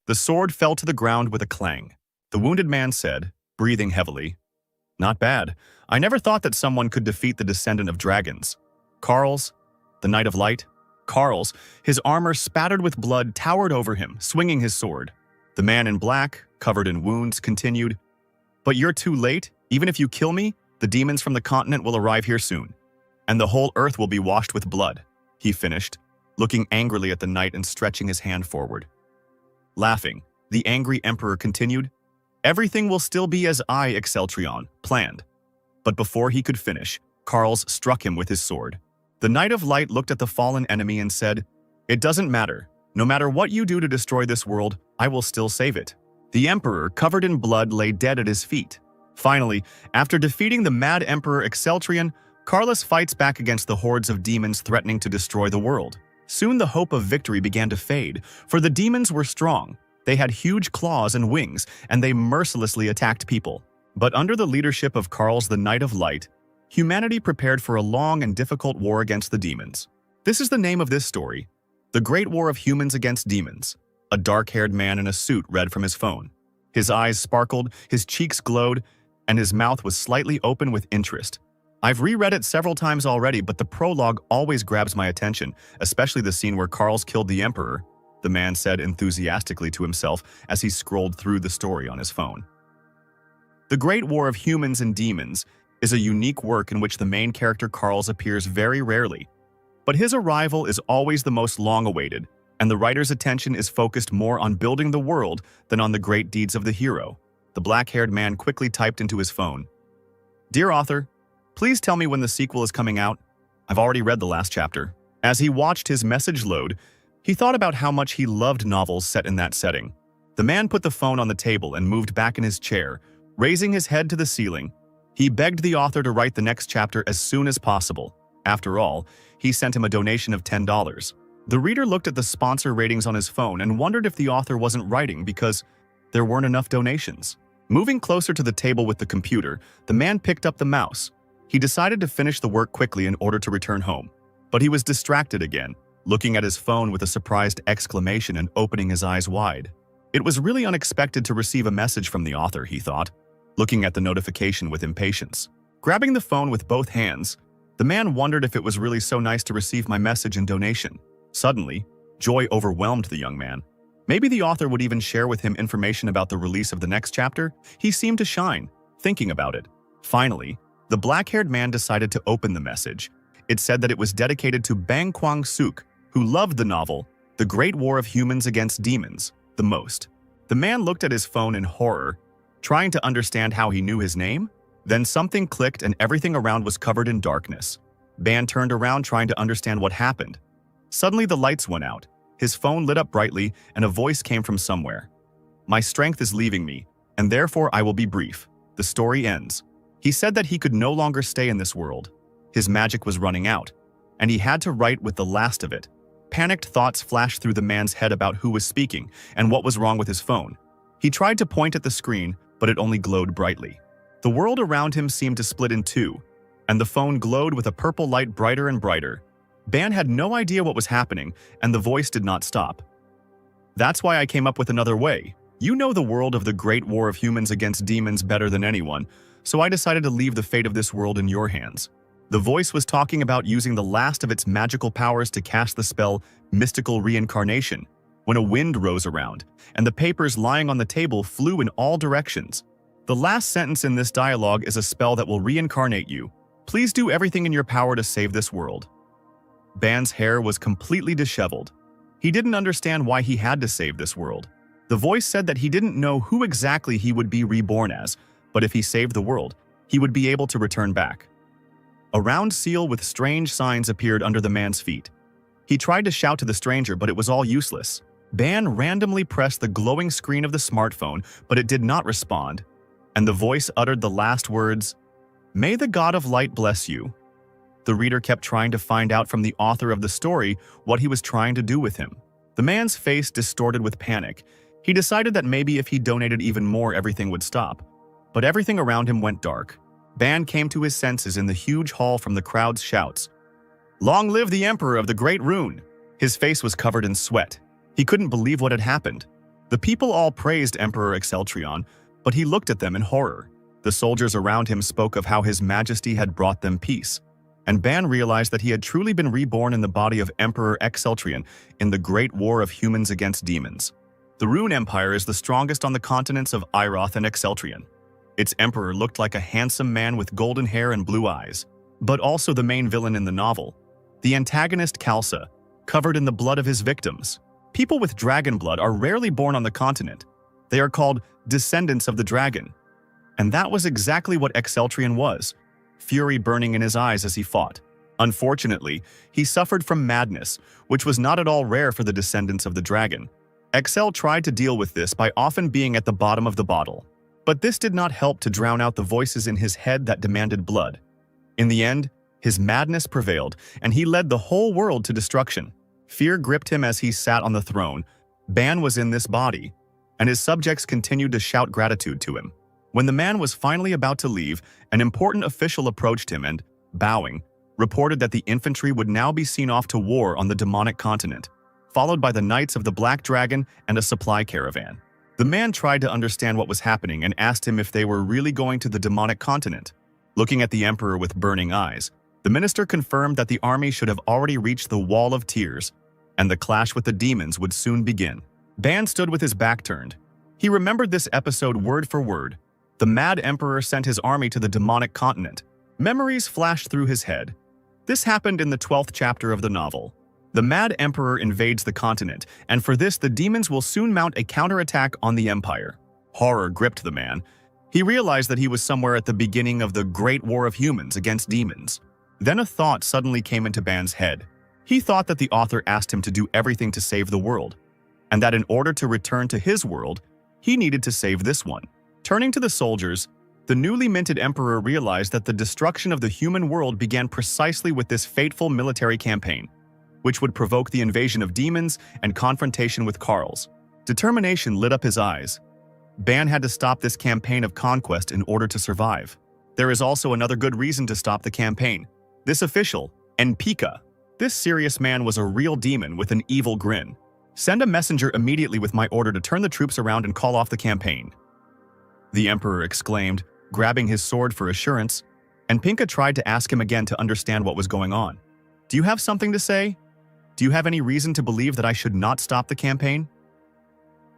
The sword fell to the ground with a clang. The wounded man said, breathing heavily, "Not bad. I never thought that someone could defeat the descendant of dragons." Carl's, the Knight of Light? Carl's, his armor spattered with blood, towered over him, swinging his sword. The man in black, covered in wounds, continued, "But you're too late. Even if you kill me, the demons from the continent will arrive here soon. And the whole earth will be washed with blood," he finished, looking angrily at the knight and stretching his hand forward. Laughing, the angry emperor continued, "Everything will still be as I, Exceltrion, planned." But before he could finish, Carls struck him with his sword. The Knight of Light looked at the fallen enemy and said, "It doesn't matter. No matter what you do to destroy this world, I will still save it." The emperor, covered in blood, lay dead at his feet. Finally, after defeating the mad emperor Exceltrion, Carlos fights back against the hordes of demons threatening to destroy the world. Soon the hope of victory began to fade, for the demons were strong. They had huge claws and wings, and they mercilessly attacked people. But under the leadership of Carls the Knight of Light, humanity prepared for a long and difficult war against the demons. This is the name of this story, The Great War of Humans Against Demons. A dark-haired man in a suit read from his phone. His eyes sparkled, his cheeks glowed, and his mouth was slightly open with interest. I've reread it several times already, but the prologue always grabs my attention, especially the scene where Carls killed the Emperor, the man said enthusiastically to himself as he scrolled through the story on his phone. The Great War of Humans and Demons is a unique work in which the main character Carls appears very rarely, but his arrival is always the most long-awaited, and the writer's attention is focused more on building the world than on the great deeds of the hero. The black-haired man quickly typed into his phone, "Dear author, please tell me when the sequel is coming out. I've already read the last chapter." As he watched his message load, he thought about how much he loved novels set in that setting. The man put the phone on the table and moved back in his chair, raising his head to the ceiling. He begged the author to write the next chapter as soon as possible. After all, he sent him a donation of $10. The reader looked at the sponsor ratings on his phone and wondered if the author wasn't writing because there weren't enough donations. Moving closer to the table with the computer, the man picked up the mouse. He decided to finish the work quickly in order to return home. But he was distracted again, looking at his phone with a surprised exclamation and opening his eyes wide. It was really unexpected to receive a message from the author, he thought, looking at the notification with impatience. Grabbing the phone with both hands, the man wondered if it was really so nice to receive my message and donation. Suddenly, joy overwhelmed the young man. Maybe the author would even share with him information about the release of the next chapter. He seemed to shine, thinking about it. Finally, the black-haired man decided to open the message. It said that it was dedicated to Bang Kwang-suk, who loved the novel, The Great War of Humans Against Demons, the most. The man looked at his phone in horror, trying to understand how he knew his name. Then something clicked and everything around was covered in darkness. Ban turned around trying to understand what happened. Suddenly the lights went out. His phone lit up brightly and a voice came from somewhere. "My strength is leaving me, and therefore I will be brief. The story ends." He said that he could no longer stay in this world. His magic was running out, and he had to write with the last of it. Panicked thoughts flashed through the man's head about who was speaking and what was wrong with his phone. He tried to point at the screen, but it only glowed brightly. The world around him seemed to split in two, and the phone glowed with a purple light brighter and brighter. Ban had no idea what was happening, and the voice did not stop. "That's why I came up with another way. You know the world of the Great War of Humans Against Demons better than anyone, so I decided to leave the fate of this world in your hands." The voice was talking about using the last of its magical powers to cast the spell Mystical Reincarnation, when a wind rose around, and the papers lying on the table flew in all directions. The last sentence in this dialogue is a spell that will reincarnate you. Please do everything in your power to save this world. Ban's hair was completely disheveled. He didn't understand why he had to save this world. The voice said that he didn't know who exactly he would be reborn as, but if he saved the world, he would be able to return back. A round seal with strange signs appeared under the man's feet. He tried to shout to the stranger, but it was all useless. Ban randomly pressed the glowing screen of the smartphone, but it did not respond, and the voice uttered the last words, "May the God of Light bless you." The reader kept trying to find out from the author of the story what he was trying to do with him. The man's face distorted with panic. He decided that maybe if he donated even more, everything would stop. But everything around him went dark. Ban came to his senses in the huge hall from the crowd's shouts. "Long live the Emperor of the Great Rune!" His face was covered in sweat. He couldn't believe what had happened. The people all praised Emperor Exceltrion, but he looked at them in horror. The soldiers around him spoke of how His Majesty had brought them peace, and Ban realized that he had truly been reborn in the body of Emperor Exceltrion in the great war of humans against demons. The Rune Empire is the strongest on the continents of Iroth and Exceltrion. Its emperor looked like a handsome man with golden hair and blue eyes, but also the main villain in the novel, the antagonist Khalsa, covered in the blood of his victims. People with dragon blood are rarely born on the continent. They are called descendants of the dragon. And that was exactly what Exceltrion was, fury burning in his eyes as he fought. Unfortunately, he suffered from madness, which was not at all rare for the descendants of the dragon. Excel tried to deal with this by often being at the bottom of the bottle. But this did not help to drown out the voices in his head that demanded blood. In the end, his madness prevailed, and he led the whole world to destruction. Fear gripped him as he sat on the throne. Ban was in this body, and his subjects continued to shout gratitude to him. When the man was finally about to leave, an important official approached him and, bowing, reported that the infantry would now be seen off to war on the demonic continent, followed by the Knights of the Black Dragon and a supply caravan. The man tried to understand what was happening and asked him if they were really going to the demonic continent. Looking at the emperor with burning eyes, the minister confirmed that the army should have already reached the Wall of Tears, and the clash with the demons would soon begin. Ban stood with his back turned. He remembered this episode word for word. The mad emperor sent his army to the demonic continent. Memories flashed through his head. This happened in the 12th chapter of the novel. The mad emperor invades the continent, and for this the demons will soon mount a counterattack on the empire. Horror gripped the man. He realized that he was somewhere at the beginning of the Great War of Humans against demons. Then a thought suddenly came into Ban's head. He thought that the author asked him to do everything to save the world, and that in order to return to his world, he needed to save this one. Turning to the soldiers, the newly minted emperor realized that the destruction of the human world began precisely with this fateful military campaign, which would provoke the invasion of demons and confrontation with Carls. Determination lit up his eyes. Ban had to stop this campaign of conquest in order to survive. There is also another good reason to stop the campaign. This official, Enpika. This serious man was a real demon with an evil grin. Send a messenger immediately with my order to turn the troops around and call off the campaign, the emperor exclaimed, grabbing his sword for assurance. Enpika tried to ask him again to understand what was going on. Do you have something to say? Do you have any reason to believe that I should not stop the campaign?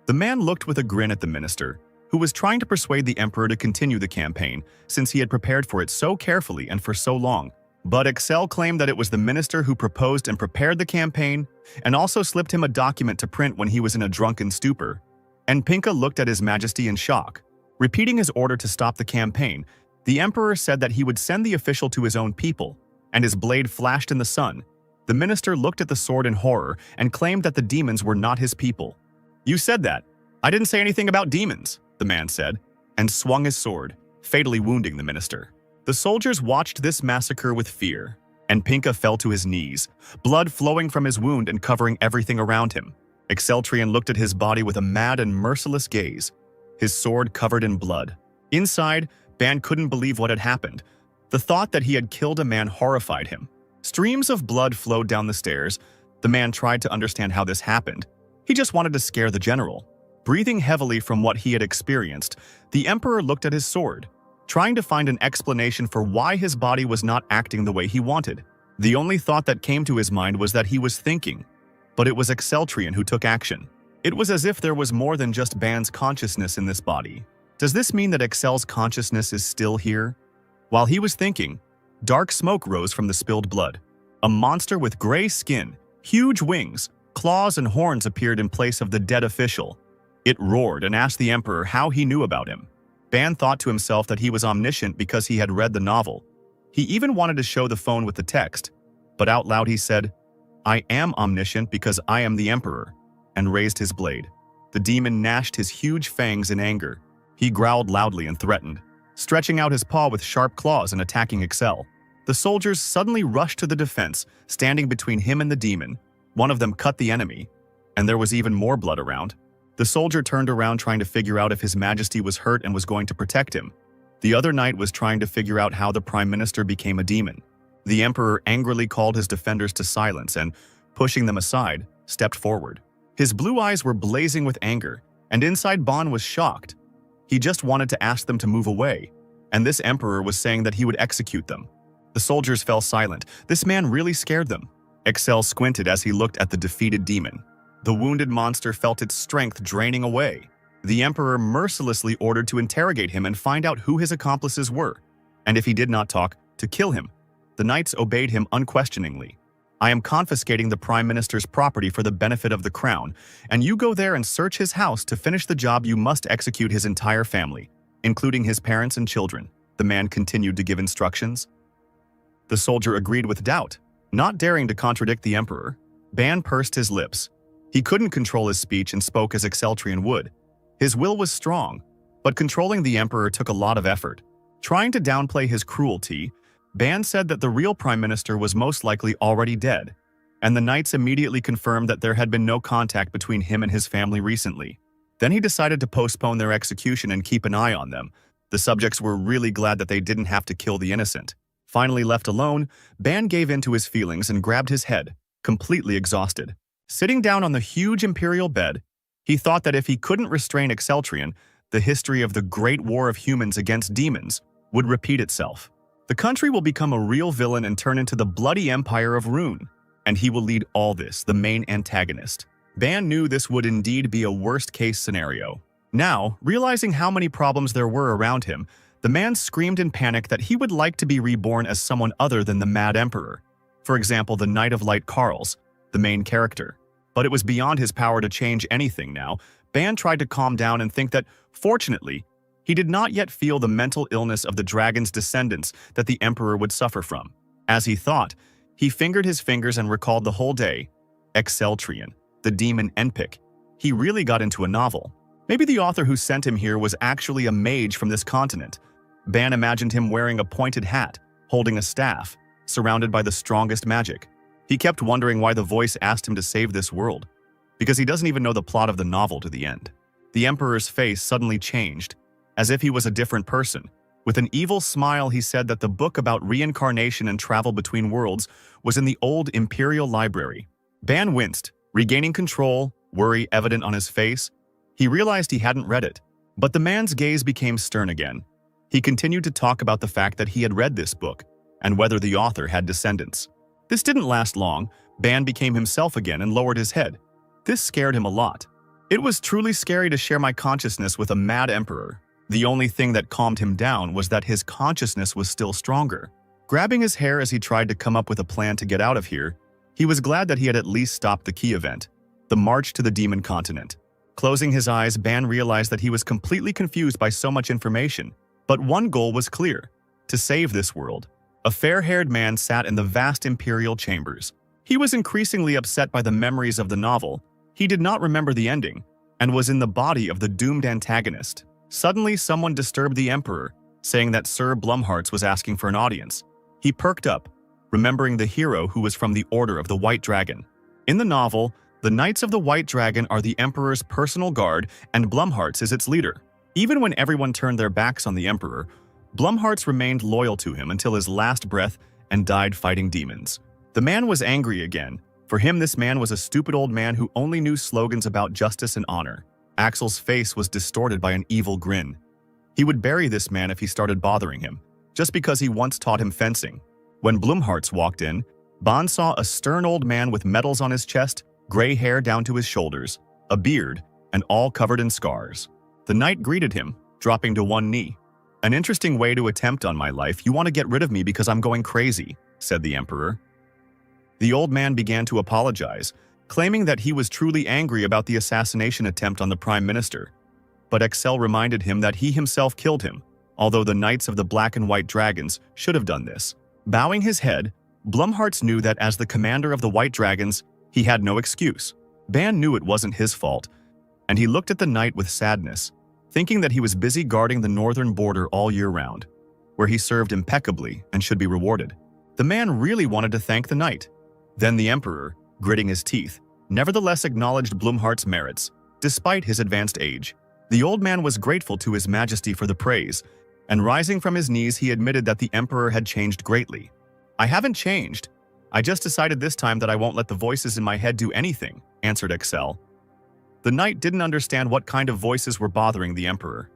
The man looked with a grin at the minister, who was trying to persuade the emperor to continue the campaign, since he had prepared for it so carefully and for so long. But Excel claimed that it was the minister who proposed and prepared the campaign, and also slipped him a document to print when he was in a drunken stupor. Enpika looked at His Majesty in shock. Repeating his order to stop the campaign, the emperor said that he would send the official to his own people, and his blade flashed in the sun. The minister looked at the sword in horror and claimed that the demons were not his people. You said that. I didn't say anything about demons, the man said, and swung his sword, fatally wounding the minister. The soldiers watched this massacre with fear, and Enpika fell to his knees, blood flowing from his wound and covering everything around him. Exceltrion looked at his body with a mad and merciless gaze, his sword covered in blood. Inside, Ban couldn't believe what had happened. The thought that he had killed a man horrified him. Streams of blood flowed down the stairs. The man tried to understand how this happened. He just wanted to scare the general. Breathing heavily from what he had experienced, the emperor looked at his sword, trying to find an explanation for why his body was not acting the way he wanted. The only thought that came to his mind was that he was thinking, but it was Exceltrion who took action. It was as if there was more than just Ban's consciousness in this body. Does this mean that Excel's consciousness is still here? While he was thinking, dark smoke rose from the spilled blood. A monster with gray skin, huge wings, claws and horns appeared in place of the dead official. It roared and asked the emperor how he knew about him. Ban thought to himself that he was omniscient because he had read the novel. He even wanted to show the phone with the text, but out loud he said, "I am omniscient because I am the emperor," and raised his blade. The demon gnashed his huge fangs in anger. He growled loudly and threatened, stretching out his paw with sharp claws and attacking Excel. The soldiers suddenly rushed to the defense, standing between him and the demon. One of them cut the enemy, and there was even more blood around. The soldier turned around trying to figure out if His Majesty was hurt and was going to protect him. The other knight was trying to figure out how the Prime Minister became a demon. The Emperor angrily called his defenders to silence and, pushing them aside, stepped forward. His blue eyes were blazing with anger. And inside Ban was shocked. He just wanted to ask them to move away, and this emperor was saying that he would execute them. The soldiers fell silent. This man really scared them. Excel squinted as he looked at the defeated demon. The wounded monster felt its strength draining away. The emperor mercilessly ordered to interrogate him and find out who his accomplices were, and if he did not talk, to kill him. The knights obeyed him unquestioningly. I am confiscating the prime minister's property for the benefit of the crown, and you go there and search his house. To finish the job, you must execute his entire family, including his parents and children. The man continued to give instructions. The soldier agreed with doubt, not daring to contradict the emperor. Ban pursed his lips. He couldn't control his speech and spoke as Exceltrian would. His will was strong, but controlling the emperor took a lot of effort. Trying to downplay his cruelty, Ban said that the real prime minister was most likely already dead, and the knights immediately confirmed that there had been no contact between him and his family recently. Then he decided to postpone their execution and keep an eye on them. The subjects were really glad that they didn't have to kill the innocent. Finally left alone, Ban gave in to his feelings and grabbed his head, completely exhausted. Sitting down on the huge imperial bed, he thought that if he couldn't restrain Exceltrian, the history of the great war of humans against demons would repeat itself. The country will become a real villain and turn into the bloody empire of Rune, and he will lead all this, the main antagonist. Ban knew this would indeed be a worst-case scenario. Now, realizing how many problems there were around him, the man screamed in panic that he would like to be reborn as someone other than the Mad Emperor. For example, the Knight of Light Carls, the main character. But it was beyond his power to change anything now. Ban tried to calm down and think that, fortunately, he did not yet feel the mental illness of the dragon's descendants that the Emperor would suffer from. As he thought, he fingered his fingers and recalled the whole day. Exceltrian, the demon Enpic. He really got into a novel. Maybe the author who sent him here was actually a mage from this continent. Ban imagined him wearing a pointed hat, holding a staff, surrounded by the strongest magic. He kept wondering why the voice asked him to save this world, because he doesn't even know the plot of the novel to the end. The Emperor's face suddenly changed, as if he was a different person. With an evil smile, he said that the book about reincarnation and travel between worlds was in the old Imperial Library. Ban winced, regaining control, worry evident on his face. He realized he hadn't read it, but the man's gaze became stern again. He continued to talk about the fact that he had read this book, and whether the author had descendants. This didn't last long. Ban became himself again and lowered his head. This scared him a lot. It was truly scary to share my consciousness with a mad emperor. The only thing that calmed him down was that his consciousness was still stronger. Grabbing his hair as he tried to come up with a plan to get out of here, he was glad that he had at least stopped the key event, the march to the demon continent. Closing his eyes, Ban realized that he was completely confused by so much information. But one goal was clear: to save this world. A fair-haired man sat in the vast imperial chambers. He was increasingly upset by the memories of the novel. He did not remember the ending, and was in the body of the doomed antagonist. Suddenly, someone disturbed the Emperor, saying that Sir Blumhartz was asking for an audience. He perked up, remembering the hero who was from the Order of the White Dragon. In the novel, the Knights of the White Dragon are the Emperor's personal guard, and Blumhartz is its leader. Even when everyone turned their backs on the Emperor, Blumhartz remained loyal to him until his last breath and died fighting demons. The man was angry again. For him, this man was a stupid old man who only knew slogans about justice and honor. Axel's face was distorted by an evil grin. He would bury this man if he started bothering him, just because he once taught him fencing. When Blumhartz walked in, Ban saw a stern old man with medals on his chest, gray hair down to his shoulders, a beard, and all covered in scars. The knight greeted him, dropping to one knee. "An interesting way to attempt on my life. You want to get rid of me because I'm going crazy," said the Emperor. The old man began to apologize, claiming that he was truly angry about the assassination attempt on the Prime Minister. But Excel reminded him that he himself killed him, although the Knights of the Black and White Dragons should have done this. Bowing his head, Blumhartz knew that as the commander of the White Dragons, he had no excuse. Ban knew it wasn't his fault, and he looked at the knight with sadness, thinking that he was busy guarding the northern border all year round, where he served impeccably and should be rewarded. The man really wanted to thank the knight. Then the Emperor, gritting his teeth, nevertheless acknowledged Blumhardt's merits, despite his advanced age. The old man was grateful to His Majesty for the praise, and rising from his knees he admitted that the Emperor had changed greatly. "I haven't changed. I just decided this time that I won't let the voices in my head do anything," answered Excel. The knight didn't understand what kind of voices were bothering the emperor.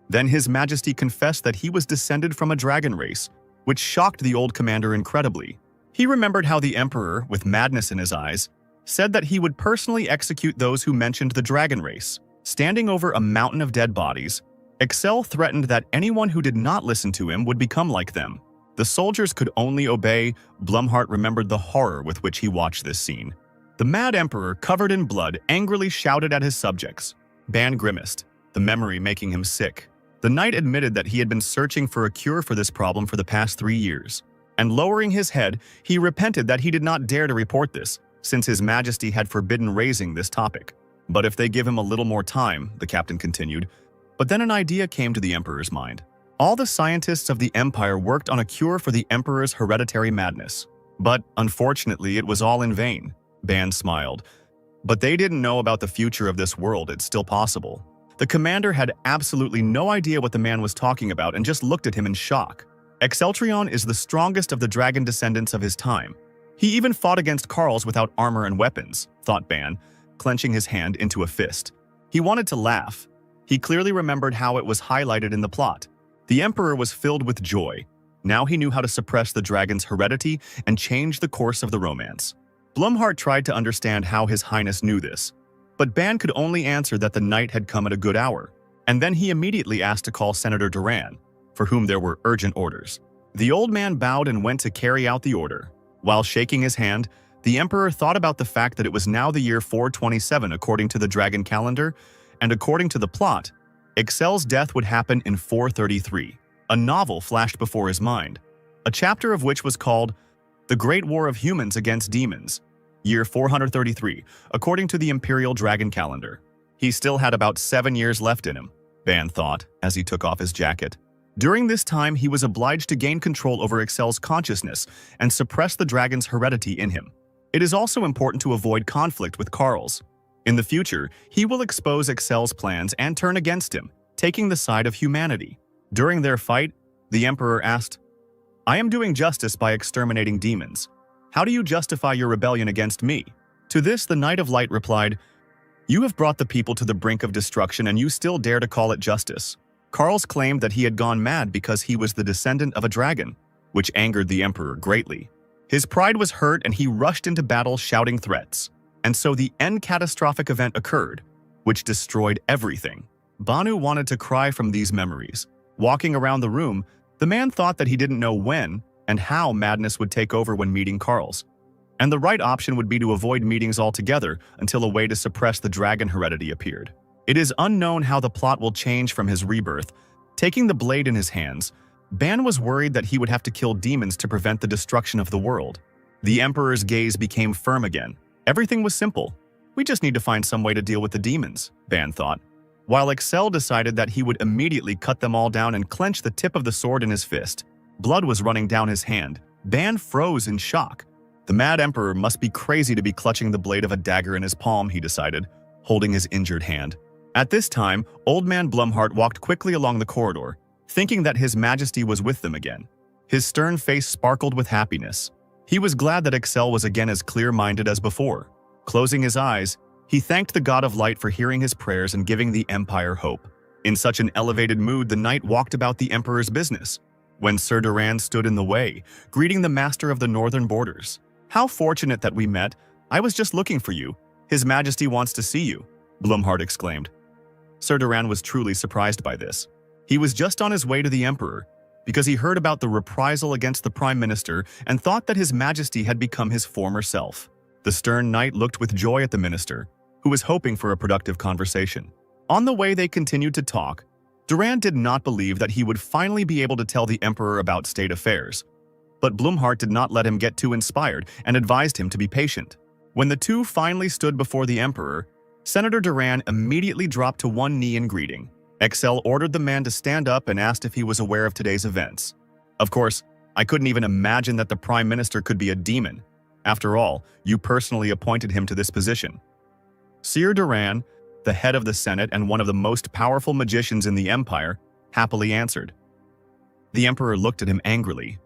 Then His Majesty confessed that he was descended from a dragon race, which shocked the old commander incredibly. He remembered how the emperor, with madness in his eyes, said that he would personally execute those who mentioned the dragon race. Standing over a mountain of dead bodies, Excel threatened that anyone who did not listen to him would become like them. The soldiers could only obey. Blumhardt remembered the horror with which he watched this scene. The mad emperor, covered in blood, angrily shouted at his subjects. Ban grimaced, the memory making him sick. The knight admitted that he had been searching for a cure for this problem for the past 3 years. And lowering his head, he repented that he did not dare to report this, since His Majesty had forbidden raising this topic. But if they give him a little more time, the captain continued. But then an idea came to the emperor's mind. All the scientists of the empire worked on a cure for the emperor's hereditary madness. But, unfortunately, it was all in vain. Ban smiled. But they didn't know about the future of this world. It's still possible. The commander had absolutely no idea what the man was talking about and just looked at him in shock. Exceltrion is the strongest of the dragon descendants of his time. He even fought against Karls without armor and weapons, thought Ban, clenching his hand into a fist. He wanted to laugh. He clearly remembered how it was highlighted in the plot. The emperor was filled with joy. Now he knew how to suppress the dragon's heredity and change the course of the romance. Blumhardt tried to understand how His Highness knew this, but Ban could only answer that the knight had come at a good hour. And then he immediately asked to call Senator Duran, for whom there were urgent orders. The old man bowed and went to carry out the order. While shaking his hand, the emperor thought about the fact that it was now the year 427 according to the dragon calendar, and according to the plot, Excel's death would happen in 433. A novel flashed before his mind, a chapter of which was called The Great War of Humans Against Demons, year 433, according to the imperial dragon calendar. He still had about 7 years left in him, Ban thought, as he took off his jacket. During this time, he was obliged to gain control over Excel's consciousness and suppress the dragon's heredity in him. It is also important to avoid conflict with Karls. In the future, he will expose Excel's plans and turn against him, taking the side of humanity. During their fight, the emperor asked, "I am doing justice by exterminating demons. How do you justify your rebellion against me?" To this, the Knight of Light replied, "You have brought the people to the brink of destruction and you still dare to call it justice." Karls claimed that he had gone mad because he was the descendant of a dragon, which angered the emperor greatly. His pride was hurt and he rushed into battle shouting threats. And so the end catastrophic event occurred, which destroyed everything. Banu wanted to cry from these memories. Walking around the room, the man thought that he didn't know when and how madness would take over when meeting Karls. And the right option would be to avoid meetings altogether until a way to suppress the dragon heredity appeared. It is unknown how the plot will change from his rebirth. Taking the blade in his hands, Ban was worried that he would have to kill demons to prevent the destruction of the world. The emperor's gaze became firm again. Everything was simple. We just need to find some way to deal with the demons, Ban thought. While Excel decided that he would immediately cut them all down and clench the tip of the sword in his fist. Blood was running down his hand. Ban froze in shock. The mad emperor must be crazy to be clutching the blade of a dagger in his palm, he decided, holding his injured hand. At this time, Old Man Blumhardt walked quickly along the corridor, thinking that His Majesty was with them again. His stern face sparkled with happiness. He was glad that Excel was again as clear-minded as before. Closing his eyes, he thanked the God of Light for hearing his prayers and giving the Empire hope. In such an elevated mood, the knight walked about the Emperor's business, when Sir Duran stood in the way, greeting the master of the northern borders. "How fortunate that we met. I was just looking for you. His Majesty wants to see you," Blumhardt exclaimed. Sir Duran was truly surprised by this. He was just on his way to the Emperor, because he heard about the reprisal against the Prime Minister and thought that His Majesty had become his former self. The stern knight looked with joy at the minister, who was hoping for a productive conversation. On the way they continued to talk. Duran did not believe that he would finally be able to tell the Emperor about state affairs. But Blumhardt did not let him get too inspired and advised him to be patient. When the two finally stood before the Emperor, Senator Duran immediately dropped to one knee in greeting. Excel ordered the man to stand up and asked if he was aware of today's events. Of course, I couldn't even imagine that the Prime Minister could be a demon. After all, you personally appointed him to this position. Sir Duran, the head of the Senate and one of the most powerful magicians in the Empire, happily answered. The Emperor looked at him angrily.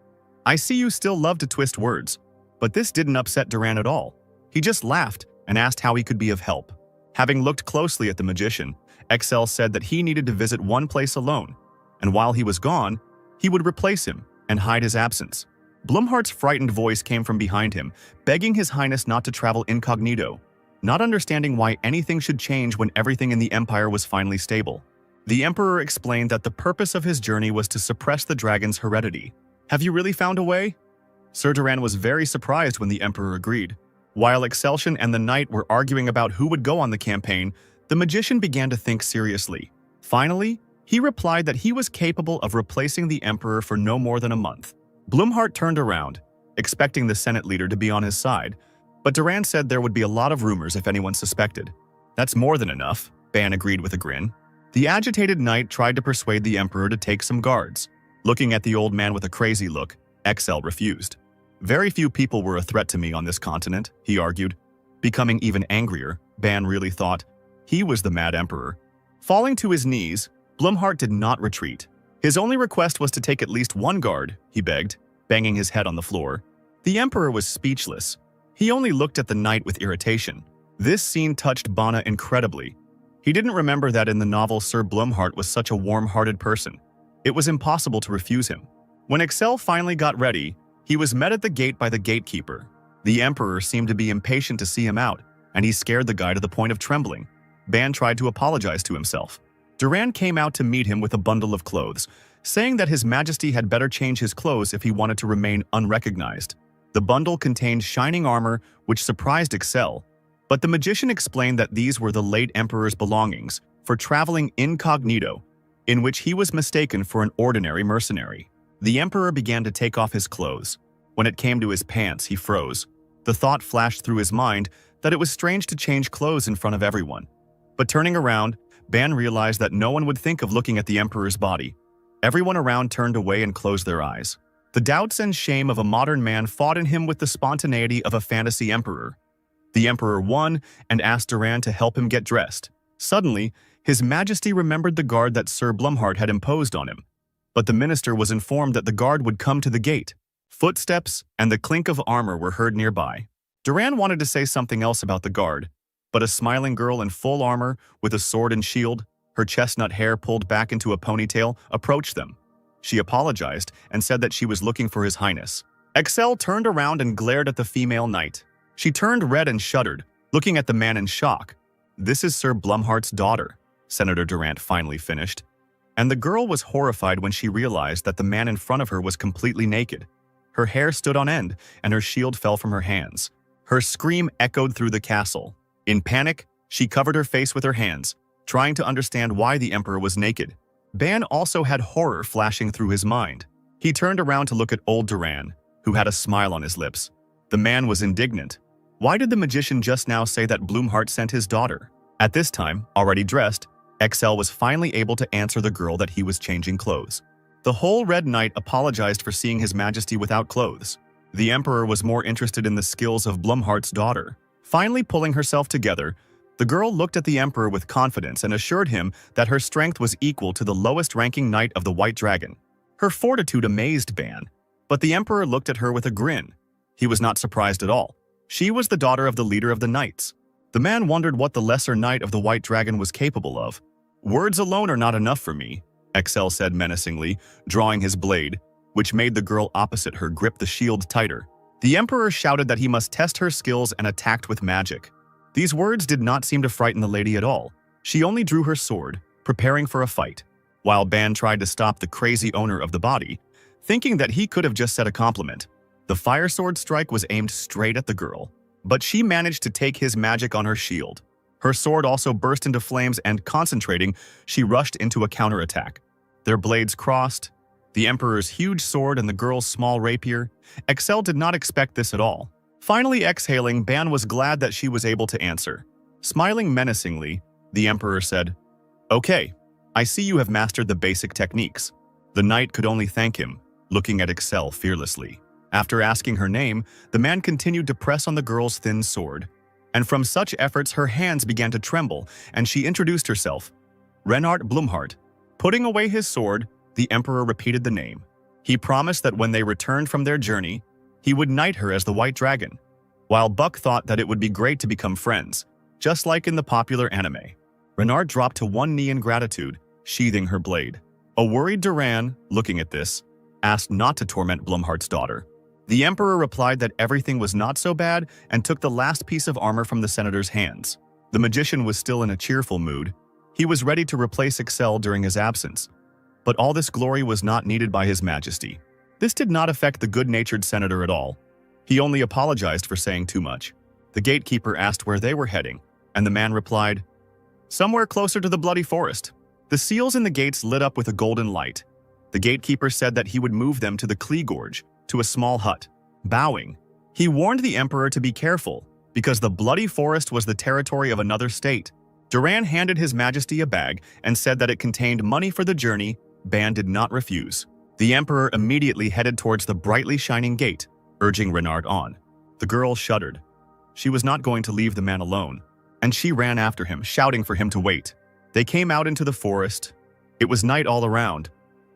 "I see you still love to twist words." But this didn't upset Duran at all. He just laughed and asked how he could be of help. Having looked closely at the magician, Excel said that he needed to visit one place alone, and while he was gone, he would replace him and hide his absence. Blumhart's frightened voice came from behind him, begging His Highness not to travel incognito, not understanding why anything should change when everything in the Empire was finally stable. The Emperor explained that the purpose of his journey was to suppress the dragon's heredity. "Have you really found a way?" Sir Duran was very surprised when the Emperor agreed. While Excelsior and the Knight were arguing about who would go on the campaign, the magician began to think seriously. Finally, he replied that he was capable of replacing the Emperor for no more than a month. Blumhart turned around, expecting the Senate leader to be on his side, but Duran said there would be a lot of rumors if anyone suspected. "That's more than enough," Ban agreed with a grin. The agitated knight tried to persuade the Emperor to take some guards. Looking at the old man with a crazy look, Excel refused. "Very few people were a threat to me on this continent," he argued. Becoming even angrier, Ban really thought he was the Mad Emperor. Falling to his knees, Blumhart did not retreat. His only request was to take at least one guard, he begged, banging his head on the floor. The Emperor was speechless. He only looked at the knight with irritation. This scene touched Bana incredibly. He didn't remember that in the novel Sir Blumhart was such a warm-hearted person. It was impossible to refuse him. When Excel finally got ready, he was met at the gate by the gatekeeper. The Emperor seemed to be impatient to see him out, and he scared the guy to the point of trembling. Ban tried to apologize to himself. Duran came out to meet him with a bundle of clothes, saying that His Majesty had better change his clothes if he wanted to remain unrecognized. The bundle contained shining armor, which surprised Excel, but the magician explained that these were the late Emperor's belongings for traveling incognito, in which he was mistaken for an ordinary mercenary. The Emperor began to take off his clothes. When it came to his pants, he froze. The thought flashed through his mind that it was strange to change clothes in front of everyone. But turning around, Ban realized that no one would think of looking at the Emperor's body. Everyone around turned away and closed their eyes. The doubts and shame of a modern man fought in him with the spontaneity of a fantasy emperor. The Emperor won and asked Duran to help him get dressed. Suddenly, His Majesty remembered the guard that Sir Blumhart had imposed on him. But the minister was informed that the guard would come to the gate. Footsteps and the clink of armor were heard nearby. Duran wanted to say something else about the guard, but a smiling girl in full armor with a sword and shield, her chestnut hair pulled back into a ponytail, approached them. She apologized and said that she was looking for His Highness. Excel turned around and glared at the female knight. She turned red and shuddered, looking at the man in shock. "This is Sir Blumhart's daughter," Senator Durant finally finished. And the girl was horrified when she realized that the man in front of her was completely naked. Her hair stood on end, and her shield fell from her hands. Her scream echoed through the castle. In panic, she covered her face with her hands, trying to understand why the Emperor was naked. Ban also had horror flashing through his mind. He turned around to look at old Duran, who had a smile on his lips. The man was indignant. Why did the magician just now say that Blumhart sent his daughter? At this time, already dressed, Excel was finally able to answer the girl that he was changing clothes. The whole Red Knight apologized for seeing His Majesty without clothes. The Emperor was more interested in the skills of Blumhart's daughter. Finally pulling herself together, the girl looked at the Emperor with confidence and assured him that her strength was equal to the lowest-ranking knight of the White Dragon. Her fortitude amazed Ban, but the Emperor looked at her with a grin. He was not surprised at all. She was the daughter of the leader of the knights. The man wondered what the lesser knight of the White Dragon was capable of. "Words alone are not enough for me," Excel said menacingly, drawing his blade, which made the girl opposite her grip the shield tighter. The Emperor shouted that he must test her skills and attacked with magic. These words did not seem to frighten the lady at all. She only drew her sword, preparing for a fight, while Ban tried to stop the crazy owner of the body, thinking that he could have just said a compliment. The fire sword strike was aimed straight at the girl, but she managed to take his magic on her shield. Her sword also burst into flames and, concentrating, she rushed into a counterattack. Their blades crossed, the Emperor's huge sword and the girl's small rapier. Excel did not expect this at all. Finally exhaling, Ban was glad that she was able to answer. Smiling menacingly, the Emperor said, "Okay, I see you have mastered the basic techniques." The knight could only thank him, looking at Excel fearlessly. After asking her name, the man continued to press on the girl's thin sword. And from such efforts, her hands began to tremble, and she introduced herself. "Renard Blumhart." Putting away his sword, the Emperor repeated the name. He promised that when they returned from their journey, he would knight her as the White Dragon. While Buck thought that it would be great to become friends, just like in the popular anime. Renard dropped to one knee in gratitude, sheathing her blade. A worried Duran, looking at this, asked not to torment Blumhart's daughter. The Emperor replied that everything was not so bad and took the last piece of armor from the senator's hands. The magician was still in a cheerful mood. He was ready to replace Excel during his absence. But all this glory was not needed by His Majesty. This did not affect the good-natured senator at all. He only apologized for saying too much. The gatekeeper asked where they were heading, and the man replied, "Somewhere closer to the bloody forest." The seals in the gates lit up with a golden light. The gatekeeper said that he would move them to the Klee Gorge, to a small hut. Bowing, he warned the Emperor to be careful, because the bloody forest was the territory of another state. Duran handed His Majesty a bag and said that it contained money for the journey. Ban did not refuse. The Emperor immediately headed towards the brightly shining gate, urging Renard on. The girl shuddered. She was not going to leave the man alone, and she ran after him, shouting for him to wait. They came out into the forest. It was night all around.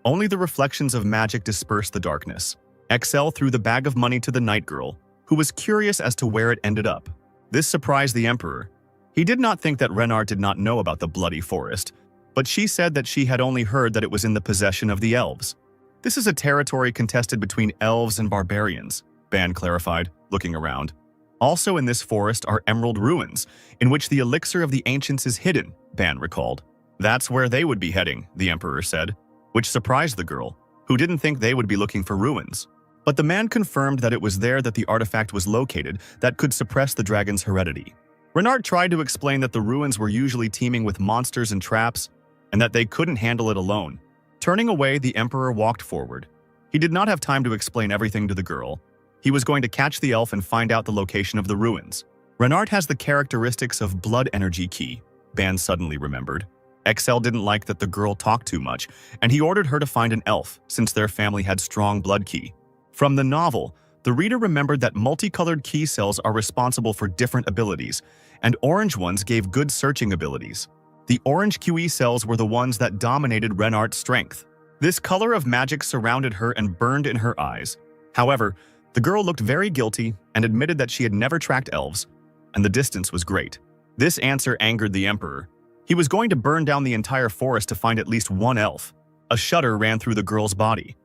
Only the reflections of magic dispersed the darkness. Excel threw the bag of money to the night girl, who was curious as to where it ended up. This surprised the Emperor. He did not think that Renard did not know about the bloody forest, but she said that she had only heard that it was in the possession of the elves. This is a territory contested between elves and barbarians, Ban clarified, looking around. Also in this forest are emerald ruins, in which the elixir of the ancients is hidden, Ban recalled. That's where they would be heading, the Emperor said, which surprised the girl, who didn't think they would be looking for ruins. But the man confirmed that it was there that the artifact was located that could suppress the dragon's heredity. Renard tried to explain that the ruins were usually teeming with monsters and traps, and that they couldn't handle it alone. Turning away, the Emperor walked forward. He did not have time to explain everything to the girl. He was going to catch the elf and find out the location of the ruins. Renard has the characteristics of blood energy key, Ban suddenly remembered. Excel didn't like that the girl talked too much, and he ordered her to find an elf, since their family had strong blood key. From the novel, the reader remembered that multicolored key cells are responsible for different abilities, and orange ones gave good searching abilities. The orange QE cells were the ones that dominated Renard's strength. This color of magic surrounded her and burned in her eyes. However, the girl looked very guilty and admitted that she had never tracked elves, and the distance was great. This answer angered the Emperor. He was going to burn down the entire forest to find at least one elf. A shudder ran through the girl's body.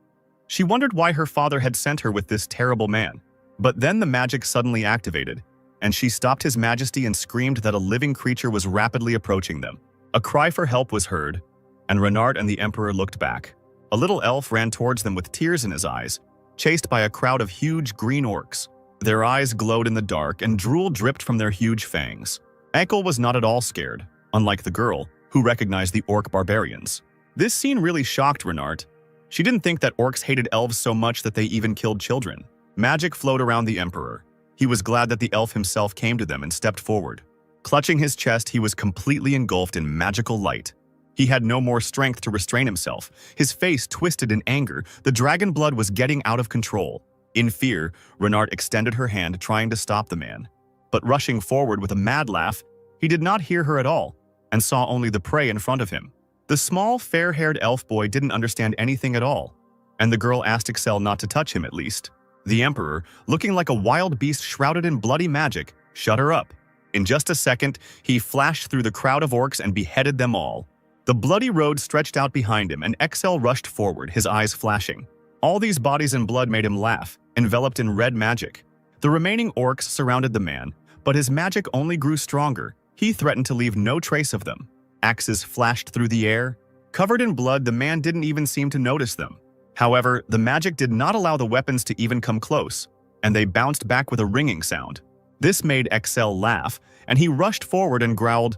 She wondered why her father had sent her with this terrible man. But then the magic suddenly activated, and she stopped His Majesty and screamed that a living creature was rapidly approaching them. A cry for help was heard, and Renard and the Emperor looked back. A little elf ran towards them with tears in his eyes, chased by a crowd of huge green orcs. Their eyes glowed in the dark, and drool dripped from their huge fangs. Ekel was not at all scared, unlike the girl, who recognized the orc barbarians. This scene really shocked Renard. She didn't think that orcs hated elves so much that they even killed children. Magic flowed around the Emperor. He was glad that the elf himself came to them and stepped forward. Clutching his chest, he was completely engulfed in magical light. He had no more strength to restrain himself. His face twisted in anger. The dragon blood was getting out of control. In fear, Renard extended her hand, trying to stop the man. But rushing forward with a mad laugh, he did not hear her at all, and saw only the prey in front of him. The small, fair-haired elf boy didn't understand anything at all, and the girl asked Excel not to touch him at least. The Emperor, looking like a wild beast shrouded in bloody magic, shut her up. In just a second, he flashed through the crowd of orcs and beheaded them all. The bloody road stretched out behind him, and Excel rushed forward, his eyes flashing. All these bodies and blood made him laugh, enveloped in red magic. The remaining orcs surrounded the man, but his magic only grew stronger. He threatened to leave no trace of them. Axes flashed through the air. Covered in blood, the man didn't even seem to notice them. However, the magic did not allow the weapons to even come close, and they bounced back with a ringing sound. This made Excel laugh, and he rushed forward and growled,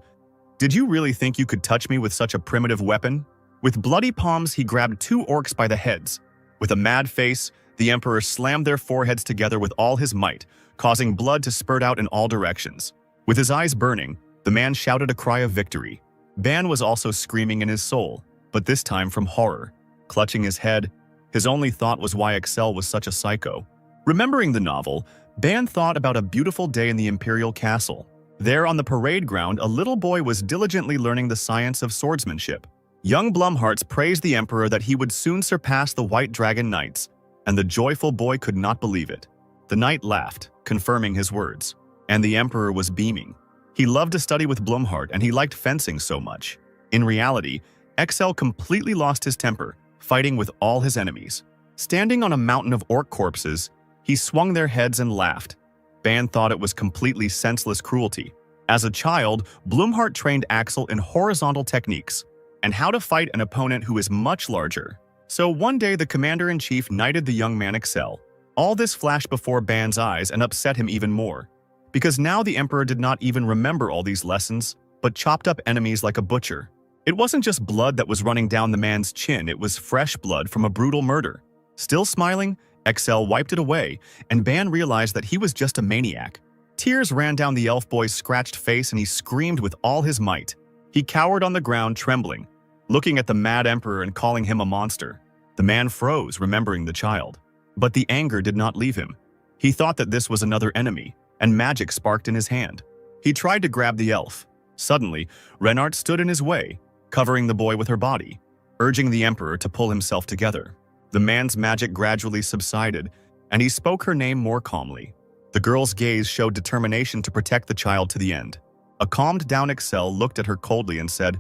"Did you really think you could touch me with such a primitive weapon?" With bloody palms, he grabbed two orcs by the heads. With a mad face, the Emperor slammed their foreheads together with all his might, causing blood to spurt out in all directions. With his eyes burning, the man shouted a cry of victory. Ban was also screaming in his soul, but this time from horror. Clutching his head, his only thought was why Excel was such a psycho. Remembering the novel, Ban thought about a beautiful day in the Imperial Castle. There on the parade ground, a little boy was diligently learning the science of swordsmanship. Young Blumharts praised the Emperor that he would soon surpass the White Dragon Knights, and the joyful boy could not believe it. The knight laughed, confirming his words, and the Emperor was beaming. He loved to study with Blumhardt and he liked fencing so much. In reality, XL completely lost his temper, fighting with all his enemies. Standing on a mountain of orc corpses, he swung their heads and laughed. Ban thought it was completely senseless cruelty. As a child, Blumhardt trained Axel in horizontal techniques and how to fight an opponent who is much larger. So one day the commander-in-chief knighted the young man Axel. All this flashed before Ban's eyes and upset him even more, because now the emperor did not even remember all these lessons, but chopped up enemies like a butcher. It wasn't just blood that was running down the man's chin, it was fresh blood from a brutal murder. Still smiling, Axel wiped it away, and Ban realized that he was just a maniac. Tears ran down the elf boy's scratched face and he screamed with all his might. He cowered on the ground, trembling, looking at the mad emperor and calling him a monster. The man froze, remembering the child. But the anger did not leave him. He thought that this was another enemy, and magic sparked in his hand. He tried to grab the elf. Suddenly, Renard stood in his way, covering the boy with her body, urging the emperor to pull himself together. The man's magic gradually subsided, and he spoke her name more calmly. The girl's gaze showed determination to protect the child to the end. A calmed-down Axel looked at her coldly and said,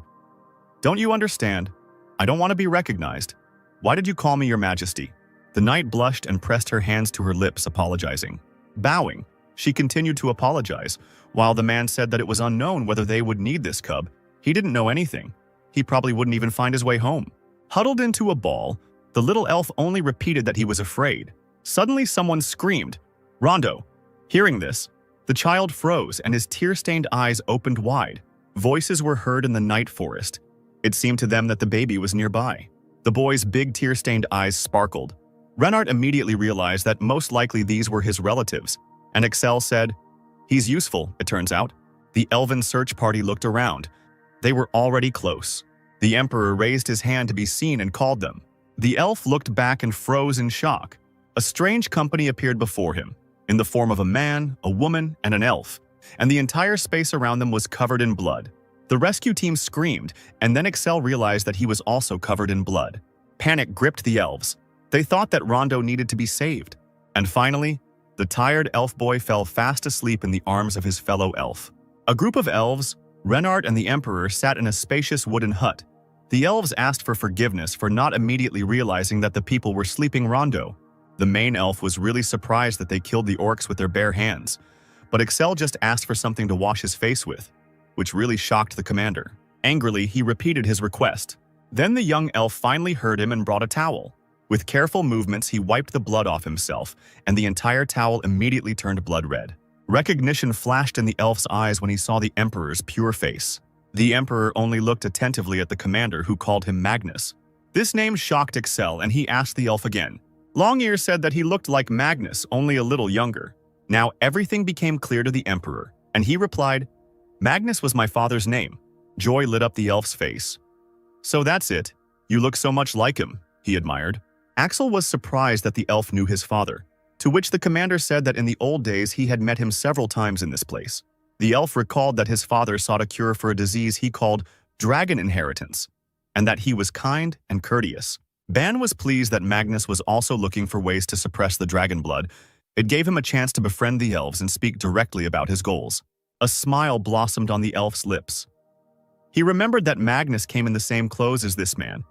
"Don't you understand? I don't want to be recognized. Why did you call me your majesty?" The knight blushed and pressed her hands to her lips, apologizing. Bowing, she continued to apologize, while the man said that it was unknown whether they would need this cub. He didn't know anything. He probably wouldn't even find his way home. Huddled into a ball, the little elf only repeated that he was afraid. Suddenly someone screamed, "Rondo!" Hearing this, the child froze and his tear-stained eyes opened wide. Voices were heard in the night forest. It seemed to them that the baby was nearby. The boy's big tear-stained eyes sparkled. Renard immediately realized that most likely these were his relatives, and Axel said, "He's useful, it turns out." The elven search party looked around. They were already close. The emperor raised his hand to be seen and called them. The elf looked back and froze in shock. A strange company appeared before him, in the form of a man, a woman, and an elf, and the entire space around them was covered in blood. The rescue team screamed, and then Axel realized that he was also covered in blood. Panic gripped the elves. They thought that Rondo needed to be saved. And finally, the tired elf boy fell fast asleep in the arms of his fellow elf. A group of elves, Renard and the emperor, sat in a spacious wooden hut. The elves asked for forgiveness for not immediately realizing that the people were sleeping Rondo. The main elf was really surprised that they killed the orcs with their bare hands, but Axel just asked for something to wash his face with, which really shocked the commander. Angrily, he repeated his request. Then the young elf finally heard him and brought a towel. With careful movements, he wiped the blood off himself, and the entire towel immediately turned blood red. Recognition flashed in the elf's eyes when he saw the emperor's pure face. The emperor only looked attentively at the commander, who called him Magnus. This name shocked Axel, and he asked the elf again. Longear said that he looked like Magnus, only a little younger. Now everything became clear to the emperor, and he replied, "Magnus was my father's name." Joy lit up the elf's face. "So that's it. You look so much like him," he admired. Axel was surprised that the elf knew his father, to which the commander said that in the old days he had met him several times in this place. The elf recalled that his father sought a cure for a disease he called dragon inheritance, and that he was kind and courteous. Ban was pleased that Magnus was also looking for ways to suppress the dragon blood. It gave him a chance to befriend the elves and speak directly about his goals. A smile blossomed on the elf's lips. He remembered that Magnus came in the same clothes as this man.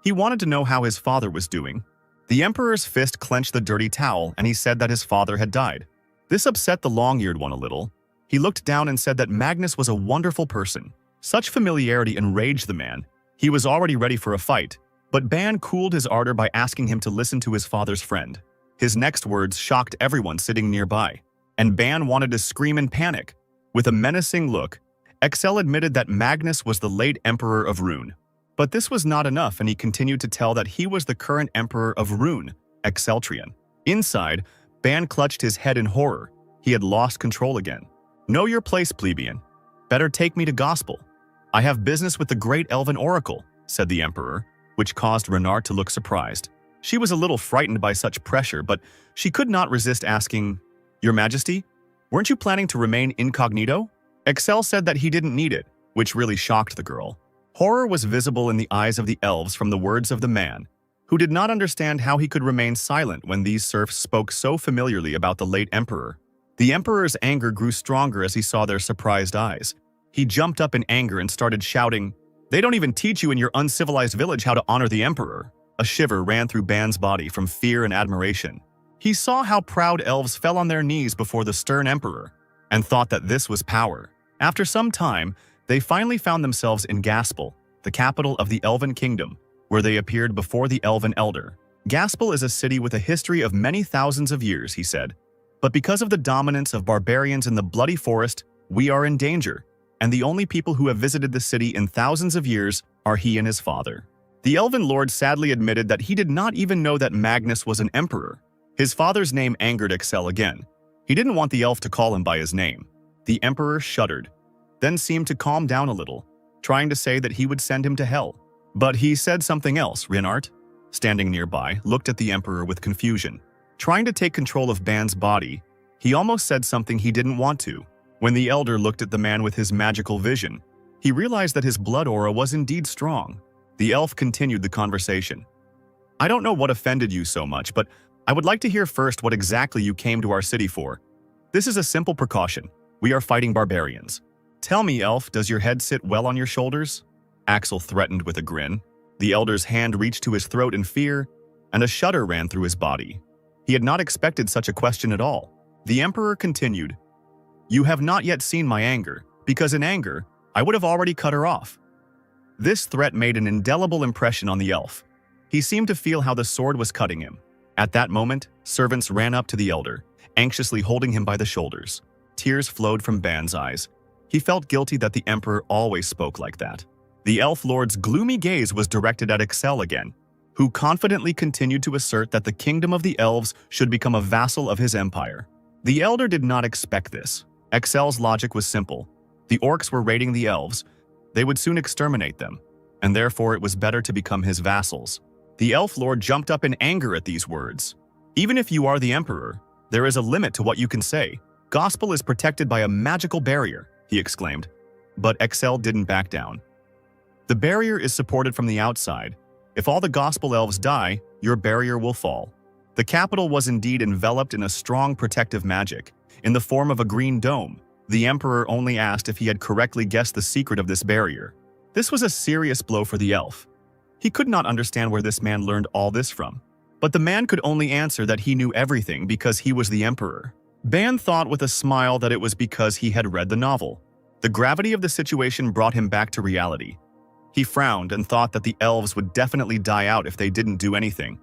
He wanted to know how his father was doing. The emperor's fist clenched the dirty towel, and he said that his father had died. This upset the long-eared one a little. He looked down and said that Magnus was a wonderful person. Such familiarity enraged the man. He was already ready for a fight, but Ban cooled his ardor by asking him to listen to his father's friend. His next words shocked everyone sitting nearby, and Ban wanted to scream in panic. With a menacing look, Axel admitted that Magnus was the late Emperor of Rune. But this was not enough, and he continued to tell that he was the current Emperor of Rune, Exceltrian. Inside, Ban clutched his head in horror. He had lost control again. "Know your place, plebeian. Better take me to gospel. I have business with the great elven oracle," said the emperor, which caused Renard to look surprised. She was a little frightened by such pressure, but she could not resist asking, "Your Majesty, weren't you planning to remain incognito?" Axel said that he didn't need it, which really shocked the girl. Horror was visible in the eyes of the elves from the words of the man, who did not understand how he could remain silent when these serfs spoke so familiarly about the late emperor. The emperor's anger grew stronger as he saw their surprised eyes. He jumped up in anger and started shouting, "They don't even teach you in your uncivilized village how to honor the emperor." A shiver ran through Ban's body from fear and admiration. He saw how proud elves fell on their knees before the stern emperor and thought that this was power. After some time, they finally found themselves in Gaspel, the capital of the Elven Kingdom, where they appeared before the Elven Elder. Gaspel is a city with a history of many thousands of years, he said. But because of the dominance of barbarians in the Bloody Forest, we are in danger, and the only people who have visited the city in thousands of years are he and his father. The Elven Lord sadly admitted that he did not even know that Magnus was an emperor. His father's name angered Excel again. He didn't want the elf to call him by his name. The emperor shuddered, then seemed to calm down a little, trying to say that he would send him to hell. But he said something else. Rinart, standing nearby, looked at the emperor with confusion. Trying to take control of Ban's body, he almost said something he didn't want to. When the elder looked at the man with his magical vision, he realized that his blood aura was indeed strong. The elf continued the conversation. "I don't know what offended you so much, but I would like to hear first what exactly you came to our city for. This is a simple precaution. We are fighting barbarians. Tell me, elf, does your head sit well on your shoulders?" Axel threatened with a grin. The elder's hand reached to his throat in fear, and a shudder ran through his body. He had not expected such a question at all. The emperor continued, "You have not yet seen my anger, because in anger, I would have already cut her off." This threat made an indelible impression on the elf. He seemed to feel how the sword was cutting him. At that moment, servants ran up to the elder, anxiously holding him by the shoulders. Tears flowed from Ban's eyes. He felt guilty that the emperor always spoke like that. The elf lord's gloomy gaze was directed at Excel again, who confidently continued to assert that the kingdom of the elves should become a vassal of his empire. The elder did not expect this. Excel's logic was simple. The orcs were raiding the elves. They would soon exterminate them, and therefore it was better to become his vassals. The elf lord jumped up in anger at these words. "Even if you are the emperor, there is a limit to what you can say. Gospel is protected by a magical barrier," he exclaimed. But Excel didn't back down. "The barrier is supported from the outside. If all the gospel elves die, your barrier will fall." The capital was indeed enveloped in a strong protective magic, in the form of a green dome. The emperor only asked if he had correctly guessed the secret of this barrier. This was a serious blow for the elf. He could not understand where this man learned all this from. But the man could only answer that he knew everything because he was the emperor. Ban thought with a smile that it was because he had read the novel. The gravity of the situation brought him back to reality. He frowned and thought that the elves would definitely die out if they didn't do anything.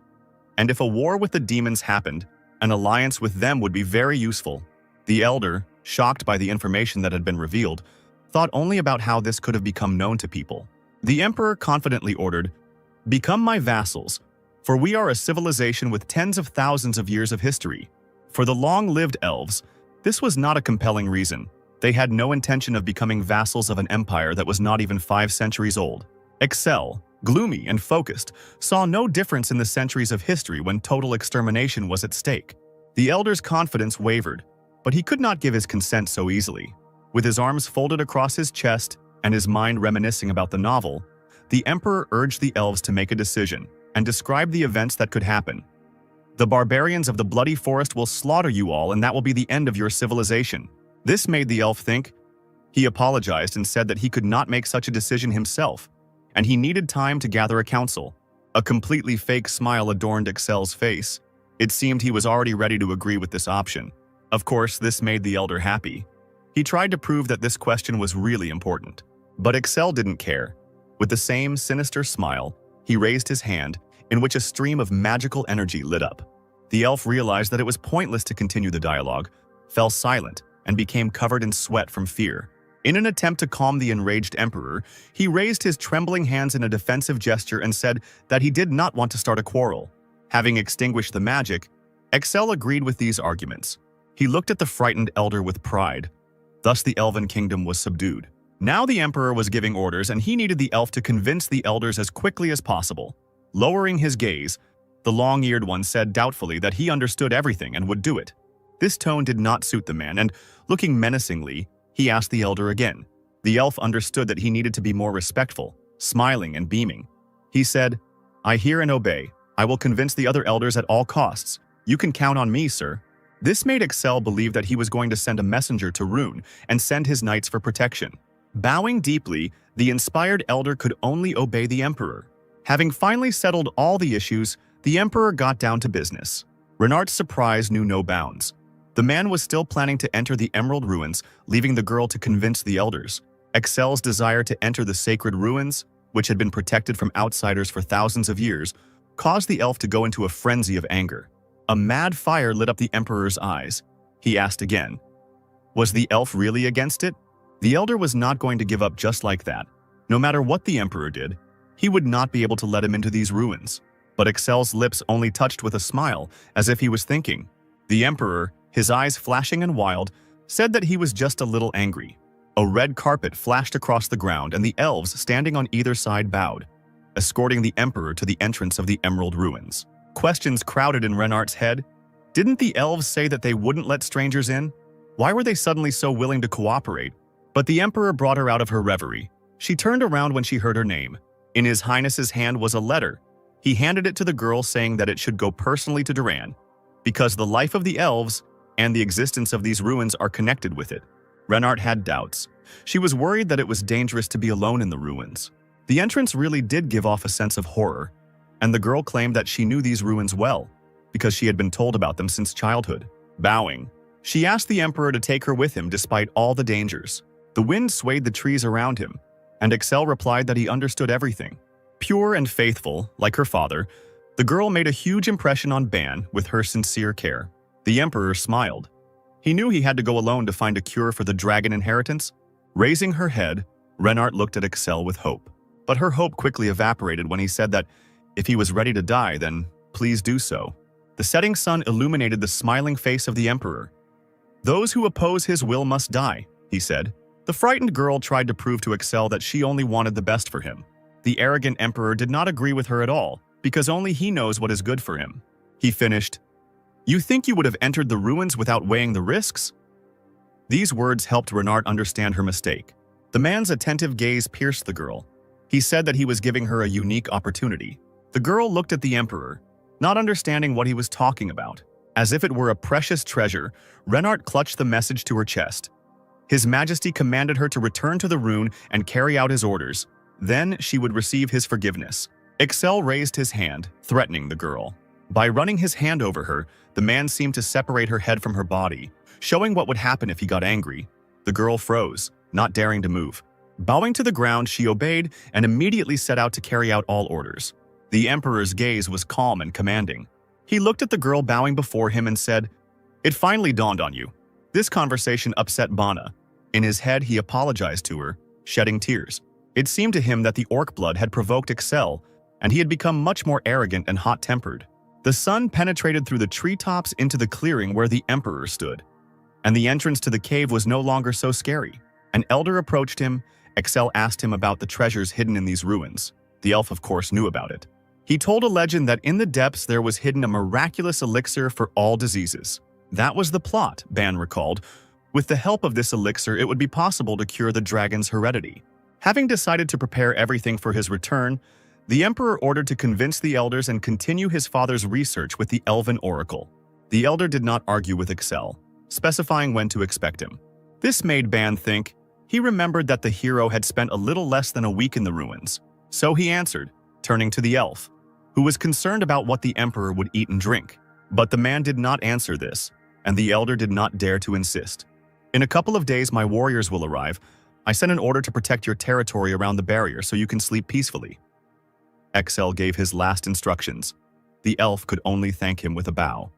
And if a war with the demons happened, an alliance with them would be very useful. The elder, shocked by the information that had been revealed, thought only about how this could have become known to people. The emperor confidently ordered, "Become my vassals, for we are a civilization with tens of thousands of years of history." For the long-lived elves, this was not a compelling reason. They had no intention of becoming vassals of an empire that was not even 5 centuries old. Excel, gloomy and focused, saw no difference in the centuries of history when total extermination was at stake. The elder's confidence wavered, but he could not give his consent so easily. With his arms folded across his chest and his mind reminiscing about the novel, the emperor urged the elves to make a decision and describe the events that could happen. "The barbarians of the Bloody Forest will slaughter you all, and that will be the end of your civilization." This made the elf think. He apologized and said that he could not make such a decision himself, and he needed time to gather a council. A completely fake smile adorned Excel's face. It seemed he was already ready to agree with this option. Of course, this made the elder happy. He tried to prove that this question was really important. But Excel didn't care. With the same sinister smile, he raised his hand, in which a stream of magical energy lit up. The elf realized that it was pointless to continue the dialogue, fell silent, and became covered in sweat from fear. In an attempt to calm the enraged emperor, he raised his trembling hands in a defensive gesture and said that he did not want to start a quarrel. Having extinguished the magic, Excel agreed with these arguments. He looked at the frightened elder with pride. Thus the elven kingdom was subdued. Now the emperor was giving orders, and he needed the elf to convince the elders as quickly as possible. Lowering his gaze, the long-eared one said doubtfully that he understood everything and would do it. This tone did not suit the man, and looking menacingly, he asked the elder again. The elf understood that he needed to be more respectful, smiling and beaming. He said, "I hear and obey. I will convince the other elders at all costs. You can count on me, sir." This made Excel believe that he was going to send a messenger to Rune and send his knights for protection. Bowing deeply, the inspired elder could only obey the emperor. Having finally settled all the issues, the emperor got down to business. Renard's surprise knew no bounds. The man was still planning to enter the Emerald Ruins, leaving the girl to convince the elders. Excel's desire to enter the sacred ruins, which had been protected from outsiders for thousands of years, caused the elf to go into a frenzy of anger. A mad fire lit up the emperor's eyes. He asked again. Was the elf really against it? The elder was not going to give up just like that. No matter what the emperor did, he would not be able to let him into these ruins. But Excel's lips only touched with a smile, as if he was thinking. The emperor, his eyes flashing and wild, said that he was just a little angry. A red carpet flashed across the ground and the elves standing on either side bowed, escorting the emperor to the entrance of the Emerald Ruins. Questions crowded in Renard's head. Didn't the elves say that they wouldn't let strangers in? Why were they suddenly so willing to cooperate? But the emperor brought her out of her reverie. She turned around when she heard her name. In His Highness's hand was a letter. He handed it to the girl, saying that it should go personally to Duran, because the life of the elves and the existence of these ruins are connected with it. Renard had doubts. She was worried that it was dangerous to be alone in the ruins. The entrance really did give off a sense of horror, and the girl claimed that she knew these ruins well, because she had been told about them since childhood. Bowing, she asked the emperor to take her with him despite all the dangers. The wind swayed the trees around him, and Excel replied that he understood everything. Pure and faithful, like her father, the girl made a huge impression on Ban with her sincere care. The emperor smiled. He knew he had to go alone to find a cure for the dragon inheritance. Raising her head, Renard looked at Excel with hope. But her hope quickly evaporated when he said that if he was ready to die, then please do so. The setting sun illuminated the smiling face of the emperor. Those who oppose his will must die, he said. The frightened girl tried to prove to Excel that she only wanted the best for him. The arrogant emperor did not agree with her at all, because only he knows what is good for him. He finished, "You think you would have entered the ruins without weighing the risks?" These words helped Renard understand her mistake. The man's attentive gaze pierced the girl. He said that he was giving her a unique opportunity. The girl looked at the emperor, not understanding what he was talking about. As if it were a precious treasure, Renard clutched the message to her chest. His Majesty commanded her to return to the rune and carry out his orders. Then she would receive his forgiveness. Excel raised his hand, threatening the girl. By running his hand over her, the man seemed to separate her head from her body, showing what would happen if he got angry. The girl froze, not daring to move. Bowing to the ground, she obeyed and immediately set out to carry out all orders. The emperor's gaze was calm and commanding. He looked at the girl bowing before him and said, "It finally dawned on you." This conversation upset Bana. In his head, he apologized to her, shedding tears. It seemed to him that the orc blood had provoked Excel, and he had become much more arrogant and hot-tempered. The sun penetrated through the treetops into the clearing where the emperor stood, and the entrance to the cave was no longer so scary. An elder approached him. Excel asked him about the treasures hidden in these ruins. The elf, of course, knew about it. He told a legend that in the depths there was hidden a miraculous elixir for all diseases. That was the plot, Ban recalled. With the help of this elixir, it would be possible to cure the dragon's heredity. Having decided to prepare everything for his return, the emperor ordered to convince the elders and continue his father's research with the elven oracle. The elder did not argue with Excel, specifying when to expect him. This made Ban think. He remembered that the hero had spent a little less than a week in the ruins. So he answered, turning to the elf, who was concerned about what the emperor would eat and drink. But the man did not answer this, and the elder did not dare to insist. "In a couple of days my warriors will arrive. I sent an order to protect your territory around the barrier so you can sleep peacefully." Excel gave his last instructions. The elf could only thank him with a bow.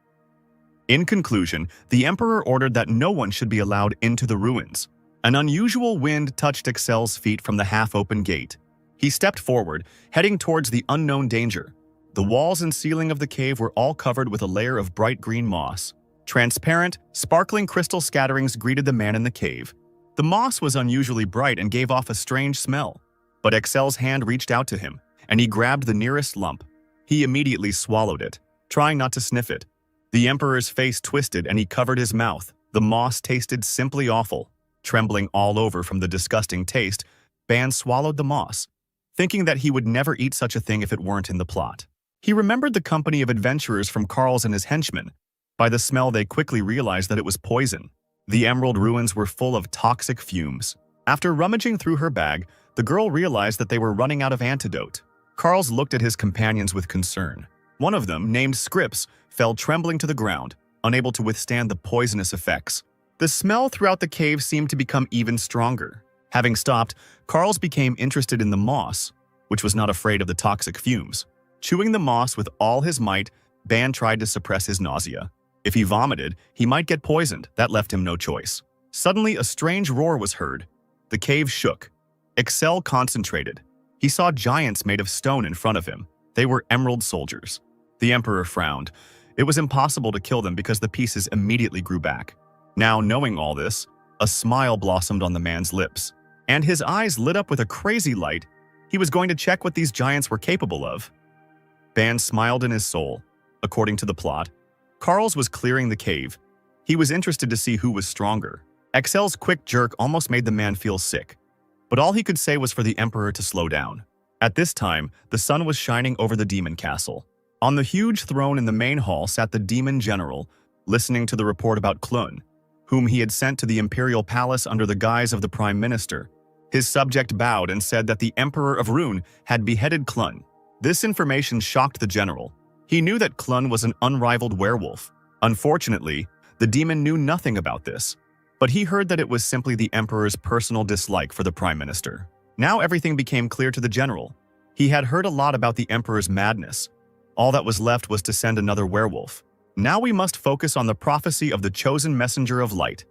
In conclusion, the emperor ordered that no one should be allowed into the ruins. An unusual wind touched Excel's feet from the half-open gate. He stepped forward, heading towards the unknown danger. The walls and ceiling of the cave were all covered with a layer of bright green moss. Transparent, sparkling crystal scatterings greeted the man in the cave. The moss was unusually bright and gave off a strange smell. But Excel's hand reached out to him, and he grabbed the nearest lump. He immediately swallowed it, trying not to sniff it. The emperor's face twisted and he covered his mouth. The moss tasted simply awful. Trembling all over from the disgusting taste, Ban swallowed the moss, thinking that he would never eat such a thing if it weren't in the plot. He remembered the company of adventurers from Carl's and his henchmen, By the smell, they quickly realized that it was poison. The emerald ruins were full of toxic fumes. After rummaging through her bag, the girl realized that they were running out of antidote. Carls looked at his companions with concern. One of them, named Scripps, fell trembling to the ground, unable to withstand the poisonous effects. The smell throughout the cave seemed to become even stronger. Having stopped, Carls became interested in the moss, which was not afraid of the toxic fumes. Chewing the moss with all his might, Ban tried to suppress his nausea. If he vomited, he might get poisoned. That left him no choice. Suddenly, a strange roar was heard. The cave shook. Excel concentrated. He saw giants made of stone in front of him. They were emerald soldiers. The Emperor frowned. It was impossible to kill them because the pieces immediately grew back. Now, knowing all this, a smile blossomed on the man's lips, and his eyes lit up with a crazy light. He was going to check what these giants were capable of. Ban smiled in his soul. According to the plot, Carls was clearing the cave. He was interested to see who was stronger. Excel's quick jerk almost made the man feel sick, but all he could say was for the Emperor to slow down. At this time, the sun was shining over the demon castle. On the huge throne in the main hall sat the demon general, listening to the report about Clun, whom he had sent to the imperial palace under the guise of the prime minister. His subject bowed and said that the Emperor of Rune had beheaded Clun. This information shocked the general. He knew that Clun was an unrivaled werewolf. Unfortunately, the demon knew nothing about this, but he heard that it was simply the Emperor's personal dislike for the prime minister. Now everything became clear to the general. He had heard a lot about the Emperor's madness. All that was left was to send another werewolf. Now we must focus on the prophecy of the chosen messenger of light.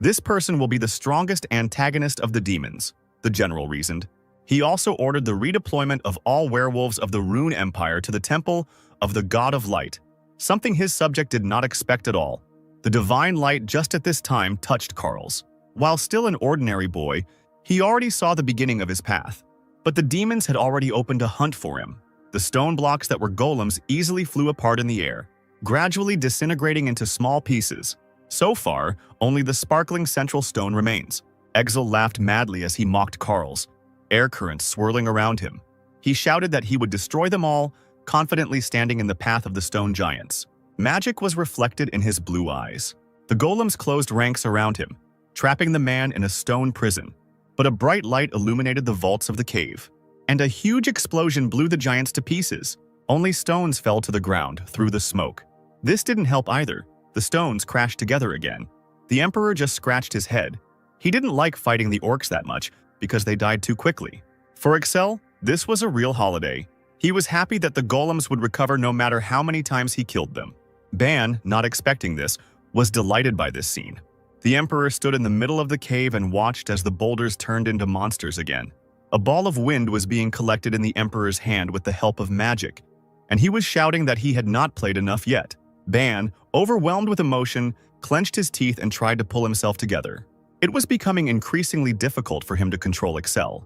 This person will be the strongest antagonist of the demons, the general reasoned. He also ordered the redeployment of all werewolves of the Rune Empire to the temple of the God of Light, something his subject did not expect at all. The divine light just at this time touched Carls. While still an ordinary boy, he already saw the beginning of his path. But the demons had already opened a hunt for him. The stone blocks that were golems easily flew apart in the air, gradually disintegrating into small pieces. So far, only the sparkling central stone remains. Exil laughed madly as he mocked Carls, air currents swirling around him. He shouted that he would destroy them all, confidently standing in the path of the stone giants. Magic was reflected in his blue eyes. The golems closed ranks around him, trapping the man in a stone prison. But a bright light illuminated the vaults of the cave, and a huge explosion blew the giants to pieces. Only stones fell to the ground through the smoke. This didn't help either. The stones crashed together again. The Emperor just scratched his head. He didn't like fighting the orcs that much because they died too quickly. For Excel, this was a real holiday. He was happy that the golems would recover no matter how many times he killed them. Ban, not expecting this, was delighted by this scene. The Emperor stood in the middle of the cave and watched as the boulders turned into monsters again. A ball of wind was being collected in the Emperor's hand with the help of magic, and he was shouting that he had not played enough yet. Ban, overwhelmed with emotion, clenched his teeth and tried to pull himself together. It was becoming increasingly difficult for him to control Excel.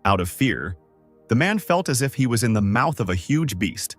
Out of fear, the man felt as if he was in the mouth of a huge beast,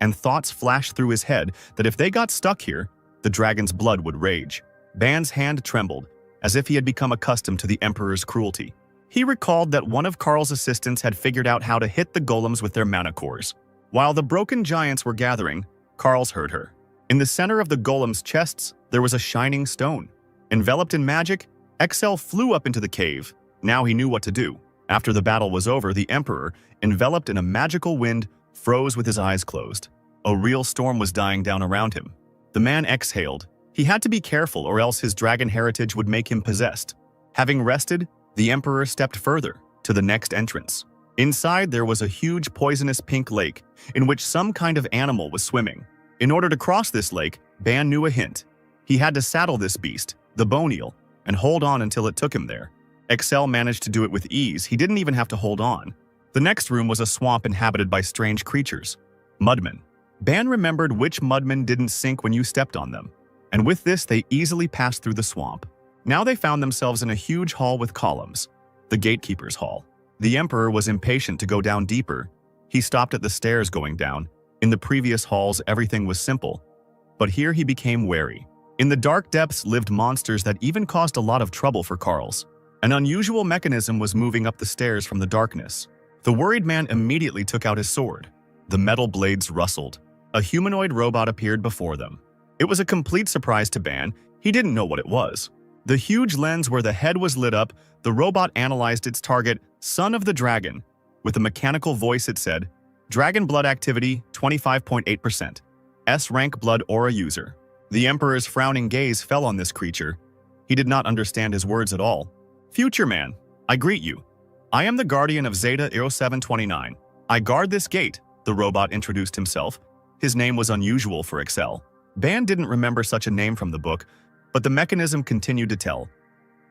and thoughts flashed through his head that if they got stuck here, the dragon's blood would rage. Ban's hand trembled, as if he had become accustomed to the Emperor's cruelty. He recalled that one of Carl's assistants had figured out how to hit the golems with their mana cores. While the broken giants were gathering, Carls heard her. In the center of the golems' chests, there was a shining stone. Enveloped in magic, Excel flew up into the cave. Now he knew what to do. After the battle was over, the Emperor, enveloped in a magical wind, froze with his eyes closed. A real storm was dying down around him. The man exhaled. He had to be careful or else his dragon heritage would make him possessed. Having rested, the Emperor stepped further, to the next entrance. Inside there was a huge poisonous pink lake, in which some kind of animal was swimming. In order to cross this lake, Ban knew a hint. He had to saddle this beast, the bone eel, and hold on until it took him there. Excel managed to do it with ease. He didn't even have to hold on. The next room was a swamp inhabited by strange creatures. Mudmen. Ban remembered which mudmen didn't sink when you stepped on them, and with this they easily passed through the swamp. Now they found themselves in a huge hall with columns, the gatekeeper's hall. The Emperor was impatient to go down deeper. He stopped at the stairs going down. In the previous halls everything was simple, but here he became wary. In the dark depths lived monsters that even caused a lot of trouble for Carls. An unusual mechanism was moving up the stairs from the darkness. The worried man immediately took out his sword. The metal blades rustled. A humanoid robot appeared before them. It was a complete surprise to Ban. He didn't know what it was. The huge lens where the head was lit up, the robot analyzed its target, Son of the Dragon. With a mechanical voice it said, Dragon blood activity 25.8%. S-rank blood aura user. The Emperor's frowning gaze fell on this creature. He did not understand his words at all. Future man, I greet you. I am the guardian of Zeta 0729. I guard this gate, the robot introduced himself. His name was unusual for Excel. Ban didn't remember such a name from the book, but the mechanism continued to tell.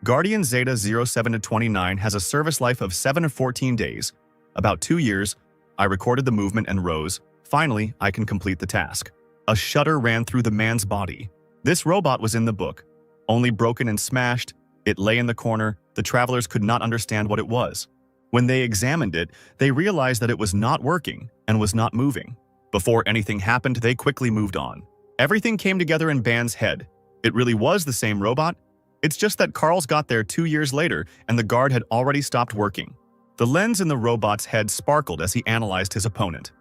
Guardian Zeta 0729 has a service life of 7 to 14 days. About 2 years, I recorded the movement and rose. Finally, I can complete the task. A shudder ran through the man's body. This robot was in the book. Only broken and smashed, it lay in the corner. The travelers could not understand what it was. When they examined it, they realized that it was not working and was not moving. Before anything happened, they quickly moved on. Everything came together in Ban's head. It really was the same robot. It's just that Carl's got there 2 years later and the guard had already stopped working. The lens in the robot's head sparkled as he analyzed his opponent.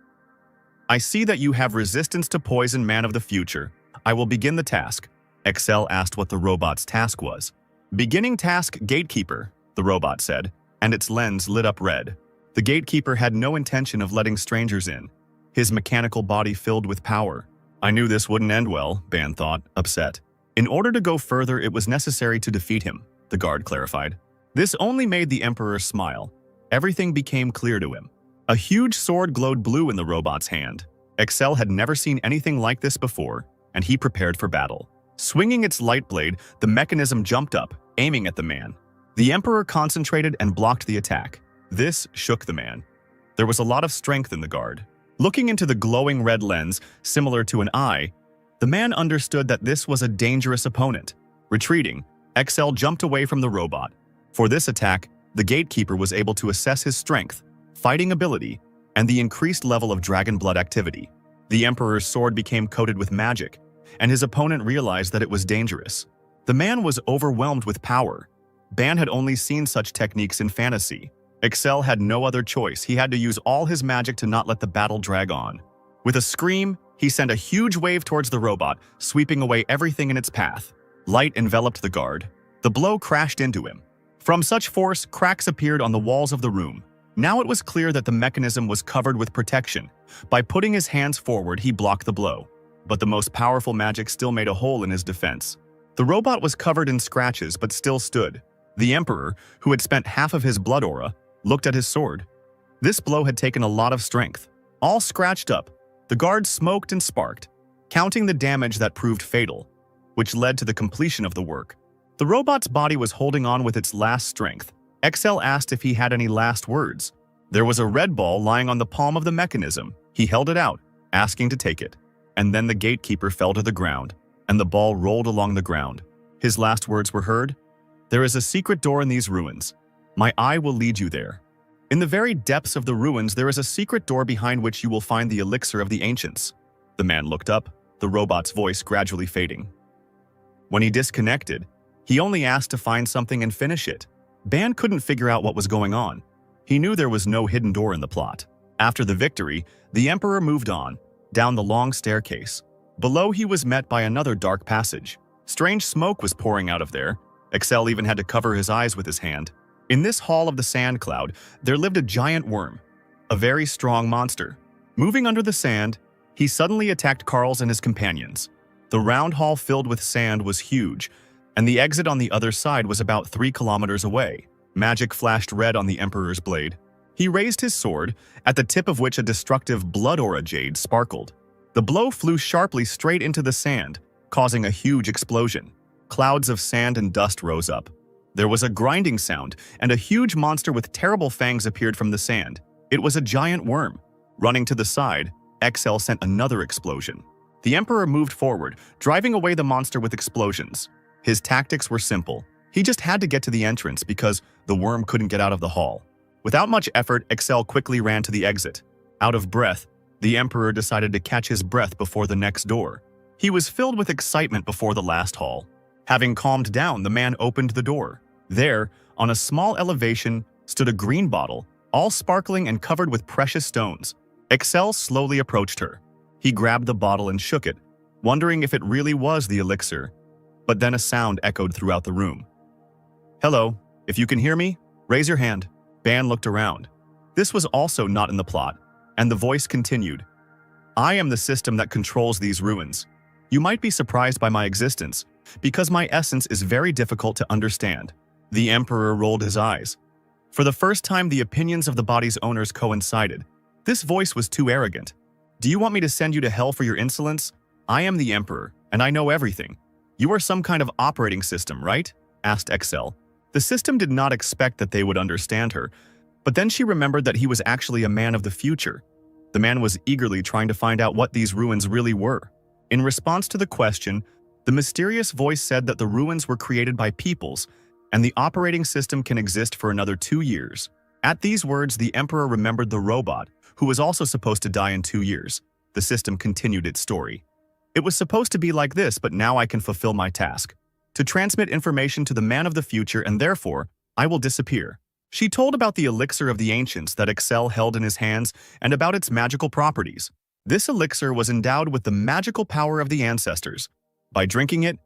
I see that you have resistance to poison, man of the future. I will begin the task. Excel asked what the robot's task was. Beginning task gatekeeper, the robot said, and its lens lit up red. The gatekeeper had no intention of letting strangers in. His mechanical body filled with power. I knew this wouldn't end well, Ban thought, upset. In order to go further, it was necessary to defeat him, the guard clarified. This only made the Emperor smile. Everything became clear to him. A huge sword glowed blue in the robot's hand. Excel had never seen anything like this before, and he prepared for battle. Swinging its light blade, the mechanism jumped up, aiming at the man. The Emperor concentrated and blocked the attack. This shook the man. There was a lot of strength in the guard. Looking into the glowing red lens, similar to an eye, the man understood that this was a dangerous opponent. Retreating, Excel jumped away from the robot. For this attack, the gatekeeper was able to assess his strength, fighting ability, and the increased level of dragon blood activity. The Emperor's sword became coated with magic, and his opponent realized that it was dangerous. The man was overwhelmed with power. Ban had only seen such techniques in fantasy. Excel had no other choice. He had to use all his magic to not let the battle drag on. With a scream, he sent a huge wave towards the robot, sweeping away everything in its path. Light enveloped the guard. The blow crashed into him. From such force, cracks appeared on the walls of the room. Now it was clear that the mechanism was covered with protection. By putting his hands forward, he blocked the blow. But the most powerful magic still made a hole in his defense. The robot was covered in scratches but still stood. The Emperor, who had spent half of his blood aura, looked at his sword. This blow had taken a lot of strength. All scratched up, the guard smoked and sparked, counting the damage that proved fatal, which led to the completion of the work. The robot's body was holding on with its last strength. Excel asked if he had any last words. There was a red ball lying on the palm of the mechanism. He held it out, asking to take it. And then the gatekeeper fell to the ground, and the ball rolled along the ground. His last words were heard. There is a secret door in these ruins. My eye will lead you there. In the very depths of the ruins, there is a secret door behind which you will find the elixir of the ancients. The man looked up, the robot's voice gradually fading. When he disconnected, he only asked to find something and finish it. Ban couldn't figure out what was going on. He knew there was no hidden door in the plot. After the victory, the Emperor moved on, down the long staircase. Below, he was met by another dark passage. Strange smoke was pouring out of there. Excel even had to cover his eyes with his hand. In this hall of the sand cloud, there lived a giant worm, a very strong monster. Moving under the sand, he suddenly attacked Carls and his companions. The round hall filled with sand was huge, and the exit on the other side was about 3 kilometers away. Magic flashed red on the Emperor's blade. He raised his sword, at the tip of which a destructive blood aura jade sparkled. The blow flew sharply straight into the sand, causing a huge explosion. Clouds of sand and dust rose up. There was a grinding sound, and a huge monster with terrible fangs appeared from the sand. It was a giant worm. Running to the side, Excel sent another explosion. The Emperor moved forward, driving away the monster with explosions. His tactics were simple. He just had to get to the entrance because the worm couldn't get out of the hall. Without much effort, Excel quickly ran to the exit. Out of breath, the Emperor decided to catch his breath before the next door. He was filled with excitement before the last hall. Having calmed down, the man opened the door. There, on a small elevation, stood a green bottle, all sparkling and covered with precious stones. Excel slowly approached her. He grabbed the bottle and shook it. wondering if it really was the elixir. But then a sound echoed throughout the room. "Hello, if you can hear me, raise your hand." Ban looked around. This was also not in the plot, and the voice continued. "I am the system that controls these ruins. You might be surprised by my existence, because my essence is very difficult to understand." The Emperor rolled his eyes. For the first time, the opinions of the body's owners coincided. This voice was too arrogant. "Do you want me to send you to hell for your insolence? I am the Emperor, and I know everything. You are some kind of operating system, right?" asked Excel. The system did not expect that they would understand her, but then she remembered that he was actually a man of the future. The man was eagerly trying to find out what these ruins really were. In response to the question, the mysterious voice said that the ruins were created by peoples, and the operating system can exist for another 2 years. At these words, the Emperor remembered the robot, who was also supposed to die in 2 years. The system continued its story. "It was supposed to be like this, but now I can fulfill my task. To transmit information to the man of the future, and therefore, I will disappear." She told about the elixir of the ancients that Excel held in his hands and about its magical properties. This elixir was endowed with the magical power of the ancestors. By drinking it,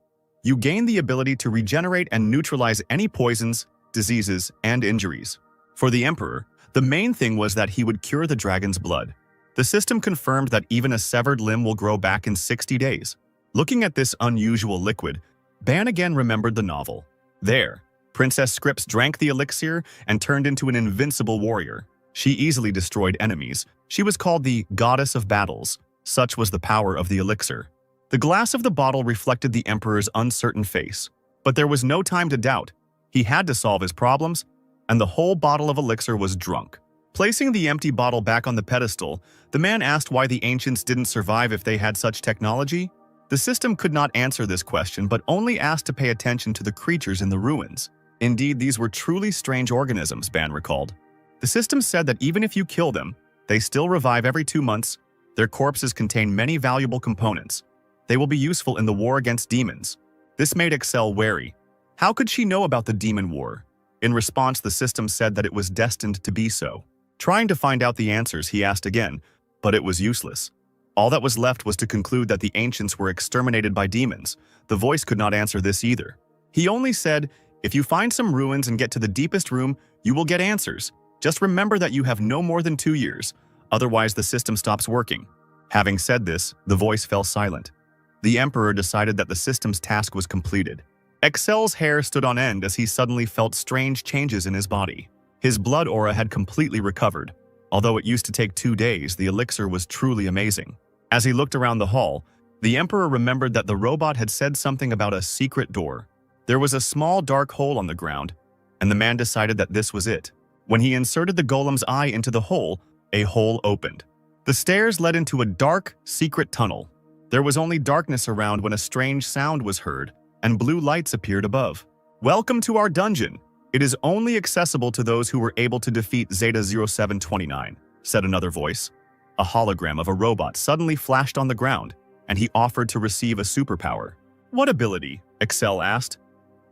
you gain the ability to regenerate and neutralize any poisons, diseases, and injuries. For the Emperor, the main thing was that he would cure the dragon's blood. The system confirmed that even a severed limb will grow back in 60 days. Looking at this unusual liquid, Ban again remembered the novel. There, Princess Scripps drank the elixir and turned into an invincible warrior. She easily destroyed enemies. She was called the Goddess of Battles. Such was the power of the elixir. The glass of the bottle reflected the Emperor's uncertain face. But there was no time to doubt. He had to solve his problems, and the whole bottle of elixir was drunk. Placing the empty bottle back on the pedestal, the man asked why the ancients didn't survive if they had such technology. The system could not answer this question, but only asked to pay attention to the creatures in the ruins. Indeed, these were truly strange organisms, Ban recalled. The system said that even if you kill them, they still revive every 2 months. Their corpses contain many valuable components. They will be useful in the war against demons. This made Excel wary. How could she know about the demon war? In response, the system said that it was destined to be so. Trying to find out the answers, he asked again, but it was useless. All that was left was to conclude that the ancients were exterminated by demons. The voice could not answer this either. He only said, "If you find some ruins and get to the deepest room, you will get answers. Just remember that you have no more than 2 years. Otherwise, the system stops working." Having said this, the voice fell silent. The Emperor decided that the system's task was completed. Excel's hair stood on end as he suddenly felt strange changes in his body. His blood aura had completely recovered. Although it used to take 2 days, the elixir was truly amazing. As he looked around the hall, the Emperor remembered that the robot had said something about a secret door. There was a small dark hole on the ground, and the man decided that this was it. When he inserted the golem's eye into the hole, a hole opened. The stairs led into a dark, secret tunnel. There was only darkness around when a strange sound was heard, and blue lights appeared above. "Welcome to our dungeon. It is only accessible to those who were able to defeat Zeta 0729, said another voice. A hologram of a robot suddenly flashed on the ground, and he offered to receive a superpower. "What ability?" Excel asked.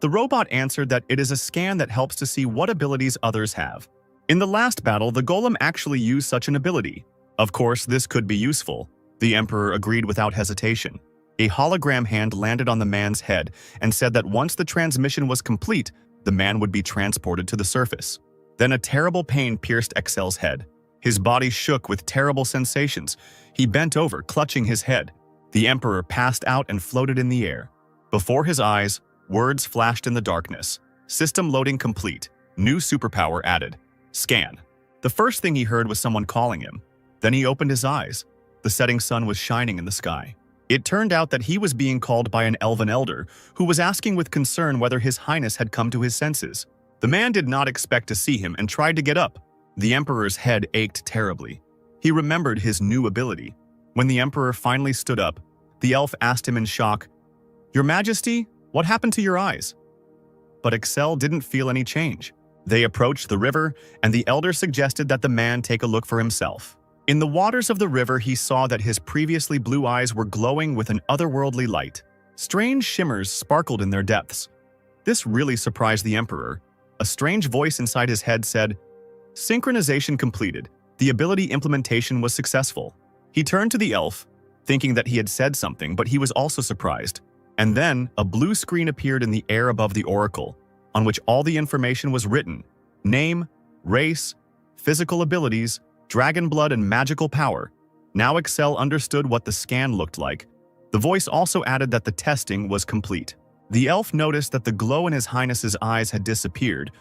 The robot answered that it is a scan that helps to see what abilities others have. In the last battle, the golem actually used such an ability. Of course, this could be useful. The Emperor agreed without hesitation. A hologram hand landed on the man's head and said that once the transmission was complete, the man would be transported to the surface. Then a terrible pain pierced Excel's head. His body shook with terrible sensations. He bent over, clutching his head. The Emperor passed out and floated in the air. Before his eyes, words flashed in the darkness. System loading complete. New superpower added. Scan. The first thing he heard was someone calling him. Then he opened his eyes. The setting sun was shining in the sky. It turned out that he was being called by an elven elder who was asking with concern whether His Highness had come to his senses. The man did not expect to see him and tried to get up. The Emperor's head ached terribly. He remembered his new ability. When the Emperor finally stood up, the elf asked him in shock, "Your Majesty, what happened to your eyes?" But Excel didn't feel any change. They approached the river, and the elder suggested that the man take a look for himself. In the waters of the river, he saw that his previously blue eyes were glowing with an otherworldly light. Strange shimmers sparkled in their depths. This really surprised the Emperor. A strange voice inside his head said, "Synchronization completed. The ability implementation was successful." He turned to the elf. thinking that he had said something, but he was also surprised. And then, a blue screen appeared in the air above the oracle, on which all the information was written: name, race, physical abilities, dragon blood, and magical power. Now Excel understood what the scan looked like. The voice also added that the testing was complete. The elf noticed that the glow in His Highness's eyes had disappeared,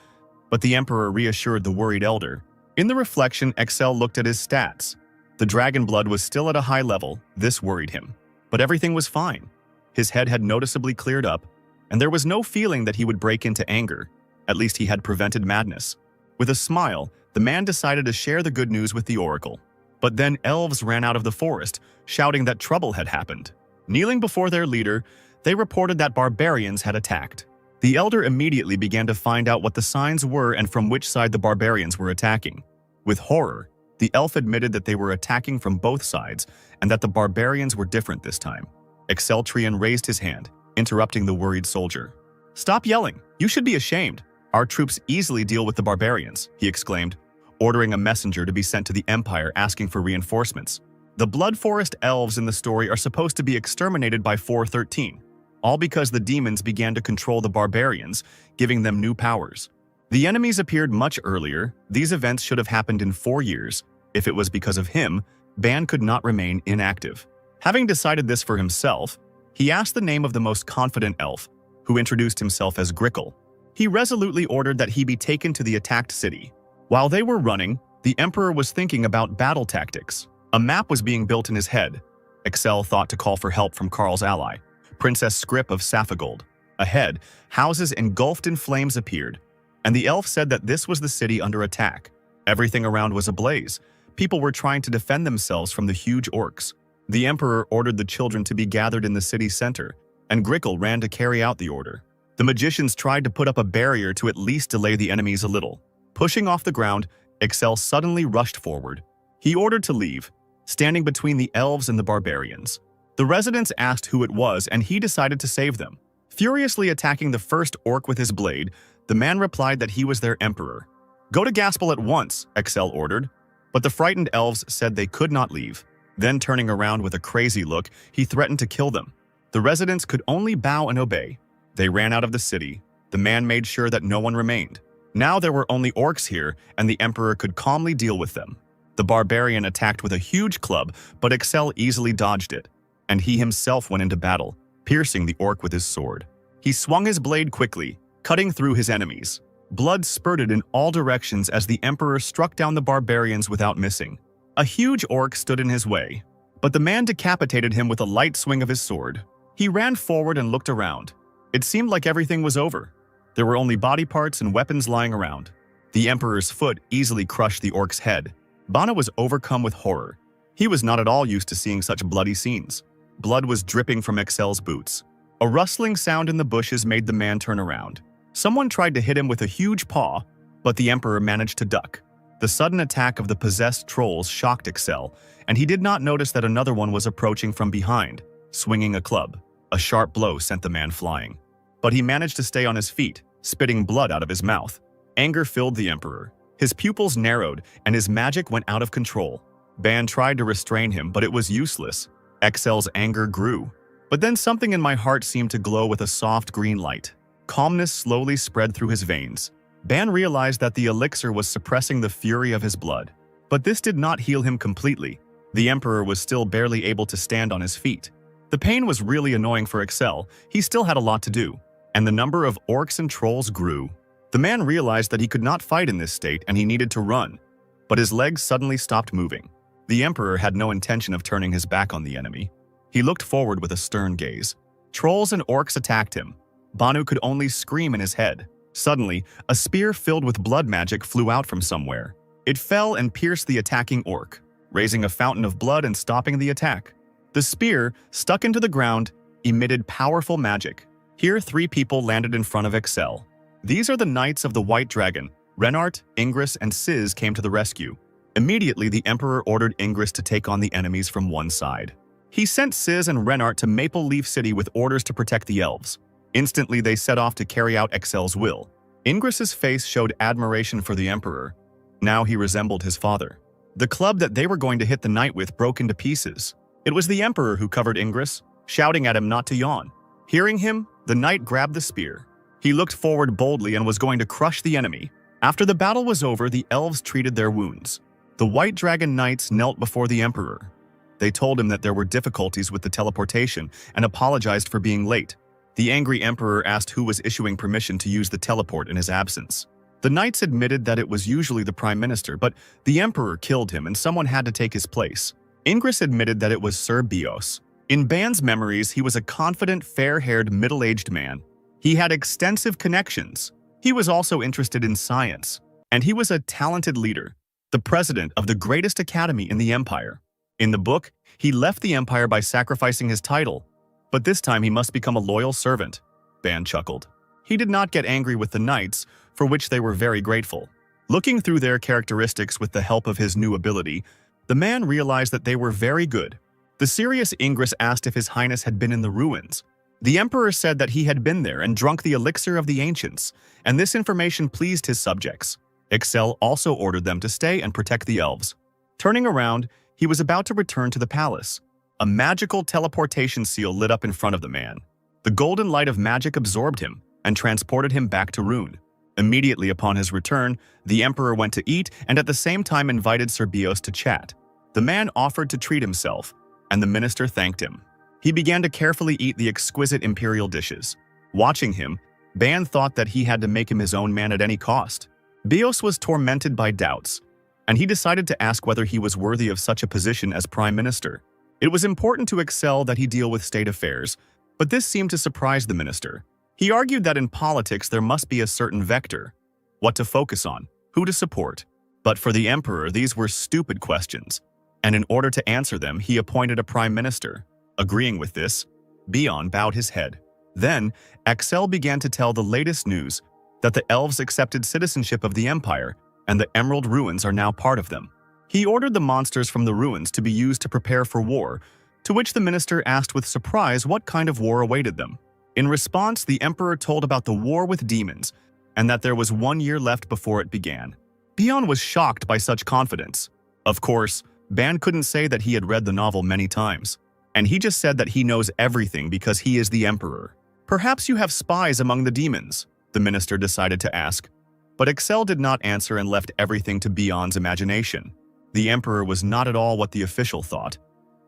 but the Emperor reassured the worried elder. In the reflection, Excel looked at his stats. The dragon blood was still at a high level. This worried him. But everything was fine. His head had noticeably cleared up, and there was no feeling that he would break into anger. At least he had prevented madness. With a smile, the man decided to share the good news with the oracle. But then elves ran out of the forest, shouting that trouble had happened. Kneeling before their leader, they reported that barbarians had attacked. The elder immediately began to find out what the signs were and from which side the barbarians were attacking. With horror, the elf admitted that they were attacking from both sides and that the barbarians were different this time. Exceltrian raised his hand, interrupting the worried soldier. "Stop yelling! You should be ashamed! Our troops easily deal with the barbarians," he exclaimed, ordering a messenger to be sent to the Empire asking for reinforcements. The Blood Forest elves in the story are supposed to be exterminated by 413, all because the demons began to control the barbarians, giving them new powers. The enemies appeared much earlier. These events should have happened in 4 years. If it was because of him, Ban could not remain inactive. Having decided this for himself, he asked the name of the most confident elf, who introduced himself as Grickle. He resolutely ordered that he be taken to the attacked city. While they were running, the Emperor was thinking about battle tactics. A map was being built in his head. Excel thought to call for help from Carl's ally, Princess Scrip of Saffold. Ahead, houses engulfed in flames appeared, and the elf said that this was the city under attack. Everything around was ablaze. People were trying to defend themselves from the huge orcs. The Emperor ordered the children to be gathered in the city center, and Grickle ran to carry out the order. The magicians tried to put up a barrier to at least delay the enemies a little. Pushing off the ground, Excel suddenly rushed forward. He ordered to leave, standing between the elves and the barbarians. The residents asked who it was, and he decided to save them. Furiously attacking the first orc with his blade, the man replied that he was their emperor. "Go to Gaspel at once," Excel ordered, but the frightened elves said they could not leave. Then turning around with a crazy look, he threatened to kill them. The residents could only bow and obey. They ran out of the city. The man made sure that no one remained. Now there were only orcs here, and the emperor could calmly deal with them. The barbarian attacked with a huge club, but Excel easily dodged it, and he himself went into battle, piercing the orc with his sword. He swung his blade quickly, cutting through his enemies. Blood spurted in all directions as the emperor struck down the barbarians without missing. A huge orc stood in his way, but the man decapitated him with a light swing of his sword. He ran forward and looked around. It seemed like everything was over. There were only body parts and weapons lying around. The emperor's foot easily crushed the orc's head. Bana was overcome with horror. He was not at all used to seeing such bloody scenes. Blood was dripping from Excel's boots. A rustling sound in the bushes made the man turn around. Someone tried to hit him with a huge paw, but the emperor managed to duck. The sudden attack of the possessed trolls shocked Excel, and he did not notice that another one was approaching from behind, swinging a club. A sharp blow sent the man flying. But he managed to stay on his feet, spitting blood out of his mouth. Anger filled the emperor. His pupils narrowed, and his magic went out of control. Ban tried to restrain him, but it was useless. Excel's anger grew. But then something in my heart seemed to glow with a soft green light. Calmness slowly spread through his veins. Ban realized that the elixir was suppressing the fury of his blood. But this did not heal him completely. The emperor was still barely able to stand on his feet. The pain was really annoying for Excel. He still had a lot to do, and the number of orcs and trolls grew. The man realized that he could not fight in this state and he needed to run, but his legs suddenly stopped moving. The emperor had no intention of turning his back on the enemy. He looked forward with a stern gaze. Trolls and orcs attacked him. Banu could only scream in his head. Suddenly, a spear filled with blood magic flew out from somewhere. It fell and pierced the attacking orc, raising a fountain of blood and stopping the attack. The spear, stuck into the ground, emitted powerful magic. Here 3 people landed in front of Excel. These are the Knights of the White Dragon. Renart, Ingress, and Sizz came to the rescue. Immediately, the Emperor ordered Ingress to take on the enemies from one side. He sent Sizz and Renart to Maple Leaf City with orders to protect the elves. Instantly, they set off to carry out Excel's will. Ingress's face showed admiration for the Emperor. Now he resembled his father. The club that they were going to hit the knight with broke into pieces. It was the Emperor who covered Ingress, shouting at him not to yawn. Hearing him, the knight grabbed the spear. He looked forward boldly and was going to crush the enemy. After the battle was over, the elves treated their wounds. The White Dragon Knights knelt before the Emperor. They told him that there were difficulties with the teleportation and apologized for being late. The angry Emperor asked who was issuing permission to use the teleport in his absence. The knights admitted that it was usually the Prime Minister, but the Emperor killed him and someone had to take his place. Ingress admitted that it was Sir Bios. In Ban's memories, he was a confident, fair-haired, middle-aged man. He had extensive connections. He was also interested in science, and he was a talented leader, the president of the greatest academy in the Empire. In the book, he left the Empire by sacrificing his title, but this time he must become a loyal servant. Ban chuckled. He did not get angry with the knights, for which they were very grateful. Looking through their characteristics with the help of his new ability, the man realized that they were very good. The serious Ingress asked if His Highness had been in the ruins. The Emperor said that he had been there and drunk the elixir of the ancients, and this information pleased his subjects. Excel also ordered them to stay and protect the elves. Turning around, he was about to return to the palace. A magical teleportation seal lit up in front of the man. The golden light of magic absorbed him and transported him back to Rune. Immediately upon his return, the Emperor went to eat and at the same time invited Sir Bios to chat. The man offered to treat himself, and the minister thanked him. He began to carefully eat the exquisite imperial dishes. Watching him, Ban thought that he had to make him his own man at any cost. Bios was tormented by doubts, and he decided to ask whether he was worthy of such a position as Prime Minister. It was important to Excel that he deal with state affairs, but this seemed to surprise the minister. He argued that in politics there must be a certain vector, what to focus on, who to support. But for the Emperor, these were stupid questions, and in order to answer them, he appointed a Prime Minister. Agreeing with this, Bion bowed his head. Then, Excel began to tell the latest news that the elves accepted citizenship of the Empire, and the Emerald Ruins are now part of them. He ordered the monsters from the ruins to be used to prepare for war, to which the minister asked with surprise what kind of war awaited them. In response, the Emperor told about the war with demons, and that there was 1 year left before it began. Bion was shocked by such confidence. Of course, Ban couldn't say that he had read the novel many times, and he just said that he knows everything because he is the Emperor. Perhaps you have spies among the demons, the minister decided to ask. But Excel did not answer and left everything to Bion's imagination. The Emperor was not at all what the official thought.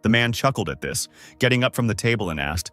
The man chuckled at this, getting up from the table and asked,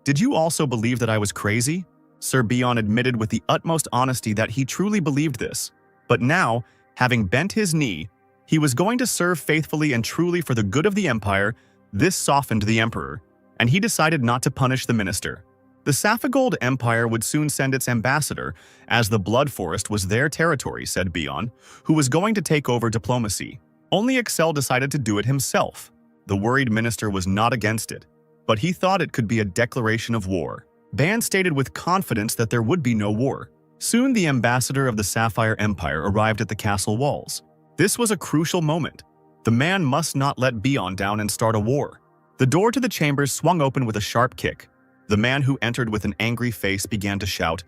"Did you also believe that I was crazy?" Sir Bion admitted with the utmost honesty that he truly believed this. But now, having bent his knee, he was going to serve faithfully and truly for the good of the Empire. This softened the Emperor, and he decided not to punish the minister. The Saffold Empire would soon send its ambassador, as the Blood Forest was their territory, said Bion, who was going to take over diplomacy. Only Excel decided to do it himself. The worried minister was not against it, but he thought it could be a declaration of war. Ban stated with confidence that there would be no war. Soon the ambassador of the Sapphire Empire arrived at the castle walls. This was a crucial moment. The man must not let Bion down and start a war. The door to the chambers swung open with a sharp kick. The man who entered with an angry face began to shout,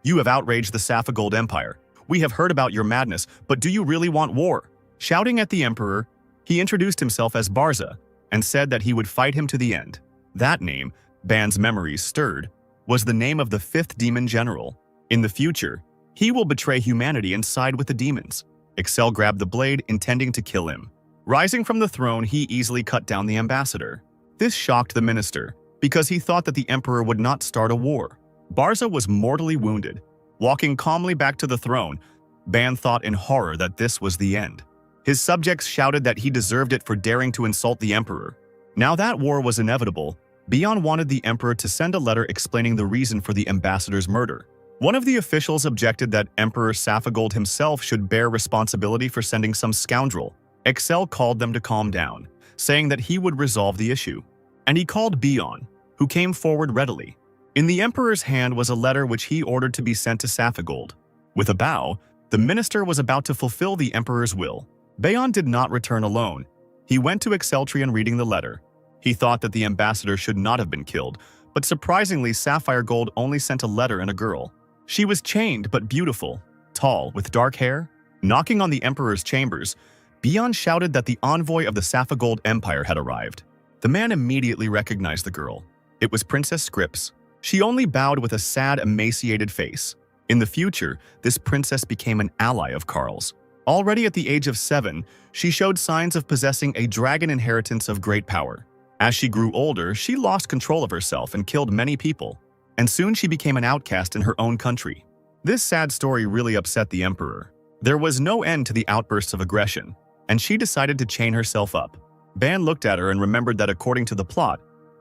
"You have outraged the Saffold Empire. We have heard about your madness, but do you really want war?" Shouting at the Emperor, he introduced himself as Barza and said that he would fight him to the end. That name, Ban's memories stirred, was the name of the 5th demon general. In the future, he will betray humanity and side with the demons. Excel grabbed the blade, intending to kill him. Rising from the throne, he easily cut down the ambassador. This shocked the minister, because he thought that the Emperor would not start a war. Barza was mortally wounded. Walking calmly back to the throne, Ban thought in horror that this was the end. His subjects shouted that he deserved it for daring to insult the Emperor. Now that war was inevitable, Bion wanted the Emperor to send a letter explaining the reason for the ambassador's murder. One of the officials objected that Emperor Saffold himself should bear responsibility for sending some scoundrel. Excel called them to calm down, saying that he would resolve the issue. And he called Bion, who came forward readily. In the Emperor's hand was a letter which he ordered to be sent to Saffold. With a bow, the minister was about to fulfill the Emperor's will. Bion did not return alone. He went to Exceltrion reading the letter. He thought that the ambassador should not have been killed, but surprisingly Sapphire Gold only sent a letter and a girl. She was chained but beautiful, tall, with dark hair. Knocking on the Emperor's chambers, Bion shouted that the envoy of the Saffold Empire had arrived. The man immediately recognized the girl. It was Princess Scripps. She only bowed with a sad, emaciated face. In the future, this princess became an ally of Carl's. Already at the age of 7, she showed signs of possessing a dragon inheritance of great power. As she grew older, she lost control of herself and killed many people, and soon she became an outcast in her own country. This sad story really upset the emperor. There was no end to the outbursts of aggression, and she decided to chain herself up. Ban looked at her and remembered that according to the plot,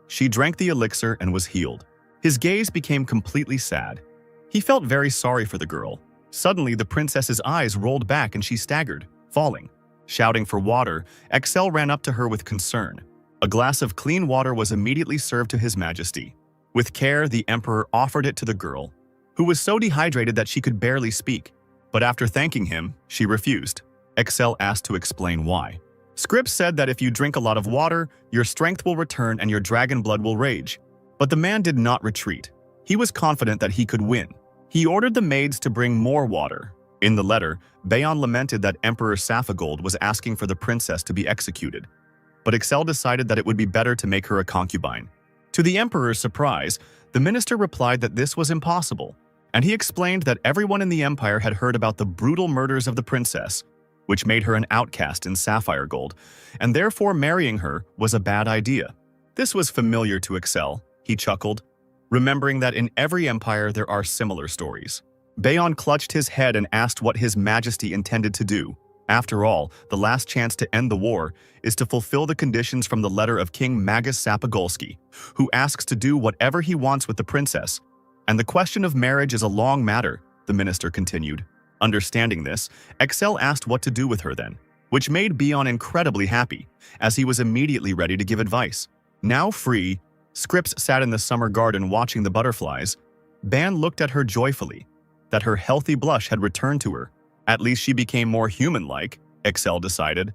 she drank the elixir and was healed. His gaze became completely sad. He felt very sorry for the girl. Suddenly, the princess's eyes rolled back and she staggered, falling. Shouting for water, Excel ran up to her with concern. A glass of clean water was immediately served to His Majesty. With care, the emperor offered it to the girl, who was so dehydrated that she could barely speak. But after thanking him, she refused. Excel asked to explain why. Scripps said that if you drink a lot of water, your strength will return and your dragon blood will rage. But the man did not retreat. He was confident that he could win. He ordered the maids to bring more water. In the letter, Bayon lamented that Emperor Saffold was asking for the princess to be executed. But Excel decided that it would be better to make her a concubine. To the emperor's surprise, the minister replied that this was impossible, and he explained that everyone in the empire had heard about the brutal murders of the princess, which made her an outcast in Sapphire Gold, and therefore marrying her was a bad idea. This was familiar to Excel. He chuckled, remembering that in every empire there are similar stories. Bayon clutched his head and asked what His Majesty intended to do. After all, the last chance to end the war is to fulfill the conditions from the letter of King Magus Sapogolski, who asks to do whatever he wants with the princess. And the question of marriage is a long matter, the minister continued. Understanding this, Excel asked what to do with her then, which made Bayon incredibly happy, as he was immediately ready to give advice. Now free, Scripps sat in the summer garden watching the butterflies. Ban looked at her joyfully. That her healthy blush had returned to her. At least she became more human-like, Excel decided.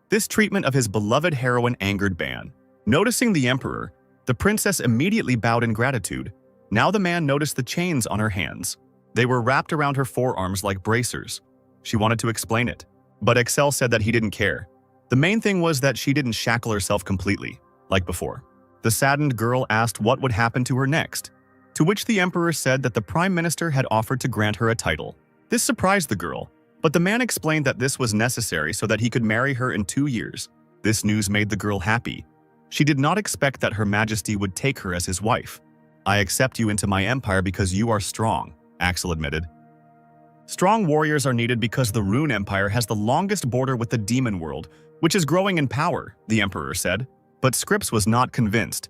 This treatment of his beloved heroine angered Ban. Noticing the emperor, the princess immediately bowed in gratitude. Now the man noticed the chains on her hands. They were wrapped around her forearms like bracers. She wanted to explain it, but Excel said that he didn't care. The main thing was that she didn't shackle herself completely, like before. The saddened girl asked what would happen to her next, to which the emperor said that the prime minister had offered to grant her a title. This surprised the girl, but the man explained that this was necessary so that he could marry her in 2 years. This news made the girl happy. She did not expect that Her Majesty would take her as his wife. "I accept you into my empire because you are strong," Axel admitted. Strong warriors are needed because the Rune Empire has the longest border with the demon world, which is growing in power, the emperor said. But Scripps was not convinced.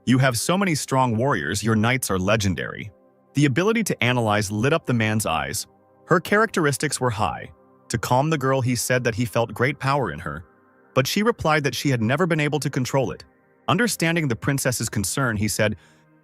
"You have so many strong warriors, your knights are legendary." The ability to analyze lit up the man's eyes. Her characteristics were high. To calm the girl, he said that he felt great power in her, but she replied that she had never been able to control it. Understanding the princess's concern, he said,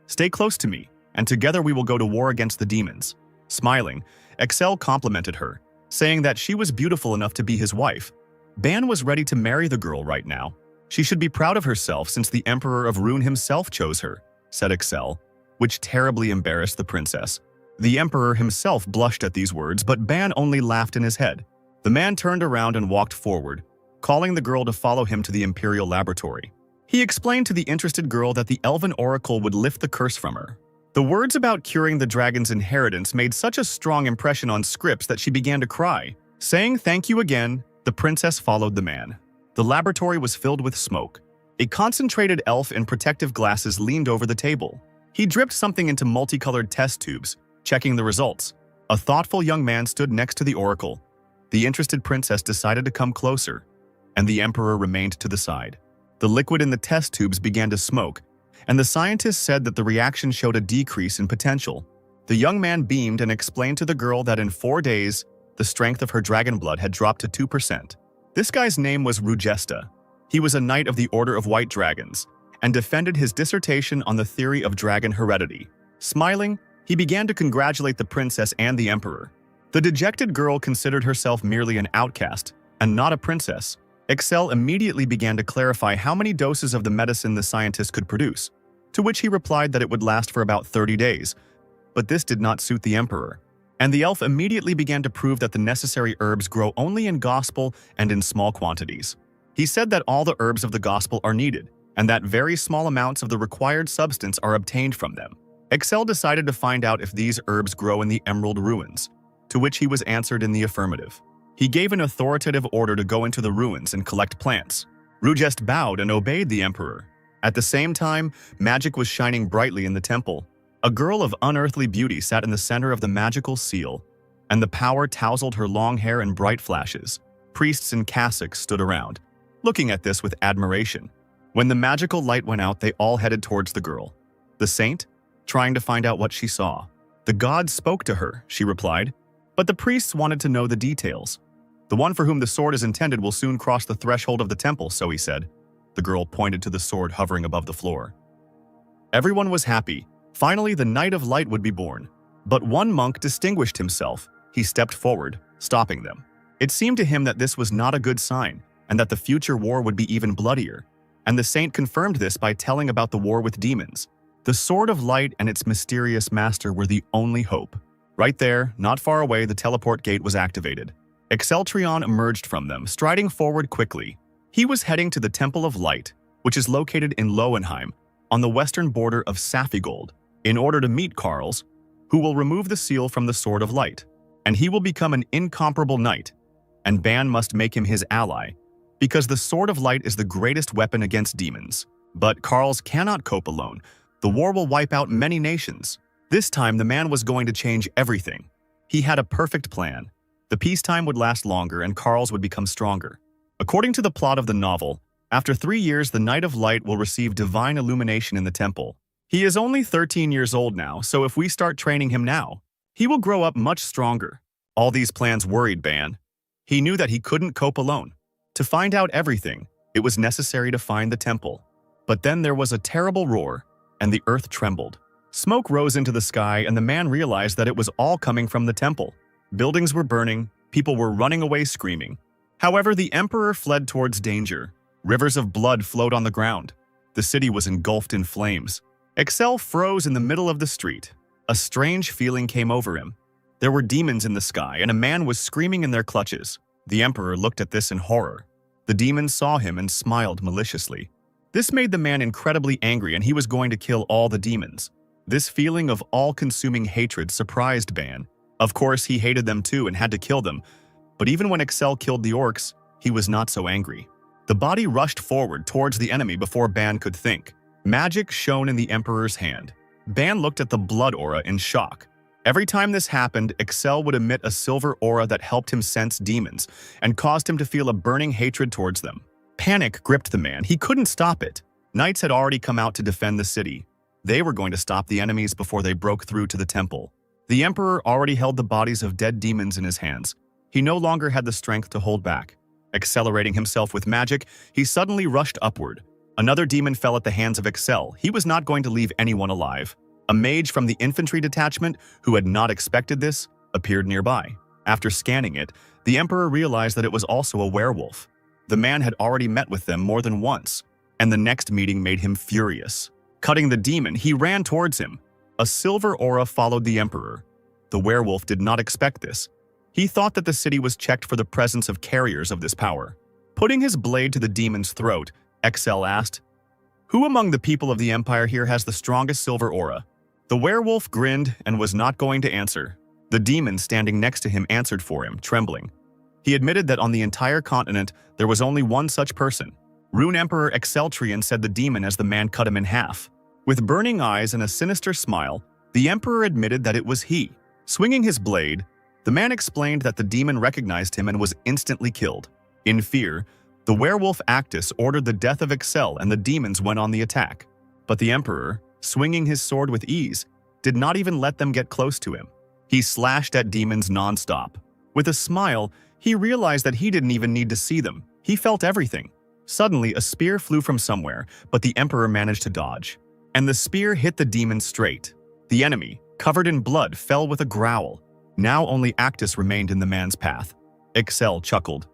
"Stay close to me, and together we will go to war against the demons." Smiling, Excel complimented her, saying that she was beautiful enough to be his wife. Ban was ready to marry the girl right now. She should be proud of herself since the Emperor of Rune himself chose her, said Excel, which terribly embarrassed the princess. The Emperor himself blushed at these words, but Ban only laughed in his head. The man turned around and walked forward, calling the girl to follow him to the Imperial Laboratory. He explained to the interested girl that the Elven Oracle would lift the curse from her. The words about curing the dragon's inheritance made such a strong impression on Scripps that she began to cry. Saying thank you again, the princess followed the man. The laboratory was filled with smoke. A concentrated elf in protective glasses leaned over the table. He dripped something into multicolored test tubes, checking the results. A thoughtful young man stood next to the oracle. The interested princess decided to come closer, and the emperor remained to the side. The liquid in the test tubes began to smoke, and the scientist said that the reaction showed a decrease in potential. The young man beamed and explained to the girl that in 4 days, the strength of her dragon blood had dropped to 2%. This guy's name was Rugesta. He was a knight of the Order of White Dragons, and defended his dissertation on the theory of dragon heredity. Smiling, he began to congratulate the princess and the emperor. The dejected girl considered herself merely an outcast, and not a princess. Excel immediately began to clarify how many doses of the medicine the scientist could produce, to which he replied that it would last for about 30 days. But this did not suit the emperor, and the elf immediately began to prove that the necessary herbs grow only in gospel and in small quantities. He said that all the herbs of the gospel are needed, and that very small amounts of the required substance are obtained from them. Excel decided to find out if these herbs grow in the Emerald Ruins, to which he was answered in the affirmative. He gave an authoritative order to go into the ruins and collect plants. Rugest bowed and obeyed the emperor. At the same time, magic was shining brightly in the temple. A girl of unearthly beauty sat in the center of the magical seal, and the power tousled her long hair in bright flashes. Priests in cassocks stood around, looking at this with admiration. When the magical light went out, they all headed towards the girl. The saint? Trying to find out what she saw. The gods spoke to her, she replied, but the priests wanted to know the details. The one for whom the sword is intended will soon cross the threshold of the temple, so he said. The girl pointed to the sword hovering above the floor. Everyone was happy. Finally, the Knight of Light would be born. But one monk distinguished himself. He stepped forward, stopping them. It seemed to him that this was not a good sign, and that the future war would be even bloodier. And the saint confirmed this by telling about the war with demons. The Sword of Light and its mysterious master were the only hope. Right there, not far away, the teleport gate was activated. Exceltrion emerged from them, striding forward quickly. He was heading to the Temple of Light, which is located in Lowenheim, on the western border of Saffold, in order to meet Karls, who will remove the seal from the Sword of Light. And he will become an incomparable knight, and Ban must make him his ally, because the Sword of Light is the greatest weapon against demons. But Karls cannot cope alone. The war will wipe out many nations. This time, the man was going to change everything. He had a perfect plan. The peacetime would last longer and Karls would become stronger. According to the plot of the novel, after 3 years, the Knight of Light will receive divine illumination in the temple. He is only 13 years old now, so if we start training him now, he will grow up much stronger. All these plans worried Ban. He knew that he couldn't cope alone. To find out everything, it was necessary to find the temple. But then there was a terrible roar, and the earth trembled. Smoke rose into the sky, and the man realized that it was all coming from the temple. Buildings were burning, people were running away screaming. However, the emperor fled towards danger. Rivers of blood flowed on the ground. The city was engulfed in flames. Excel froze in the middle of the street. A strange feeling came over him. There were demons in the sky, and a man was screaming in their clutches. The emperor looked at this in horror. The demons saw him and smiled maliciously. This made the man incredibly angry, and he was going to kill all the demons. This feeling of all-consuming hatred surprised Ban. Of course, he hated them too and had to kill them. But even when Excel killed the orcs, he was not so angry. The body rushed forward towards the enemy before Ban could think. Magic shone in the emperor's hand. Ban looked at the blood aura in shock. Every time this happened, Excel would emit a silver aura that helped him sense demons and caused him to feel a burning hatred towards them. Panic gripped the man. He couldn't stop it. Knights had already come out to defend the city. They were going to stop the enemies before they broke through to the temple. The emperor already held the bodies of dead demons in his hands. He no longer had the strength to hold back. Accelerating himself with magic, he suddenly rushed upward. Another demon fell at the hands of Excel. He was not going to leave anyone alive. A mage from the infantry detachment, who had not expected this, appeared nearby. After scanning it, the emperor realized that it was also a werewolf. The man had already met with them more than once, and the next meeting made him furious. Cutting the demon, he ran towards him. A silver aura followed the emperor. The werewolf did not expect this. He thought that the city was checked for the presence of carriers of this power. Putting his blade to the demon's throat, Excel asked, "Who among the people of the empire here has the strongest silver aura?" The werewolf grinned and was not going to answer. The demon standing next to him answered for him, trembling. He admitted that on the entire continent, there was only one such person. Rune Emperor Exceltrion said the demon as the man cut him in half. With burning eyes and a sinister smile, the emperor admitted that it was he. Swinging his blade, the man explained that the demon recognized him and was instantly killed. In fear, the werewolf Actus ordered the death of Excel and the demons went on the attack. But the emperor, swinging his sword with ease, did not even let them get close to him. He slashed at demons nonstop. With a smile, he realized that he didn't even need to see them. He felt everything. Suddenly, a spear flew from somewhere, but the emperor managed to dodge. And the spear hit the demon straight. The enemy, covered in blood, fell with a growl. Now only Actus remained in the man's path. Excel chuckled.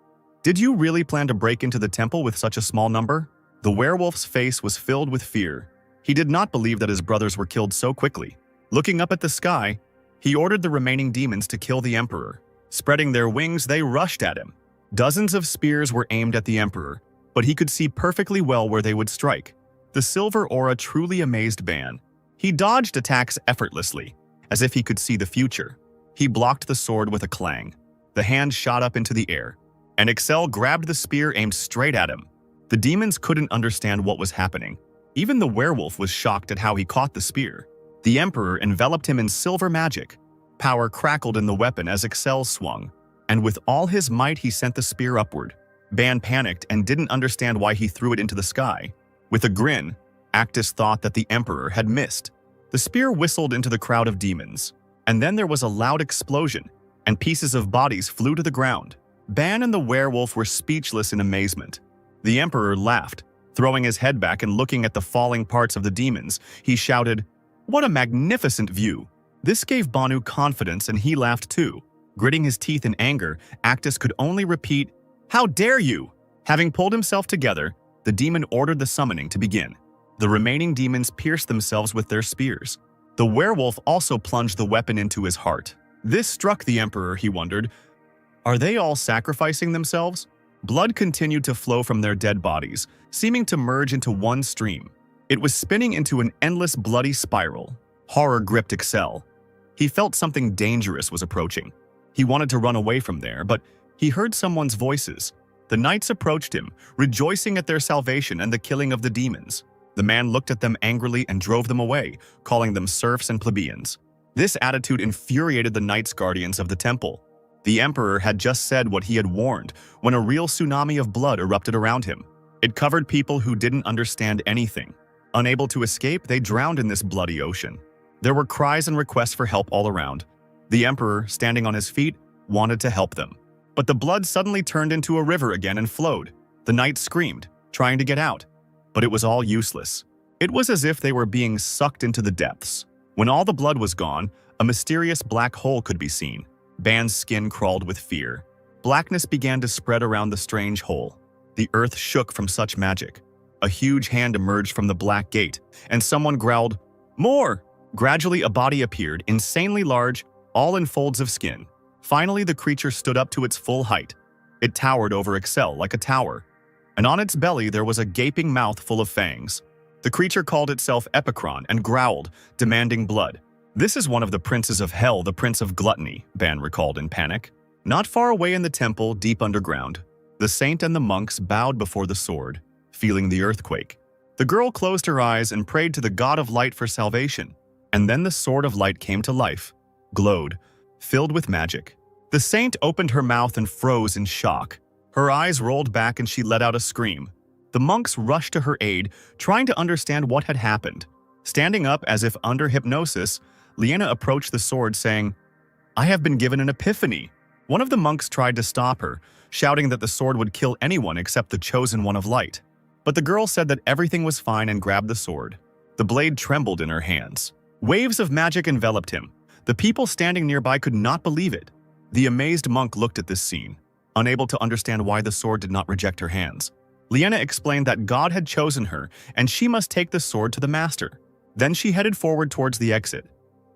"Did you really plan to break into the temple with such a small number?" The werewolf's face was filled with fear. He did not believe that his brothers were killed so quickly. Looking up at the sky, he ordered the remaining demons to kill the emperor. Spreading their wings, they rushed at him. Dozens of spears were aimed at the emperor, but he could see perfectly well where they would strike. The silver aura truly amazed Ban. He dodged attacks effortlessly, as if he could see the future. He blocked the sword with a clang. The hand shot up into the air, and Excel grabbed the spear aimed straight at him. The demons couldn't understand what was happening. Even the werewolf was shocked at how he caught the spear. The Emperor enveloped him in silver magic. Power crackled in the weapon as Excel swung, and with all his might he sent the spear upward. Ban panicked and didn't understand why he threw it into the sky. With a grin, Actus thought that the Emperor had missed. The spear whistled into the crowd of demons, and then there was a loud explosion, and pieces of bodies flew to the ground. Ban and the werewolf were speechless in amazement. The Emperor laughed, throwing his head back and looking at the falling parts of the demons. He shouted, "What a magnificent view!" This gave Banu confidence and he laughed too. Gritting his teeth in anger, Actus could only repeat, "How dare you!" Having pulled himself together, the demon ordered the summoning to begin. The remaining demons pierced themselves with their spears. The werewolf also plunged the weapon into his heart. This struck the Emperor, he wondered. Are they all sacrificing themselves? Blood continued to flow from their dead bodies, seeming to merge into one stream. It was spinning into an endless bloody spiral. Horror gripped Excel. He felt something dangerous was approaching. He wanted to run away from there, but he heard someone's voices. The knights approached him, rejoicing at their salvation and the killing of the demons. The man looked at them angrily and drove them away, calling them serfs and plebeians. This attitude infuriated the knights guardians of the temple. The Emperor had just said what he had warned when a real tsunami of blood erupted around him. It covered people who didn't understand anything. Unable to escape, they drowned in this bloody ocean. There were cries and requests for help all around. The Emperor, standing on his feet, wanted to help them. But the blood suddenly turned into a river again and flowed. The knights screamed, trying to get out. But it was all useless. It was as if they were being sucked into the depths. When all the blood was gone, a mysterious black hole could be seen. Ban's skin crawled with fear. Blackness began to spread around the strange hole. The earth shook from such magic. A huge hand emerged from the black gate, and someone growled, "More!" Gradually, a body appeared, insanely large, all in folds of skin. Finally, the creature stood up to its full height. It towered over Excel like a tower, and on its belly there was a gaping mouth full of fangs. The creature called itself Epicon and growled, demanding blood. "This is one of the princes of hell, the prince of gluttony," Ban recalled in panic. Not far away in the temple, deep underground, the saint and the monks bowed before the sword, feeling the earthquake. The girl closed her eyes and prayed to the god of light for salvation. And then the sword of light came to life, glowed, filled with magic. The saint opened her mouth and froze in shock. Her eyes rolled back and she let out a scream. The monks rushed to her aid, trying to understand what had happened. Standing up as if under hypnosis, Liena approached the sword saying, "I have been given an epiphany." One of the monks tried to stop her, shouting that the sword would kill anyone except the chosen one of light. But the girl said that everything was fine and grabbed the sword. The blade trembled in her hands. Waves of magic enveloped him. The people standing nearby could not believe it. The amazed monk looked at this scene, unable to understand why the sword did not reject her hands. Liena explained that God had chosen her and she must take the sword to the master. Then she headed forward towards the exit.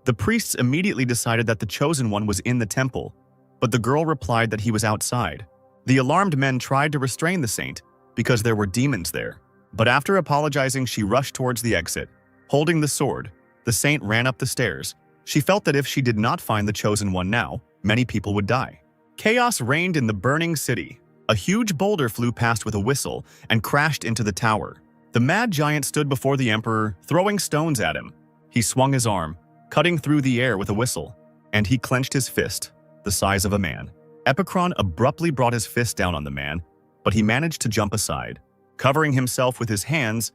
The priests immediately decided that the chosen one was in the temple, but the girl replied that he was outside. The alarmed men tried to restrain the saint because there were demons there. But after apologizing, she rushed towards the exit. Holding the sword, the saint ran up the stairs. She felt that if she did not find the chosen one now, many people would die. Chaos reigned in the burning city. A huge boulder flew past with a whistle and crashed into the tower. The mad giant stood before the Emperor, throwing stones at him. He swung his arm, cutting through the air with a whistle, and he clenched his fist, the size of a man. Epicon abruptly brought his fist down on the man, but he managed to jump aside. Covering himself with his hands,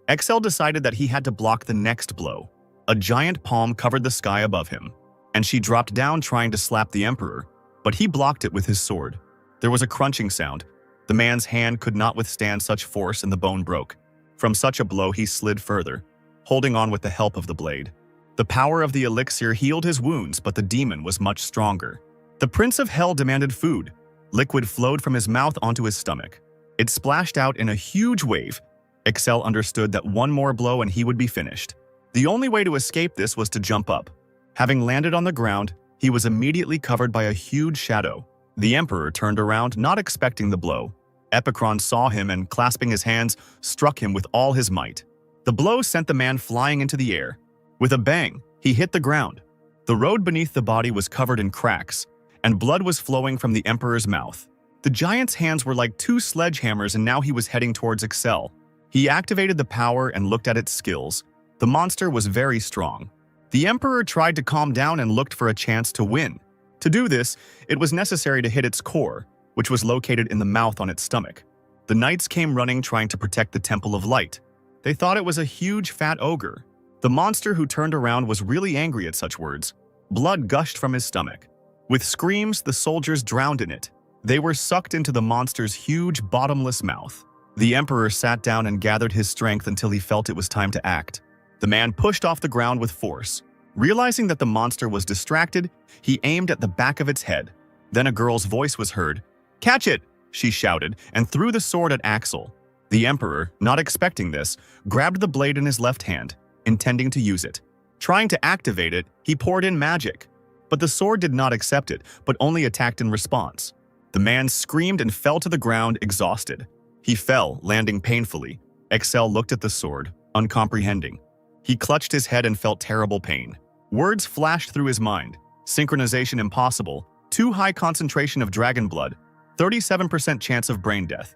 Excel decided that he had to block the next blow. A giant palm covered the sky above him, and she dropped down trying to slap the Emperor, but he blocked it with his sword. There was a crunching sound. The man's hand could not withstand such force and the bone broke. From such a blow, he slid further, holding on with the help of the blade. The power of the elixir healed his wounds, but the demon was much stronger. The Prince of Hell demanded food. Liquid flowed from his mouth onto his stomach. It splashed out in a huge wave. Excel understood that one more blow and he would be finished. The only way to escape this was to jump up. Having landed on the ground, he was immediately covered by a huge shadow. The Emperor turned around, not expecting the blow. Epicon saw him and, clasping his hands, struck him with all his might. The blow sent the man flying into the air. With a bang, he hit the ground. The road beneath the body was covered in cracks, and blood was flowing from the Emperor's mouth. The giant's hands were like two sledgehammers, and now he was heading towards Excel. He activated the power and looked at its skills. The monster was very strong. The Emperor tried to calm down and looked for a chance to win. To do this, it was necessary to hit its core, which was located in the mouth on its stomach. The knights came running trying to protect the Temple of Light. They thought it was a huge fat ogre. The monster who turned around was really angry at such words. Blood gushed from his stomach. With screams, the soldiers drowned in it. They were sucked into the monster's huge, bottomless mouth. The Emperor sat down and gathered his strength until he felt it was time to act. The man pushed off the ground with force. Realizing that the monster was distracted, he aimed at the back of its head. Then a girl's voice was heard. "Catch it!" she shouted, and threw the sword at Axel. The Emperor, not expecting this, grabbed the blade in his left hand, intending to use it. Trying to activate it, he poured in magic. But the sword did not accept it, but only attacked in response. The man screamed and fell to the ground, exhausted. He fell, landing painfully. Excel looked at the sword, uncomprehending. He clutched his head and felt terrible pain. Words flashed through his mind. Synchronization impossible. Too high concentration of dragon blood. 37% chance of brain death.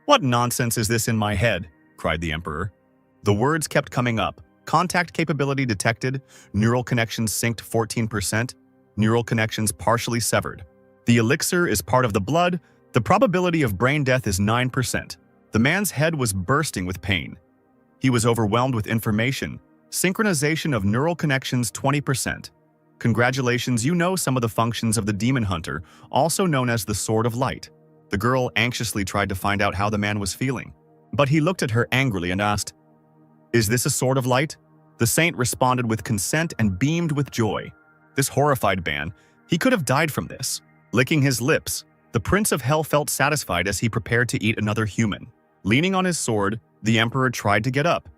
"What nonsense is this in my head?" cried the Emperor. The words kept coming up. Contact capability detected. Neural connections synced 14%. Neural connections partially severed. The elixir is part of the blood. The probability of brain death is 9%. The man's head was bursting with pain. He was overwhelmed with information. Synchronization of neural connections 20%. Congratulations, you know some of the functions of the demon hunter, also known as the Sword of Light. The girl anxiously tried to find out how the man was feeling. But he looked at her angrily and asked, "Is this a Sword of Light?" The saint responded with consent and beamed with joy. This horrified man, he could have died from this. Licking his lips, the Prince of Hell felt satisfied as he prepared to eat another human. Leaning on his sword, the Emperor tried to get up.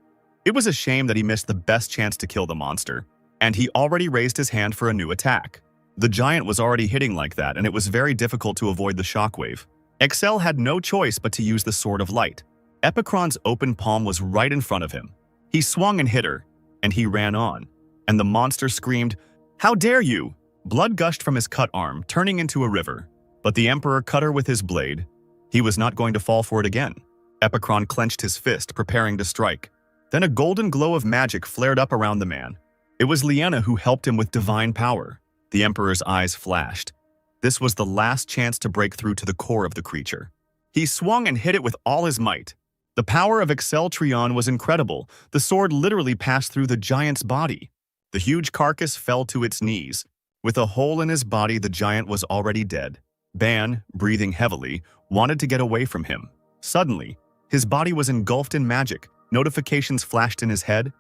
It was a shame that he missed the best chance to kill the monster, and he already raised his hand for a new attack. The giant was already hitting like that, and it was very difficult to avoid the shockwave. Excel had no choice but to use the Sword of Light. Epicon's open palm was right in front of him. He swung and hit her, and he ran on. And the monster screamed, "How dare you!" Blood gushed from his cut arm, turning into a river. But the Emperor cut her with his blade. He was not going to fall for it again. Epicon clenched his fist, preparing to strike. Then a golden glow of magic flared up around the man. It was Liena who helped him with divine power. The Emperor's eyes flashed. This was the last chance to break through to the core of the creature. He swung and hit it with all his might. The power of Excel Trion was incredible. The sword literally passed through the giant's body. The huge carcass fell to its knees. With a hole in his body, the giant was already dead. Ban, breathing heavily, wanted to get away from him. Suddenly, his body was engulfed in magic. Notifications flashed in his head.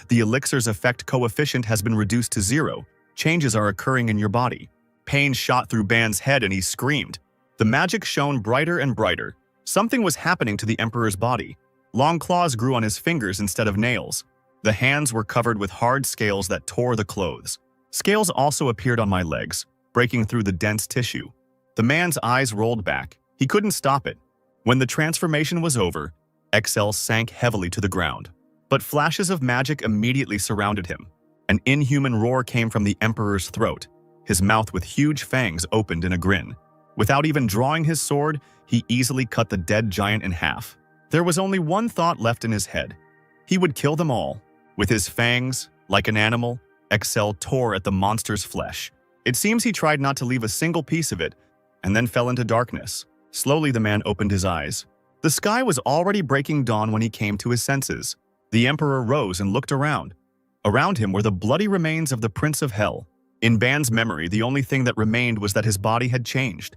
The elixir's effect coefficient has been reduced to 0. Changes are occurring in your body. Pain shot through Ban's head and he screamed. The magic shone brighter and brighter. Something was happening to the Emperor's body. Long claws grew on his fingers instead of nails. The hands were covered with hard scales that tore the clothes. Scales also appeared on my legs, breaking through the dense tissue. The man's eyes rolled back. He couldn't stop it. When the transformation was over, Excel sank heavily to the ground. But flashes of magic immediately surrounded him. An inhuman roar came from the Emperor's throat. His mouth with huge fangs opened in a grin. Without even drawing his sword, he easily cut the dead giant in half. There was only one thought left in his head. He would kill them all. With his fangs, like an animal, Excel tore at the monster's flesh. It seems he tried not to leave a single piece of it, and then fell into darkness. Slowly the man opened his eyes. The sky was already breaking dawn when he came to his senses. The Emperor rose and looked around. Around him were the bloody remains of the Prince of Hell. In Ban's memory, the only thing that remained was that his body had changed.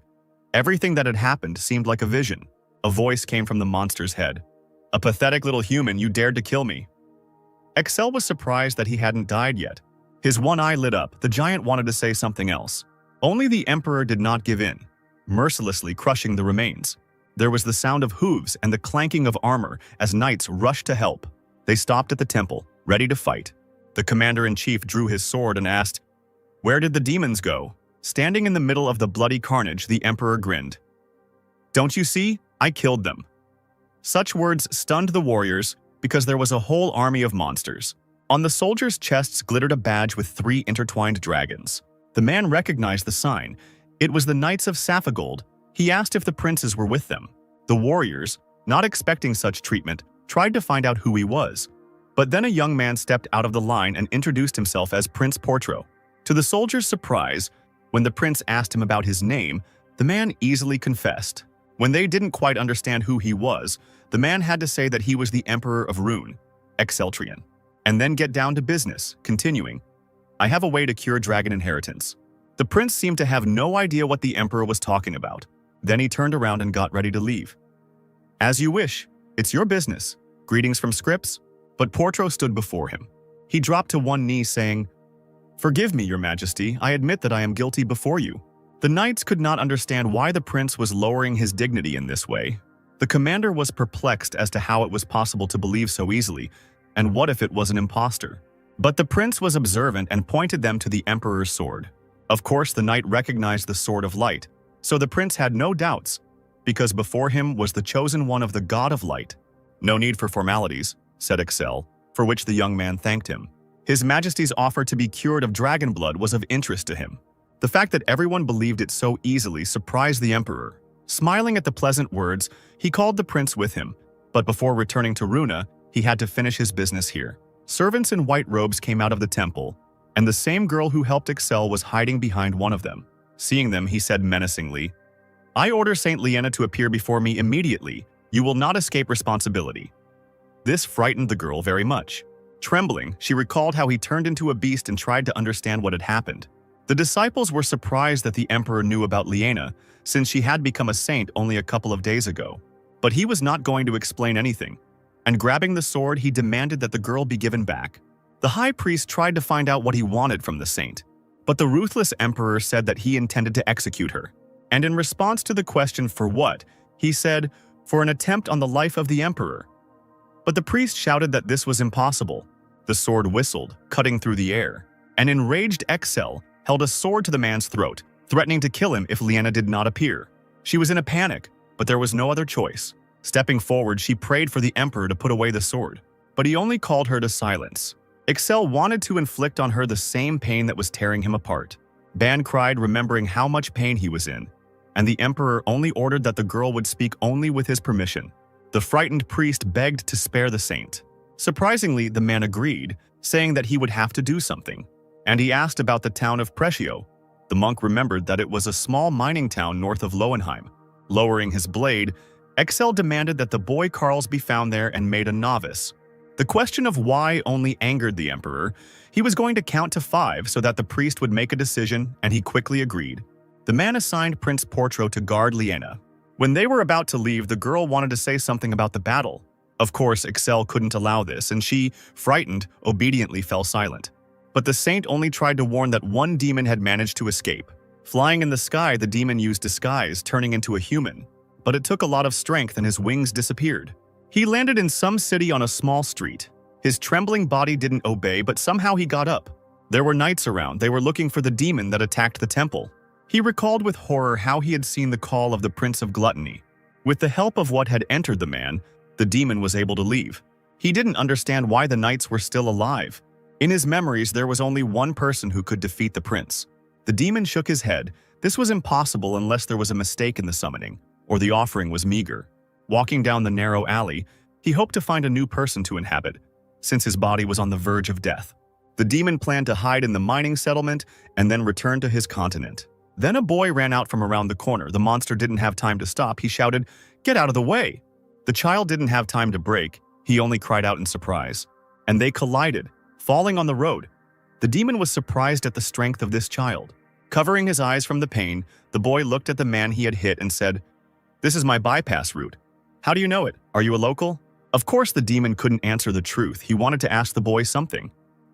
Everything that had happened seemed like a vision. A voice came from the monster's head. "A pathetic little human, you dared to kill me." Excel was surprised that he hadn't died yet. His one eye lit up. The giant wanted to say something else. Only the Emperor did not give in, mercilessly crushing the remains. There was the sound of hooves and the clanking of armor as knights rushed to help. They stopped at the temple, ready to fight. The commander-in-chief drew his sword and asked, "Where did the demons go?" Standing in the middle of the bloody carnage, the Emperor grinned. "Don't you see? I killed them." Such words stunned the warriors. because there was a whole army of monsters. On the soldiers' chests glittered a badge with 3 intertwined dragons. The man recognized the sign. It was the Knights of Saffold. He asked if the princes were with them. The warriors, not expecting such treatment, tried to find out who he was. But then a young man stepped out of the line and introduced himself as Prince Portro. To the soldiers' surprise, when the prince asked him about his name, the man easily confessed. When they didn't quite understand who he was, the man had to say that he was the Emperor of Rune, Exceltrian, and then get down to business, continuing, "I have a way to cure dragon inheritance." The prince seemed to have no idea what the emperor was talking about. Then he turned around and got ready to leave. "As you wish. It's your business. Greetings from Scripps." But Portro stood before him. He dropped to one knee, saying, "Forgive me, your majesty. I admit that I am guilty before you." The knights could not understand why the prince was lowering his dignity in this way. The commander was perplexed as to how it was possible to believe so easily, and what if it was an impostor? But the prince was observant and pointed them to the emperor's sword. Of course, the knight recognized the Sword of Light, so the prince had no doubts, because before him was the chosen one of the God of Light. "No need for formalities," said Excel, for which the young man thanked him. His Majesty's offer to be cured of dragon blood was of interest to him. The fact that everyone believed it so easily surprised the emperor. Smiling at the pleasant words, he called the prince with him, but before returning to Runa, he had to finish his business here. Servants in white robes came out of the temple, and the same girl who helped Excel was hiding behind one of them. Seeing them, he said menacingly, "I order Saint Liena to appear before me immediately. You will not escape responsibility." This frightened the girl very much. Trembling, she recalled how he turned into a beast and tried to understand what had happened. The disciples were surprised that the emperor knew about Liena, since she had become a saint only a couple of days ago. But he was not going to explain anything, and grabbing the sword, he demanded that the girl be given back. The high priest tried to find out what he wanted from the saint, but the ruthless emperor said that he intended to execute her. And in response to the question for what, he said, "For an attempt on the life of the emperor." But the priest shouted that this was impossible. The sword whistled, cutting through the air. An enraged Excel held a sword to the man's throat, threatening to kill him if Liena did not appear. She was in a panic, but there was no other choice. Stepping forward, she prayed for the emperor to put away the sword, but he only called her to silence. Excel wanted to inflict on her the same pain that was tearing him apart. Ban cried, remembering how much pain he was in, and the emperor only ordered that the girl would speak only with his permission. The frightened priest begged to spare the saint. Surprisingly, the man agreed, saying that he would have to do something, and he asked about the town of Pretio. The monk remembered that it was a small mining town north of Lowenheim. Lowering his blade, Excel demanded that the boy Carls be found there and made a novice. The question of why only angered the emperor. He was going to count to 5 so that the priest would make a decision, and he quickly agreed. The man assigned Prince Portro to guard Liena. When they were about to leave, the girl wanted to say something about the battle. Of course, Excel couldn't allow this, and she, frightened, obediently fell silent. But the saint only tried to warn that one demon had managed to escape. Flying in the sky, the demon used disguise, turning into a human. But it took a lot of strength and his wings disappeared. He landed in some city on a small street. His trembling body didn't obey, but somehow he got up. There were knights around. They were looking for the demon that attacked the temple. He recalled with horror how he had seen the call of the Prince of Gluttony. With the help of what had entered the man, the demon was able to leave. He didn't understand why the knights were still alive. In his memories, there was only one person who could defeat the prince. The demon shook his head. This was impossible unless there was a mistake in the summoning, or the offering was meager. Walking down the narrow alley, he hoped to find a new person to inhabit, since his body was on the verge of death. The demon planned to hide in the mining settlement and then return to his continent. Then a boy ran out from around the corner. The monster didn't have time to stop. He shouted, "Get out of the way!" The child didn't have time to break. He only cried out in surprise. And they collided, falling on the road. The demon was surprised at the strength of this child. Covering his eyes from the pain, the boy looked at the man he had hit and said, "This is my bypass route. How do you know it? Are you a local?" Of course, the demon couldn't answer the truth. He wanted to ask the boy something.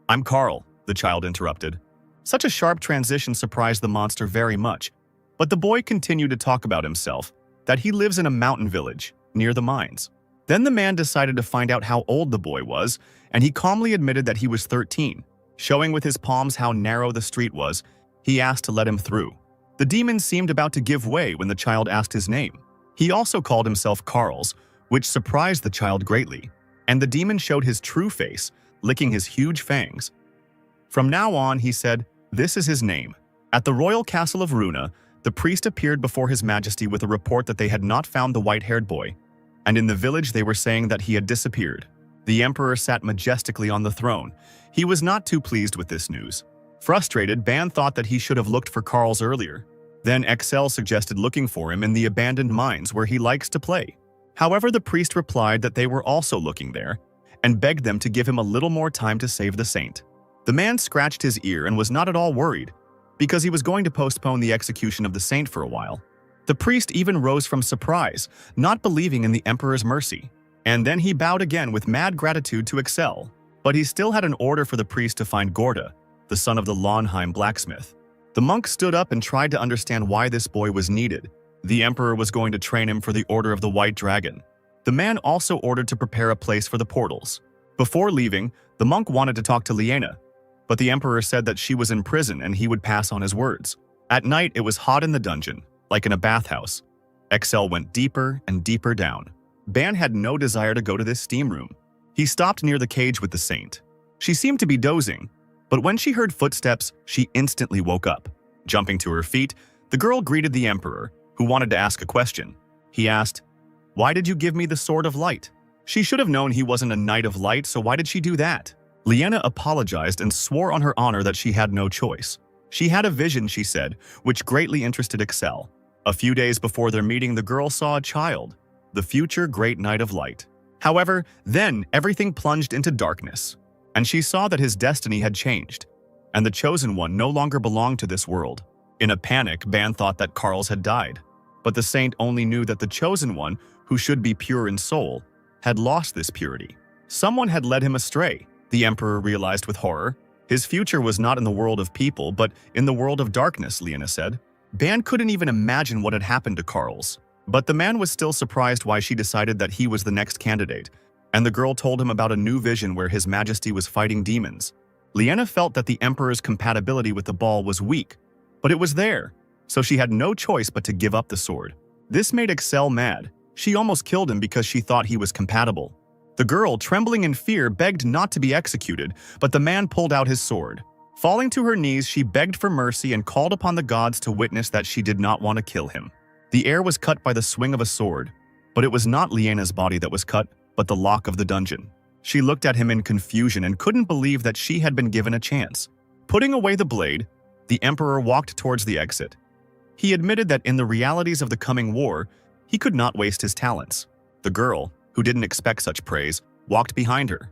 "I'm Carl," the child interrupted. Such a sharp transition surprised the monster very much, but the boy continued to talk about himself, that he lives in a mountain village near the mines. Then the man decided to find out how old the boy was, and he calmly admitted that he was 13. Showing with his palms how narrow the street was, he asked to let him through. The demon seemed about to give way when the child asked his name. He also called himself Carls, which surprised the child greatly. and the demon showed his true face, licking his huge fangs. From now on, he said, this is his name. At the royal castle of Runa, the priest appeared before his majesty with a report that they had not found the white-haired boy, and in the village they were saying that he had disappeared. The emperor sat majestically on the throne. He was not too pleased with this news. Frustrated, Ban thought that he should have looked for Carl's earlier. Then Excel suggested looking for him in the abandoned mines where he likes to play. However, the priest replied that they were also looking there, and begged them to give him a little more time to save the saint. The man scratched his ear and was not at all worried, because he was going to postpone the execution of the saint for a while. The priest even rose from surprise, not believing in the emperor's mercy. And then he bowed again with mad gratitude to Excel. But he still had an order for the priest to find Gorda, the son of the Launheim blacksmith. The monk stood up and tried to understand why this boy was needed. The emperor was going to train him for the Order of the White Dragon. The man also ordered to prepare a place for the portals. Before leaving, the monk wanted to talk to Liena, but the emperor said that she was in prison and he would pass on his words. At night, it was hot in the dungeon, like in a bathhouse. Excel went deeper and deeper down. Ban had no desire to go to this steam room. He stopped near the cage with the saint. She seemed to be dozing, but when she heard footsteps, she instantly woke up. Jumping to her feet, the girl greeted the emperor, who wanted to ask a question. He asked, "Why did you give me the Sword of Light?" She should have known he wasn't a Knight of Light, so why did she do that? Liena apologized and swore on her honor that she had no choice. She had a vision, she said, which greatly interested Excel. A few days before their meeting, the girl saw a child, the future Great Knight of Light. However, then everything plunged into darkness, and she saw that his destiny had changed, and the Chosen One no longer belonged to this world. In a panic, Ban thought that Carl's had died, but the saint only knew that the Chosen One, who should be pure in soul, had lost this purity. Someone had led him astray, the emperor realized with horror. His future was not in the world of people, but in the world of darkness, Liena said. Ban couldn't even imagine what had happened to Carl's. But the man was still surprised why she decided that he was the next candidate, and the girl told him about a new vision where His Majesty was fighting demons. Liena felt that the emperor's compatibility with the ball was weak, but it was there, so she had no choice but to give up the sword. This made Excel mad. She almost killed him because she thought he was compatible. The girl, trembling in fear, begged not to be executed, but the man pulled out his sword. Falling to her knees, she begged for mercy and called upon the gods to witness that she did not want to kill him. The air was cut by the swing of a sword, but it was not Liena's body that was cut, but the lock of the dungeon. She looked at him in confusion and couldn't believe that she had been given a chance. Putting away the blade, the emperor walked towards the exit. He admitted that in the realities of the coming war, he could not waste his talents. The girl, who didn't expect such praise, walked behind her.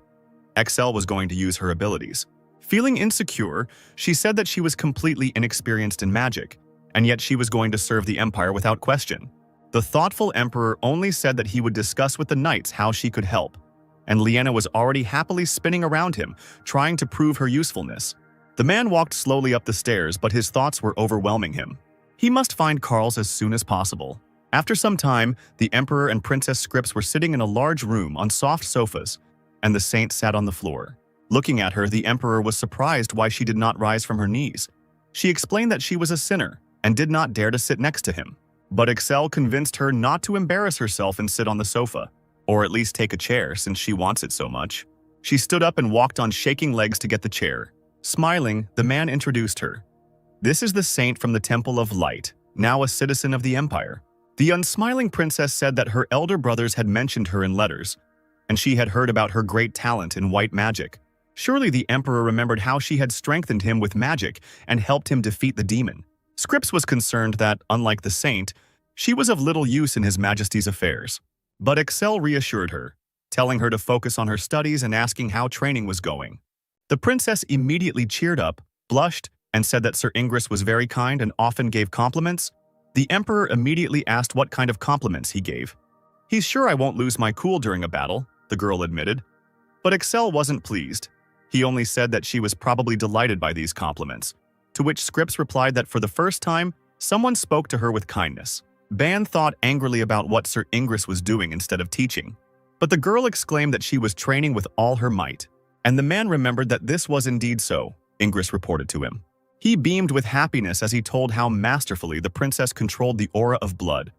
Excel was going to use her abilities. Feeling insecure, she said that she was completely inexperienced in magic, and yet she was going to serve the empire without question. The thoughtful emperor only said that he would discuss with the knights how she could help, and Liena was already happily spinning around him, trying to prove her usefulness. The man walked slowly up the stairs, but his thoughts were overwhelming him. He must find Carl's as soon as possible. After some time, the emperor and Princess Scripps were sitting in a large room on soft sofas, and the saint sat on the floor. Looking at her, the emperor was surprised why she did not rise from her knees. She explained that she was a sinner and did not dare to sit next to him. But Excel convinced her not to embarrass herself and sit on the sofa, or at least take a chair since she wants it so much. She stood up and walked on shaking legs to get the chair. Smiling, the man introduced her. "This is the saint from the Temple of Light, now a citizen of the Empire." The unsmiling princess said that her elder brothers had mentioned her in letters, and she had heard about her great talent in white magic. Surely the emperor remembered how she had strengthened him with magic and helped him defeat the demon. Scripps was concerned that, unlike the saint, she was of little use in His Majesty's affairs. But Excel reassured her, telling her to focus on her studies and asking how training was going. The princess immediately cheered up, blushed, and said that Sir Ingress was very kind and often gave compliments. The emperor immediately asked what kind of compliments he gave. "He's sure I won't lose my cool during a battle," the girl admitted. But Excel wasn't pleased. He only said that she was probably delighted by these compliments, to which Scripps replied that for the first time, someone spoke to her with kindness. Ban thought angrily about what Sir Ingress was doing instead of teaching. But the girl exclaimed that she was training with all her might, and the man remembered that this was indeed so, Ingress reported to him. He beamed with happiness as he told how masterfully the princess controlled the aura of blood,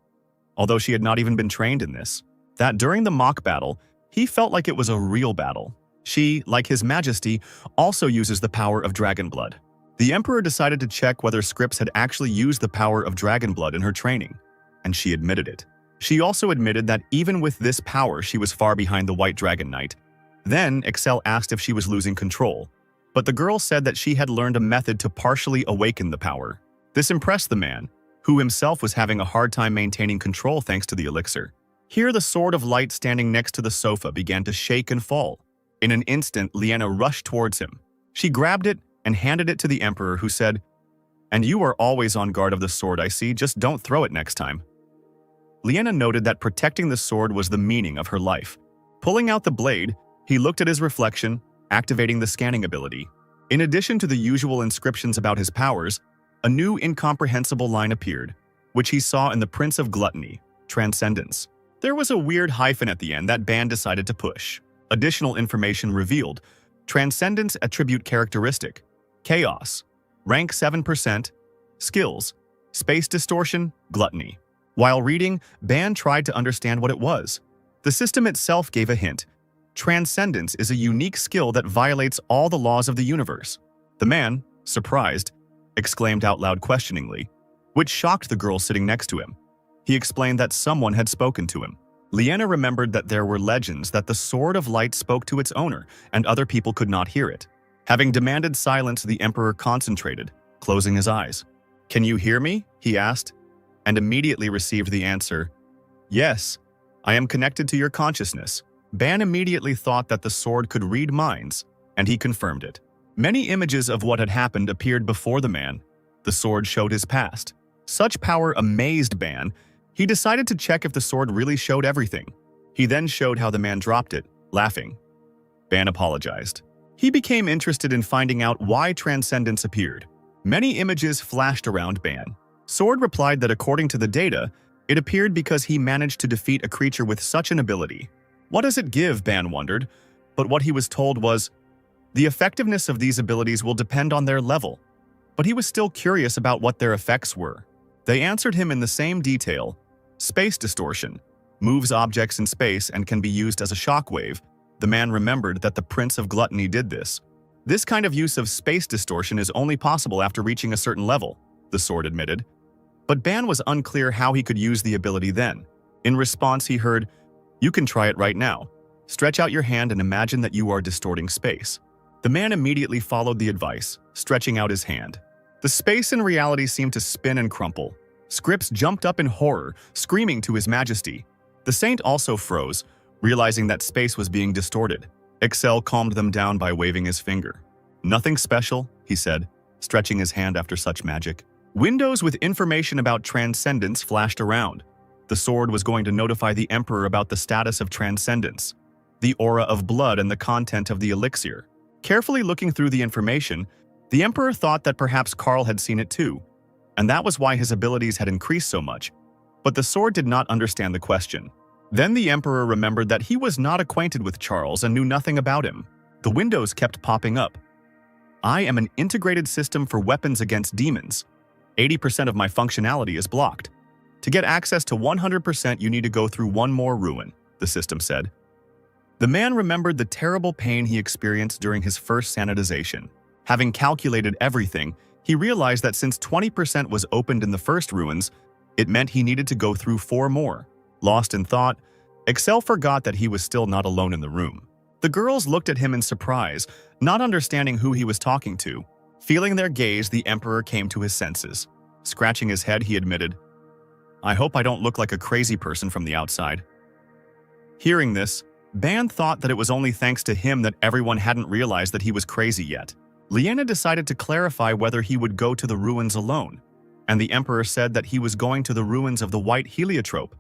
although she had not even been trained in this. That during the mock battle, He felt like it was a real battle. She, like His Majesty, also uses the power of dragon blood. The Emperor decided to check whether Scripps had actually used the power of dragon blood in her training, and she admitted it. She also admitted that even with this power, she was far behind the White Dragon Knight. Then, Excel asked if she was losing control, but the girl said that she had learned a method to partially awaken the power. This impressed the man, who himself was having a hard time maintaining control thanks to the elixir. Here, the sword of light standing next to the sofa began to shake and fall. In an instant, Liena rushed towards him. She grabbed it and handed it to the Emperor, who said, "And you are always on guard of the sword, I see, just don't throw it next time." Liena noted that protecting the sword was the meaning of her life. Pulling out the blade, he looked at his reflection, activating the scanning ability. In addition to the usual inscriptions about his powers, a new incomprehensible line appeared, which he saw in the Prince of Gluttony, Transcendence. There was a weird hyphen at the end that Ban decided to push. Additional information revealed: Transcendence attribute characteristic, Chaos, rank 7%, skills, space distortion, gluttony. While reading, Ban tried to understand what it was. The system itself gave a hint. Transcendence is a unique skill that violates all the laws of the universe. The man, surprised, exclaimed out loud questioningly, which shocked the girl sitting next to him. He explained that someone had spoken to him. Liena remembered that there were legends that the Sword of Light spoke to its owner, and other people could not hear it. Having demanded silence, the Emperor concentrated, closing his eyes. "Can you hear me?" he asked, and immediately received the answer, "Yes, I am connected to your consciousness." Ban immediately thought that the sword could read minds, and he confirmed it. Many images of what had happened appeared before the man. The sword showed his past. Such power amazed Ban. He decided to check if the sword really showed everything. He then showed how the man dropped it, laughing. Ban apologized. He became interested in finding out why Transcendence appeared. Many images flashed around Ban. Sword replied that according to the data, it appeared because he managed to defeat a creature with such an ability. What does it give, Ban wondered, but what he was told was, the effectiveness of these abilities will depend on their level. But he was still curious about what their effects were. They answered him in the same detail. Space distortion moves objects in space and can be used as a shockwave. The man remembered that the Prince of Gluttony did this. This kind of use of space distortion is only possible after reaching a certain level, the sword admitted. But Ban was unclear how he could use the ability then. In response, he heard, "You can try it right now. Stretch out your hand and imagine that you are distorting space." The man immediately followed the advice, stretching out his hand. The space in reality seemed to spin and crumple. Scripps jumped up in horror, screaming to His Majesty. The saint also froze, realizing that space was being distorted. Excel calmed them down by waving his finger. "Nothing special," he said, stretching his hand after such magic. Windows with information about Transcendence flashed around. The sword was going to notify the Emperor about the status of Transcendence, the aura of blood and the content of the elixir. Carefully looking through the information, the Emperor thought that perhaps Karl had seen it too, and that was why his abilities had increased so much. But the sword did not understand the question. Then the Emperor remembered that he was not acquainted with Charles and knew nothing about him. The windows kept popping up. "I am an integrated system for weapons against demons. 80% of my functionality is blocked. To get access to 100%, you need to go through one more ruin," the system said. The man remembered the terrible pain he experienced during his first sanitization. Having calculated everything, he realized that since 20% was opened in the first ruins, it meant he needed to go through 4 more. Lost in thought, Excel forgot that he was still not alone in the room. The girls looked at him in surprise, not understanding who he was talking to. Feeling their gaze, the Emperor came to his senses. Scratching his head, he admitted, "I hope I don't look like a crazy person from the outside." Hearing this, Ban thought that it was only thanks to him that everyone hadn't realized that he was crazy yet. Liena decided to clarify whether he would go to the ruins alone, and the Emperor said that he was going to the ruins of the White Heliotrope.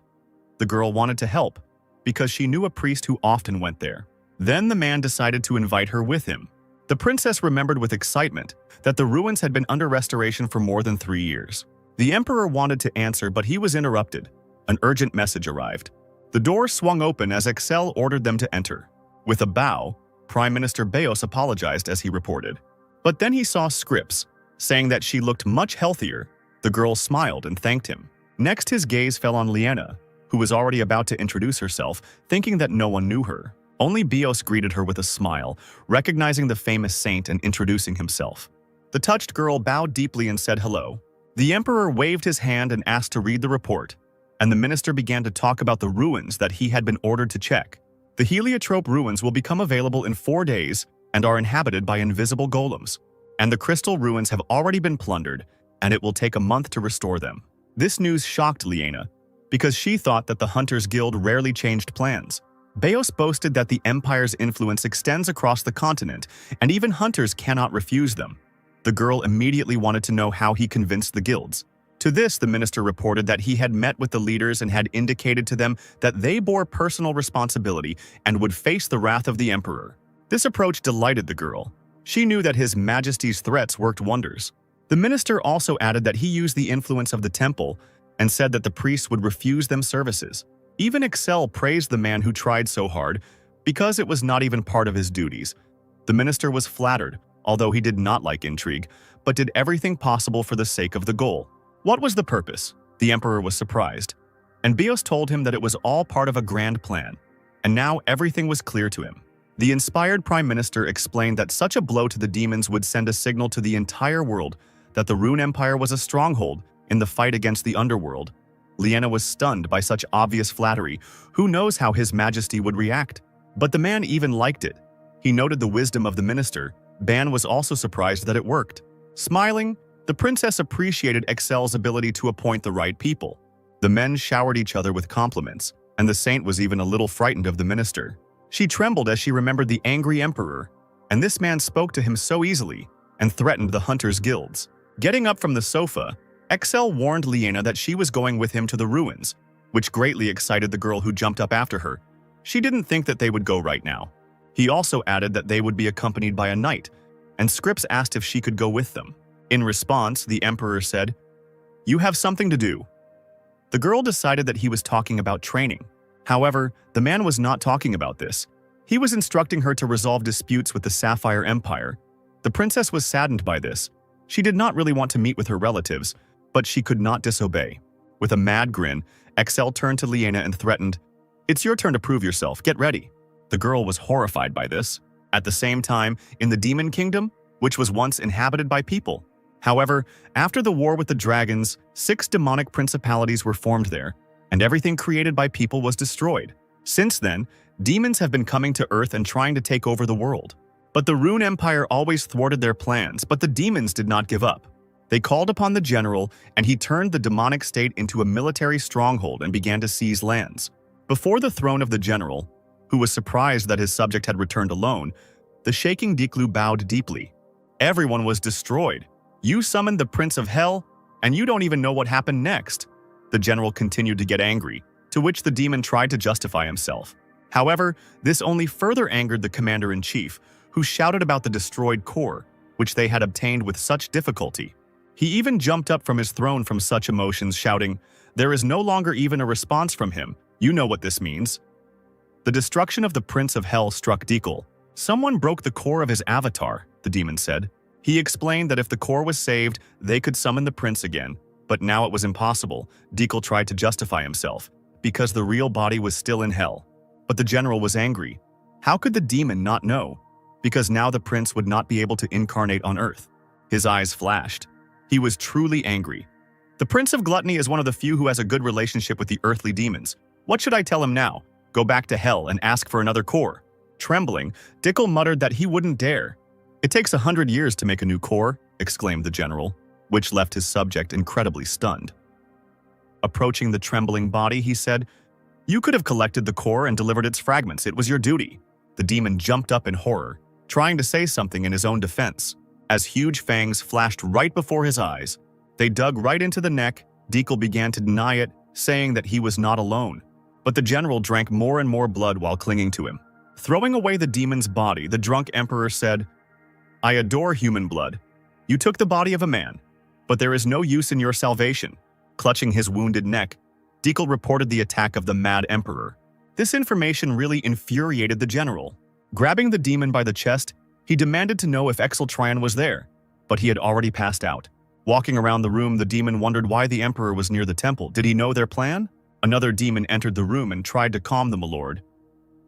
The girl wanted to help, because she knew a priest who often went there. Then the man decided to invite her with him. The princess remembered with excitement that the ruins had been under restoration for more than 3 years. The Emperor wanted to answer, but he was interrupted. An urgent message arrived. The door swung open as Excel ordered them to enter. With a bow, Prime Minister Beos apologized as he reported. But then he saw Scripps, saying that she looked much healthier. The girl smiled and thanked him. Next, his gaze fell on Liena, who was already about to introduce herself, thinking that no one knew her. Only Bios greeted her with a smile, recognizing the famous saint and introducing himself. The touched girl bowed deeply and said hello. The emperor waved his hand and asked to read the report, and the minister began to talk about the ruins that he had been ordered to check. The heliotrope ruins will become available in 4 days and are inhabited by invisible golems. And the crystal ruins have already been plundered, and it will take a month to restore them. This news shocked Liena, because she thought that the Hunters Guild rarely changed plans. Bios boasted that the Empire's influence extends across the continent, and even hunters cannot refuse them. The girl immediately wanted to know how he convinced the guilds. To this, the minister reported that he had met with the leaders and had indicated to them that they bore personal responsibility and would face the wrath of the emperor. This approach delighted the girl. She knew that His Majesty's threats worked wonders. The minister also added that he used the influence of the temple and said that the priests would refuse them services. Even Excel praised the man who tried so hard because it was not even part of his duties. The minister was flattered, although he did not like intrigue, but did everything possible for the sake of the goal. What was the purpose? The emperor was surprised, and Bios told him that it was all part of a grand plan, and now everything was clear to him. The inspired prime minister explained that such a blow to the demons would send a signal to the entire world that the Rune Empire was a stronghold in the fight against the underworld. Liena was stunned by such obvious flattery. Who knows how His Majesty would react? But the man even liked it. He noted the wisdom of the minister. Ban was also surprised that it worked. Smiling, the princess appreciated Excel's ability to appoint the right people. The men showered each other with compliments, and the saint was even a little frightened of the minister. She trembled as she remembered the angry emperor, and this man spoke to him so easily and threatened the hunters' guilds. Getting up from the sofa, Excel warned Liena that she was going with him to the ruins, which greatly excited the girl who jumped up after her. She didn't think that they would go right now. He also added that they would be accompanied by a knight, and Scripps asked if she could go with them. In response, the emperor said, "You have something to do." The girl decided that he was talking about training. However, the man was not talking about this. He was instructing her to resolve disputes with the Sapphire Empire. The princess was saddened by this. She did not really want to meet with her relatives, but she could not disobey. With a mad grin, Excel turned to Liena and threatened, "It's your turn to prove yourself. Get ready." The girl was horrified by this. At the same time, in the Demon Kingdom, which was once inhabited by people. However, after the war with the dragons, 6 demonic principalities were formed there, and everything created by people was destroyed. Since then, demons have been coming to Earth and trying to take over the world. But the Rune Empire always thwarted their plans, but the demons did not give up. They called upon the general, and he turned the demonic state into a military stronghold and began to seize lands. Before the throne of the general, who was surprised that his subject had returned alone, the shaking Diklu bowed deeply. Everyone was destroyed. "You summoned the Prince of Hell, and you don't even know what happened next." The general continued to get angry, to which the demon tried to justify himself. However, this only further angered the commander-in-chief, who shouted about the destroyed core, which they had obtained with such difficulty. He even jumped up from his throne from such emotions, shouting, "There is no longer even a response from him. You know what this means." The destruction of the Prince of Hell struck Dikul. "Someone broke the core of his avatar," the demon said. He explained that if the core was saved, they could summon the prince again, but now it was impossible. Dikul tried to justify himself, because the real body was still in hell. But the general was angry. How could the demon not know? Because now the prince would not be able to incarnate on Earth. His eyes flashed. He was truly angry. "The Prince of Gluttony is one of the few who has a good relationship with the earthly demons. What should I tell him now? Go back to hell and ask for another core?" Trembling, Dikul muttered that he wouldn't dare. "It takes 100 years to make a new core," exclaimed the general, which left his subject incredibly stunned. Approaching the trembling body, he said, "You could have collected the core and delivered its fragments. It was your duty." The demon jumped up in horror, trying to say something in his own defense. As huge fangs flashed right before his eyes, they dug right into the neck. Dikul began to deny it, saying that he was not alone. But the general drank more and more blood while clinging to him. Throwing away the demon's body, the drunk emperor said, "I adore human blood. You took the body of a man, but there is no use in your salvation." Clutching his wounded neck, Dikul reported the attack of the mad emperor. This information really infuriated the general. Grabbing the demon by the chest, he demanded to know if Exeltrion was there, but he had already passed out. Walking around the room, the demon wondered why the emperor was near the temple. Did he know their plan? Another demon entered the room and tried to calm the milord.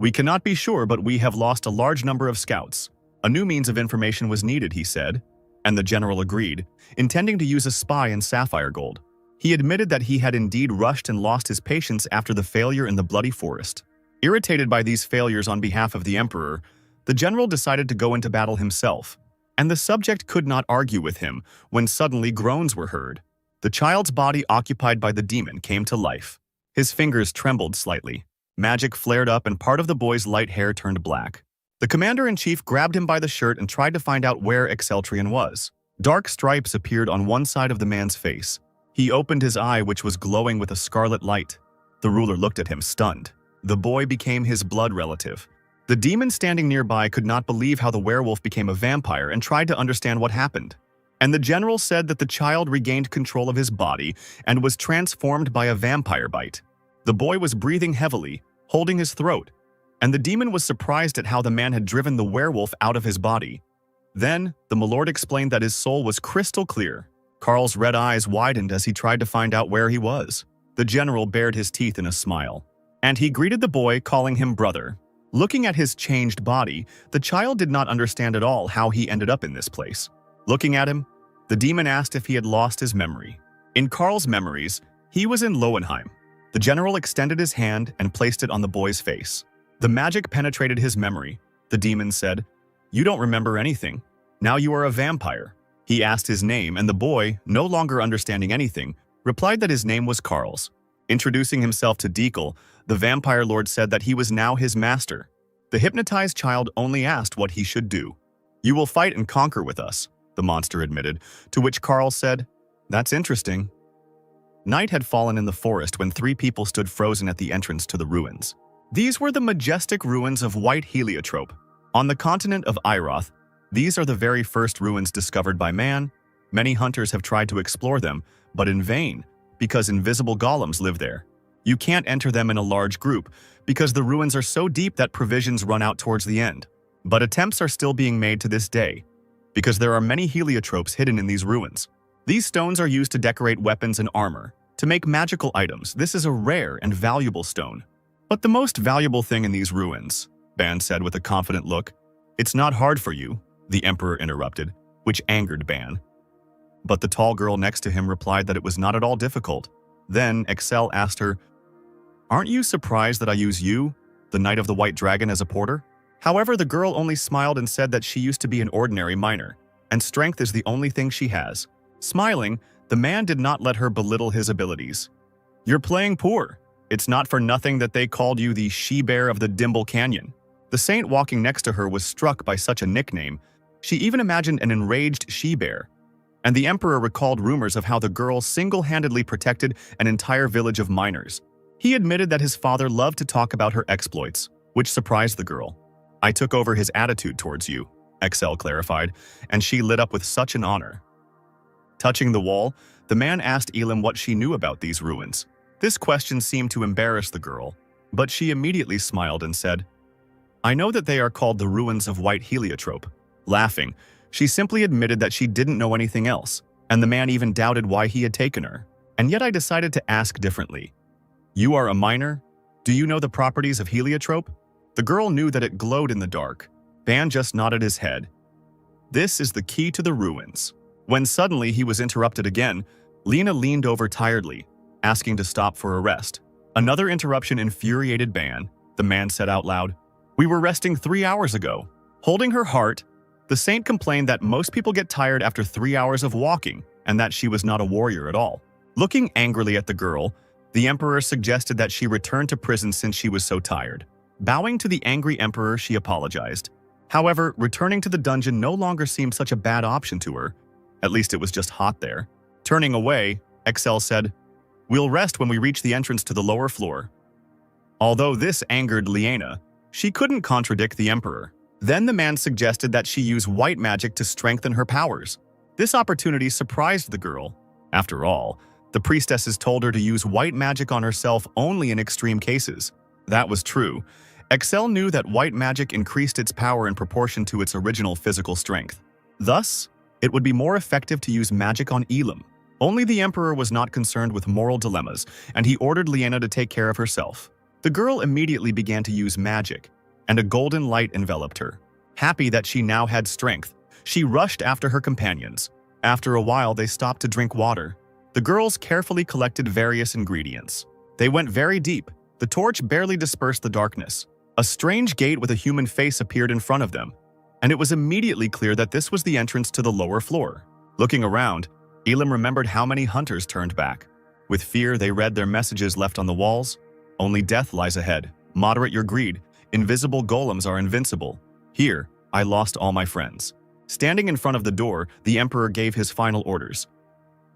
"We cannot be sure, but we have lost a large number of scouts. A new means of information was needed," he said, and the general agreed, intending to use a spy in sapphire gold. He admitted that he had indeed rushed and lost his patience after the failure in the Bloody Forest. Irritated by these failures on behalf of the emperor, the general decided to go into battle himself, and the subject could not argue with him when suddenly groans were heard. The child's body occupied by the demon came to life. His fingers trembled slightly. Magic flared up and part of the boy's light hair turned black. The commander-in-chief grabbed him by the shirt and tried to find out where Exceltrion was. Dark stripes appeared on one side of the man's face. He opened his eye, which was glowing with a scarlet light. The ruler looked at him, stunned. The boy became his blood relative. The demon standing nearby could not believe how the werewolf became a vampire and tried to understand what happened. And the general said that the child regained control of his body and was transformed by a vampire bite. The boy was breathing heavily, holding his throat, and the demon was surprised at how the man had driven the werewolf out of his body. Then, the milord explained that his soul was crystal clear. Carl's red eyes widened as he tried to find out where he was. The general bared his teeth in a smile, and he greeted the boy, calling him brother. Looking at his changed body, the child did not understand at all how he ended up in this place. Looking at him, the demon asked if he had lost his memory. In Carl's memories, he was in Lowenheim. The general extended his hand and placed it on the boy's face. The magic penetrated his memory. The demon said, "You don't remember anything. Now you are a vampire." He asked his name, and the boy, no longer understanding anything, replied that his name was Carl's. Introducing himself to Dekel, the vampire lord said that he was now his master. The hypnotized child only asked what he should do. "You will fight and conquer with us," the monster admitted, to which Carl said, "That's interesting." Night had fallen in the forest when three people stood frozen at the entrance to the ruins. These were the majestic ruins of White Heliotrope. On the continent of Iroth, these are the very first ruins discovered by man. Many hunters have tried to explore them, but in vain, because invisible golems live there. You can't enter them in a large group, because the ruins are so deep that provisions run out towards the end. But attempts are still being made to this day, because there are many heliotropes hidden in these ruins. These stones are used to decorate weapons and armor, to make magical items. This is a rare and valuable stone. "But the most valuable thing in these ruins," Ban said with a confident look. "It's not hard for you," the emperor interrupted, which angered Ban. But the tall girl next to him replied that it was not at all difficult. Then Excel asked her, "Aren't you surprised that I use you, the Knight of the White Dragon, as a porter?" However, the girl only smiled and said that she used to be an ordinary miner, and strength is the only thing she has. Smiling, the man did not let her belittle his abilities. "You're playing poor. It's not for nothing that they called you the she-bear of the Dimble Canyon." The saint walking next to her was struck by such a nickname. She even imagined an enraged she-bear. And the emperor recalled rumors of how the girl single-handedly protected an entire village of miners. He admitted that his father loved to talk about her exploits, which surprised the girl. "I took over his attitude towards you," Excel clarified, and she lit up with such an honor. Touching the wall, the man asked Elam what she knew about these ruins. This question seemed to embarrass the girl, but she immediately smiled and said, "I know that they are called the ruins of White Heliotrope." Laughing, she simply admitted that she didn't know anything else, and the man even doubted why he had taken her. "And yet I decided to ask differently. You are a miner? Do you know the properties of heliotrope?" The girl knew that it glowed in the dark. Ban just nodded his head. "This is the key to the ruins." When suddenly he was interrupted again, Lena leaned over tiredly, asking to stop for a rest. Another interruption infuriated Ban. The man said out loud, "We were resting 3 hours ago." Holding her heart, the saint complained that most people get tired after 3 hours of walking, and that she was not a warrior at all. Looking angrily at the girl, the emperor suggested that she return to prison since she was so tired. Bowing to the angry emperor, she apologized. However, returning to the dungeon no longer seemed such a bad option to her. At least it was just hot there. Turning away, Excel said, "We'll rest when we reach the entrance to the lower floor." Although this angered Liena, she couldn't contradict the emperor. Then the man suggested that she use white magic to strengthen her powers. This opportunity surprised the girl. After all, the priestesses told her to use white magic on herself only in extreme cases. That was true. Excel knew that white magic increased its power in proportion to its original physical strength. Thus, it would be more effective to use magic on Elam. Only the emperor was not concerned with moral dilemmas, and he ordered Liena to take care of herself. The girl immediately began to use magic, and a golden light enveloped her. Happy that she now had strength, she rushed after her companions. After a while, they stopped to drink water. The girls carefully collected various ingredients. They went very deep. The torch barely dispersed the darkness. A strange gate with a human face appeared in front of them, and it was immediately clear that this was the entrance to the lower floor. Looking around, Elam remembered how many hunters turned back. With fear, they read their messages left on the walls. Only death lies ahead. Moderate your greed. Invisible golems are invincible. Here, I lost all my friends. Standing in front of the door, the Emperor gave his final orders.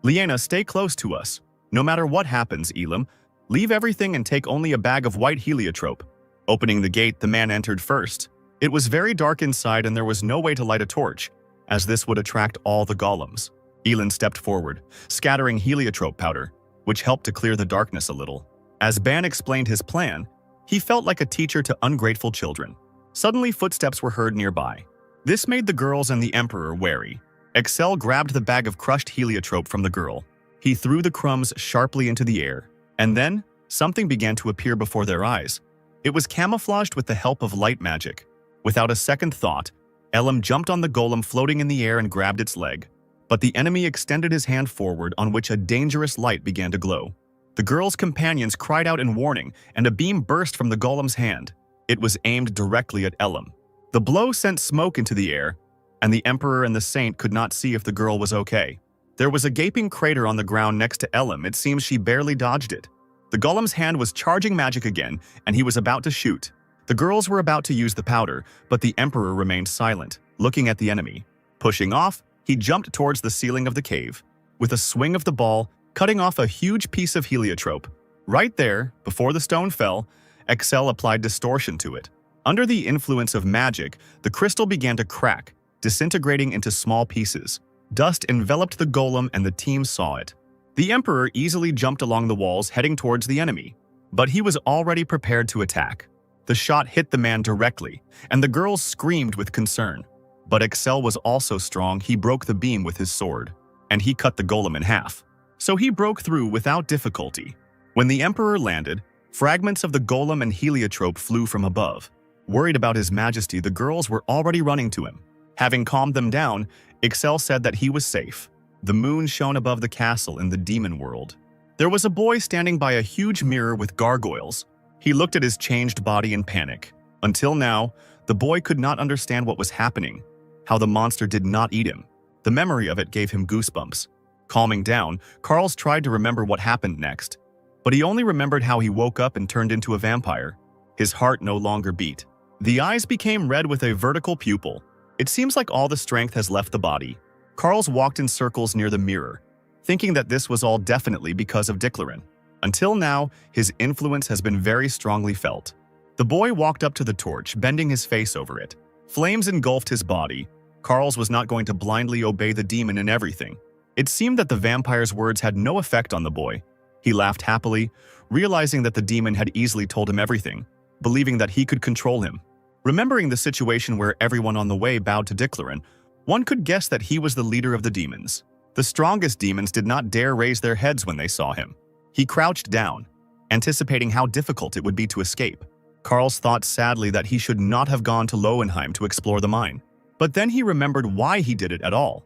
Liena, stay close to us. No matter what happens, Elam, leave everything and take only a bag of white heliotrope. Opening the gate, the man entered first. It was very dark inside and there was no way to light a torch, as this would attract all the golems. Elan stepped forward, scattering heliotrope powder, which helped to clear the darkness a little. As Ban explained his plan, he felt like a teacher to ungrateful children. Suddenly, footsteps were heard nearby. This made the girls and the Emperor wary. Excel grabbed the bag of crushed heliotrope from the girl. He threw the crumbs sharply into the air, and then something began to appear before their eyes. It was camouflaged with the help of light magic. Without a second thought, Elam jumped on the golem floating in the air and grabbed its leg. But the enemy extended his hand forward, on which a dangerous light began to glow. The girl's companions cried out in warning, and a beam burst from the golem's hand. It was aimed directly at Elam. The blow sent smoke into the air, and the Emperor and the Saint could not see if the girl was okay. There was a gaping crater on the ground next to Elam. It seems she barely dodged it. The golem's hand was charging magic again, and he was about to shoot. The girls were about to use the powder, but the Emperor remained silent, looking at the enemy. Pushing off, he jumped towards the ceiling of the cave. With a swing of the ball, cutting off a huge piece of heliotrope. Right there, before the stone fell, Excel applied distortion to it. Under the influence of magic, the crystal began to crack, disintegrating into small pieces. Dust enveloped the golem and the team saw it. The Emperor easily jumped along the walls heading towards the enemy, but he was already prepared to attack. The shot hit the man directly, and the girls screamed with concern. But Excel was also strong. He broke the beam with his sword, and he cut the golem in half. So he broke through without difficulty. When the Emperor landed, fragments of the golem and heliotrope flew from above. Worried about his majesty, the girls were already running to him. Having calmed them down, Excel said that he was safe. The moon shone above the castle in the demon world. There was a boy standing by a huge mirror with gargoyles. He looked at his changed body in panic. Until now, the boy could not understand what was happening, how the monster did not eat him. The memory of it gave him goosebumps. Calming down, Carls tried to remember what happened next, but he only remembered how he woke up and turned into a vampire. His heart no longer beat. The eyes became red with a vertical pupil. It seems like all the strength has left the body. Carls walked in circles near the mirror, thinking that this was all definitely because of Diclarin. Until now, his influence has been very strongly felt. The boy walked up to the torch, bending his face over it. Flames engulfed his body. Carls was not going to blindly obey the demon in everything. It seemed that the vampire's words had no effect on the boy. He laughed happily, realizing that the demon had easily told him everything, believing that he could control him. Remembering the situation where everyone on the way bowed to Diclarin, one could guess that he was the leader of the demons. The strongest demons did not dare raise their heads when they saw him. He crouched down, anticipating how difficult it would be to escape. Carls thought sadly that he should not have gone to Lowenheim to explore the mine. But then he remembered why he did it at all.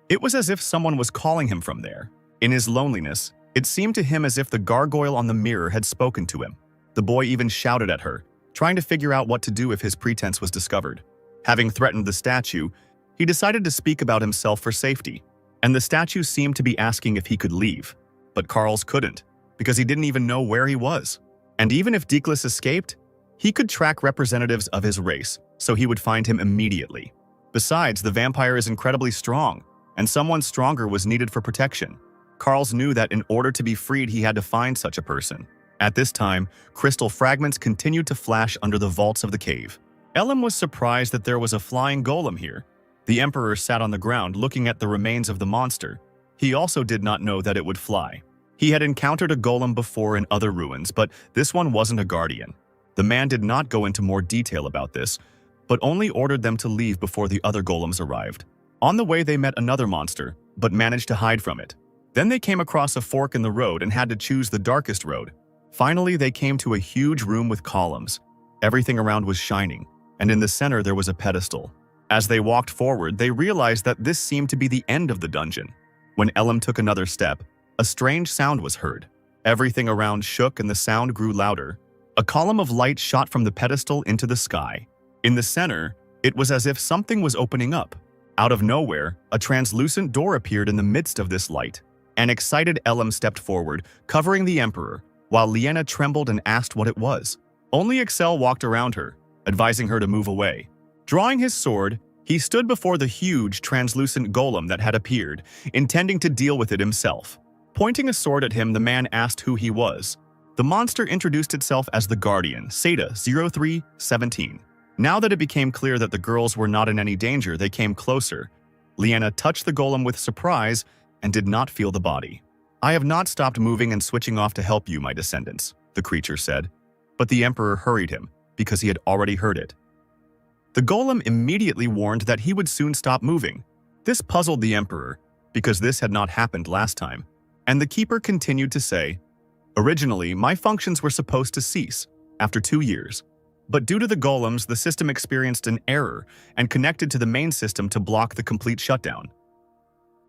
It was as if someone was calling him from there. In his loneliness, it seemed to him as if the gargoyle on the mirror had spoken to him. The boy even shouted at her, trying to figure out what to do if his pretense was discovered. Having threatened the statue, he decided to speak about himself for safety, and the statue seemed to be asking if he could leave. But Carls couldn't, because he didn't even know where he was. And even if Deklis escaped, he could track representatives of his race, so he would find him immediately. Besides, the vampire is incredibly strong, and someone stronger was needed for protection. Carls knew that in order to be freed, he had to find such a person. At this time, crystal fragments continued to flash under the vaults of the cave. Elam was surprised that there was a flying golem here. The Emperor sat on the ground looking at the remains of the monster. He also did not know that it would fly. He had encountered a golem before in other ruins, but this one wasn't a guardian. The man did not go into more detail about this, but only ordered them to leave before the other golems arrived. On the way, they met another monster, but managed to hide from it. Then they came across a fork in the road and had to choose the darkest road. Finally, they came to a huge room with columns. Everything around was shining, and in the center there was a pedestal. As they walked forward, they realized that this seemed to be the end of the dungeon. When Elam took another step, a strange sound was heard. Everything around shook and the sound grew louder. A column of light shot from the pedestal into the sky. In the center, it was as if something was opening up. Out of nowhere, a translucent door appeared in the midst of this light. An excited Elam stepped forward, covering the Emperor, while Liena trembled and asked what it was. Only Excel walked around her, advising her to move away. Drawing his sword, he stood before the huge, translucent golem that had appeared, intending to deal with it himself. Pointing a sword at him, the man asked who he was. The monster introduced itself as the Guardian, Seda 0317. Now that it became clear that the girls were not in any danger, they came closer. Liena touched the golem with surprise and did not feel the body. "I have not stopped moving and switching off to help you, my descendants," the creature said. But the Emperor hurried him, because he had already heard it. The golem immediately warned that he would soon stop moving. This puzzled the Emperor, because this had not happened last time. And the keeper continued to say, "Originally, my functions were supposed to cease after 2 years. But due to the golems, the system experienced an error and connected to the main system to block the complete shutdown."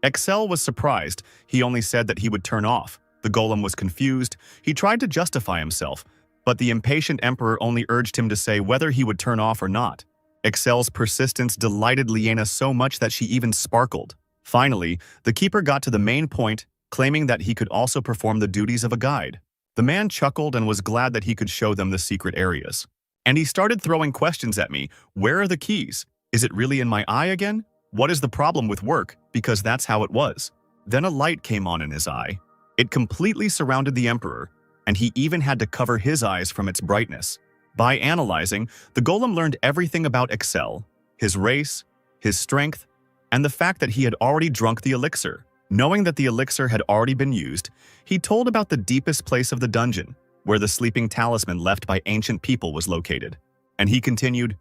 Excel was surprised. He only said that he would turn off. The golem was confused. He tried to justify himself, but the impatient Emperor only urged him to say whether he would turn off or not. Excel's persistence delighted Liena so much that she even sparkled. Finally, the keeper got to the main point, claiming that he could also perform the duties of a guide. The man chuckled and was glad that he could show them the secret areas. And he started throwing questions at me. Where are the keys? Is it really in my eye again? What is the problem with work? Because that's how it was. Then a light came on in his eye. It completely surrounded the Emperor, and he even had to cover his eyes from its brightness. By analyzing, the golem learned everything about Excel, his race, his strength, and the fact that he had already drunk the elixir. Knowing that the elixir had already been used, he told about the deepest place of the dungeon, where the sleeping talisman left by ancient people was located. And he continued,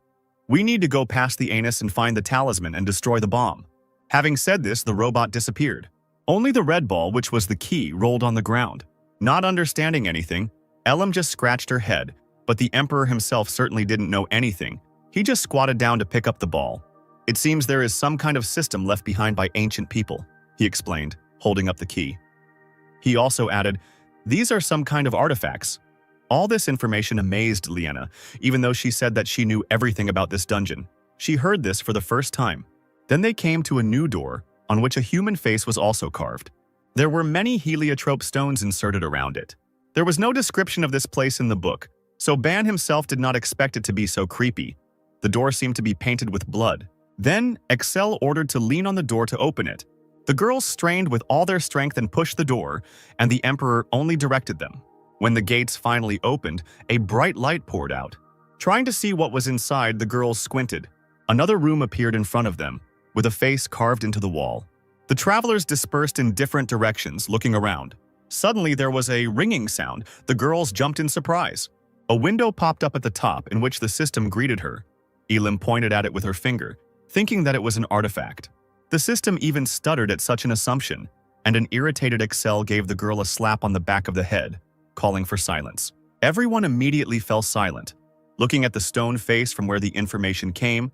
"We need to go past the anus and find the talisman and destroy the bomb." Having said this, the robot disappeared. Only the red ball, which was the key, rolled on the ground. Not understanding anything, Elam just scratched her head, but the Emperor himself certainly didn't know anything. He just squatted down to pick up the ball. "It seems there is some kind of system left behind by ancient people," he explained, holding up the key. He also added, "These are some kind of artifacts." All this information amazed Liena, even though she said that she knew everything about this dungeon. She heard this for the first time. Then they came to a new door, on which a human face was also carved. There were many heliotrope stones inserted around it. There was no description of this place in the book, so Ban himself did not expect it to be so creepy. The door seemed to be painted with blood. Then, Excel ordered to lean on the door to open it. The girls strained with all their strength and pushed the door, and the Emperor only directed them. When the gates finally opened, a bright light poured out. Trying to see what was inside, the girls squinted. Another room appeared in front of them, with a face carved into the wall. The travelers dispersed in different directions, looking around. Suddenly, there was a ringing sound. The girls jumped in surprise. A window popped up at the top, in which the system greeted her. Elam pointed at it with her finger, thinking that it was an artifact. The system even stuttered at such an assumption, and an irritated Excel gave the girl a slap on the back of the head, calling for silence. Everyone immediately fell silent, looking at the stone face from where the information came.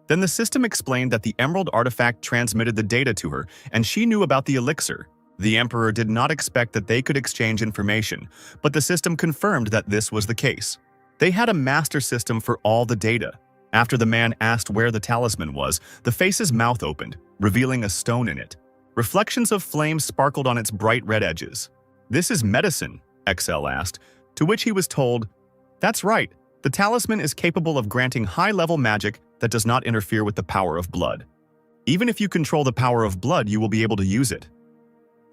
Then the system explained that the emerald artifact transmitted the data to her, and she knew about the elixir. The Emperor did not expect that they could exchange information, but the system confirmed that this was the case. They had a master system for all the data. After the man asked where the talisman was, the face's mouth opened, revealing a stone in it. Reflections of flame sparkled on its bright red edges. "This is medicine," Excel asked, to which he was told, "That's right, the talisman is capable of granting high-level magic that does not interfere with the power of blood. Even if you control the power of blood, you will be able to use it."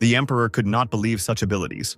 The Emperor could not believe such abilities.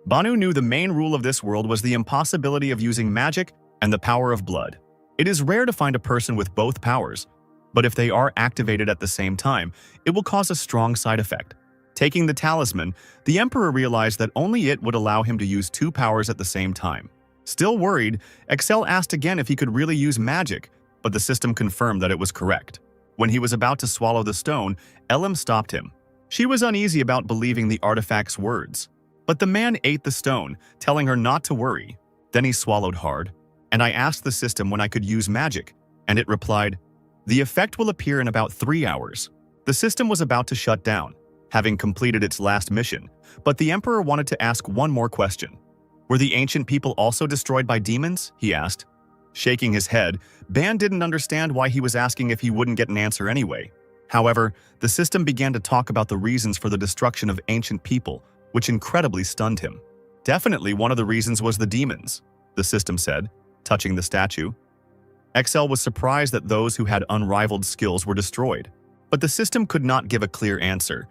Banu knew the main rule of this world was the impossibility of using magic and the power of blood. It is rare to find a person with both powers, but if they are activated at the same time, it will cause a strong side effect. Taking the talisman, the Emperor realized that only it would allow him to use 2 powers at the same time. Still worried, Excel asked again if he could really use magic, but the system confirmed that it was correct. When he was about to swallow the stone, Elam stopped him. She was uneasy about believing the artifact's words. But the man ate the stone, telling her not to worry. Then he swallowed hard, and I asked the system when I could use magic, and it replied, "The effect will appear in about 3 hours." The system was about to shut down, having completed its last mission, but the Emperor wanted to ask one more question. "Were the ancient people also destroyed by demons?" he asked. Shaking his head, Ban didn't understand why he was asking if he wouldn't get an answer anyway. However, the system began to talk about the reasons for the destruction of ancient people, which incredibly stunned him. "Definitely one of the reasons was the demons," the system said, touching the statue. Excel was surprised that those who had unrivaled skills were destroyed, but the system could not give a clear answer,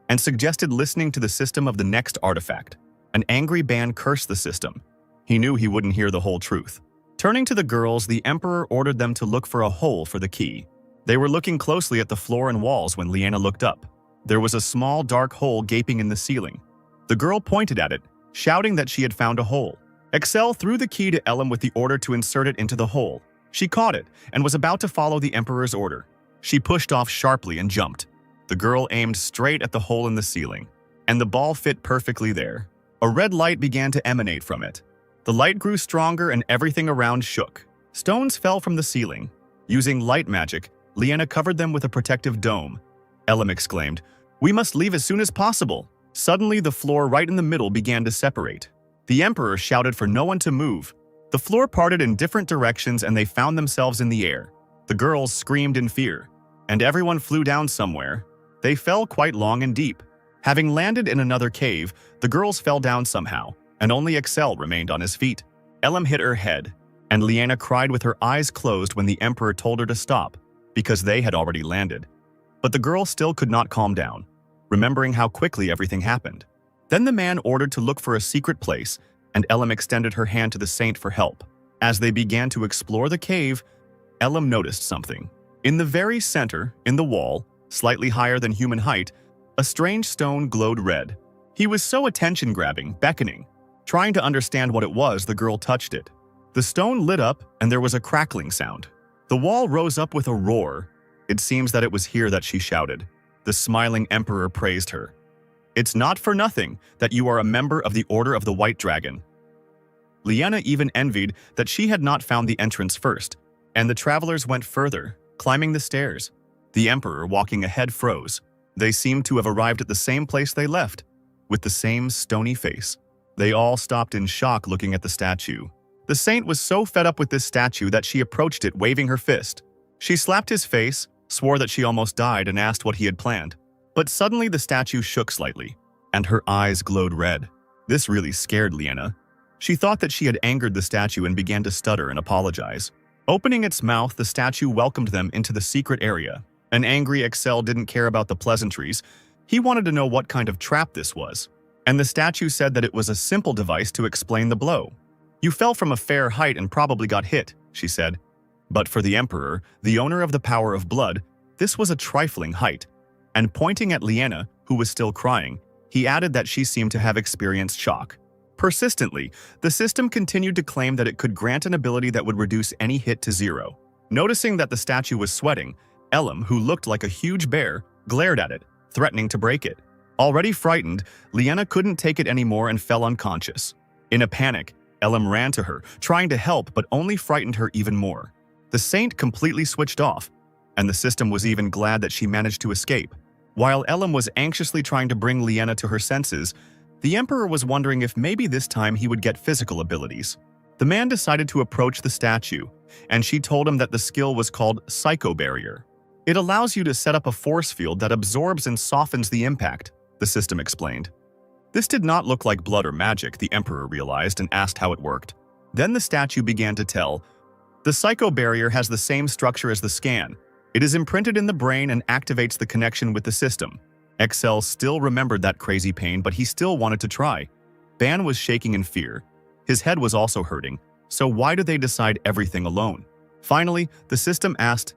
and suggested listening to the system of the next artifact. An angry Ban cursed the system. He knew he wouldn't hear the whole truth. Turning to the girls, the Emperor ordered them to look for a hole for the key. They were looking closely at the floor and walls when Liana looked up. There was a small, dark hole gaping in the ceiling. The girl pointed at it, shouting that she had found a hole. Excel threw the key to Ellum with the order to insert it into the hole. She caught it and was about to follow the Emperor's order. She pushed off sharply and jumped. The girl aimed straight at the hole in the ceiling, and the ball fit perfectly there. A red light began to emanate from it. The light grew stronger and everything around shook. Stones fell from the ceiling. Using light magic, Liana covered them with a protective dome. Ellum exclaimed, "We must leave as soon as possible." Suddenly, the floor right in the middle began to separate. The Emperor shouted for no one to move. The floor parted in different directions and they found themselves in the air. The girls screamed in fear, and everyone flew down somewhere. They fell quite long and deep. Having landed in another cave, the girls fell down somehow, and only Excel remained on his feet. Ellum hit her head, and Liana cried with her eyes closed when the Emperor told her to stop, because they had already landed. But the girl still could not calm down, remembering how quickly everything happened. Then the man ordered to look for a secret place, and Ellum extended her hand to the saint for help. As they began to explore the cave, Ellum noticed something. In the very center, in the wall, slightly higher than human height, a strange stone glowed red. He was so attention-grabbing, beckoning. Trying to understand what it was, the girl touched it. The stone lit up, and there was a crackling sound. The wall rose up with a roar. It seems that it was here that she shouted. The smiling Emperor praised her. "It's not for nothing that you are a member of the Order of the White Dragon." Liana even envied that she had not found the entrance first, and the travelers went further, climbing the stairs. The Emperor, walking ahead, froze. They seemed to have arrived at the same place they left, with the same stony face. They all stopped in shock looking at the statue. The saint was so fed up with this statue that she approached it waving her fist. She slapped his face, swore that she almost died, and asked what he had planned. But suddenly the statue shook slightly, and her eyes glowed red. This really scared Liana. She thought that she had angered the statue and began to stutter and apologize. Opening its mouth, the statue welcomed them into the secret area. An angry Excel didn't care about the pleasantries. He wanted to know what kind of trap this was. And the statue said that it was a simple device to explain the blow. "You fell from a fair height and probably got hit," she said. But for the Emperor, the owner of the power of blood, this was a trifling height. And pointing at Liana, who was still crying, he added that she seemed to have experienced shock. Persistently, the system continued to claim that it could grant an ability that would reduce any hit to 0. Noticing that the statue was sweating, Ellum, who looked like a huge bear, glared at it, threatening to break it. Already frightened, Liana couldn't take it anymore and fell unconscious. In a panic, Ellum ran to her, trying to help but only frightened her even more. The saint completely switched off, and the system was even glad that she managed to escape. While Ellum was anxiously trying to bring Liana to her senses, the Emperor was wondering if maybe this time he would get physical abilities. The man decided to approach the statue, and she told him that the skill was called Psycho Barrier. It allows you to set up a force field that absorbs and softens the impact, the system explained. This did not look like blood or magic, the Emperor realized and asked how it worked. Then the statue began to tell, "The Psycho Barrier has the same structure as the scan. It is imprinted in the brain and activates the connection with the system." Excel still remembered that crazy pain, but he still wanted to try. Ban was shaking in fear. His head was also hurting, so why did they decide everything alone? Finally, the system asked,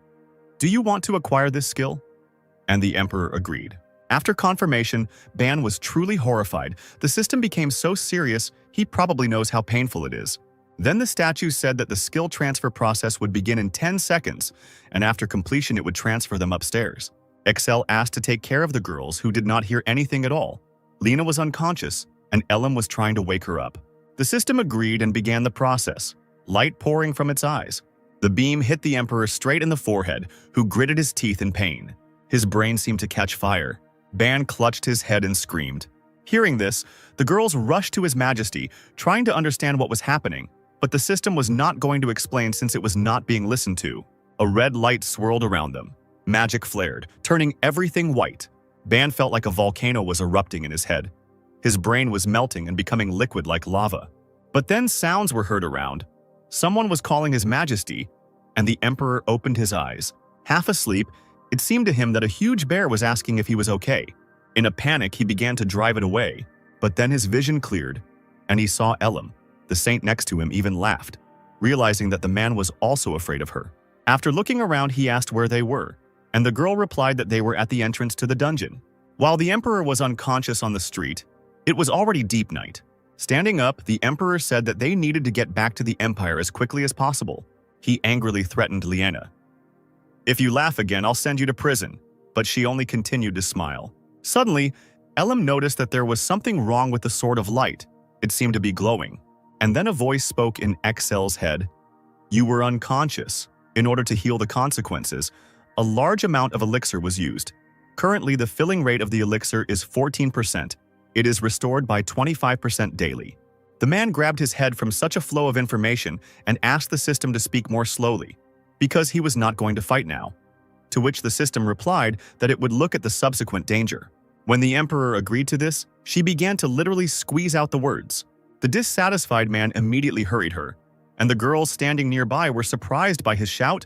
"Do you want to acquire this skill?" And the Emperor agreed. After confirmation, Ban was truly horrified. The system became so serious, he probably knows how painful it is. Then the statue said that the skill transfer process would begin in 10 seconds, and after completion it would transfer them upstairs. Excel asked to take care of the girls, who did not hear anything at all. Lena was unconscious, and Elam was trying to wake her up. The system agreed and began the process, light pouring from its eyes. The beam hit the Emperor straight in the forehead, who gritted his teeth in pain. His brain seemed to catch fire. Ban clutched his head and screamed. Hearing this, the girls rushed to His Majesty, trying to understand what was happening, but the system was not going to explain since it was not being listened to. A red light swirled around them. Magic flared, turning everything white. Ban felt like a volcano was erupting in his head. His brain was melting and becoming liquid like lava. But then sounds were heard around. Someone was calling His Majesty, and the Emperor opened his eyes. Half asleep, it seemed to him that a huge bear was asking if he was okay. In a panic, he began to drive it away, but then his vision cleared, and he saw Elam. The saint next to him even laughed, realizing that the man was also afraid of her. After looking around, he asked where they were, and the girl replied that they were at the entrance to the dungeon. While the Emperor was unconscious on the street, it was already deep night. Standing up, the Emperor said that they needed to get back to the Empire as quickly as possible. He angrily threatened Liana. "If you laugh again, I'll send you to prison," but she only continued to smile. Suddenly, Elam noticed that there was something wrong with the Sword of Light. It seemed to be glowing. And then a voice spoke in Excel's head. "You were unconscious. In order to heal the consequences, a large amount of elixir was used. Currently, the filling rate of the elixir is 14%. It is restored by 25% daily." The man grabbed his head from such a flow of information and asked the system to speak more slowly, because he was not going to fight now. To which the system replied that it would look at the subsequent danger. When the Emperor agreed to this, she began to literally squeeze out the words. The dissatisfied man immediately hurried her, and the girls standing nearby were surprised by his shout.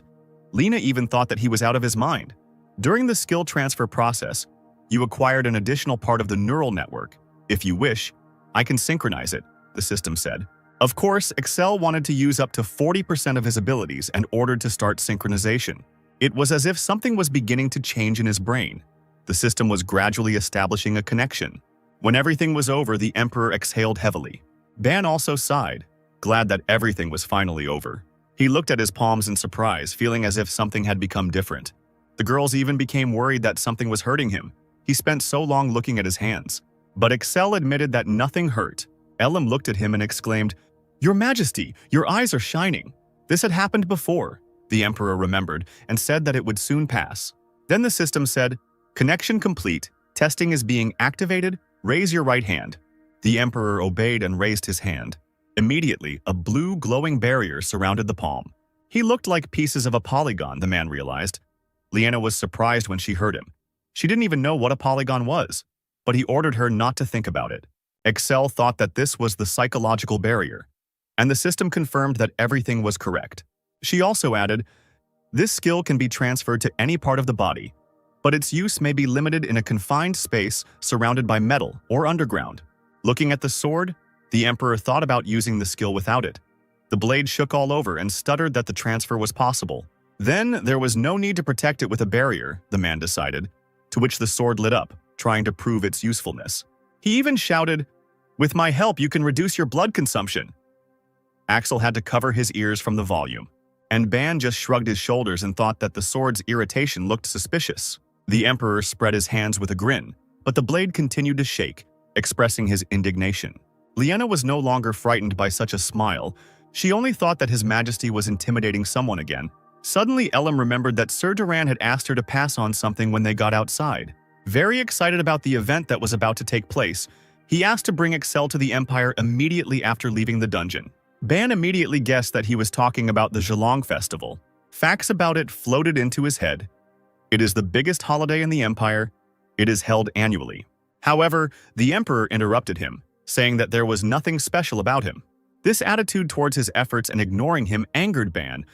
Lena even thought that he was out of his mind. During the skill transfer process, you acquired an additional part of the neural network. If you wish, I can synchronize it, the system said. Of course, Excel wanted to use up to 40% of his abilities and ordered to start synchronization. It was as if something was beginning to change in his brain. The system was gradually establishing a connection. When everything was over, the Emperor exhaled heavily. Ban also sighed, glad that everything was finally over. He looked at his palms in surprise, feeling as if something had become different. The girls even became worried that something was hurting him. He spent so long looking at his hands. But Excel admitted that nothing hurt. Elam looked at him and exclaimed, "Your Majesty, your eyes are shining." This had happened before, the Emperor remembered, and said that it would soon pass. Then the system said, "Connection complete. Testing is being activated. Raise your right hand." The Emperor obeyed and raised his hand. Immediately, a blue glowing barrier surrounded the palm. He looked like pieces of a polygon, the man realized. Liana was surprised when she heard him. She didn't even know what a polygon was, but he ordered her not to think about it. Excel thought that this was the psychological barrier, and the system confirmed that everything was correct. She also added, "This skill can be transferred to any part of the body, but its use may be limited in a confined space surrounded by metal or underground." Looking at the sword, the Emperor thought about using the skill without it. The blade shook all over and stuttered that the transfer was possible. Then there was no need to protect it with a barrier, the man decided, to which the sword lit up, trying to prove its usefulness. He even shouted, "With my help, you can reduce your blood consumption." Axel had to cover his ears from the volume, and Ban just shrugged his shoulders and thought that the sword's irritation looked suspicious. The Emperor spread his hands with a grin, but the blade continued to shake, expressing his indignation. Liana was no longer frightened by such a smile. She only thought that His Majesty was intimidating someone again. Suddenly, Elam remembered that Sir Duran had asked her to pass on something when they got outside. Very excited about the event that was about to take place, he asked to bring Excel to the Empire immediately after leaving the dungeon. Ban immediately guessed that he was talking about the Zhelong Festival. Facts about it floated into his head. It is the biggest holiday in the Empire. It is held annually. However, the Emperor interrupted him, saying that there was nothing special about him. This attitude towards his efforts and ignoring him angered Ban,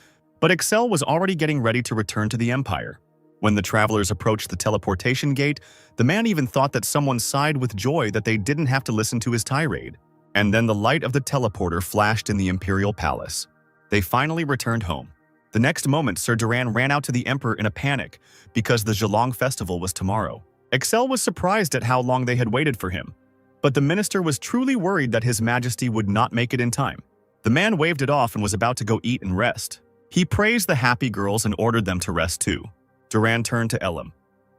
but Excel was already getting ready to return to the Empire. When the travelers approached the teleportation gate, the man even thought that someone sighed with joy that they didn't have to listen to his tirade. And then the light of the teleporter flashed in the Imperial Palace. They finally returned home. The next moment, Sir Duran ran out to the Emperor in a panic because the Zhelong Festival was tomorrow. Excel was surprised at how long they had waited for him, but the minister was truly worried that His Majesty would not make it in time. The man waved it off and was about to go eat and rest. He praised the happy girls and ordered them to rest too. Duran turned to Elam.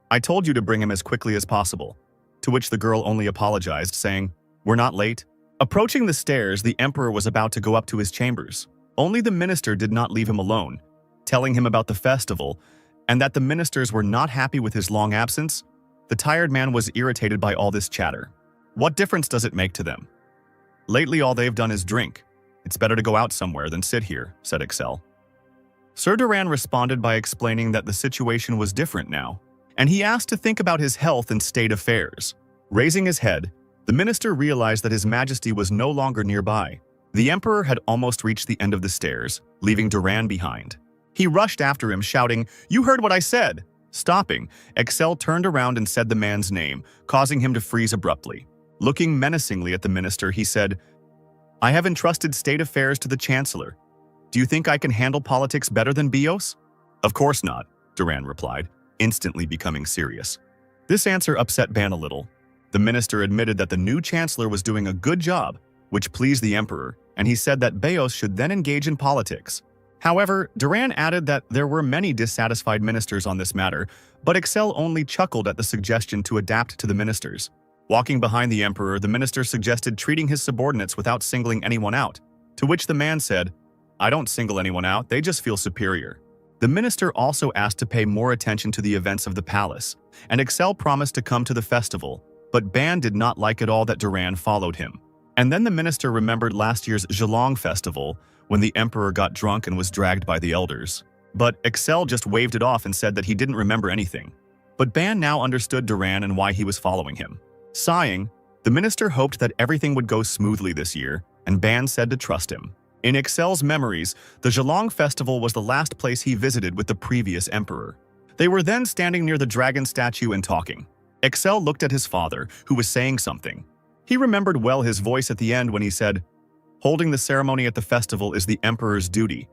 "I told you to bring him as quickly as possible," to which the girl only apologized, saying, We're not late. Approaching the stairs, the emperor was about to go up to his chambers. Only the minister did not leave him alone, telling him about the festival and that the ministers were not happy with his long absence. The tired man was irritated by all this chatter. What difference does it make to them? Lately, all they've done is drink. It's better to go out somewhere than sit here, said Excel. Sir Duran responded by explaining that the situation was different now, and he asked to think about his health and state affairs. Raising his head, the minister realized that His Majesty was no longer nearby. The emperor had almost reached the end of the stairs, leaving Duran behind. He rushed after him, shouting, "You heard what I said!" Stopping, Excel turned around and said the man's name, causing him to freeze abruptly. Looking menacingly at the minister, he said, "I have entrusted state affairs to the chancellor. Do you think I can handle politics better than Bios?" "Of course not," Duran replied, instantly becoming serious. This answer upset Ban a little. The minister admitted that the new chancellor was doing a good job, which pleased the emperor, and he said that Bios should then engage in politics. However, Duran added that there were many dissatisfied ministers on this matter, but Excel only chuckled at the suggestion to adapt to the ministers. Walking behind the emperor, the minister suggested treating his subordinates without singling anyone out, to which the man said, "I don't single anyone out, they just feel superior." The minister also asked to pay more attention to the events of the palace, and Excel promised to come to the festival, but Ban did not like at all that Duran followed him. And then the minister remembered last year's Zhelong festival, when the emperor got drunk and was dragged by the elders. But Excel just waved it off and said that he didn't remember anything. But Ban now understood Duran and why he was following him. Sighing, the minister hoped that everything would go smoothly this year, and Ban said to trust him. In Excel's memories, the Zhelong festival was the last place he visited with the previous emperor. They were then standing near the dragon statue and talking. Excel looked at his father, who was saying something. He remembered well his voice at the end when he said, "Holding the ceremony at the festival is the emperor's duty.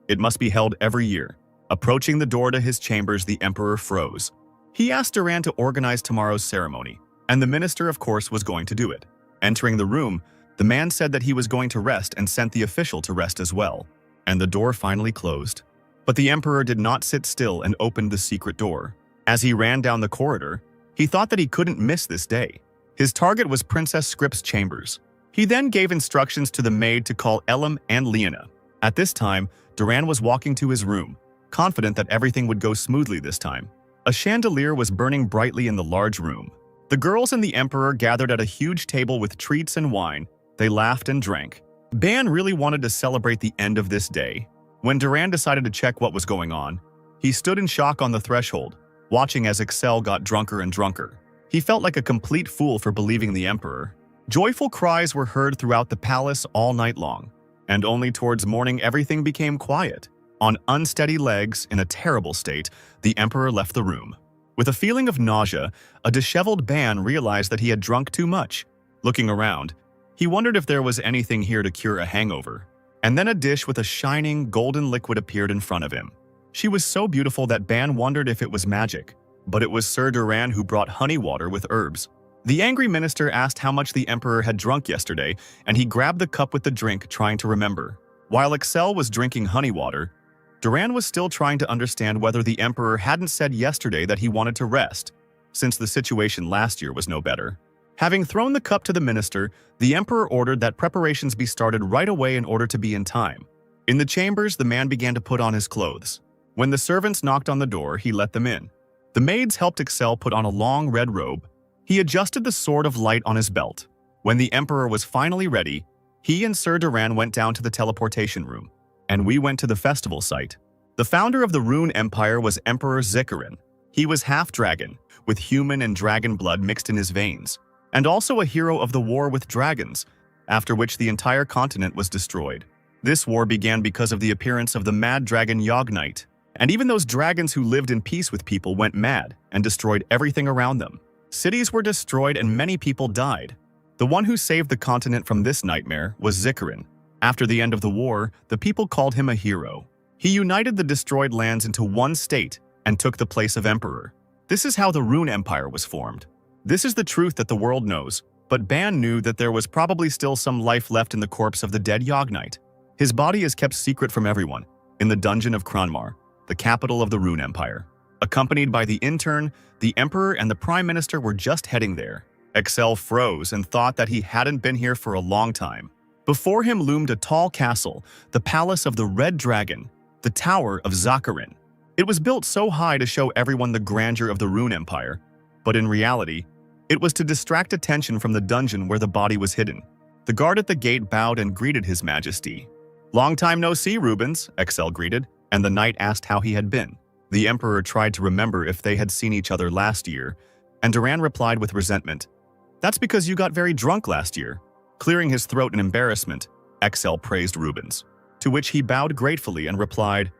It must be held every year." Approaching the door to his chambers, the emperor froze. He asked Duran to organize tomorrow's ceremony, and the minister, of course, was going to do it. Entering the room, the man said that he was going to rest and sent the official to rest as well, and the door finally closed. But the emperor did not sit still and opened the secret door. As he ran down the corridor, he thought that he couldn't miss this day. His target was Princess Scrip's chambers. He then gave instructions to the maid to call Elam and Leona. At this time, Duran was walking to his room, confident that everything would go smoothly this time. A chandelier was burning brightly in the large room. The girls and the emperor gathered at a huge table with treats and wine. They laughed and drank. Ban really wanted to celebrate the end of this day. When Duran decided to check what was going on, he stood in shock on the threshold, watching as Excel got drunker and drunker. He felt like a complete fool for believing the emperor. Joyful cries were heard throughout the palace all night long, and only towards morning everything became quiet. On unsteady legs, in a terrible state, the emperor left the room. With a feeling of nausea, a disheveled Ban realized that he had drunk too much. Looking around, he wondered if there was anything here to cure a hangover. And then a dish with a shining, golden liquid appeared in front of him. She was so beautiful that Ban wondered if it was magic, but it was Sir Duran who brought honey water with herbs. The angry minister asked how much the emperor had drunk yesterday, and he grabbed the cup with the drink, trying to remember. While Excel was drinking honey water, Duran was still trying to understand whether the emperor hadn't said yesterday that he wanted to rest, since the situation last year was no better. Having thrown the cup to the minister, the emperor ordered that preparations be started right away in order to be in time. In the chambers, the man began to put on his clothes. When the servants knocked on the door, he let them in. The maids helped Excel put on a long red robe. He adjusted the sword of light on his belt. When the emperor was finally ready, he and Sir Duran went down to the teleportation room, and we went to the festival site. The founder of the Rune Empire was Emperor Zikarin. He was half-dragon, with human and dragon blood mixed in his veins, and also a hero of the war with dragons, after which the entire continent was destroyed. This war began because of the appearance of the mad dragon Yogg-Knight, and even those dragons who lived in peace with people went mad and destroyed everything around them. Cities were destroyed and many people died. The one who saved the continent from this nightmare was Zikarin. After the end of the war, the people called him a hero. He united the destroyed lands into one state and took the place of emperor. This is how the Rune Empire was formed. This is the truth that the world knows, but Ban knew that there was probably still some life left in the corpse of the dead Yogg-Knight. His body is kept secret from everyone, in the dungeon of Kranmar, the capital of the Rune Empire. Accompanied by the intern, the emperor and the prime minister were just heading there. Excel froze and thought that he hadn't been here for a long time. Before him loomed a tall castle, the palace of the Red Dragon, the Tower of Zakarin. It was built so high to show everyone the grandeur of the Rune Empire, but in reality, it was to distract attention from the dungeon where the body was hidden. The guard at the gate bowed and greeted His Majesty. "Long time no see, Rubens," Excel greeted, and the knight asked how he had been. The Emperor tried to remember if they had seen each other last year, and Duran replied with resentment, "That's because you got very drunk last year." Clearing his throat in embarrassment, Excel praised Rubens, to which he bowed gratefully and replied,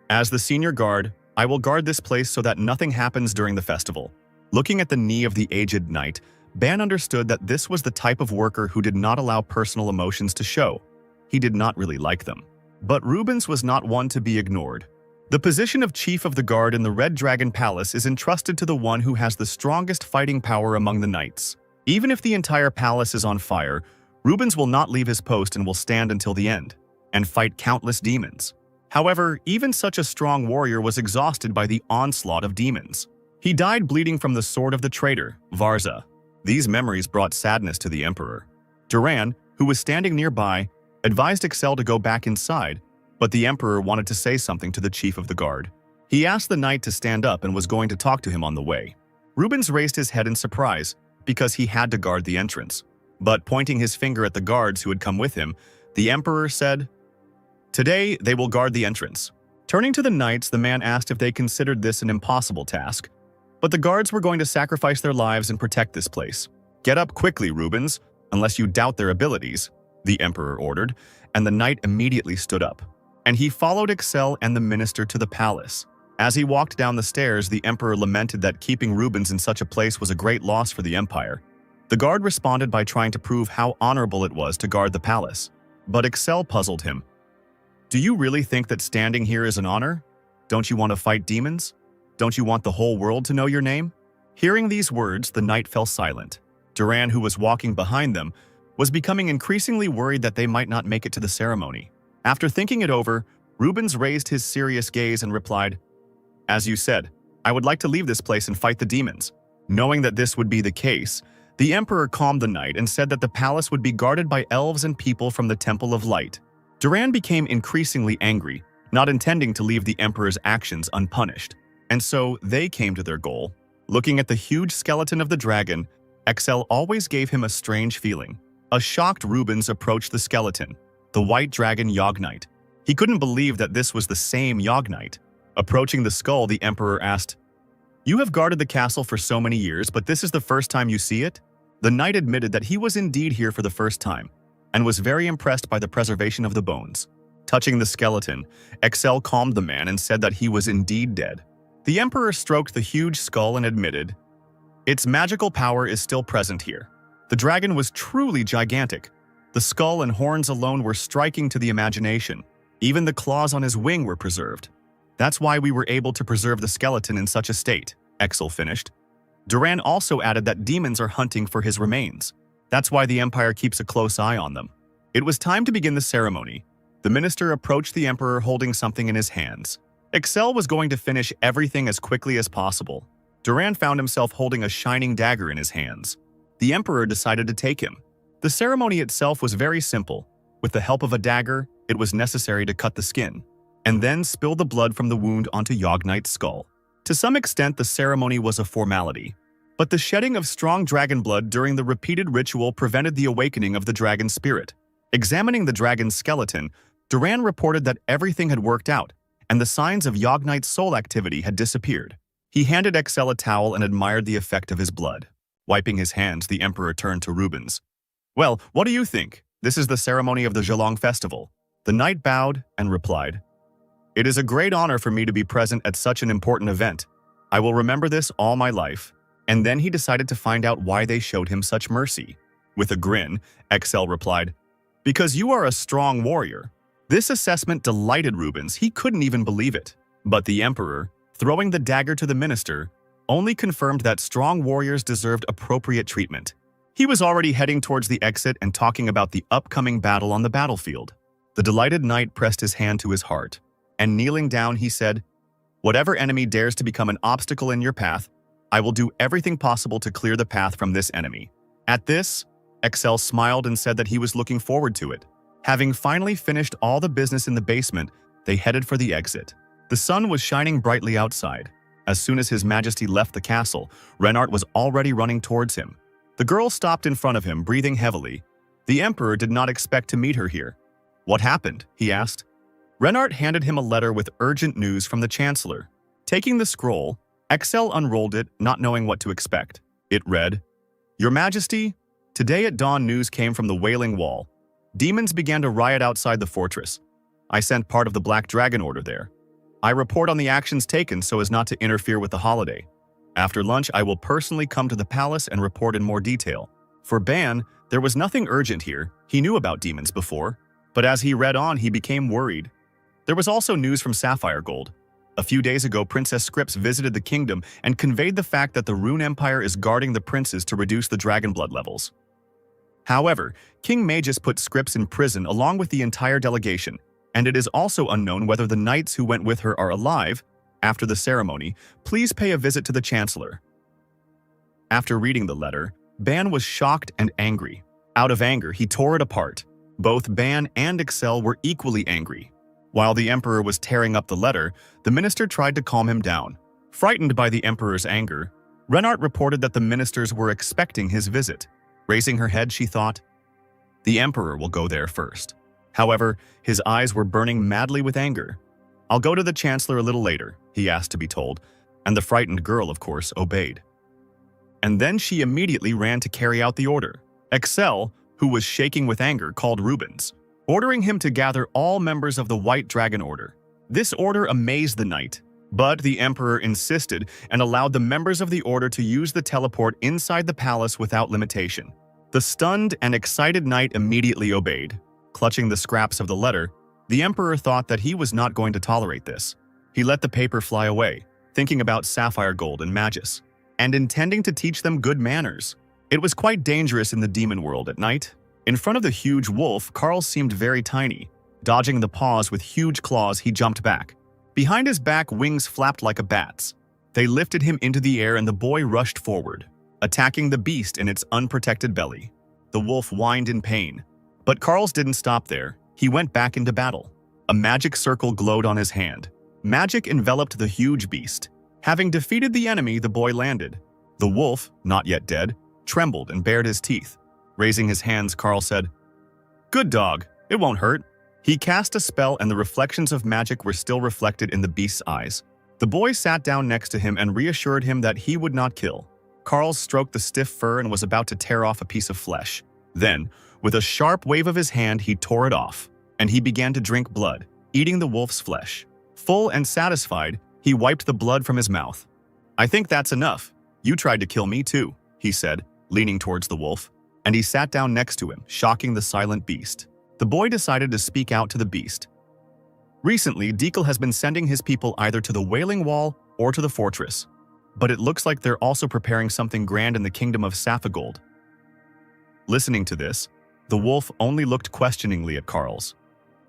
"As the senior guard, I will guard this place so that nothing happens during the festival." Looking at the knee of the aged knight, Ban understood that this was the type of worker who did not allow personal emotions to show. He did not really like them. But Rubens was not one to be ignored. The position of Chief of the Guard in the Red Dragon Palace is entrusted to the one who has the strongest fighting power among the knights. Even if the entire palace is on fire, Rubens will not leave his post and will stand until the end, and fight countless demons. However, even such a strong warrior was exhausted by the onslaught of demons. He died bleeding from the sword of the traitor, Varza. These memories brought sadness to the Emperor. Duran, who was standing nearby, advised Excel to go back inside, but the Emperor wanted to say something to the Chief of the Guard. He asked the knight to stand up and was going to talk to him on the way. Rubens raised his head in surprise, because he had to guard the entrance. But pointing his finger at the guards who had come with him, the Emperor said, "Today they will guard the entrance." Turning to the knights, the man asked if they considered this an impossible task. But the guards were going to sacrifice their lives and protect this place. "Get up quickly, Rubens, unless you doubt their abilities," the Emperor ordered, and the knight immediately stood up. And he followed Excel and the minister to the palace. As he walked down the stairs, the Emperor lamented that keeping Rubens in such a place was a great loss for the Empire. The guard responded by trying to prove how honorable it was to guard the palace. But Excel puzzled him. "Do you really think that standing here is an honor? Don't you want to fight demons? Don't you want the whole world to know your name?" Hearing these words, the knight fell silent. Duran, who was walking behind them, was becoming increasingly worried that they might not make it to the ceremony. After thinking it over, Rubens raised his serious gaze and replied, "As you said, I would like to leave this place and fight the demons." Knowing that this would be the case, the Emperor calmed the knight and said that the palace would be guarded by elves and people from the Temple of Light. Duran became increasingly angry, not intending to leave the Emperor's actions unpunished. And so they came to their goal. Looking at the huge skeleton of the dragon, Excel always gave him a strange feeling. A shocked Rubens approached the skeleton, the white dragon Yogg-Knight. He couldn't believe that this was the same Yogg-Knight. Approaching the skull, the Emperor asked, "You have guarded the castle for so many years, but this is the first time you see it?" The knight admitted that he was indeed here for the first time, and was very impressed by the preservation of the bones. Touching the skeleton, Excel calmed the man and said that he was indeed dead. The Emperor stroked the huge skull and admitted, "Its magical power is still present here." The dragon was truly gigantic. The skull and horns alone were striking to the imagination. Even the claws on his wing were preserved. "That's why we were able to preserve the skeleton in such a state," Excel finished. Duran also added that demons are hunting for his remains. That's why the Empire keeps a close eye on them. It was time to begin the ceremony. The minister approached the Emperor holding something in his hands. Excel was going to finish everything as quickly as possible. Duran found himself holding a shining dagger in his hands. The Emperor decided to take him. The ceremony itself was very simple. With the help of a dagger, it was necessary to cut the skin, and then spill the blood from the wound onto Yogg-Knight's skull. To some extent, the ceremony was a formality, but the shedding of strong dragon blood during the repeated ritual prevented the awakening of the dragon spirit. Examining the dragon's skeleton, Duran reported that everything had worked out, and the signs of Yogg-Knight's soul activity had disappeared. He handed Excel a towel and admired the effect of his blood. Wiping his hands, the Emperor turned to Rubens. "Well, what do you think? This is the ceremony of the Zhelong festival." The knight bowed and replied, "It is a great honor for me to be present at such an important event. I will remember this all my life." And then he decided to find out why they showed him such mercy. With a grin, Excel replied, "Because you are a strong warrior." This assessment delighted Rubens. He couldn't even believe it. But the Emperor, throwing the dagger to the minister, only confirmed that strong warriors deserved appropriate treatment. He was already heading towards the exit and talking about the upcoming battle on the battlefield. The delighted knight pressed his hand to his heart, and kneeling down he said, "Whatever enemy dares to become an obstacle in your path, I will do everything possible to clear the path from this enemy. At this, Excel smiled and said that he was looking forward to it. Having finally finished all the business in the basement, they headed for the exit. The sun was shining brightly outside. As soon as His Majesty left the castle, Renard was already running towards him. The girl stopped in front of him, breathing heavily. The Emperor did not expect to meet her here. "What happened?" he asked. Renard handed him a letter with urgent news from the Chancellor. Taking the scroll, Excel unrolled it, not knowing what to expect. It read, "Your Majesty, today at dawn news came from the Wailing Wall. Demons began to riot outside the fortress. I sent part of the Black Dragon Order there. I report on the actions taken so as not to interfere with the holiday. After lunch, I will personally come to the palace and report in more detail." For Ban, there was nothing urgent here. He knew about demons before. But as he read on, he became worried. There was also news from Sapphire Gold. A few days ago, Princess Scripps visited the kingdom and conveyed the fact that the Rune Empire is guarding the princes to reduce the dragon blood levels. However, King Magus put Scripps in prison along with the entire delegation, and it is also unknown whether the knights who went with her are alive. After the ceremony, please pay a visit to the Chancellor. After reading the letter, Ban was shocked and angry. Out of anger, he tore it apart. Both Ban and Excel were equally angry. While the Emperor was tearing up the letter, the minister tried to calm him down. Frightened by the Emperor's anger, Renard reported that the ministers were expecting his visit. Raising her head, she thought, "The Emperor will go there first." However, his eyes were burning madly with anger. "I'll go to the Chancellor a little later," he asked to be told, and the frightened girl, of course, obeyed. And then she immediately ran to carry out the order. Excel, who was shaking with anger, called Rubens, ordering him to gather all members of the White Dragon Order. This order amazed the knight, but the Emperor insisted and allowed the members of the order to use the teleport inside the palace without limitation. The stunned and excited knight immediately obeyed. Clutching the scraps of the letter, the Emperor thought that he was not going to tolerate this. He let the paper fly away, thinking about Sapphire Gold and Magus, and intending to teach them good manners. It was quite dangerous in the demon world at night. In front of the huge wolf, Carl seemed very tiny. Dodging the paws with huge claws, he jumped back. Behind his back, wings flapped like a bat's. They lifted him into the air and the boy rushed forward, attacking the beast in its unprotected belly. The wolf whined in pain. But Carl's didn't stop there. He went back into battle. A magic circle glowed on his hand. Magic enveloped the huge beast. Having defeated the enemy, the boy landed. The wolf, not yet dead, trembled and bared his teeth. Raising his hands, Carl said, "Good dog, it won't hurt." He cast a spell and the reflections of magic were still reflected in the beast's eyes. The boy sat down next to him and reassured him that he would not kill. Carl stroked the stiff fur and was about to tear off a piece of flesh. Then, with a sharp wave of his hand, he tore it off, and he began to drink blood, eating the wolf's flesh. Full and satisfied, he wiped the blood from his mouth. "I think that's enough. You tried to kill me too," he said, leaning towards the wolf, and he sat down next to him, shocking the silent beast. The boy decided to speak out to the beast. Recently, Dekel has been sending his people either to the Wailing Wall or to the fortress, but it looks like they're also preparing something grand in the kingdom of Sapphire. Listening to this, the wolf only looked questioningly at Carl's.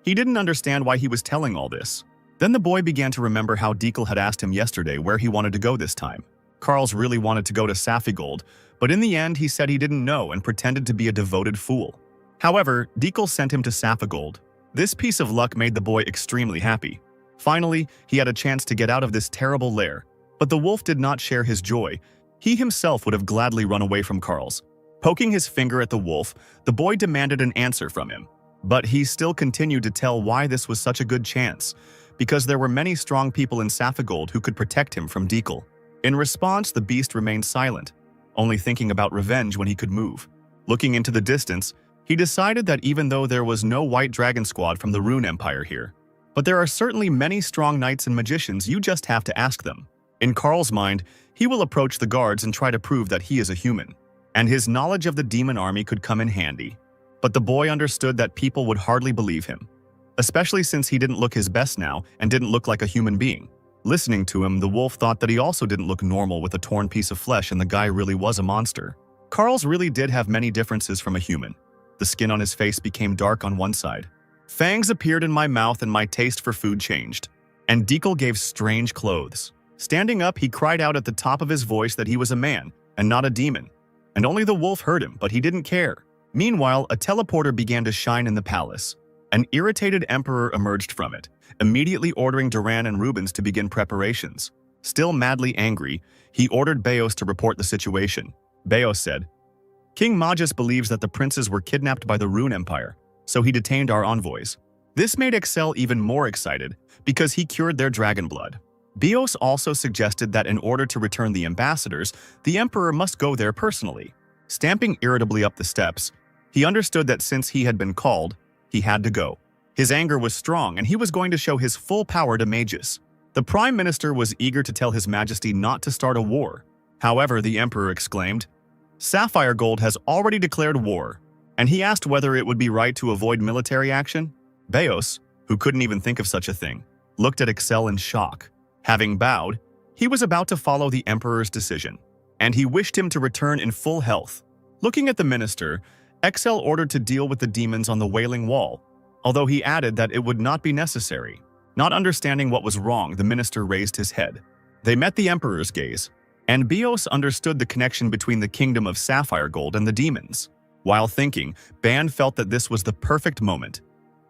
He didn't understand why he was telling all this. Then the boy began to remember how Dekel had asked him yesterday where he wanted to go this time. Carl's really wanted to go to Sapphire, but in the end he said he didn't know and pretended to be a devoted fool. However, Dekel sent him to Sapphire. This piece of luck made the boy extremely happy. Finally, he had a chance to get out of this terrible lair, but the wolf did not share his joy. He himself would have gladly run away from Carl's. Poking his finger at the wolf, the boy demanded an answer from him. But he still continued to tell why this was such a good chance, because there were many strong people in Sapphire who could protect him from Dekel. In response, the beast remained silent, only thinking about revenge when he could move. Looking into the distance, he decided that even though there was no White Dragon Squad from the Rune Empire here, but there are certainly many strong knights and magicians, you just have to ask them. In Carl's mind, he will approach the guards and try to prove that he is a human, and his knowledge of the demon army could come in handy. But the boy understood that people would hardly believe him, especially since he didn't look his best now and didn't look like a human being. Listening to him, the wolf thought that he also didn't look normal with a torn piece of flesh and the guy really was a monster. Carl's really did have many differences from a human. The skin on his face became dark on one side. Fangs appeared in my mouth and my taste for food changed. And Dekel gave strange clothes. Standing up, he cried out at the top of his voice that he was a man and not a demon. And only the wolf heard him, but he didn't care. Meanwhile, a teleporter began to shine in the palace. An irritated emperor emerged from it, immediately ordering Duran and Rubens to begin preparations. Still madly angry, he ordered Beos to report the situation. Beos said, "King Magus believes that the princes were kidnapped by the Rune Empire, so he detained our envoys." This made Excel even more excited because he cured their dragon blood. Beos also suggested that in order to return the ambassadors, the emperor must go there personally. Stamping irritably up the steps, he understood that since he had been called, he had to go. His anger was strong and he was going to show his full power to Magus. The prime minister was eager to tell his majesty not to start a war. However, the emperor exclaimed, "Sapphire Gold has already declared war," and he asked whether it would be right to avoid military action. Beos, who couldn't even think of such a thing, looked at Excel in shock. Having bowed, he was about to follow the emperor's decision, and he wished him to return in full health. Looking at the minister, Excel ordered to deal with the demons on the Wailing Wall, although he added that it would not be necessary. Not understanding what was wrong, the minister raised his head. They met the emperor's gaze, and Beos understood the connection between the kingdom of Sapphire Gold and the demons. While thinking, Ban felt that this was the perfect moment.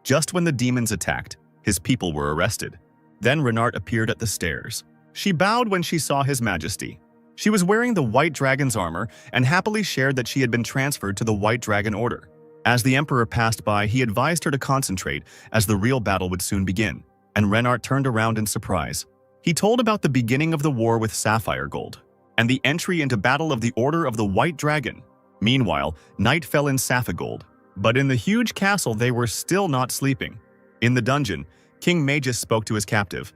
Just when the demons attacked, his people were arrested. Then Renard appeared at the stairs. She bowed when she saw His Majesty. She was wearing the White Dragon's armor and happily shared that she had been transferred to the White Dragon Order. As the Emperor passed by, he advised her to concentrate as the real battle would soon begin, and Renard turned around in surprise. He told about the beginning of the war with Sapphire Gold and the entry into battle of the Order of the White Dragon. Meanwhile, night fell in Saphigold, but in the huge castle they were still not sleeping. In the dungeon, King Magus spoke to his captive.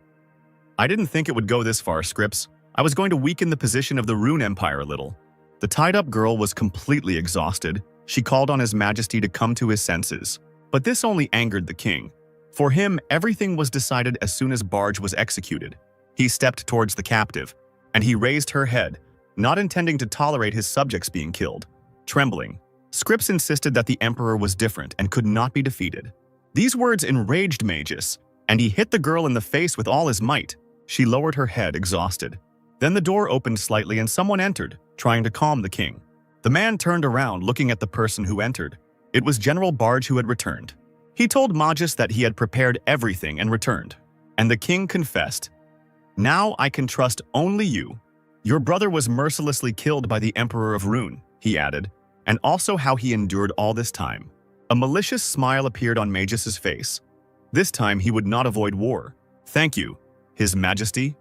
"I didn't think it would go this far, Scripps. I was going to weaken the position of the Rune Empire a little." The tied-up girl was completely exhausted. She called on His Majesty to come to his senses. But this only angered the king. For him, everything was decided as soon as Barge was executed. He stepped towards the captive, and he raised her head, not intending to tolerate his subjects being killed. Trembling, Scripps insisted that the Emperor was different and could not be defeated. These words enraged Magus, and he hit the girl in the face with all his might. She lowered her head, exhausted. Then the door opened slightly and someone entered, trying to calm the king. The man turned around, looking at the person who entered. It was General Barge who had returned. He told Magus that he had prepared everything and returned. And the king confessed, "Now I can trust only you. Your brother was mercilessly killed by the Emperor of Rune," he added, "and also how he endured all this time." A malicious smile appeared on Magus's face. This time he would not avoid war. "Thank you, His Majesty."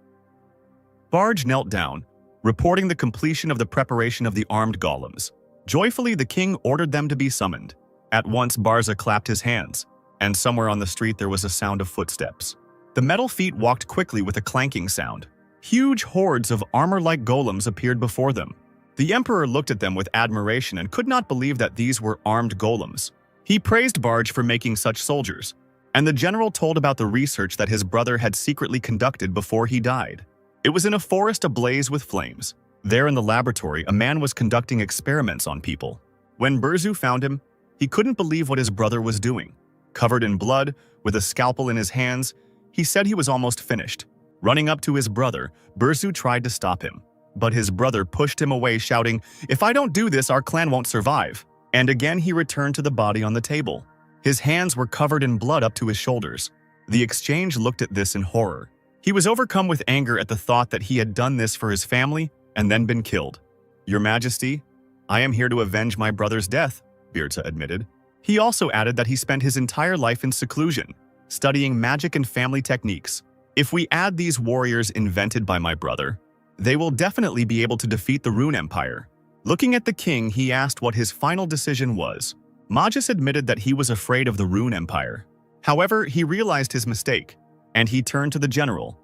Barge knelt down, reporting the completion of the preparation of the armed golems. Joyfully, the king ordered them to be summoned. At once, Barza clapped his hands, and somewhere on the street there was a sound of footsteps. The metal feet walked quickly with a clanking sound. Huge hordes of armor-like golems appeared before them. The emperor looked at them with admiration and could not believe that these were armed golems. He praised Barge for making such soldiers, and the general told about the research that his brother had secretly conducted before he died. It was in a forest ablaze with flames. There in the laboratory, a man was conducting experiments on people. When Burzu found him, he couldn't believe what his brother was doing. Covered in blood, with a scalpel in his hands, he said he was almost finished. Running up to his brother, Burzu tried to stop him. But his brother pushed him away, shouting, "If I don't do this, our clan won't survive." And again he returned to the body on the table. His hands were covered in blood up to his shoulders. The exchange looked at this in horror. He was overcome with anger at the thought that he had done this for his family and then been killed. "Your Majesty, I am here to avenge my brother's death," Birza admitted. He also added that he spent his entire life in seclusion, studying magic and family techniques. "If we add these warriors invented by my brother, they will definitely be able to defeat the Rune Empire." Looking at the king, he asked what his final decision was. Magus admitted that he was afraid of the Rune Empire. However, he realized his mistake, and he turned to the general.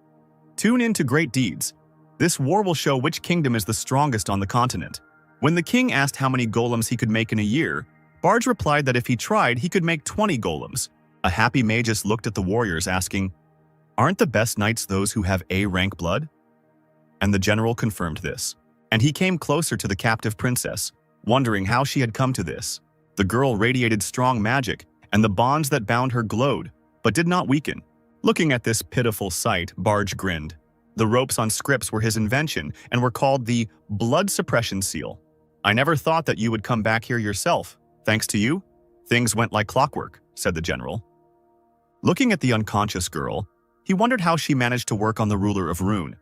"Tune in to great deeds. This war will show which kingdom is the strongest on the continent." When the king asked how many golems he could make in a year, Barge replied that if he tried, he could make 20 golems. A happy Magus looked at the warriors, asking, "Aren't the best knights those who have A-rank blood?" And the general confirmed this. And he came closer to the captive princess, wondering how she had come to this. The girl radiated strong magic, and the bonds that bound her glowed, but did not weaken. Looking at this pitiful sight, Barge grinned. The ropes on scripts were his invention and were called the blood suppression seal. "I never thought that you would come back here yourself. Thanks to you, things went like clockwork," said the general. Looking at the unconscious girl, he wondered how she managed to work on the ruler of Rune.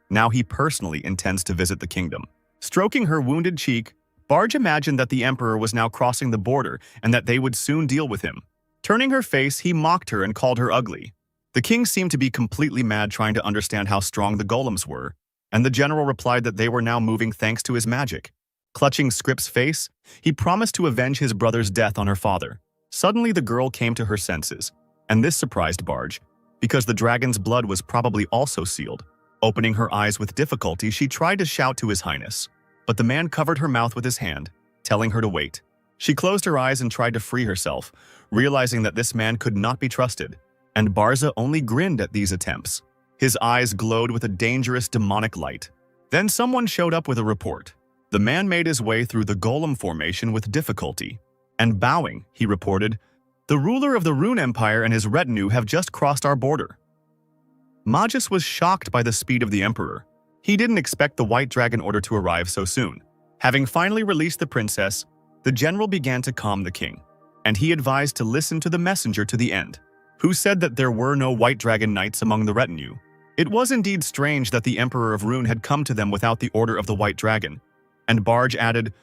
Now he personally intends to visit the kingdom. Stroking her wounded cheek, Barge imagined that the emperor was now crossing the border and that they would soon deal with him. Turning her face, he mocked her and called her ugly. The king seemed to be completely mad, trying to understand how strong the golems were, and the general replied that they were now moving thanks to his magic. Clutching Scrip's face, he promised to avenge his brother's death on her father. Suddenly the girl came to her senses, and this surprised Barge, because the dragon's blood was probably also sealed. Opening her eyes with difficulty, she tried to shout to his highness, but the man covered her mouth with his hand, telling her to wait. She closed her eyes and tried to free herself, realizing that this man could not be trusted, and Barza only grinned at these attempts. His eyes glowed with a dangerous demonic light. Then someone showed up with a report. The man made his way through the golem formation with difficulty, and bowing, he reported, "The ruler of the Rune Empire and his retinue have just crossed our border." Magus was shocked by the speed of the emperor. He didn't expect the White Dragon order to arrive so soon. Having finally released the princess, the general began to calm the king, and he advised to listen to the messenger to the end, who said that there were no White Dragon knights among the retinue. It was indeed strange that the Emperor of Rune had come to them without the order of the White Dragon, and Barge added,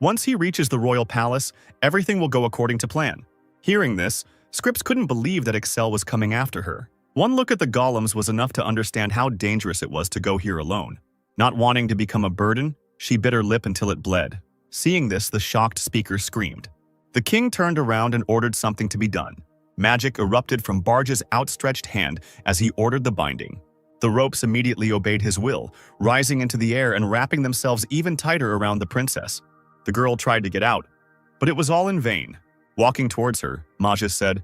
"Once he reaches the royal palace, everything will go according to plan." Hearing this, Scripps couldn't believe that Excel was coming after her. One look at the golems was enough to understand how dangerous it was to go here alone. Not wanting to become a burden, she bit her lip until it bled. Seeing this, the shocked speaker screamed. The king turned around and ordered something to be done. Magic erupted from Barge's outstretched hand as he ordered the binding. The ropes immediately obeyed his will, rising into the air and wrapping themselves even tighter around the princess. The girl tried to get out, but it was all in vain. Walking towards her, Magus said,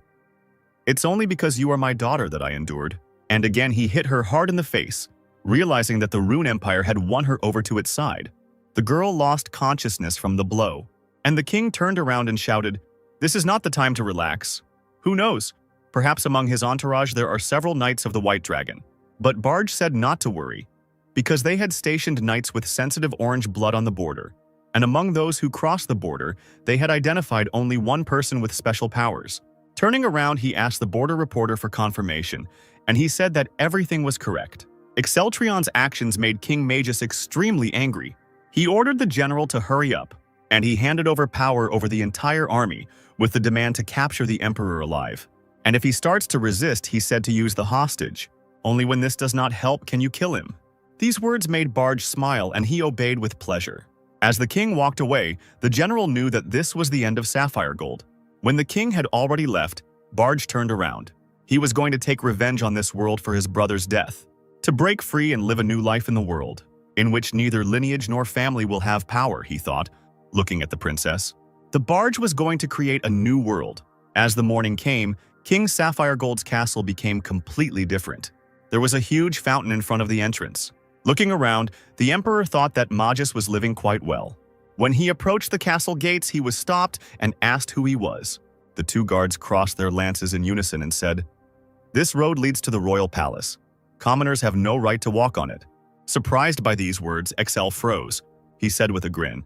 "It's only because you are my daughter that I endured." And again he hit her hard in the face, realizing that the Rune Empire had won her over to its side. The girl lost consciousness from the blow, and the king turned around and shouted, "This is not the time to relax. Who knows? Perhaps among his entourage there are several knights of the White Dragon." But Barge said not to worry, because they had stationed knights with sensitive orange blood on the border, and among those who crossed the border, they had identified only one person with special powers. Turning around, he asked the border reporter for confirmation, and he said that everything was correct. Exceltrion's actions made King Magus extremely angry. He ordered the general to hurry up, and he handed over power over the entire army with the demand to capture the emperor alive. And if he starts to resist, he said to use the hostage. Only when this does not help can you kill him. These words made Barge smile, and he obeyed with pleasure. As the king walked away, the general knew that this was the end of Sapphire Gold. When the king had already left, Barge turned around. He was going to take revenge on this world for his brother's death, to break free and live a new life in the world, in which neither lineage nor family will have power, he thought, looking at the princess. The Barge was going to create a new world. As the morning came, King Sapphire Gold's castle became completely different. There was a huge fountain in front of the entrance. Looking around, the emperor thought that Magus was living quite well. When he approached the castle gates, he was stopped and asked who he was. The two guards crossed their lances in unison and said, "This road leads to the royal palace. Commoners have no right to walk on it." Surprised by these words, Excel froze. He said with a grin,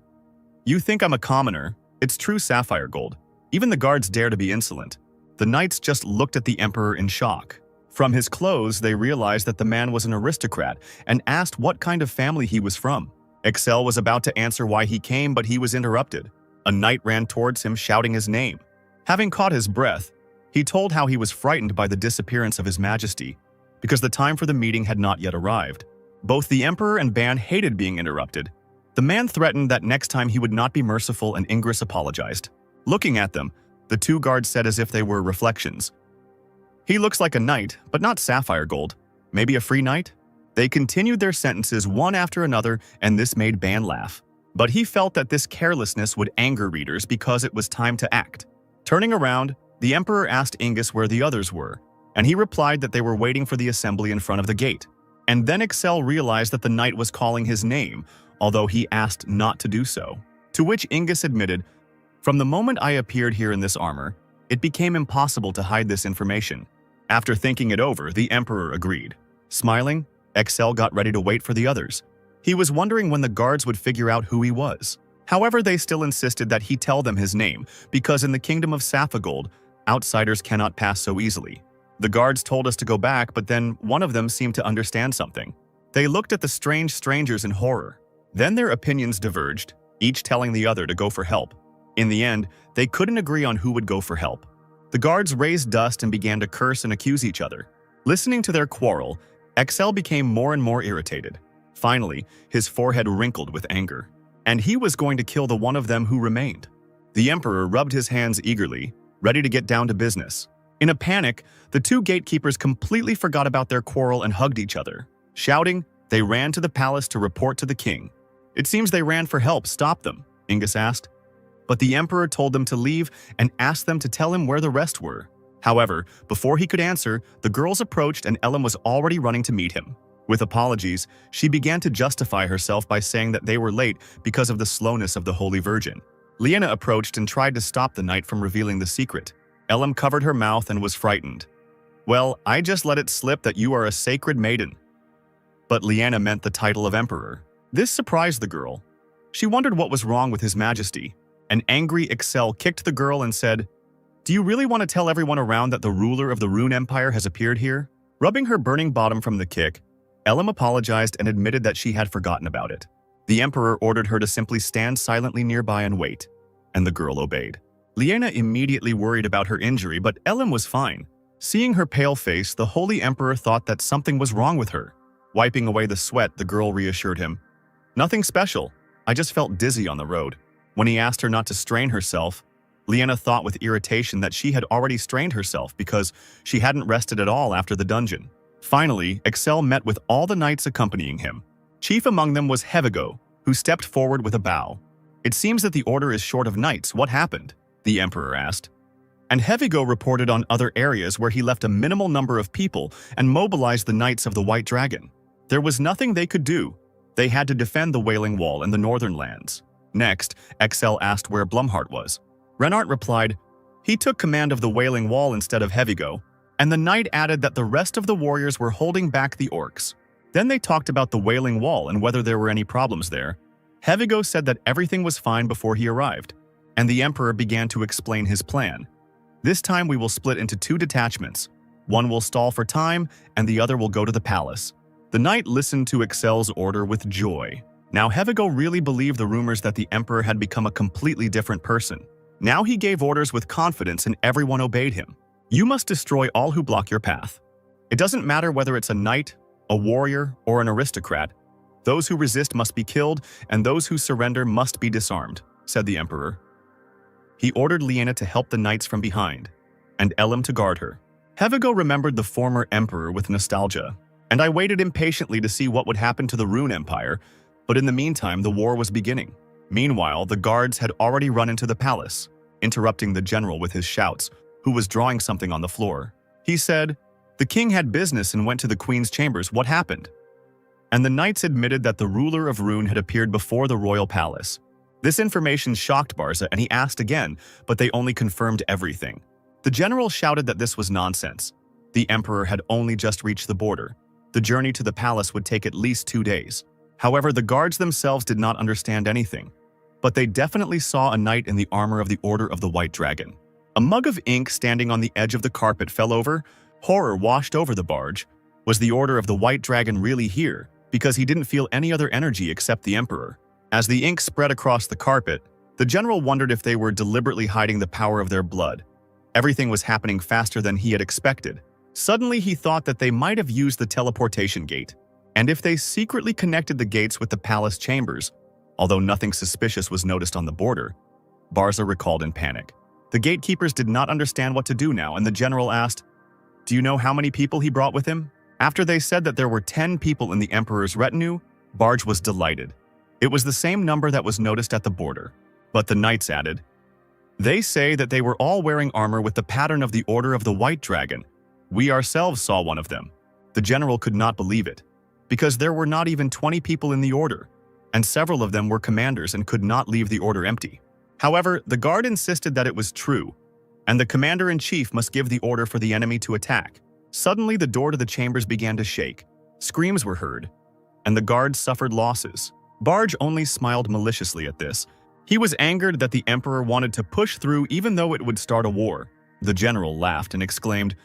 "You think I'm a commoner? It's true, Sapphire Gold. Even the guards dare to be insolent." The knights just looked at the emperor in shock. From his clothes, they realized that the man was an aristocrat and asked what kind of family he was from. Excel was about to answer why he came, but he was interrupted. A knight ran towards him, shouting his name. Having caught his breath, he told how he was frightened by the disappearance of his majesty, because the time for the meeting had not yet arrived. Both the emperor and Ban hated being interrupted. The man threatened that next time he would not be merciful, and Ingress apologized. Looking at them, the two guards said as if they were reflections, "He looks like a knight, but not Sapphire Gold. Maybe a free knight?" They continued their sentences one after another, and this made Ban laugh. But he felt that this carelessness would anger readers because it was time to act. Turning around, the emperor asked Ingus where the others were, and he replied that they were waiting for the assembly in front of the gate. And then Excel realized that the knight was calling his name, although he asked not to do so. To which Ingus admitted, "From the moment I appeared here in this armor, it became impossible to hide this information." After thinking it over, the emperor agreed. Smiling, Excel got ready to wait for the others. He was wondering when the guards would figure out who he was. However, they still insisted that he tell them his name, because in the kingdom of Saffold, outsiders cannot pass so easily. The guards told us to go back, but then one of them seemed to understand something. They looked at the strange strangers in horror. Then their opinions diverged, each telling the other to go for help. In the end, they couldn't agree on who would go for help. The guards raised dust and began to curse and accuse each other. Listening to their quarrel, Excel became more and more irritated. Finally, his forehead wrinkled with anger. And he was going to kill the one of them who remained. The Emperor rubbed his hands eagerly, ready to get down to business. In a panic, the two gatekeepers completely forgot about their quarrel and hugged each other. Shouting, they ran to the palace to report to the king. It seems they ran for help. Stop them, Ingus asked. But the Emperor told them to leave and asked them to tell him where the rest were. However, before he could answer, the girls approached and Ellen was already running to meet him. With apologies, she began to justify herself by saying that they were late because of the slowness of the Holy Virgin. Liena approached and tried to stop the knight from revealing the secret. Ellen covered her mouth and was frightened. Well, I just let it slip that you are a sacred maiden. But Liena meant the title of Emperor. This surprised the girl. She wondered what was wrong with His Majesty. An angry Excel kicked the girl and said, "Do you really want to tell everyone around that the ruler of the Rune Empire has appeared here?" Rubbing her burning bottom from the kick, Ellen apologized and admitted that she had forgotten about it. The Emperor ordered her to simply stand silently nearby and wait, and the girl obeyed. Liena immediately worried about her injury, but Ellen was fine. Seeing her pale face, the Holy Emperor thought that something was wrong with her. Wiping away the sweat, the girl reassured him. "Nothing special. I just felt dizzy on the road." When he asked her not to strain herself, Liena thought with irritation that she had already strained herself because she hadn't rested at all after the dungeon. Finally, Excel met with all the knights accompanying him. Chief among them was Hevigo, who stepped forward with a bow. "It seems that the order is short of knights. What happened?" the Emperor asked. And Hevigo reported on other areas where he left a minimal number of people and mobilized the Knights of the White Dragon. There was nothing they could do. They had to defend the Wailing Wall in the northern lands. Next, Excel asked where Blumhart was. Renart replied, "He took command of the Wailing Wall instead of Hevigo," and the knight added that the rest of the warriors were holding back the orcs. Then they talked about the Wailing Wall and whether there were any problems there. Hevigo said that everything was fine before he arrived, and the Emperor began to explain his plan. "This time we will split into two detachments. One will stall for time, and the other will go to the palace." The knight listened to Excel's order with joy. Now Hevigo really believed the rumors that the Emperor had become a completely different person. Now he gave orders with confidence and everyone obeyed him. "You must destroy all who block your path. It doesn't matter whether it's a knight, a warrior, or an aristocrat. Those who resist must be killed, and those who surrender must be disarmed," said the Emperor. He ordered Liena to help the knights from behind, and Elim to guard her. Hevigo remembered the former Emperor with nostalgia, and I waited impatiently to see what would happen to the Rune Empire, but in the meantime the war was beginning. Meanwhile, the guards had already run into the palace, interrupting the general with his shouts, who was drawing something on the floor. He said, "The king had business and went to the queen's chambers. What happened?" And the knights admitted that the ruler of Rune had appeared before the royal palace. This information shocked Barza and he asked again, but they only confirmed everything. The general shouted that this was nonsense. The emperor had only just reached the border. The journey to the palace would take at least 2 days. However, the guards themselves did not understand anything. But they definitely saw a knight in the armor of the Order of the White Dragon. A mug of ink standing on the edge of the carpet fell over. Horror washed over the barge. Was the Order of the White Dragon really here? Because he didn't feel any other energy except the emperor. As the ink spread across the carpet, the general wondered if they were deliberately hiding the power of their blood. Everything was happening faster than he had expected. Suddenly, he thought that they might have used the teleportation gate. And if they secretly connected the gates with the palace chambers, although nothing suspicious was noticed on the border, Barza recalled in panic. The gatekeepers did not understand what to do now, and the general asked, "Do you know how many people he brought with him?" After they said that there were 10 people in the emperor's retinue, Barge was delighted. It was the same number that was noticed at the border. But the knights added, "They say that they were all wearing armor with the pattern of the Order of the White Dragon. We ourselves saw one of them." The general could not believe it, because there were not even 20 people in the order, and several of them were commanders and could not leave the order empty. However, the guard insisted that it was true, and the commander-in-chief must give the order for the enemy to attack. Suddenly, the door to the chambers began to shake. Screams were heard, and the guards suffered losses. Barge only smiled maliciously at this. He was angered that the emperor wanted to push through even though it would start a war. The general laughed and exclaimed,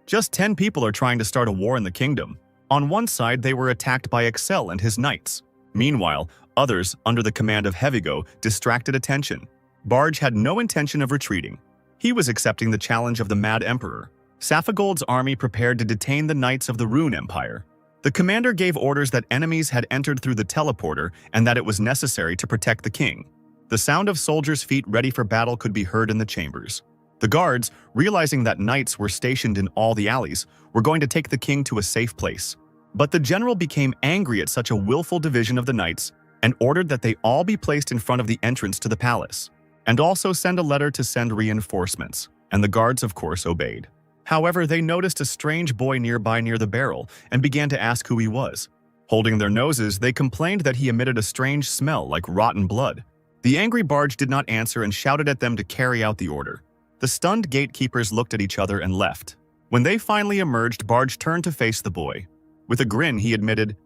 "Just 10 people are trying to start a war in the kingdom." On one side, they were attacked by Excel and his knights. Meanwhile, others, under the command of Heavigo, distracted attention. Barge had no intention of retreating. He was accepting the challenge of the Mad Emperor. Saffold's army prepared to detain the knights of the Rune Empire. The commander gave orders that enemies had entered through the teleporter and that it was necessary to protect the king. The sound of soldiers' feet ready for battle could be heard in the chambers. The guards, realizing that knights were stationed in all the alleys, were going to take the king to a safe place. But the general became angry at such a willful division of the knights and ordered that they all be placed in front of the entrance to the palace, and also send a letter to send reinforcements, and the guards of course obeyed. However, they noticed a strange boy nearby near the barrel and began to ask who he was. Holding their noses, they complained that he emitted a strange smell like rotten blood. The angry Barge did not answer and shouted at them to carry out the order. The stunned gatekeepers looked at each other and left. When they finally emerged, Barge turned to face the boy. With a grin, he admitted,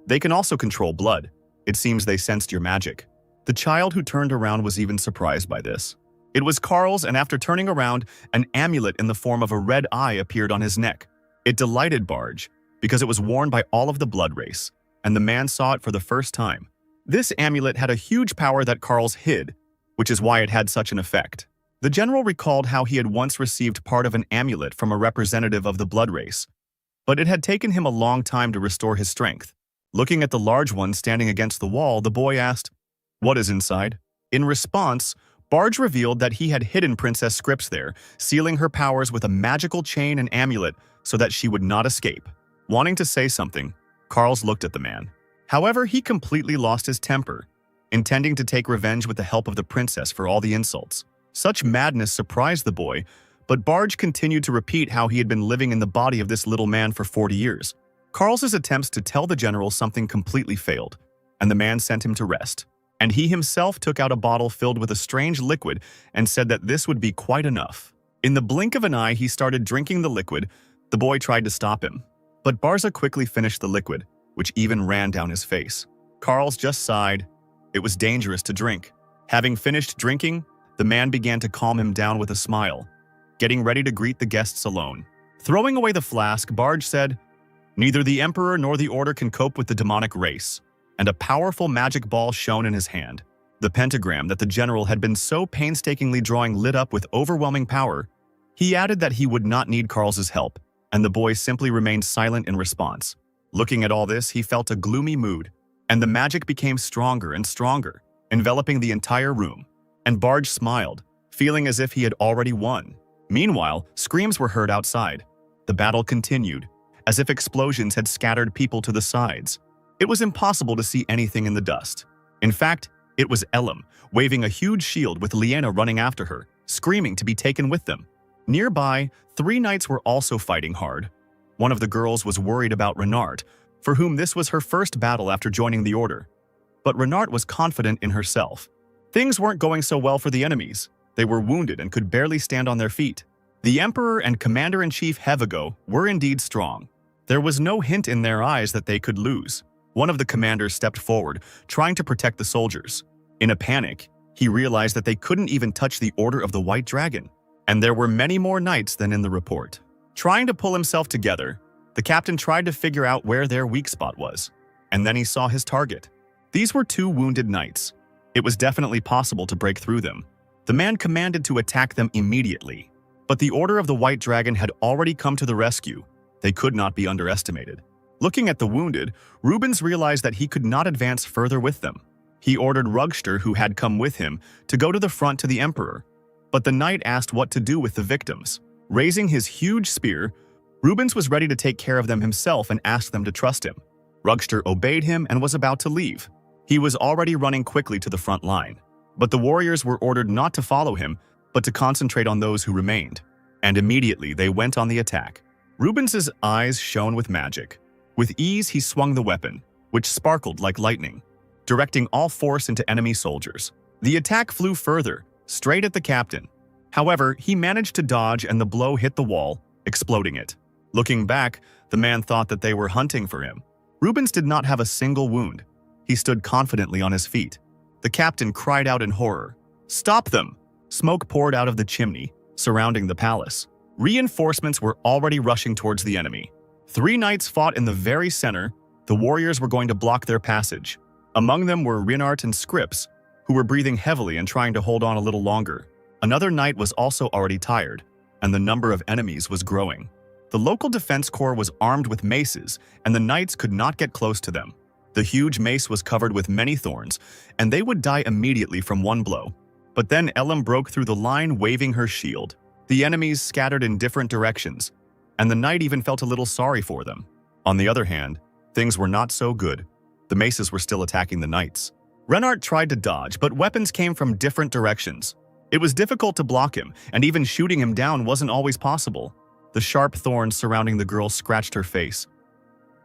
"They can also control blood. It seems they sensed your magic." The child who turned around was even surprised by this. It was Carl's, and after turning around, an amulet in the form of a red eye appeared on his neck. It delighted Barge, because it was worn by all of the blood race, and the man saw it for the first time. This amulet had a huge power that Carl's hid, which is why it had such an effect. The general recalled how he had once received part of an amulet from a representative of the blood race, but it had taken him a long time to restore his strength. Looking at the large one standing against the wall, the boy asked, "What is inside?" In response, Barge revealed that he had hidden Princess Scripps there, sealing her powers with a magical chain and amulet so that she would not escape. Wanting to say something, Carls looked at the man. However, he completely lost his temper, intending to take revenge with the help of the princess for all the insults. Such madness surprised the boy, but Barge continued to repeat how he had been living in the body of this little man for 40 years. Carl's attempts to tell the general something completely failed, and the man sent him to rest. And he himself took out a bottle filled with a strange liquid and said that this would be quite enough. In the blink of an eye, he started drinking the liquid. The boy tried to stop him, but Barza quickly finished the liquid, which even ran down his face. Carls just sighed. It was dangerous to drink. Having finished drinking, the man began to calm him down with a smile, getting ready to greet the guests alone. Throwing away the flask, Barge said, "Neither the Emperor nor the Order can cope with the demonic race," and a powerful magic ball shone in his hand. The pentagram that the general had been so painstakingly drawing lit up with overwhelming power. He added that he would not need Carl's help, and the boy simply remained silent in response. Looking at all this, he felt a gloomy mood, and the magic became stronger and stronger, enveloping the entire room. And Barge smiled, feeling as if he had already won. Meanwhile, screams were heard outside. The battle continued, as if explosions had scattered people to the sides. It was impossible to see anything in the dust. In fact, it was Elam, waving a huge shield with Liena running after her, screaming to be taken with them. Nearby, 3 knights were also fighting hard. One of the girls was worried about Renard, for whom this was her first battle after joining the Order. But Renard was confident in herself. Things weren't going so well for the enemies. They were wounded and could barely stand on their feet. The Emperor and Commander-in-Chief Hevigo were indeed strong. There was no hint in their eyes that they could lose. One of the commanders stepped forward, trying to protect the soldiers. In a panic, he realized that they couldn't even touch the Order of the White Dragon, and there were many more knights than in the report. Trying to pull himself together, the captain tried to figure out where their weak spot was, and then he saw his target. These were 2 wounded knights. It was definitely possible to break through them. The man commanded to attack them immediately, but the Order of the White Dragon had already come to the rescue. They could not be underestimated. Looking at the wounded, Rubens realized that he could not advance further with them. He ordered Rugster, who had come with him, to go to the front to the Emperor, but the knight asked what to do with the victims. Raising his huge spear, Rubens was ready to take care of them himself and asked them to trust him. Rugster obeyed him and was about to leave. He was already running quickly to the front line, but the warriors were ordered not to follow him, but to concentrate on those who remained. And immediately they went on the attack. Rubens's eyes shone with magic. With ease, he swung the weapon, which sparkled like lightning, directing all force into enemy soldiers. The attack flew further, straight at the captain. However, he managed to dodge and the blow hit the wall, exploding it. Looking back, The man thought that they were hunting for him. Rubens did not have a single wound. He stood confidently on his feet. The captain cried out in horror. "Stop them!" Smoke poured out of the chimney, surrounding the palace. Reinforcements were already rushing towards the enemy. 3 knights fought in the very center. The warriors were going to block their passage. Among them were Rinart and Scripps, who were breathing heavily and trying to hold on a little longer. Another knight was also already tired, and the number of enemies was growing. The local defense corps was armed with maces, and the knights could not get close to them. The huge mace was covered with many thorns, and they would die immediately from one blow. But then Elam broke through the line, waving her shield. The enemies scattered in different directions, and the knight even felt a little sorry for them. On the other hand, things were not so good. The maces were still attacking the knights. Renard tried to dodge, but weapons came from different directions. It was difficult to block him, and even shooting him down wasn't always possible. The sharp thorns surrounding the girl scratched her face.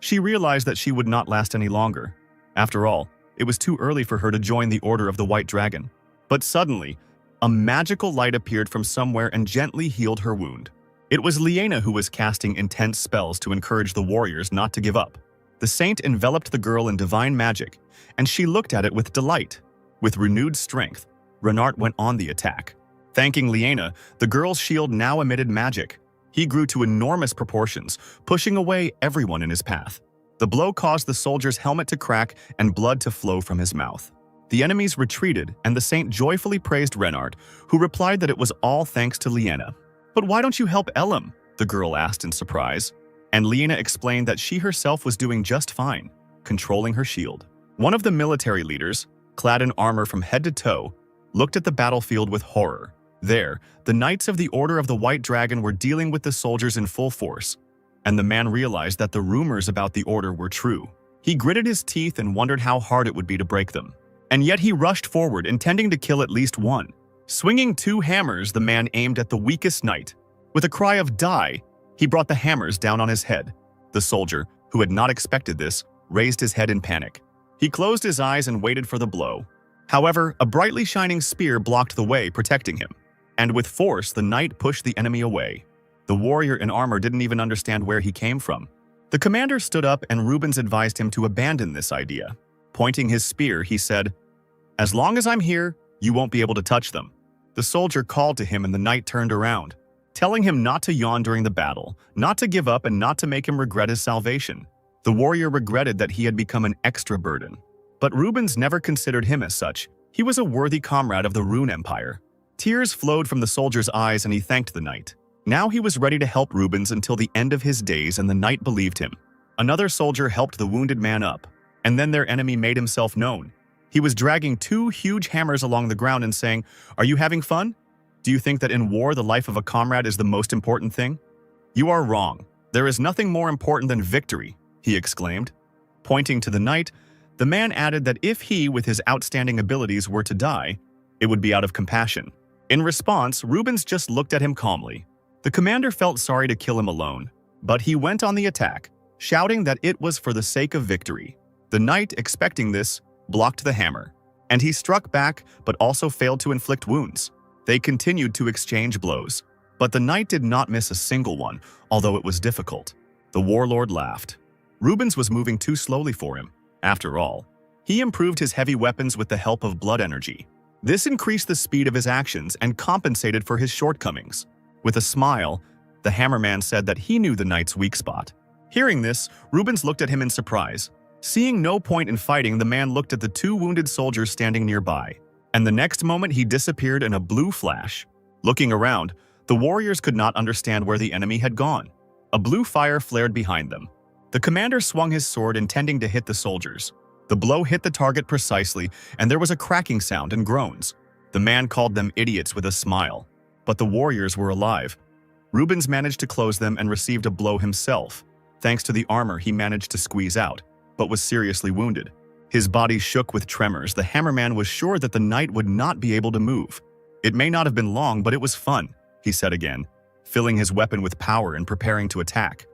She realized that she would not last any longer. After all, it was too early for her to join the Order of the White Dragon. But suddenly, a magical light appeared from somewhere and gently healed her wound. It was Liena who was casting intense spells to encourage the warriors not to give up. The saint enveloped the girl in divine magic, and she looked at it with delight. With renewed strength, Renard went on the attack. Thanking Liena, the girl's shield now emitted magic. He grew to enormous proportions, pushing away everyone in his path. The blow caused the soldier's helmet to crack and blood to flow from his mouth. The enemies retreated, and the saint joyfully praised Renard, who replied that it was all thanks to Liena. "But why don't you help Elam?" the girl asked in surprise. And Liena explained that she herself was doing just fine, controlling her shield. One of the military leaders, clad in armor from head to toe, looked at the battlefield with horror. There, the Knights of the Order of the White Dragon were dealing with the soldiers in full force, and the man realized that the rumors about the Order were true. He gritted his teeth and wondered how hard it would be to break them. And yet he rushed forward, intending to kill at least one. Swinging 2 hammers, the man aimed at the weakest knight. With a cry of "Die!" he brought the hammers down on his head. The soldier, who had not expected this, raised his head in panic. He closed his eyes and waited for the blow. However, a brightly shining spear blocked the way, protecting him. And with force, the knight pushed the enemy away. The warrior in armor didn't even understand where he came from. The commander stood up, and Rubens advised him to abandon this idea. Pointing his spear, he said, "As long as I'm here, you won't be able to touch them." The soldier called to him, and the knight turned around, telling him not to yawn during the battle, not to give up, and not to make him regret his salvation. The warrior regretted that he had become an extra burden. But Rubens never considered him as such. He was a worthy comrade of the Rune Empire. Tears flowed from the soldier's eyes, and he thanked the knight. Now he was ready to help Rubens until the end of his days, and the knight believed him. Another soldier helped the wounded man up, and then their enemy made himself known. He was dragging 2 huge hammers along the ground and saying, "Are you having fun? Do you think that in war the life of a comrade is the most important thing? You are wrong. There is nothing more important than victory," he exclaimed. Pointing to the knight, the man added that if he, with his outstanding abilities, were to die, it would be out of compassion. In response, Rubens just looked at him calmly. The commander felt sorry to kill him alone, but he went on the attack, shouting that it was for the sake of victory. The knight, expecting this, blocked the hammer, and he struck back but also failed to inflict wounds. They continued to exchange blows, but the knight did not miss a single one, although it was difficult. The warlord laughed. Rubens was moving too slowly for him. After all, he improved his heavy weapons with the help of blood energy. This increased the speed of his actions and compensated for his shortcomings. With a smile, the hammerman said that he knew the knight's weak spot. Hearing this, Rubens looked at him in surprise. Seeing no point in fighting, the man looked at the 2 wounded soldiers standing nearby, and the next moment he disappeared in a blue flash. Looking around, the warriors could not understand where the enemy had gone. A blue fire flared behind them. The commander swung his sword, intending to hit the soldiers. The blow hit the target precisely, and there was a cracking sound and groans. The man called them idiots with a smile, but the warriors were alive. Rubens managed to close them and received a blow himself. Thanks to the armor, he managed to squeeze out, but was seriously wounded. His body shook with tremors. The hammerman was sure that the knight would not be able to move. "It may not have been long, but it was fun," he said again, filling his weapon with power and preparing to attack.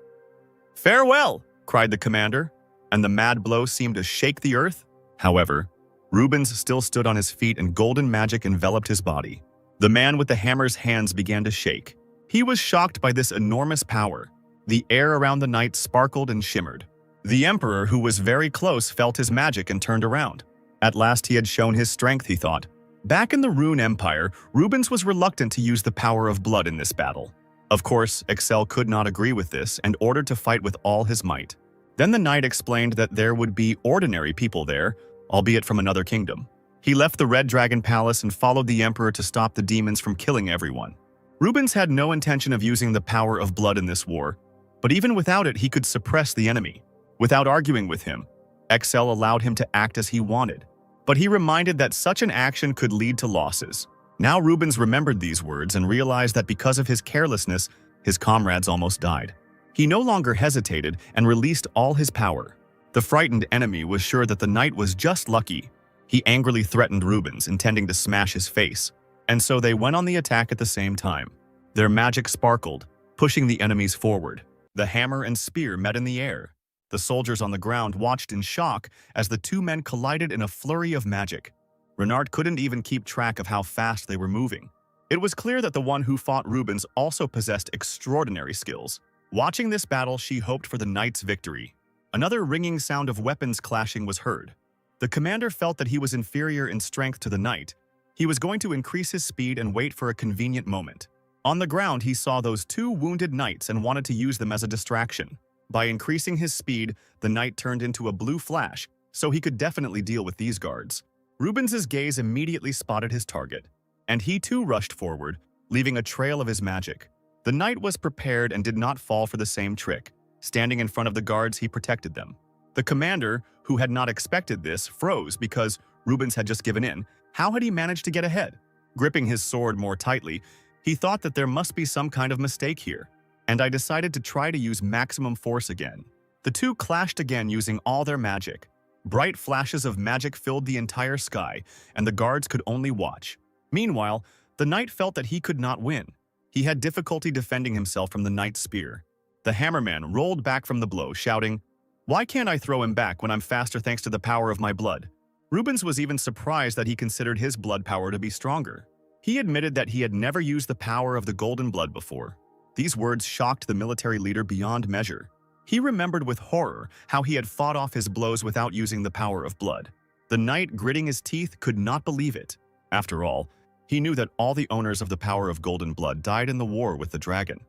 "Farewell!" cried the commander, and the mad blow seemed to shake the earth. However, Rubens still stood on his feet, and golden magic enveloped his body. The man with the hammer's hands began to shake. He was shocked by this enormous power. The air around the knight sparkled and shimmered. The emperor, who was very close, felt his magic and turned around. At last he had shown his strength, he thought. Back in the Rune Empire, Rubens was reluctant to use the power of blood in this battle. Of course, Excel could not agree with this and ordered to fight with all his might. Then the knight explained that there would be ordinary people there, albeit from another kingdom. He left the Red Dragon Palace and followed the emperor to stop the demons from killing everyone. Rubens had no intention of using the power of blood in this war, but even without it, he could suppress the enemy. Without arguing with him, Excel allowed him to act as he wanted, but he reminded that such an action could lead to losses. Now Rubens remembered these words and realized that because of his carelessness, his comrades almost died. He no longer hesitated and released all his power. The frightened enemy was sure that the knight was just lucky. He angrily threatened Rubens, intending to smash his face, and so they went on the attack at the same time. Their magic sparkled, pushing the enemies forward. The hammer and spear met in the air. The soldiers on the ground watched in shock as the two men collided in a flurry of magic. Renard couldn't even keep track of how fast they were moving. It was clear that the one who fought Rubens also possessed extraordinary skills. Watching this battle, she hoped for the knight's victory. Another ringing sound of weapons clashing was heard. The commander felt that he was inferior in strength to the knight. He was going to increase his speed and wait for a convenient moment. On the ground, he saw those two wounded knights and wanted to use them as a distraction. By increasing his speed, the knight turned into a blue flash, so he could definitely deal with these guards. Rubens's gaze immediately spotted his target, and he too rushed forward, leaving a trail of his magic. The knight was prepared and did not fall for the same trick. Standing in front of the guards, he protected them. The commander, who had not expected this, froze because Rubens had just given in. How had he managed to get ahead? Gripping his sword more tightly, he thought that there must be some kind of mistake here, and I decided to try to use maximum force again. The two clashed again using all their magic. Bright flashes of magic filled the entire sky, and the guards could only watch. Meanwhile, the knight felt that he could not win. He had difficulty defending himself from the knight's spear. The hammerman rolled back from the blow, shouting, "Why can't I throw him back when I'm faster thanks to the power of my blood?" Rubens was even surprised that he considered his blood power to be stronger. He admitted that he had never used the power of the golden blood before. These words shocked the military leader beyond measure. He remembered with horror how he had fought off his blows without using the power of blood. The knight, gritting his teeth, could not believe it. After all, he knew that all the owners of the power of golden blood died in the war with the dragon.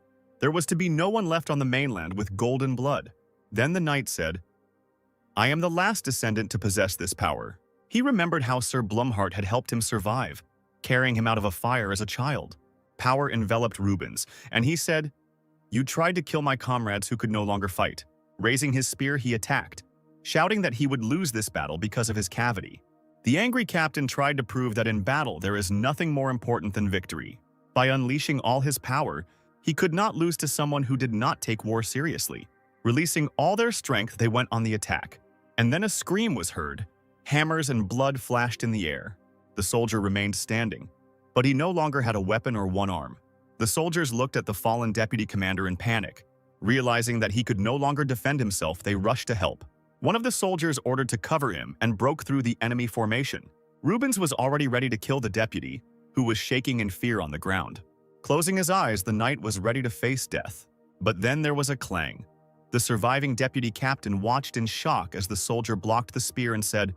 There was to be no one left on the mainland with golden blood. Then the knight said, "I am the last descendant to possess this power." He remembered how Sir Blumhart had helped him survive, carrying him out of a fire as a child. Power enveloped Rubens, and he said, "You tried to kill my comrades who could no longer fight." Raising his spear, he attacked, shouting that he would lose this battle because of his cavity. The angry captain tried to prove that in battle there is nothing more important than victory. By unleashing all his power, he could not lose to someone who did not take war seriously. Releasing all their strength, they went on the attack. And then a scream was heard. Hammers and blood flashed in the air. The soldier remained standing, but he no longer had a weapon or one arm. The soldiers looked at the fallen deputy commander in panic. Realizing that he could no longer defend himself, they rushed to help. One of the soldiers ordered to cover him and broke through the enemy formation. Rubens was already ready to kill the deputy, who was shaking in fear on the ground. Closing his eyes, the knight was ready to face death. But then there was a clang. The surviving deputy captain watched in shock as the soldier blocked the spear and said,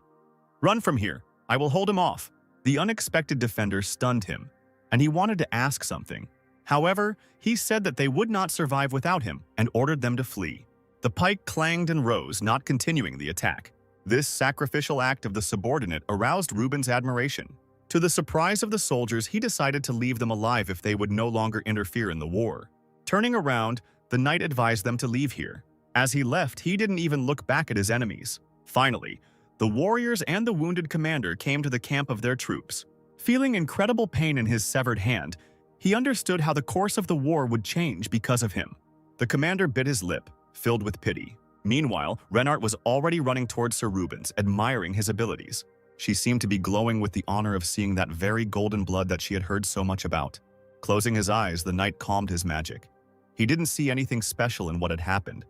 "Run from here. I will hold him off." The unexpected defender stunned him, and he wanted to ask something. However, he said that they would not survive without him and ordered them to flee. The pike clanged and rose, not continuing the attack. This sacrificial act of the subordinate aroused Rubens' admiration. To the surprise of the soldiers, he decided to leave them alive if they would no longer interfere in the war. Turning around, the knight advised them to leave here. As he left, he didn't even look back at his enemies. Finally, the warriors and the wounded commander came to the camp of their troops. Feeling incredible pain in his severed hand, he understood how the course of the war would change because of him. The commander bit his lip, filled with pity. Meanwhile, Renard was already running towards Sir Rubens, admiring his abilities. She seemed to be glowing with the honor of seeing that very golden blood that she had heard so much about. Closing his eyes, the knight calmed his magic. He didn't see anything special in what had happened,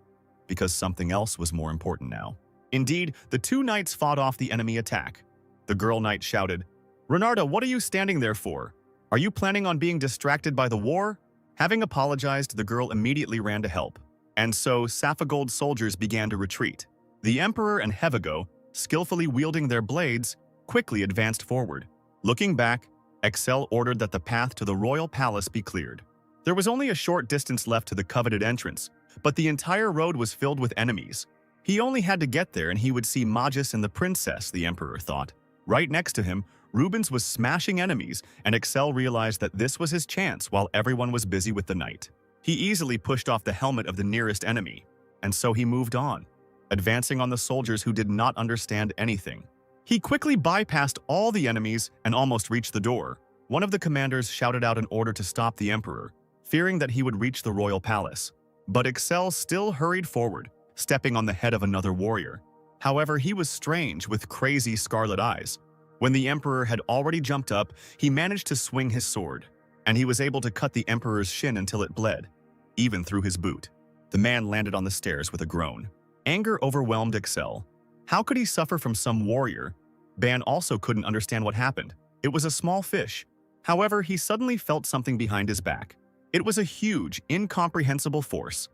because something else was more important now. Indeed, the two knights fought off the enemy attack. The girl knight shouted, "Renarda, what are you standing there for? Are you planning on being distracted by the war?" Having apologized, the girl immediately ran to help. and so Saffold's soldiers began to retreat. The Emperor and Hevigo, skillfully wielding their blades, quickly advanced forward. Looking back, Excel ordered that the path to the royal palace be cleared. There was only a short distance left to the coveted entrance, but the entire road was filled with enemies. He only had to get there and he would see Magus and the princess, the Emperor thought. Right next to him, Rubens was smashing enemies, and Excel realized that this was his chance while everyone was busy with the knight. He easily pushed off the helmet of the nearest enemy, and so he moved on, advancing on the soldiers who did not understand anything. He quickly bypassed all the enemies and almost reached the door. One of the commanders shouted out an order to stop the Emperor, fearing that he would reach the royal palace. But Excel still hurried forward, stepping on the head of another warrior. However, he was strange with crazy scarlet eyes. When the Emperor had already jumped up, he managed to swing his sword, and he was able to cut the Emperor's shin until it bled, even through his boot. The man landed on the stairs with a groan. Anger overwhelmed Excel. How could he suffer from some warrior? Ban also couldn't understand what happened. It was a small fish. However, he suddenly felt something behind his back. It was a huge, incomprehensible force.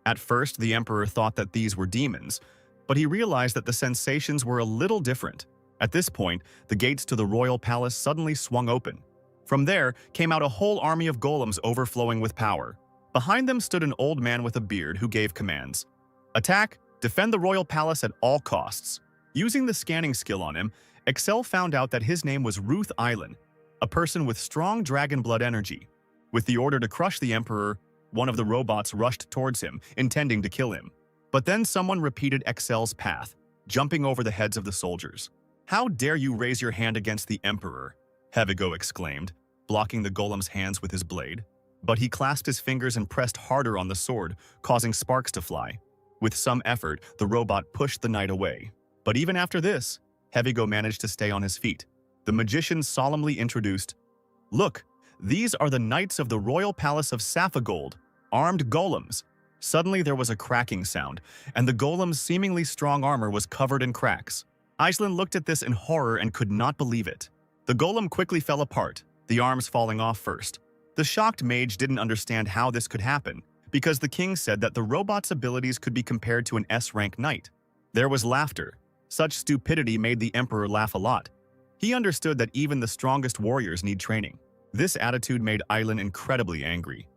At first, the Emperor thought that these were demons, but he realized that the sensations were a little different. At this point, the gates to the royal palace suddenly swung open. From there came out a whole army of golems overflowing with power. Behind them stood an old man with a beard who gave commands. Attack! Defend the royal palace at all costs. Using the scanning skill on him, Excel found out that his name was Ruth Island, a person with strong dragon blood energy. With the order to crush the Emperor, one of the robots rushed towards him, intending to kill him. But then someone repeated Excel's path, jumping over the heads of the soldiers. "How dare you raise your hand against the Emperor?" Hevigo exclaimed, blocking the golem's hands with his blade. But he clasped his fingers and pressed harder on the sword, causing sparks to fly. With some effort, the robot pushed the knight away. But even after this, Hevigo managed to stay on his feet. The magician solemnly introduced, "Look, these are the knights of the royal palace of Saffold, armed golems." Suddenly there was a cracking sound, and the golem's seemingly strong armor was covered in cracks. Iceland looked at this in horror and could not believe it. The golem quickly fell apart, the arms falling off first. The shocked mage didn't understand how this could happen, because the king said that the robot's abilities could be compared to an S-rank knight. There was laughter. Such stupidity made the Emperor laugh a lot. He understood that even the strongest warriors need training. This attitude made Island incredibly angry.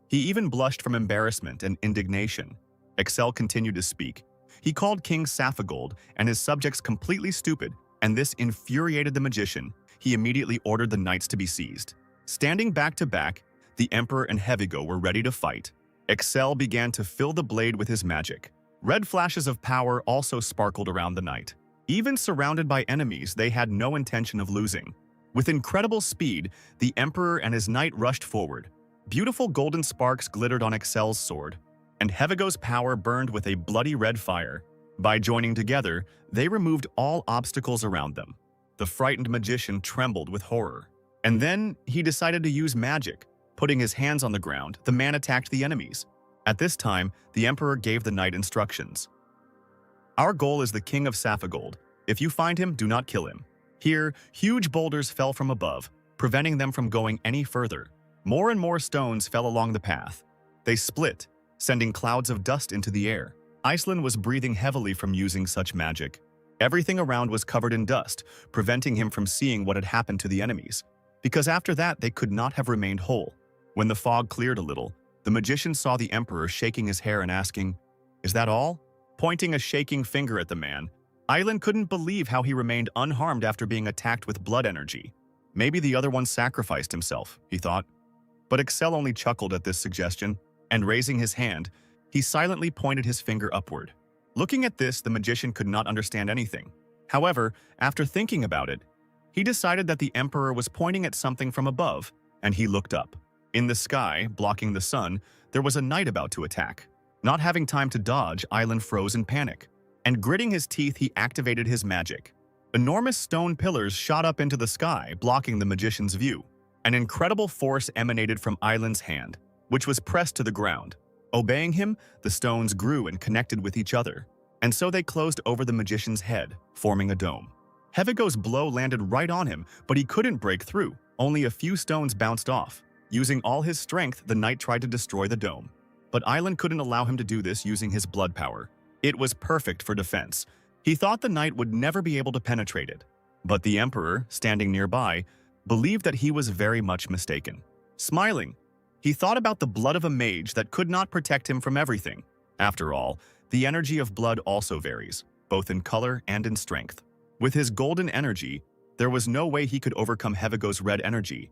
He even blushed from embarrassment and indignation. Excel continued to speak. He called King Saffold and his subjects completely stupid, and this infuriated the magician. He immediately ordered the knights to be seized. Standing back to back, the Emperor and Hevigo were ready to fight. Excel began to fill the blade with his magic. Red flashes of power also sparkled around the knight. Even surrounded by enemies, they had no intention of losing. With incredible speed, the Emperor and his knight rushed forward. Beautiful golden sparks glittered on Excel's sword, and Hevigo's power burned with a bloody red fire. By joining together, they removed all obstacles around them. The frightened magician trembled with horror. And then he decided to use magic. Putting his hands on the ground, the man attacked the enemies. At this time, the Emperor gave the knight instructions. "Our goal is the King of Saffold. If you find him, do not kill him." Here, huge boulders fell from above, preventing them from going any further. More and more stones fell along the path. They split, sending clouds of dust into the air. Iceland was breathing heavily from using such magic. Everything around was covered in dust, preventing him from seeing what had happened to the enemies, because after that they could not have remained whole. When the fog cleared a little, the magician saw the Emperor shaking his hair and asking, "Is that all?" Pointing a shaking finger at the man, Island couldn't believe how he remained unharmed after being attacked with blood energy. Maybe the other one sacrificed himself, he thought. But Excel only chuckled at this suggestion, and raising his hand, he silently pointed his finger upward. Looking at this, the magician could not understand anything. However, after thinking about it, he decided that the Emperor was pointing at something from above, and he looked up. In the sky, blocking the sun, there was a knight about to attack. Not having time to dodge, Island froze in panic, and gritting his teeth, he activated his magic. Enormous stone pillars shot up into the sky, blocking the magician's view. An incredible force emanated from Island's hand, which was pressed to the ground. Obeying him, the stones grew and connected with each other, and so they closed over the magician's head, forming a dome. Hevigo's blow landed right on him, but he couldn't break through. Only a few stones bounced off. Using all his strength, the knight tried to destroy the dome. but Island couldn't allow him to do this using his blood power. It was perfect for defense. He thought the knight would never be able to penetrate it. But the Emperor, standing nearby, believed that he was very much mistaken. Smiling, he thought about the blood of a mage that could not protect him from everything. After all, the energy of blood also varies, both in color and in strength. With his golden energy, there was no way he could overcome Hevigo's red energy,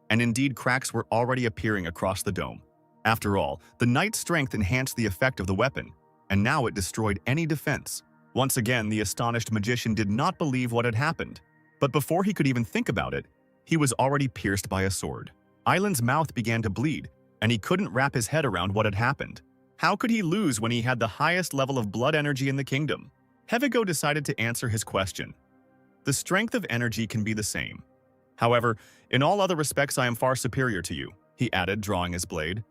and indeed cracks were already appearing across the dome. After all, the knight's strength enhanced the effect of the weapon, and now it destroyed any defense. Once again, the astonished magician did not believe what had happened, but before he could even think about it, he was already pierced by a sword. Island's mouth began to bleed, and he couldn't wrap his head around what had happened. How could he lose when he had the highest level of blood energy in the kingdom? Hevigo decided to answer his question. The strength of energy can be the same. However, in all other respects I am far superior to you, he added, drawing his blade.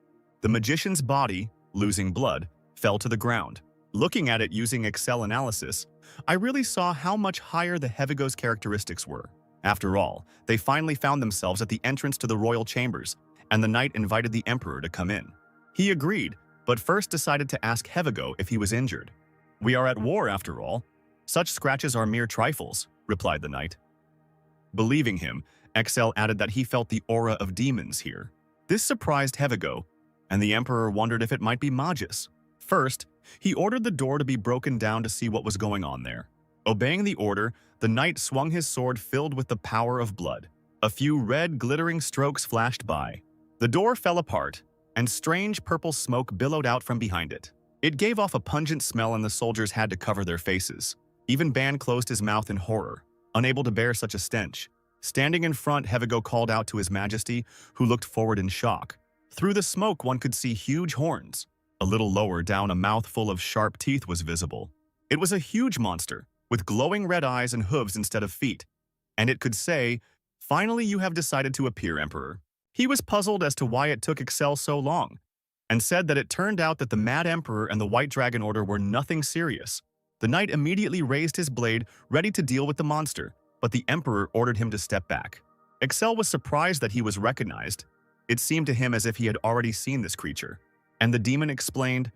The magician's body, losing blood, fell to the ground. Looking at it using Excel analysis, I really saw how much higher the Hevigo's characteristics were. After all, they finally found themselves at the entrance to the royal chambers, and the knight invited the Emperor to come in. He agreed, but first decided to ask Hevigo if he was injured. We are at war, after all. Such scratches are mere trifles, replied the knight. Believing him, Excel added that he felt the aura of demons here. This surprised Hevigo, and the Emperor wondered if it might be Magus. First, he ordered the door to be broken down to see what was going on there. Obeying the order, the knight swung his sword filled with the power of blood. A few red, glittering strokes flashed by. The door fell apart, and strange purple smoke billowed out from behind it. It gave off a pungent smell, and the soldiers had to cover their faces. Even Ban closed his mouth in horror, unable to bear such a stench. Standing in front, Hevigo called out to his majesty, who looked forward in shock. Through the smoke, one could see huge horns. A little lower down, a mouthful of sharp teeth was visible. It was a huge monster, with glowing red eyes and hooves instead of feet, and it could say, "Finally you have decided to appear, Emperor." He was puzzled as to why it took Excel so long, and said that it turned out that the Mad Emperor and the White Dragon Order were nothing serious. The knight immediately raised his blade, ready to deal with the monster, but the Emperor ordered him to step back. Excel was surprised that he was recognized. It seemed to him as if he had already seen this creature. And the demon explained,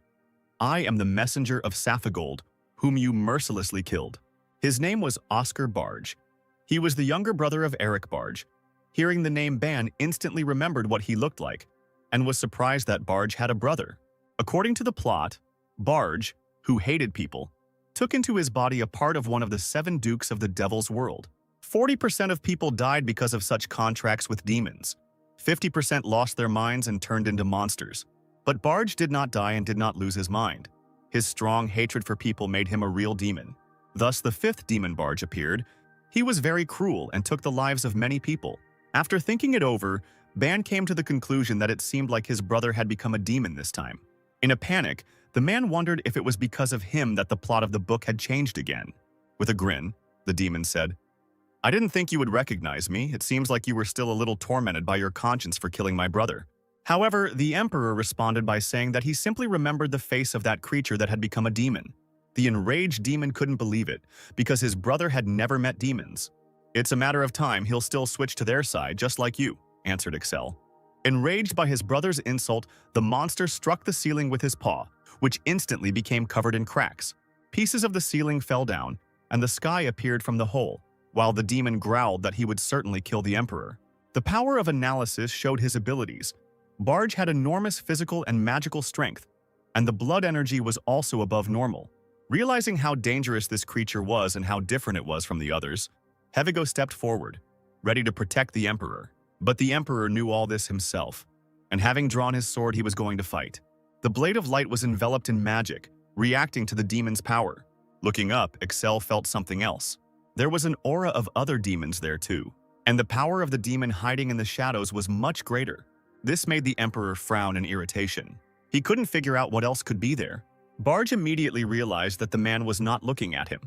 "I am the messenger of Saffold, whom you mercilessly killed." His name was Oscar Barge. He was the younger brother of Eric Barge. Hearing the name, Ban instantly remembered what he looked like, and was surprised that Barge had a brother. According to the plot, Barge, who hated people, took into his body a part of one of the 7 dukes of the devil's world. 40% of people died because of such contracts with demons. 50% lost their minds and turned into monsters. But Barge did not die and did not lose his mind. His strong hatred for people made him a real demon. Thus, the 5th demon Barge appeared. He was very cruel and took the lives of many people. After thinking it over, Ban came to the conclusion that it seemed like his brother had become a demon this time. In a panic, the man wondered if it was because of him that the plot of the book had changed again. With a grin, the demon said, "I didn't think you would recognize me. It seems like you were still a little tormented by your conscience for killing my brother." However, the Emperor responded by saying that he simply remembered the face of that creature that had become a demon. The enraged demon couldn't believe it, because his brother had never met demons. "It's a matter of time, he'll still switch to their side, just like you," answered Excel. Enraged by his brother's insult, the monster struck the ceiling with his paw, which instantly became covered in cracks. Pieces of the ceiling fell down, and the sky appeared from the hole, while the demon growled that he would certainly kill the Emperor. The power of analysis showed his abilities. Barge had enormous physical and magical strength, and the blood energy was also above normal. Realizing how dangerous this creature was and how different it was from the others, Hevigo stepped forward, ready to protect the Emperor. But the Emperor knew all this himself, and having drawn his sword, he was going to fight. The blade of light was enveloped in magic, reacting to the demon's power. Looking up, Excel felt something else. There was an aura of other demons there too, and the power of the demon hiding in the shadows was much greater. This made the Emperor frown in irritation. He couldn't figure out what else could be there. Barge immediately realized that the man was not looking at him,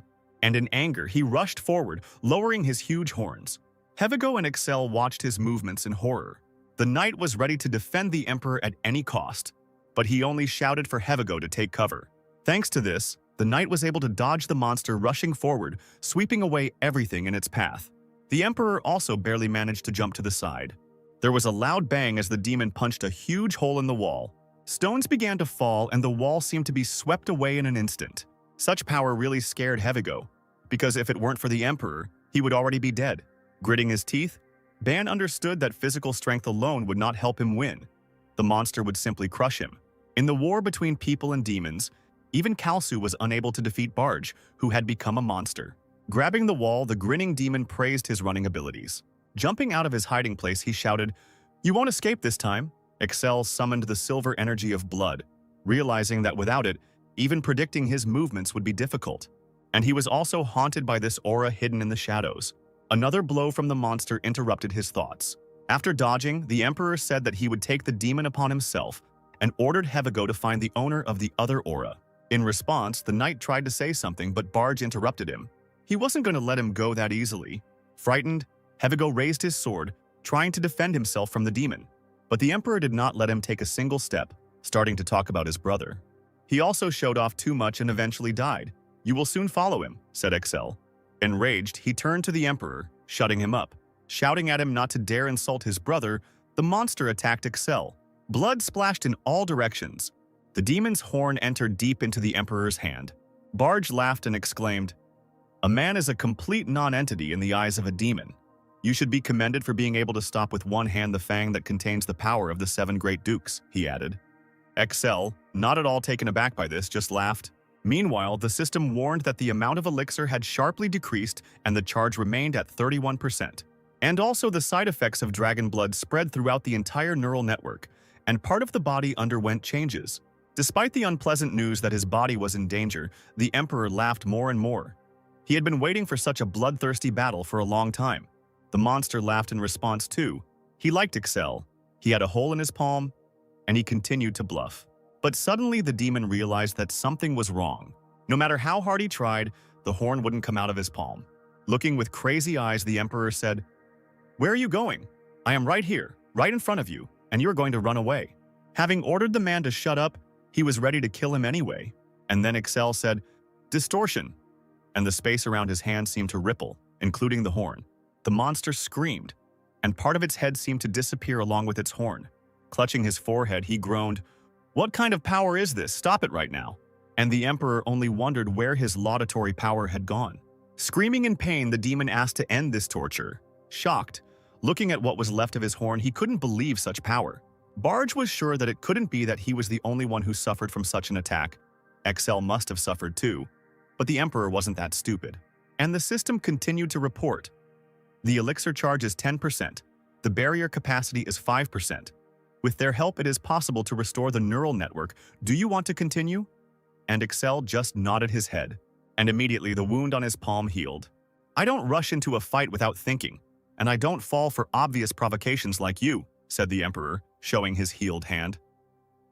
and in anger, he rushed forward, lowering his huge horns. Hevigo and Excel watched his movements in horror. The knight was ready to defend the Emperor at any cost, but he only shouted for Hevigo to take cover. Thanks to this, the knight was able to dodge the monster rushing forward, sweeping away everything in its path. The Emperor also barely managed to jump to the side. There was a loud bang as the demon punched a huge hole in the wall. Stones began to fall and the wall seemed to be swept away in an instant. Such power really scared Hevigo, because if it weren't for the Emperor, he would already be dead. Gritting his teeth, Ban understood that physical strength alone would not help him win. The monster would simply crush him. In the war between people and demons, even Kalsu was unable to defeat Barge, who had become a monster. Grabbing the wall, the grinning demon praised his running abilities. Jumping out of his hiding place, he shouted, "You won't escape this time." Excel summoned the silver energy of blood, realizing that without it, even predicting his movements would be difficult. And he was also haunted by this aura hidden in the shadows. Another blow from the monster interrupted his thoughts. After dodging, the Emperor said that he would take the demon upon himself and ordered Hevigo to find the owner of the other aura. In response, the knight tried to say something, but Barge interrupted him. He wasn't going to let him go that easily. Frightened, Hevigo raised his sword, trying to defend himself from the demon. But the Emperor did not let him take a single step, starting to talk about his brother. He also showed off too much and eventually died. "You will soon follow him," said Excel. Enraged, he turned to the Emperor, shutting him up. Shouting at him not to dare insult his brother, the monster attacked Excel. Blood splashed in all directions. The demon's horn entered deep into the Emperor's hand. Barge laughed and exclaimed, "A man is a complete non-entity in the eyes of a demon. You should be commended for being able to stop with one hand the fang that contains the power of the 7 great dukes," he added. Excel, not at all taken aback by this, just laughed. Meanwhile, the system warned that the amount of elixir had sharply decreased and the charge remained at 31%. And also the side effects of dragon blood spread throughout the entire neural network, and part of the body underwent changes. Despite the unpleasant news that his body was in danger, the Emperor laughed more and more. He had been waiting for such a bloodthirsty battle for a long time. The monster laughed in response too. He liked Excel. He had a hole in his palm, and he continued to bluff. But suddenly the demon realized that something was wrong. No matter how hard he tried, the horn wouldn't come out of his palm. Looking with crazy eyes, the Emperor said, "Where are you going? I am right here, right in front of you, and you're going to run away." Having ordered the man to shut up, he was ready to kill him anyway. And then Excel said, "Distortion," and the space around his hand seemed to ripple, including the horn. The monster screamed, and part of its head seemed to disappear along with its horn. Clutching his forehead, he groaned, "What kind of power is this? Stop it right now." And the Emperor only wondered where his laudatory power had gone. Screaming in pain, the demon asked to end this torture. Shocked, looking at what was left of his horn, he couldn't believe such power. Barge was sure that it couldn't be that he was the only one who suffered from such an attack. Excel must have suffered too. But the Emperor wasn't that stupid. And the system continued to report. The elixir charge is 10%. The barrier capacity is 5%. With their help, it is possible to restore the neural network. Do you want to continue? And Excel just nodded his head. And immediately the wound on his palm healed. "I don't rush into a fight without thinking, and I don't fall for obvious provocations like you," said the Emperor, showing his healed hand.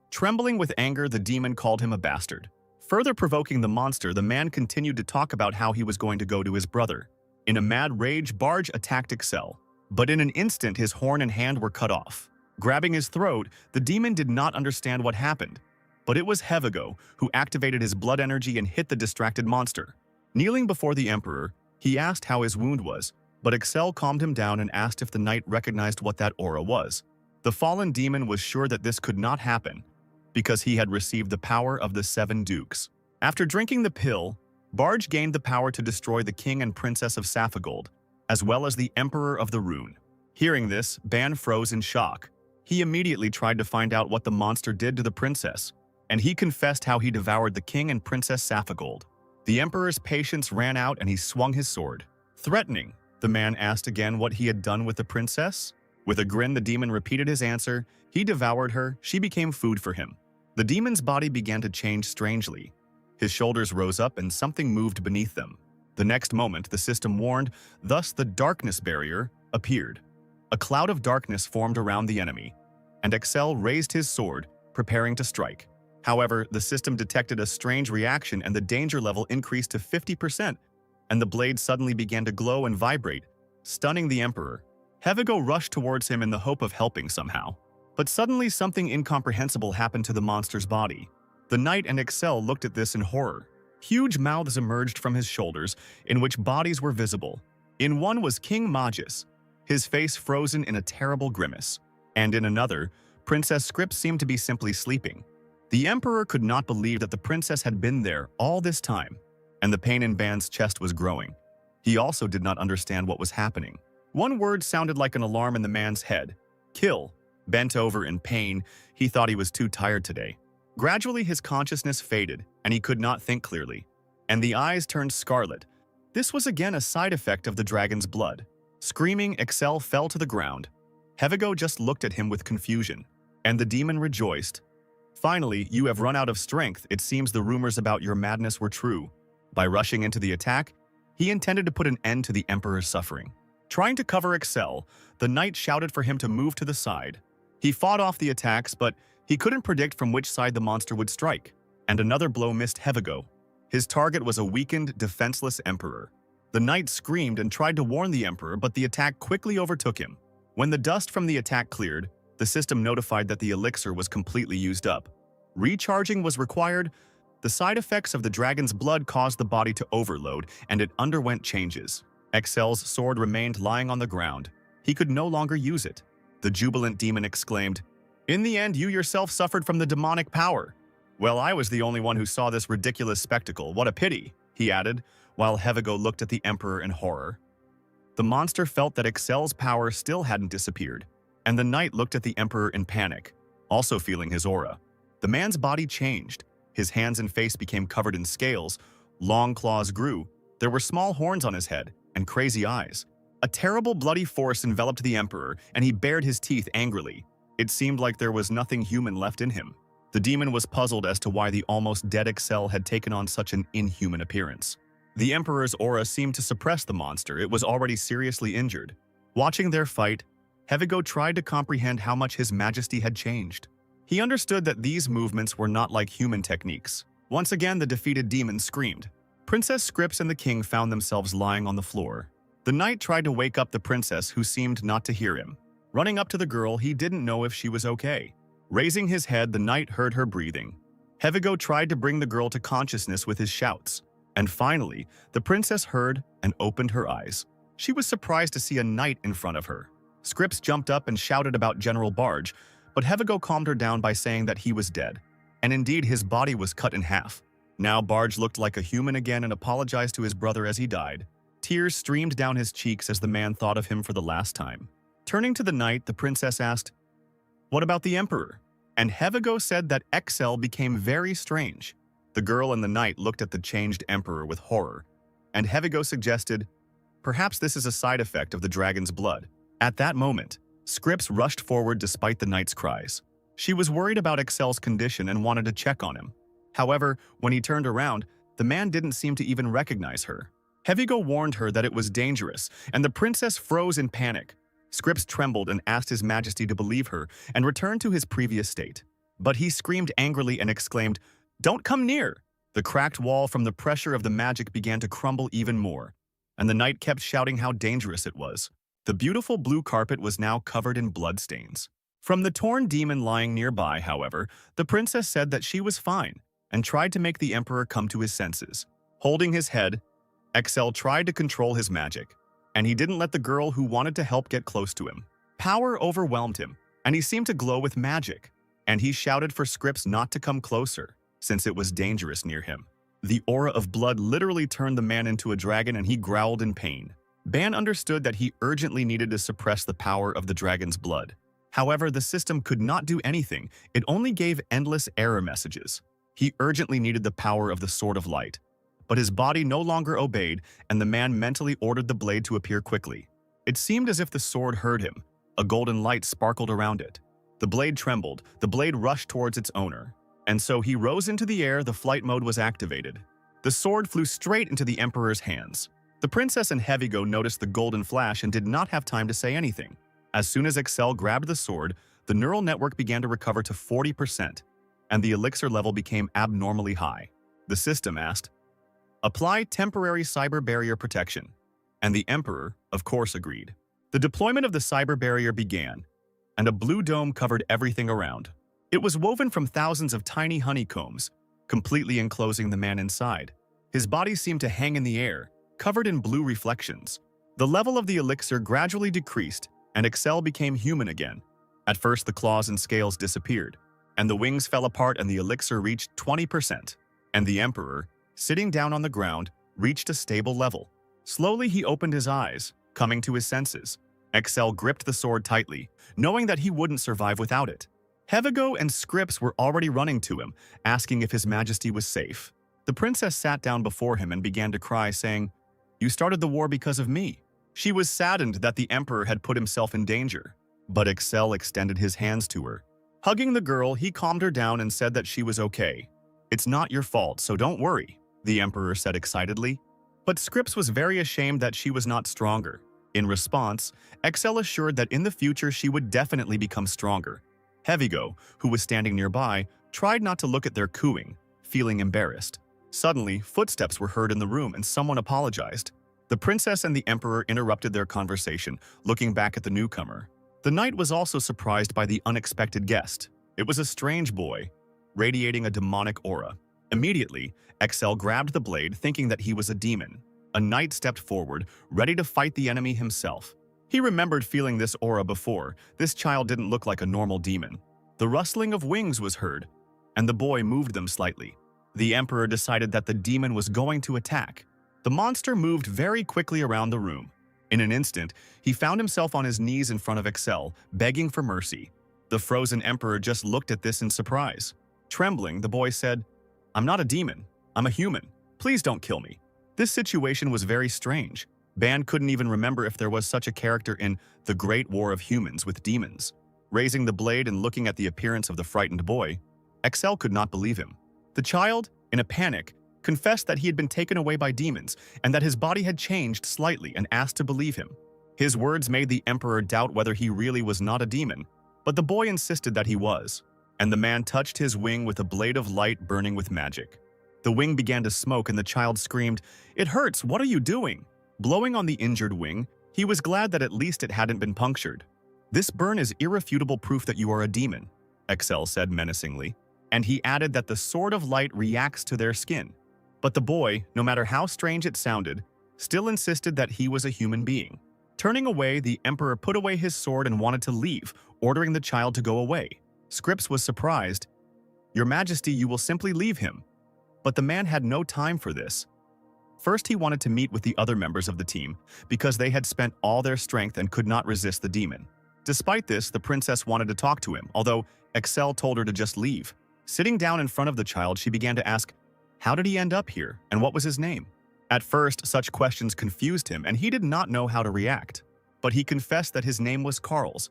Trembling with anger, the demon called him a bastard. Further provoking the monster, the man continued to talk about how he was going to go to his brother. In a mad rage, Barge attacked Excel, but in an instant his horn and hand were cut off. Grabbing his throat, the demon did not understand what happened, but it was Hevigo who activated his blood energy and hit the distracted monster. Kneeling before the Emperor, he asked how his wound was, but Excel calmed him down and asked if the knight recognized what that aura was. The fallen demon was sure that this could not happen, because he had received the power of the 7 dukes. After drinking the pill, Barge gained the power to destroy the king and princess of Saffold, as well as the Emperor of the Rune. Hearing this, Ban froze in shock. He immediately tried to find out what the monster did to the princess, and he confessed how he devoured the king and princess Saffold. The Emperor's patience ran out and he swung his sword. Threatening, the man asked again what he had done with the princess. With a grin, the demon repeated his answer. He devoured her. She became food for him. The demon's body began to change strangely. His shoulders rose up and something moved beneath them. The next moment, the system warned, thus the darkness barrier appeared. A cloud of darkness formed around the enemy, and Excel raised his sword, preparing to strike. However, the system detected a strange reaction and the danger level increased to 50%, and the blade suddenly began to glow and vibrate, stunning the Emperor. Hevigo rushed towards him in the hope of helping somehow. But suddenly something incomprehensible happened to the monster's body. The knight and Excel looked at this in horror. Huge mouths emerged from his shoulders, in which bodies were visible. In one was King Magus, his face frozen in a terrible grimace, and in another, Princess Scripps seemed to be simply sleeping. The Emperor could not believe that the princess had been there all this time, and the pain in Ban's chest was growing. He also did not understand what was happening. One word sounded like an alarm in the man's head. Kill. Bent over in pain, he thought he was too tired today. Gradually, his consciousness faded, and he could not think clearly. And the eyes turned scarlet. This was again a side effect of the dragon's blood. Screaming, Excel fell to the ground. Hevigo just looked at him with confusion, and the demon rejoiced. Finally, you have run out of strength. It seems the rumors about your madness were true. By rushing into the attack, he intended to put an end to the Emperor's suffering. Trying to cover Excel, the knight shouted for him to move to the side. He fought off the attacks, but he couldn't predict from which side the monster would strike, and another blow missed Hevigo. His target was a weakened, defenseless Emperor. The knight screamed and tried to warn the Emperor, but the attack quickly overtook him. When the dust from the attack cleared, the system notified that the elixir was completely used up. Recharging was required. The side effects of the dragon's blood caused the body to overload, and it underwent changes. Excel's sword remained lying on the ground. He could no longer use it. The jubilant demon exclaimed, "In the end, you yourself suffered from the demonic power." "Well, I was the only one who saw this ridiculous spectacle. What a pity," he added, while Hevigo looked at the Emperor in horror. The monster felt that Excel's power still hadn't disappeared, and the knight looked at the Emperor in panic, also feeling his aura. The man's body changed. His hands and face became covered in scales, long claws grew, there were small horns on his head, and crazy eyes. A terrible bloody force enveloped the Emperor, and he bared his teeth angrily. It seemed like there was nothing human left in him. The demon was puzzled as to why the almost dead Excel had taken on such an inhuman appearance. The Emperor's aura seemed to suppress the monster. It was already seriously injured. Watching their fight, Hevigo tried to comprehend how much His Majesty had changed. He understood that these movements were not like human techniques. Once again, the defeated demon screamed. Princess Scripps and the king found themselves lying on the floor. The knight tried to wake up the princess, who seemed not to hear him. Running up to the girl, he didn't know if she was okay. Raising his head, the knight heard her breathing. Hevigo tried to bring the girl to consciousness with his shouts. And finally, the princess heard and opened her eyes. She was surprised to see a knight in front of her. Scripps jumped up and shouted about General Barge, but Hevigo calmed her down by saying that he was dead. And indeed, his body was cut in half. Now Barge looked like a human again and apologized to his brother as he died. Tears streamed down his cheeks as the man thought of him for the last time. Turning to the knight, the princess asked, "What about the Emperor?" And Hevigo said that Excel became very strange. The girl and the knight looked at the changed Emperor with horror, and Hevigo suggested, "Perhaps this is a side effect of the dragon's blood." At that moment, Scripps rushed forward despite the knight's cries. She was worried about Excel's condition and wanted to check on him. However, when he turned around, the man didn't seem to even recognize her. Hevigo warned her that it was dangerous, and the princess froze in panic. Scripps trembled and asked His Majesty to believe her and return to his previous state. But he screamed angrily and exclaimed, "Don't come near!" The cracked wall from the pressure of the magic began to crumble even more, and the knight kept shouting how dangerous it was. The beautiful blue carpet was now covered in bloodstains. From the torn demon lying nearby, however, the princess said that she was fine and tried to make the Emperor come to his senses. Holding his head, Excel tried to control his magic, and he didn't let the girl who wanted to help get close to him. Power overwhelmed him, and he seemed to glow with magic, and he shouted for Scripps not to come closer, since it was dangerous near him. The aura of blood literally turned the man into a dragon, and he growled in pain. Ban understood that he urgently needed to suppress the power of the dragon's blood. However, the system could not do anything. It only gave endless error messages. He urgently needed the power of the Sword of Light. But his body no longer obeyed, and the man mentally ordered the blade to appear quickly. It seemed as if the sword heard him. A golden light sparkled around it. The blade trembled. The blade rushed towards its owner. And so he rose into the air. The flight mode was activated. The sword flew straight into the Emperor's hands. The princess and Hevigo noticed the golden flash and did not have time to say anything. As soon as Excel grabbed the sword, the neural network began to recover to 40%, and the elixir level became abnormally high. The system asked, "Apply temporary cyber barrier protection," and the Emperor, of course, agreed. The deployment of the cyber barrier began, and a blue dome covered everything around. It was woven from thousands of tiny honeycombs, completely enclosing the man inside. His body seemed to hang in the air, covered in blue reflections. The level of the elixir gradually decreased, and Excel became human again. At first, the claws and scales disappeared, and the wings fell apart and the elixir reached 20%. And the Emperor, sitting down on the ground, reached a stable level. Slowly, he opened his eyes, coming to his senses. Excel gripped the sword tightly, knowing that he wouldn't survive without it. Hevigo and Scripps were already running to him, asking if His Majesty was safe. The princess sat down before him and began to cry, saying, "You started the war because of me." She was saddened that the Emperor had put himself in danger. But Excel extended his hands to her. Hugging the girl, he calmed her down and said that she was okay. "It's not your fault, so don't worry," the Emperor said excitedly. But Scripps was very ashamed that she was not stronger. In response, Excel assured that in the future she would definitely become stronger. Hevigo, who was standing nearby, tried not to look at their cooing, feeling embarrassed. Suddenly, footsteps were heard in the room and someone apologized. The princess and the Emperor interrupted their conversation, looking back at the newcomer. The knight was also surprised by the unexpected guest. It was a strange boy, radiating a demonic aura. Immediately, Excel grabbed the blade, thinking that he was a demon. A knight stepped forward, ready to fight the enemy himself. He remembered feeling this aura before. This child didn't look like a normal demon. The rustling of wings was heard, and the boy moved them slightly. The Emperor decided that the demon was going to attack. The monster moved very quickly around the room. In an instant, he found himself on his knees in front of Excel, begging for mercy. The frozen Emperor just looked at this in surprise. Trembling, the boy said, "I'm not a demon. I'm a human. Please don't kill me." This situation was very strange. Ban couldn't even remember if there was such a character in The Great War of Humans with Demons. Raising the blade and looking at the appearance of the frightened boy, Excel could not believe him. The child, in a panic, confessed that he had been taken away by demons and that his body had changed slightly and asked to believe him. His words made the Emperor doubt whether he really was not a demon, but the boy insisted that he was, and the man touched his wing with a blade of light burning with magic. The wing began to smoke and the child screamed, "It hurts, what are you doing?" Blowing on the injured wing, he was glad that at least it hadn't been punctured. "This burn is irrefutable proof that you are a demon," Excel said menacingly, and he added that the sword of light reacts to their skin. But the boy, no matter how strange it sounded, still insisted that he was a human being. Turning away, the Emperor put away his sword and wanted to leave, ordering the child to go away. Scripps was surprised. "Your Majesty, you will simply leave him." But the man had no time for this. First, he wanted to meet with the other members of the team, because they had spent all their strength and could not resist the demon. Despite this, the princess wanted to talk to him, although Excel told her to just leave. Sitting down in front of the child, she began to ask, how did he end up here, and what was his name? At first, such questions confused him, and he did not know how to react. But he confessed that his name was Carl's,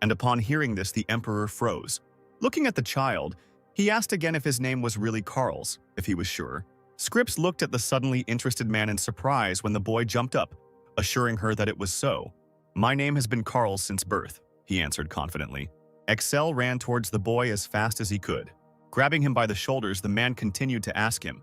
and upon hearing this, the Emperor froze. Looking at the child, he asked again if his name was really Carl's, if he was sure. Scripps looked at the suddenly interested man in surprise when the boy jumped up, assuring her that it was so. "My name has been Carl's since birth," he answered confidently. Excel ran towards the boy as fast as he could. Grabbing him by the shoulders, the man continued to ask him,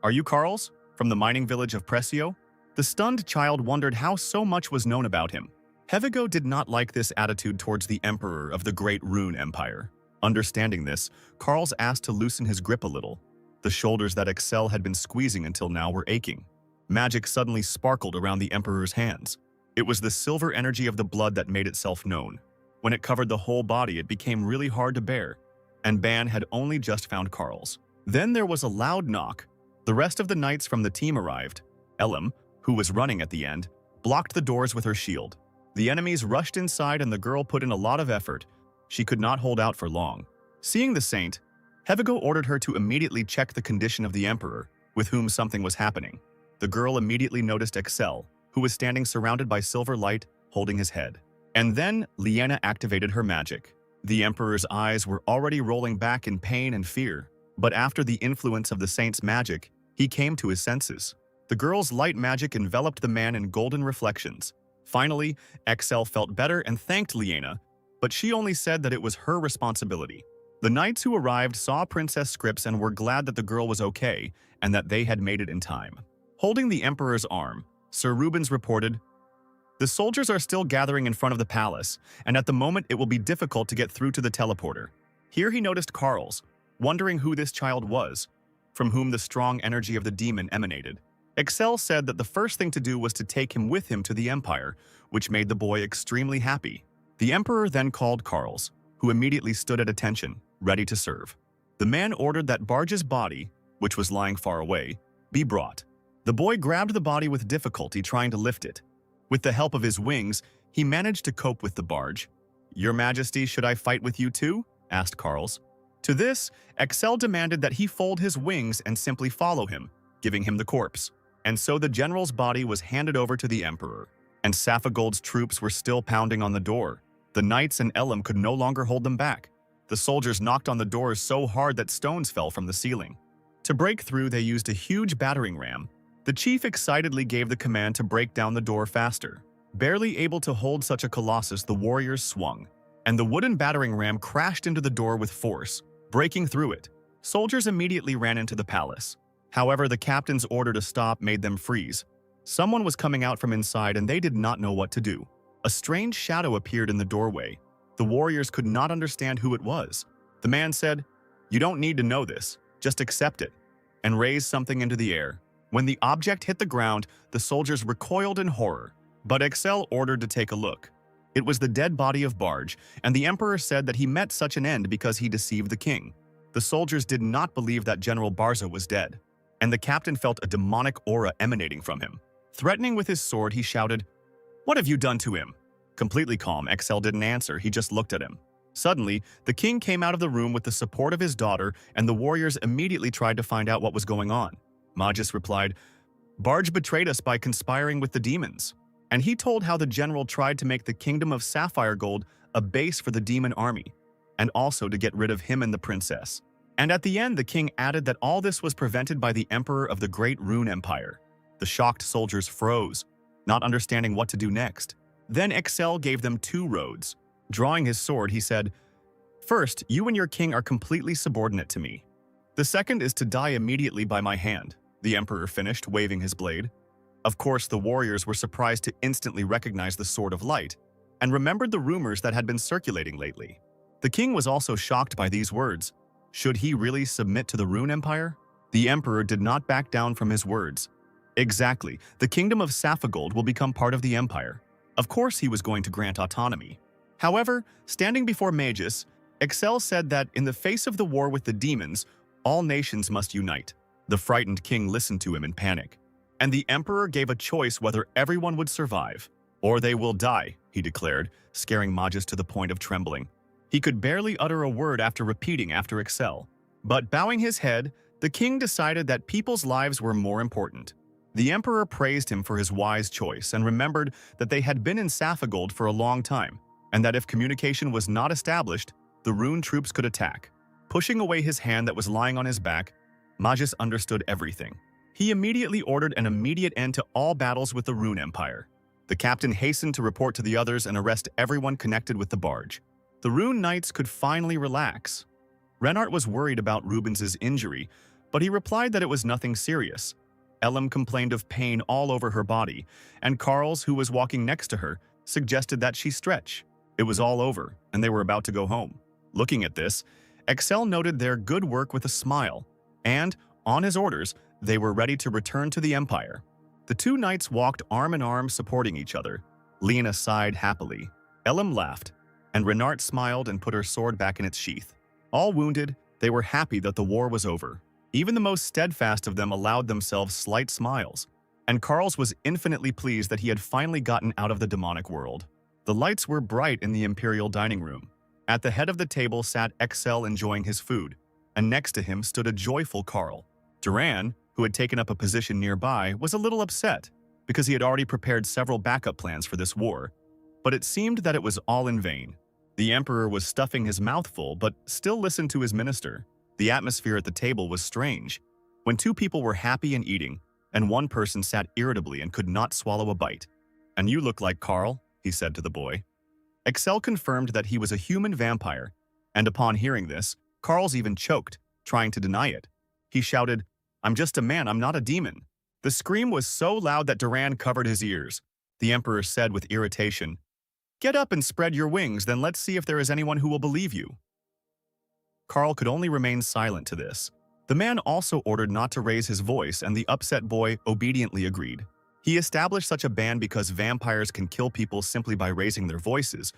"Are you Carl's, from the mining village of Precio?" The stunned child wondered how so much was known about him. Hevigo did not like this attitude towards the Emperor of the Great Rune Empire. Understanding this, Carl's asked to loosen his grip a little. The shoulders that Excel had been squeezing until now were aching. Magic suddenly sparkled around the Emperor's hands. It was the silver energy of the blood that made itself known. When it covered the whole body, it became really hard to bear, and Ban had only just found Carl's. Then there was a loud knock. The rest of the knights from the team arrived. Elam, who was running at the end, blocked the doors with her shield. The enemies rushed inside and the girl put in a lot of effort. She could not hold out for long. Seeing the saint, Hevigo ordered her to immediately check the condition of the Emperor, with whom something was happening. The girl immediately noticed Excel, who was standing surrounded by silver light, holding his head. And then Liana activated her magic. The Emperor's eyes were already rolling back in pain and fear, but after the influence of the saint's magic, he came to his senses. The girl's light magic enveloped the man in golden reflections. Finally, Excel felt better and thanked Liana, but she only said that it was her responsibility. The knights who arrived saw Princess Scripps and were glad that the girl was okay and that they had made it in time. Holding the Emperor's arm, Sir Rubens reported, "The soldiers are still gathering in front of the palace, and at the moment it will be difficult to get through to the teleporter." Here he noticed Carl's, wondering who this child was, from whom the strong energy of the demon emanated. Excel said that the first thing to do was to take him with him to the Empire, which made the boy extremely happy. The emperor then called Carls, who immediately stood at attention, ready to serve. The man ordered that Barge's body, which was lying far away, be brought. The boy grabbed the body with difficulty, trying to lift it. With the help of his wings, he managed to cope with the barge. "Your Majesty, should I fight with you too?" asked Carls. To this, Excel demanded that he fold his wings and simply follow him, giving him the corpse. And so the general's body was handed over to the emperor, and Saffold's troops were still pounding on the door. The knights and Elam could no longer hold them back. The soldiers knocked on the doors so hard that stones fell from the ceiling. To break through, they used a huge battering ram. The chief excitedly gave the command to break down the door faster. Barely able to hold such a colossus, the warriors swung, and the wooden battering ram crashed into the door with force, breaking through it. Soldiers immediately ran into the palace. However, the captain's order to stop made them freeze. Someone was coming out from inside and they did not know what to do. A strange shadow appeared in the doorway. The warriors could not understand who it was. The man said, "You don't need to know this, just accept it," and raised something into the air. When the object hit the ground, the soldiers recoiled in horror, but Excel ordered to take a look. It was the dead body of Barge, and the emperor said that he met such an end because he deceived the king. The soldiers did not believe that General Barza was dead, and the captain felt a demonic aura emanating from him. Threatening with his sword, he shouted, "What have you done to him?" Completely calm, Excel didn't answer, he just looked at him. Suddenly, the king came out of the room with the support of his daughter, and the warriors immediately tried to find out what was going on. Magus replied, "Barge betrayed us by conspiring with the demons." And he told how the general tried to make the kingdom of Sapphire Gold a base for the demon army, and also to get rid of him and the princess. And at the end, the king added that all this was prevented by the emperor of the Great Rune Empire. The shocked soldiers froze, not understanding what to do next. Then Excel gave them 2 roads. Drawing his sword, he said, "First, you and your king are completely subordinate to me. The second is to die immediately by my hand," the emperor finished, waving his blade. Of course, the warriors were surprised to instantly recognize the Sword of Light, and remembered the rumors that had been circulating lately. The king was also shocked by these words. Should he really submit to the Rune Empire? The emperor did not back down from his words. Exactly, the kingdom of Saffold will become part of the empire. Of course he was going to grant autonomy. However, standing before Magus, Excel said that in the face of the war with the demons, all nations must unite. The frightened king listened to him in panic, and the emperor gave a choice whether everyone would survive, or they will die, he declared, scaring Magus to the point of trembling. He could barely utter a word after repeating after Excel. But bowing his head, the king decided that people's lives were more important. The emperor praised him for his wise choice and remembered that they had been in Saffold for a long time, and that if communication was not established, the Rune troops could attack. Pushing away his hand that was lying on his back, Magus understood everything. He immediately ordered an immediate end to all battles with the Rune Empire. The captain hastened to report to the others and arrest everyone connected with the barge. The Rune Knights could finally relax. Renart was worried about Rubens's injury, but he replied that it was nothing serious. Elam complained of pain all over her body, and Carls, who was walking next to her, suggested that she stretch. It was all over, and they were about to go home. Looking at this, Excel noted their good work with a smile, and, on his orders, they were ready to return to the Empire. The 2 knights walked arm in arm supporting each other. Lena sighed happily. Elam laughed, and Renart smiled and put her sword back in its sheath. All wounded, they were happy that the war was over. Even the most steadfast of them allowed themselves slight smiles, and Carls was infinitely pleased that he had finally gotten out of the demonic world. The lights were bright in the imperial dining room. At the head of the table sat Excel enjoying his food, and next to him stood a joyful Carl. Duran, who had taken up a position nearby, was a little upset because he had already prepared several backup plans for this war, but it seemed that it was all in vain. The emperor was stuffing his mouth full but still listened to his minister. The atmosphere at the table was strange. When 2 people were happy and eating, and one person sat irritably and could not swallow a bite. "And you look like Carl," he said to the boy. Excel confirmed that he was a human vampire, and upon hearing this, Carls even choked, trying to deny it. He shouted, "I'm just a man, I'm not a demon." The scream was so loud that Duran covered his ears. The emperor said with irritation, "Get up and spread your wings, then let's see if there is anyone who will believe you." Carl could only remain silent to this. The man also ordered not to raise his voice, and the upset boy obediently agreed. He established such a ban because vampires can kill people simply by raising their voices,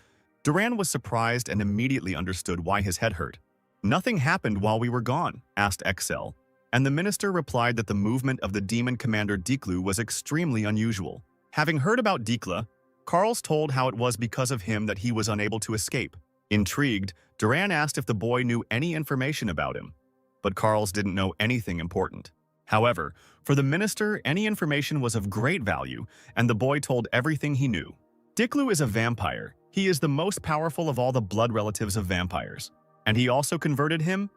Duran was surprised and immediately understood why his head hurt. "Nothing happened while we were gone," asked Excel, and the minister replied that the movement of the demon commander Diklu was extremely unusual. Having heard about Dikla, Carls told how it was because of him that he was unable to escape. Intrigued, Duran asked if the boy knew any information about him, but Carls didn't know anything important. However, for the minister, any information was of great value, and the boy told everything he knew. Diklu is a vampire. He is the most powerful of all the blood relatives of vampires. And he also converted him?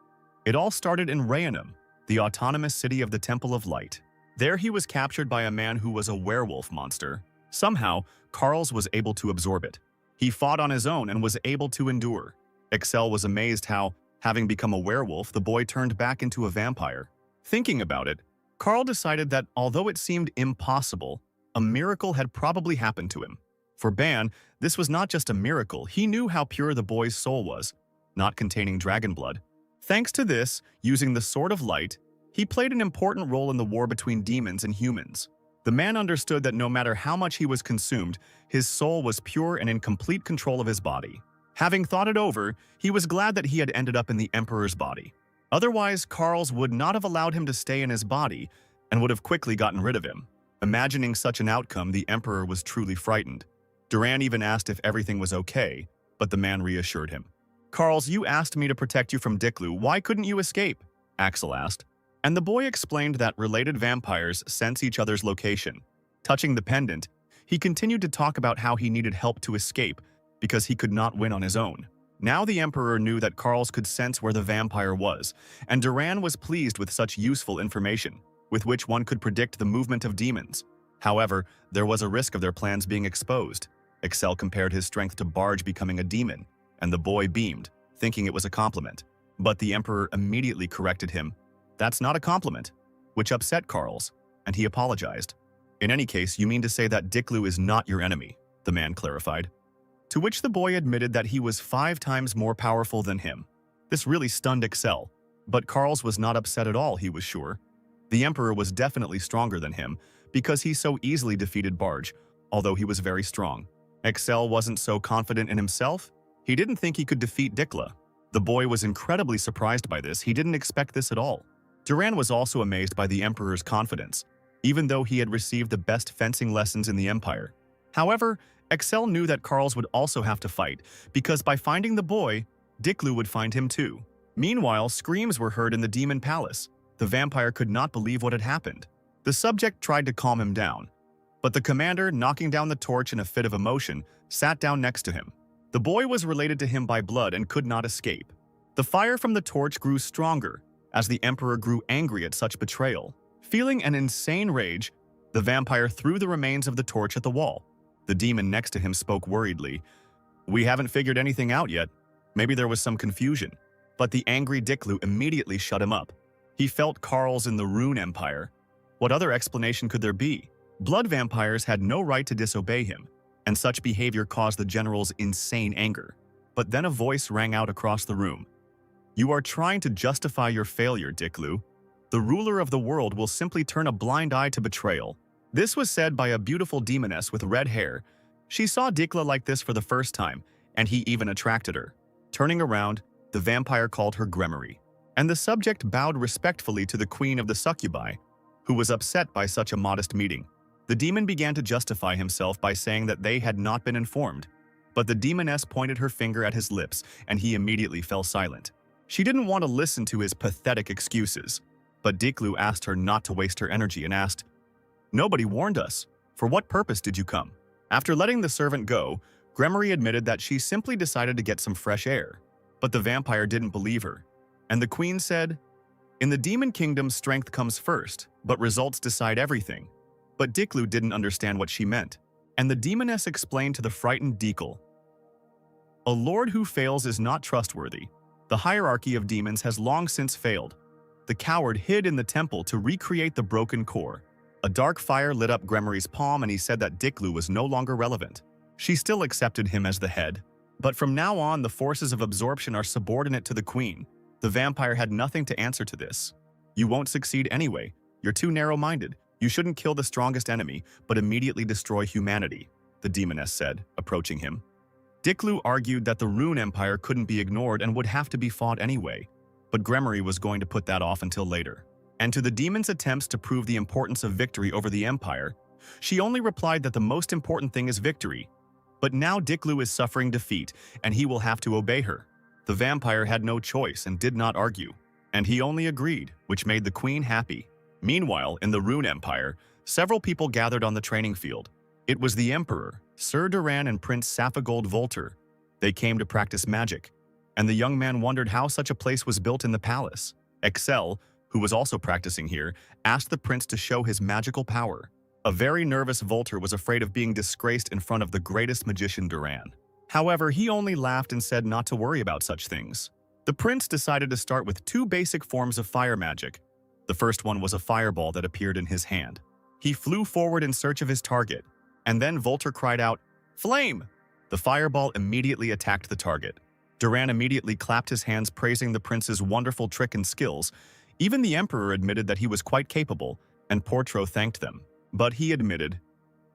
It all started in Rayanum, the autonomous city of the Temple of Light. There he was captured by a man who was a werewolf monster. Somehow, Carls was able to absorb it. He fought on his own and was able to endure. Excel was amazed how, having become a werewolf, the boy turned back into a vampire. Thinking about it, Carl decided that although it seemed impossible, a miracle had probably happened to him. For Ban, this was not just a miracle, he knew how pure the boy's soul was, not containing dragon blood. Thanks to this, using the Sword of Light, he played an important role in the war between demons and humans. The man understood that no matter how much he was consumed, his soul was pure and in complete control of his body. Having thought it over, he was glad that he had ended up in the Emperor's body. Otherwise, Carls would not have allowed him to stay in his body and would have quickly gotten rid of him. Imagining such an outcome, the Emperor was truly frightened. Duran even asked if everything was okay, but the man reassured him. "Carls, you asked me to protect you from Diklu. Why couldn't you escape?" Axel asked. And the boy explained that related vampires sense each other's location. Touching the pendant, he continued to talk about how he needed help to escape because he could not win on his own. Now the Emperor knew that Carls could sense where the vampire was, and Duran was pleased with such useful information, with which one could predict the movement of demons. However, there was a risk of their plans being exposed. Excel compared his strength to Barge becoming a demon, and the boy beamed, thinking it was a compliment. But the Emperor immediately corrected him. "That's not a compliment," which upset Carls, and he apologized. "In any case, you mean to say that Diklu is not your enemy," the man clarified. To which the boy admitted that he was 5 times more powerful than him. This really stunned Excel, but Carls was not upset at all, he was sure. The Emperor was definitely stronger than him, because he so easily defeated Barge, although he was very strong. Excel wasn't so confident in himself. He didn't think he could defeat Dikla. The boy was incredibly surprised by this. He didn't expect this at all. Duran was also amazed by the Emperor's confidence, even though he had received the best fencing lessons in the Empire. However, Excel knew that Carls would also have to fight, because by finding the boy, Diklu would find him too. Meanwhile, screams were heard in the demon palace. The vampire could not believe what had happened. The subject tried to calm him down, but the commander, knocking down the torch in a fit of emotion, sat down next to him. The boy was related to him by blood and could not escape. The fire from the torch grew stronger, as the Emperor grew angry at such betrayal. Feeling an insane rage, the vampire threw the remains of the torch at the wall. The demon next to him spoke worriedly. "We haven't figured anything out yet. Maybe there was some confusion." But the angry Diklu immediately shut him up. He felt Carls in the Rune Empire. What other explanation could there be? Blood vampires had no right to disobey him, and such behavior caused the general's insane anger. But then a voice rang out across the room. "You are trying to justify your failure, Diklu. The ruler of the world will simply turn a blind eye to betrayal." This was said by a beautiful demoness with red hair. She saw Dikla like this for the first time, and he even attracted her. Turning around, the vampire called her Gremory, and the subject bowed respectfully to the queen of the succubi, who was upset by such a modest meeting. The demon began to justify himself by saying that they had not been informed, but the demoness pointed her finger at his lips, and he immediately fell silent. She didn't want to listen to his pathetic excuses, but Diklu asked her not to waste her energy and asked, "Nobody warned us. For what purpose did you come?" After letting the servant go, Gremory admitted that she simply decided to get some fresh air. But the vampire didn't believe her, and the queen said, "In the demon kingdom, strength comes first, but results decide everything." But Diklu didn't understand what she meant, and the demoness explained to the frightened Diklu, "A lord who fails is not trustworthy. The hierarchy of demons has long since failed." The coward hid in the temple to recreate the broken core. A dark fire lit up Gremory's palm, and he said that Diklu was no longer relevant. She still accepted him as the head, but from now on the forces of absorption are subordinate to the queen. The vampire had nothing to answer to this. "You won't succeed anyway. You're too narrow-minded. You shouldn't kill the strongest enemy, but immediately destroy humanity," the demoness said, approaching him. Diklu argued that the Rune Empire couldn't be ignored and would have to be fought anyway, but Gremory was going to put that off until later. And to the demon's attempts to prove the importance of victory over the Empire, she only replied that the most important thing is victory. But now Diklu is suffering defeat, and he will have to obey her. The vampire had no choice and did not argue, and he only agreed, which made the queen happy. Meanwhile, in the Rune Empire, several people gathered on the training field. It was the Emperor, Sir Duran and Prince Saffold Volter. They came to practice magic, and the young man wondered how such a place was built in the palace. Excel, who was also practicing here, asked the prince to show his magical power. A very nervous Volter was afraid of being disgraced in front of the greatest magician Duran. However, he only laughed and said not to worry about such things. The prince decided to start with two basic forms of fire magic. The first one was a fireball that appeared in his hand. He flew forward in search of his target, and then Volter cried out, "Flame!" The fireball immediately attacked the target. Duran immediately clapped his hands praising the prince's wonderful trick and skills. Even the emperor admitted that he was quite capable, and Portro thanked them. But he admitted,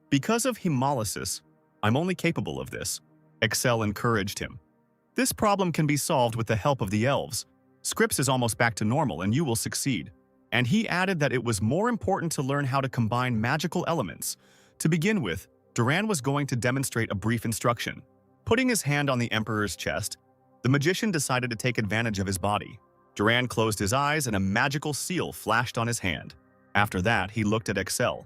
"Because of hemolysis, I'm only capable of this." Excel encouraged him. "This problem can be solved with the help of the elves. Scripps is almost back to normal and you will succeed." And he added that it was more important to learn how to combine magical elements. To begin with, Duran was going to demonstrate a brief instruction. Putting his hand on the emperor's chest, the magician decided to take advantage of his body. Duran closed his eyes and a magical seal flashed on his hand. After that, he looked at Excel.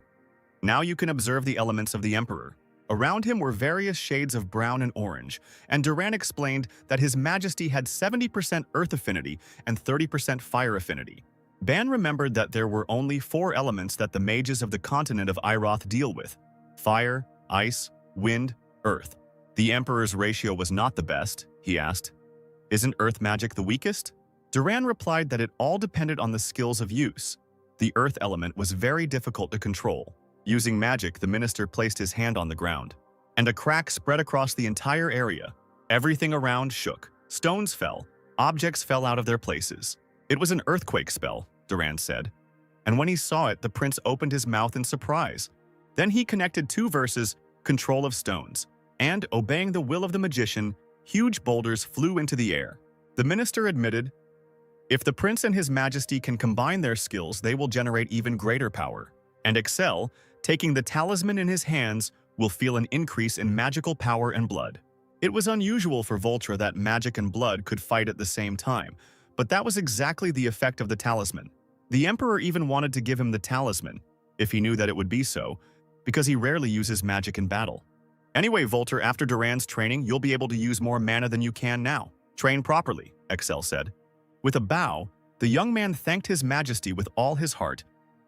"Now you can observe the elements of the emperor." Around him were various shades of brown and orange, and Duran explained that His Majesty had 70% earth affinity and 30% fire affinity. Ban remembered that there were only 4 elements that the mages of the continent of Iroth deal with: fire, ice, wind, earth. The emperor's ratio was not the best, he asked. "Isn't earth magic the weakest?" Duran replied that it all depended on the skills of use. The earth element was very difficult to control. Using magic, the minister placed his hand on the ground, and a crack spread across the entire area. Everything around shook. Stones fell. Objects fell out of their places. "It was an earthquake spell," Duran said. And when he saw it, the prince opened his mouth in surprise. Then he connected 2 verses, control of stones, and, obeying the will of the magician, huge boulders flew into the air. The minister admitted, "If the prince and His Majesty can combine their skills, they will generate even greater power." And Excel, taking the talisman in his hands, will feel an increase in magical power and blood. It was unusual for Voltra that magic and blood could fight at the same time, but that was exactly the effect of the talisman. The emperor even wanted to give him the talisman, if he knew that it would be so, because he rarely uses magic in battle. "Anyway, Volter, after Duran's training, you'll be able to use more mana than you can now. Train properly," Excel said. With a bow, the young man thanked His Majesty with all his heart.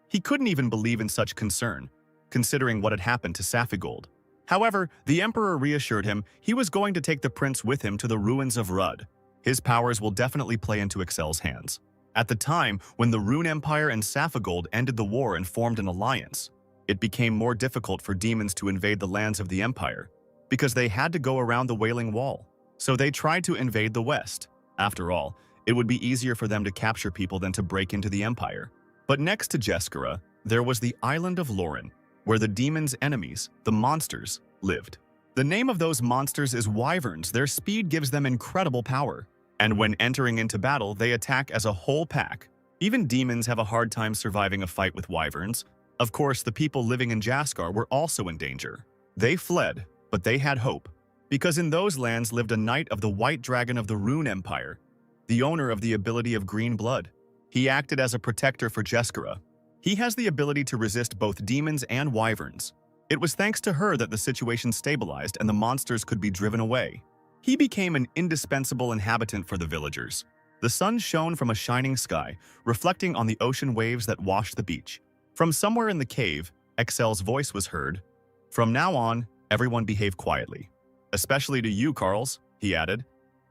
He couldn't even believe in such concern, considering what had happened to Saffold. However, the emperor reassured him he was going to take the prince with him to the ruins of Rud. His powers will definitely play into Excel's hands. At the time when the Rune Empire and Saffold ended the war and formed an alliance, it became more difficult for demons to invade the lands of the empire, because they had to go around the Wailing Wall. So they tried to invade the west. After all, it would be easier for them to capture people than to break into the empire. But next to Jeskara, there was the island of Lauren, where the demons' enemies, the monsters, lived. The name of those monsters is wyverns. Their speed gives them incredible power. And when entering into battle, they attack as a whole pack. Even demons have a hard time surviving a fight with wyverns. Of course, the people living in Jaskar were also in danger. They fled, but they had hope, because in those lands lived a knight of the White Dragon of the Rune Empire, the owner of the ability of green blood. He acted as a protector for Jeskara. He has the ability to resist both demons and wyverns. It was thanks to her that the situation stabilized and the monsters could be driven away. He became an indispensable inhabitant for the villagers. The sun shone from a shining sky, reflecting on the ocean waves that washed the beach. From somewhere in the cave, Excel's voice was heard. "From now on, everyone behave quietly. Especially to you, Carls," he added.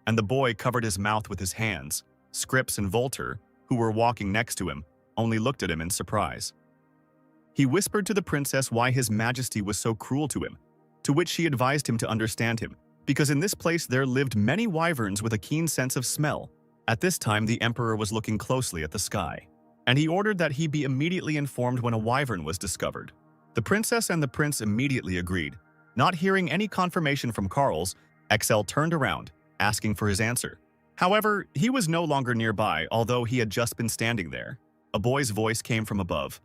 And the boy covered his mouth with his hands. Scripps and Volter, who were walking next to him, only looked at him in surprise. He whispered to the princess why His Majesty was so cruel to him, to which she advised him to understand him, because in this place there lived many wyverns with a keen sense of smell. At this time, the emperor was looking closely at the sky, and he ordered that he be immediately informed when a wyvern was discovered. The princess and the prince immediately agreed. Not hearing any confirmation from Carls, Excel turned around, asking for his answer. However, he was no longer nearby, although he had just been standing there. A boy's voice came from above.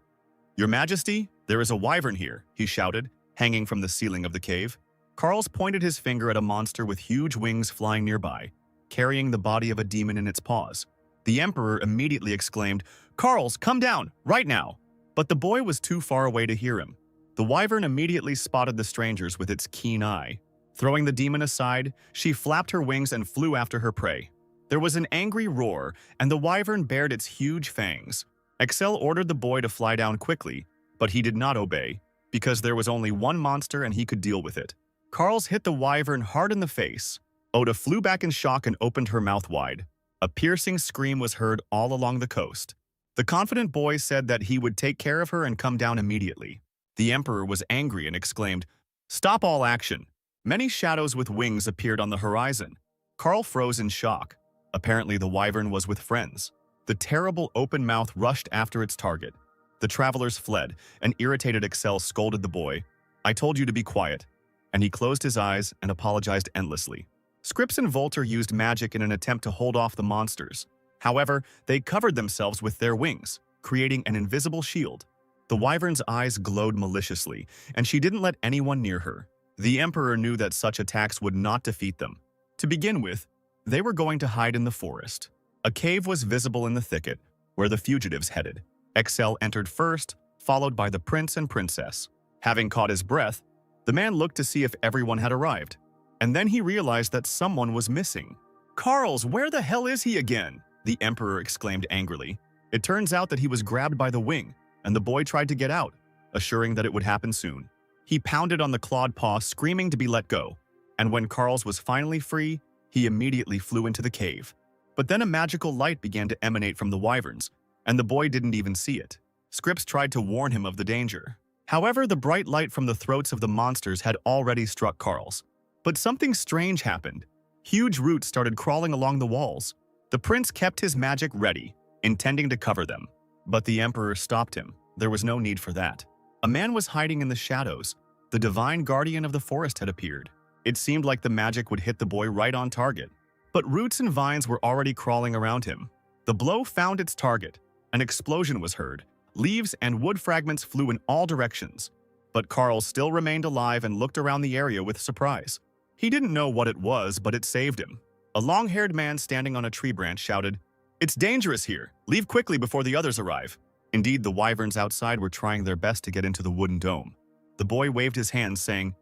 "Your Majesty, there is a wyvern here," he shouted, hanging from the ceiling of the cave. Carls pointed his finger at a monster with huge wings flying nearby, carrying the body of a demon in its paws. The Emperor immediately exclaimed, "Carls, come down, right now!" But the boy was too far away to hear him. The wyvern immediately spotted the strangers with its keen eye. Throwing the demon aside, she flapped her wings and flew after her prey. There was an angry roar, and the wyvern bared its huge fangs. Excel ordered the boy to fly down quickly, but he did not obey, because there was only one monster and he could deal with it. Carls hit the wyvern hard in the face. Oda flew back in shock and opened her mouth wide. A piercing scream was heard all along the coast. The confident boy said that he would take care of her and come down immediately. The Emperor was angry and exclaimed, "Stop all action!" Many shadows with wings appeared on the horizon. Carl froze in shock. Apparently the wyvern was with friends. The terrible open mouth rushed after its target. The travelers fled, and irritated Excel scolded the boy. "I told you to be quiet." And he closed his eyes and apologized endlessly. Scripps and Volter used magic in an attempt to hold off the monsters. However, they covered themselves with their wings, creating an invisible shield. The wyvern's eyes glowed maliciously, and she didn't let anyone near her. The Emperor knew that such attacks would not defeat them. To begin with, they were going to hide in the forest. A cave was visible in the thicket, where the fugitives headed. Excel entered first, followed by the prince and princess. Having caught his breath, the man looked to see if everyone had arrived. And then he realized that someone was missing. "Carls, where the hell is he again?" the Emperor exclaimed angrily. It turns out that he was grabbed by the wing, and the boy tried to get out, assuring that it would happen soon. He pounded on the clawed paw, screaming to be let go. And when Carls was finally free, he immediately flew into the cave. But then a magical light began to emanate from the wyverns, and the boy didn't even see it. Scripps tried to warn him of the danger. However, the bright light from the throats of the monsters had already struck Carls. But something strange happened. Huge roots started crawling along the walls. The prince kept his magic ready, intending to cover them. But the Emperor stopped him. There was no need for that. A man was hiding in the shadows. The divine guardian of the forest had appeared. It seemed like the magic would hit the boy right on target. But roots and vines were already crawling around him. The blow found its target. An explosion was heard. Leaves and wood fragments flew in all directions. But Carl still remained alive and looked around the area with surprise. He didn't know what it was, but it saved him. A long-haired man standing on a tree branch shouted, "It's dangerous here. Leave quickly before the others arrive." Indeed, the wyverns outside were trying their best to get into the wooden dome. The boy waved his hands, saying,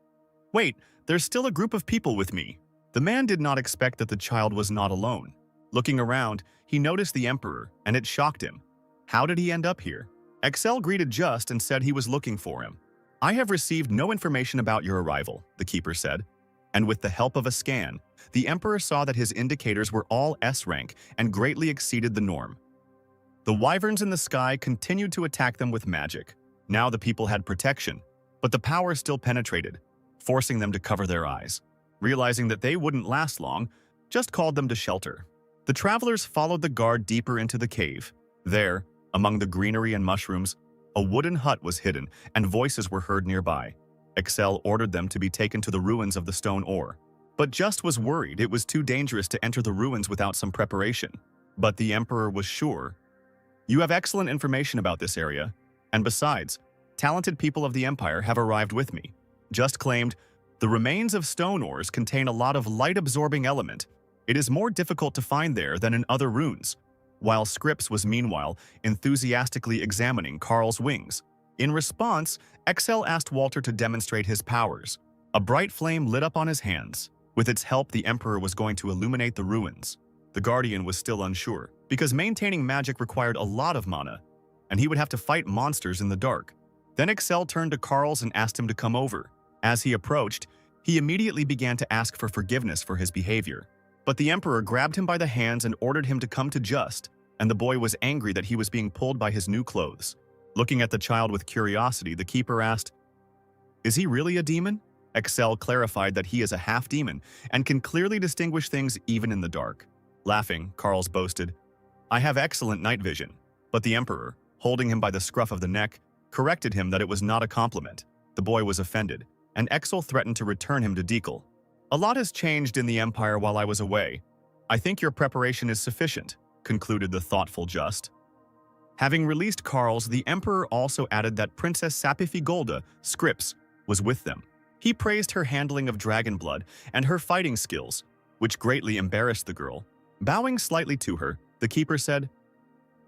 "Wait, there's still a group of people with me." The man did not expect that the child was not alone. Looking around, he noticed the Emperor, and it shocked him. How did he end up here? Excel greeted Just and said he was looking for him. "I have received no information about your arrival," the keeper said. And with the help of a scan, the Emperor saw that his indicators were all S rank and greatly exceeded the norm. The wyverns in the sky continued to attack them with magic. Now the people had protection, but the power still penetrated, forcing them to cover their eyes. Realizing that they wouldn't last long, Just called them to shelter. The travelers followed the guard deeper into the cave. There, among the greenery and mushrooms, a wooden hut was hidden, and voices were heard nearby. Excel ordered them to be taken to the ruins of the stone ore. But Just was worried it was too dangerous to enter the ruins without some preparation. But the Emperor was sure. "You have excellent information about this area, and besides, talented people of the Empire have arrived with me." Just claimed, "The remains of stone ores contain a lot of light-absorbing element. It is more difficult to find there than in other runes," while Scripps was meanwhile enthusiastically examining Carl's wings. In response, Excel asked Walter to demonstrate his powers. A bright flame lit up on his hands. With its help, the Emperor was going to illuminate the ruins. The Guardian was still unsure, because maintaining magic required a lot of mana, and he would have to fight monsters in the dark. Then Excel turned to Carls and asked him to come over. As he approached, he immediately began to ask for forgiveness for his behavior. But the Emperor grabbed him by the hands and ordered him to come to Just, and the boy was angry that he was being pulled by his new clothes. Looking at the child with curiosity, the keeper asked, "Is he really a demon?" Excel clarified that he is a half-demon and can clearly distinguish things even in the dark. Laughing, Carls boasted, "I have excellent night vision." But the Emperor, holding him by the scruff of the neck, corrected him that it was not a compliment. The boy was offended, and Excel threatened to return him to Dekel. "A lot has changed in the Empire while I was away. I think your preparation is sufficient," concluded the thoughtful Just. Having released Carls, the Emperor also added that Princess Sapifigolda, Scripps, was with them. He praised her handling of dragon blood and her fighting skills, which greatly embarrassed the girl. Bowing slightly to her, the keeper said,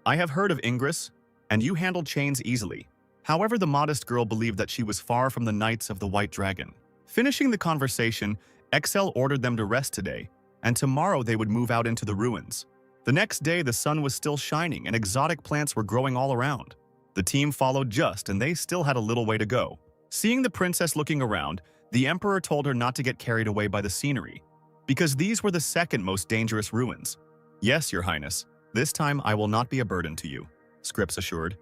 "I have heard of Ingress, and you handled chains easily." However, the modest girl believed that she was far from the Knights of the White Dragon. Finishing the conversation, Excel ordered them to rest today, and tomorrow they would move out into the ruins. The next day, the sun was still shining and exotic plants were growing all around. The team followed Just, and they still had a little way to go. Seeing the princess looking around, the Emperor told her not to get carried away by the scenery, because these were the second most dangerous ruins. "Yes, Your Highness, this time I will not be a burden to you," Scripps assured.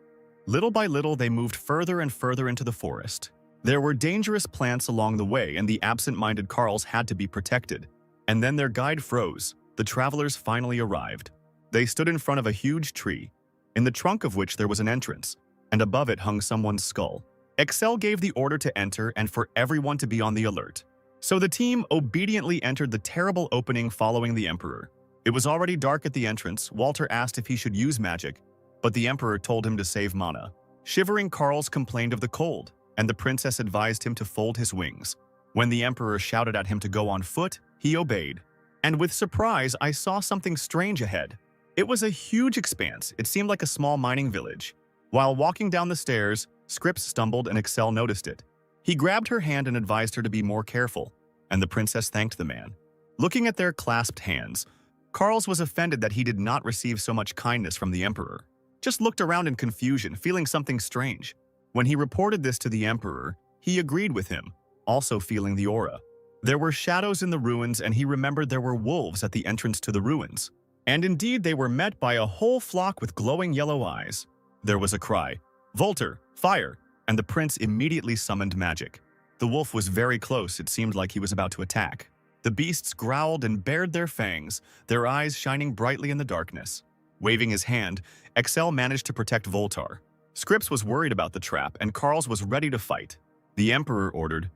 Little by little, they moved further and further into the forest. There were dangerous plants along the way, and the absent-minded Carls had to be protected. And then their guide froze. The travelers finally arrived. They stood in front of a huge tree, in the trunk of which there was an entrance, and above it hung someone's skull. Excel gave the order to enter and for everyone to be on the alert. So the team obediently entered the terrible opening following the Emperor. It was already dark at the entrance. Walter asked if he should use magic, but the Emperor told him to save mana. Shivering Carls complained of the cold, and the princess advised him to fold his wings. When the Emperor shouted at him to go on foot, he obeyed. And with surprise, I saw something strange ahead. It was a huge expanse. It seemed like a small mining village. While walking down the stairs, Scripps stumbled and Excel noticed it. He grabbed her hand and advised her to be more careful, and the princess thanked the man. Looking at their clasped hands, Carls was offended that he did not receive so much kindness from the Emperor. Just looked around in confusion, feeling something strange. When he reported this to the Emperor, he agreed with him, also feeling the aura. There were shadows in the ruins, and he remembered there were wolves at the entrance to the ruins. And indeed, they were met by a whole flock with glowing yellow eyes. There was a cry, "Volter, fire!" and the prince immediately summoned magic. The wolf was very close. It seemed like he was about to attack. The beasts growled and bared their fangs, their eyes shining brightly in the darkness. Waving his hand, Excel managed to protect Voltar. Scripps was worried about the trap, and Carls was ready to fight. The Emperor ordered,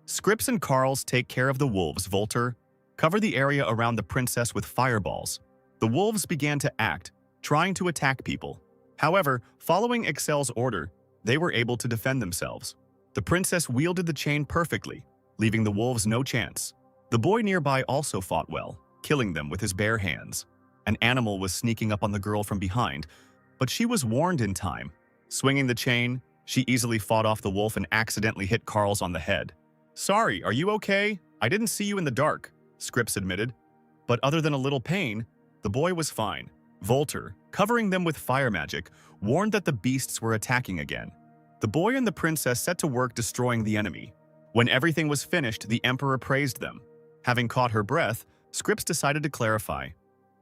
"Scripps and Carls take care of the wolves, Volter. Cover the area around the princess with fireballs." The wolves began to act, trying to attack people. However, following Excel's order, they were able to defend themselves. The princess wielded the chain perfectly, leaving the wolves no chance. The boy nearby also fought well, killing them with his bare hands. An animal was sneaking up on the girl from behind, but she was warned in time. Swinging the chain, she easily fought off the wolf and accidentally hit Carls on the head. "Sorry, are you okay? I didn't see you in the dark," Scripps admitted. But other than a little pain, the boy was fine. Volter, covering them with fire magic, warned that the beasts were attacking again. The boy and the princess set to work destroying the enemy. When everything was finished, the Emperor praised them. Having caught her breath, Scripps decided to clarify.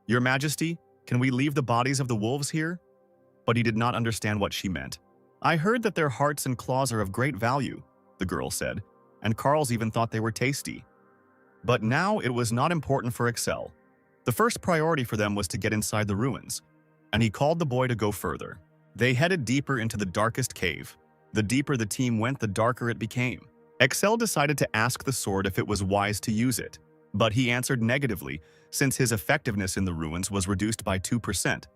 "Your Majesty, can we leave the bodies of the wolves here?" But he did not understand what she meant. "I heard that their hearts and claws are of great value," the girl said, and Carls even thought they were tasty. But now it was not important for Excel. The first priority for them was to get inside the ruins, and he called the boy to go further. They headed deeper into the darkest cave. The deeper the team went, the darker it became. Excel decided to ask the sword if it was wise to use it, but he answered negatively since his effectiveness in the ruins was reduced by 2%,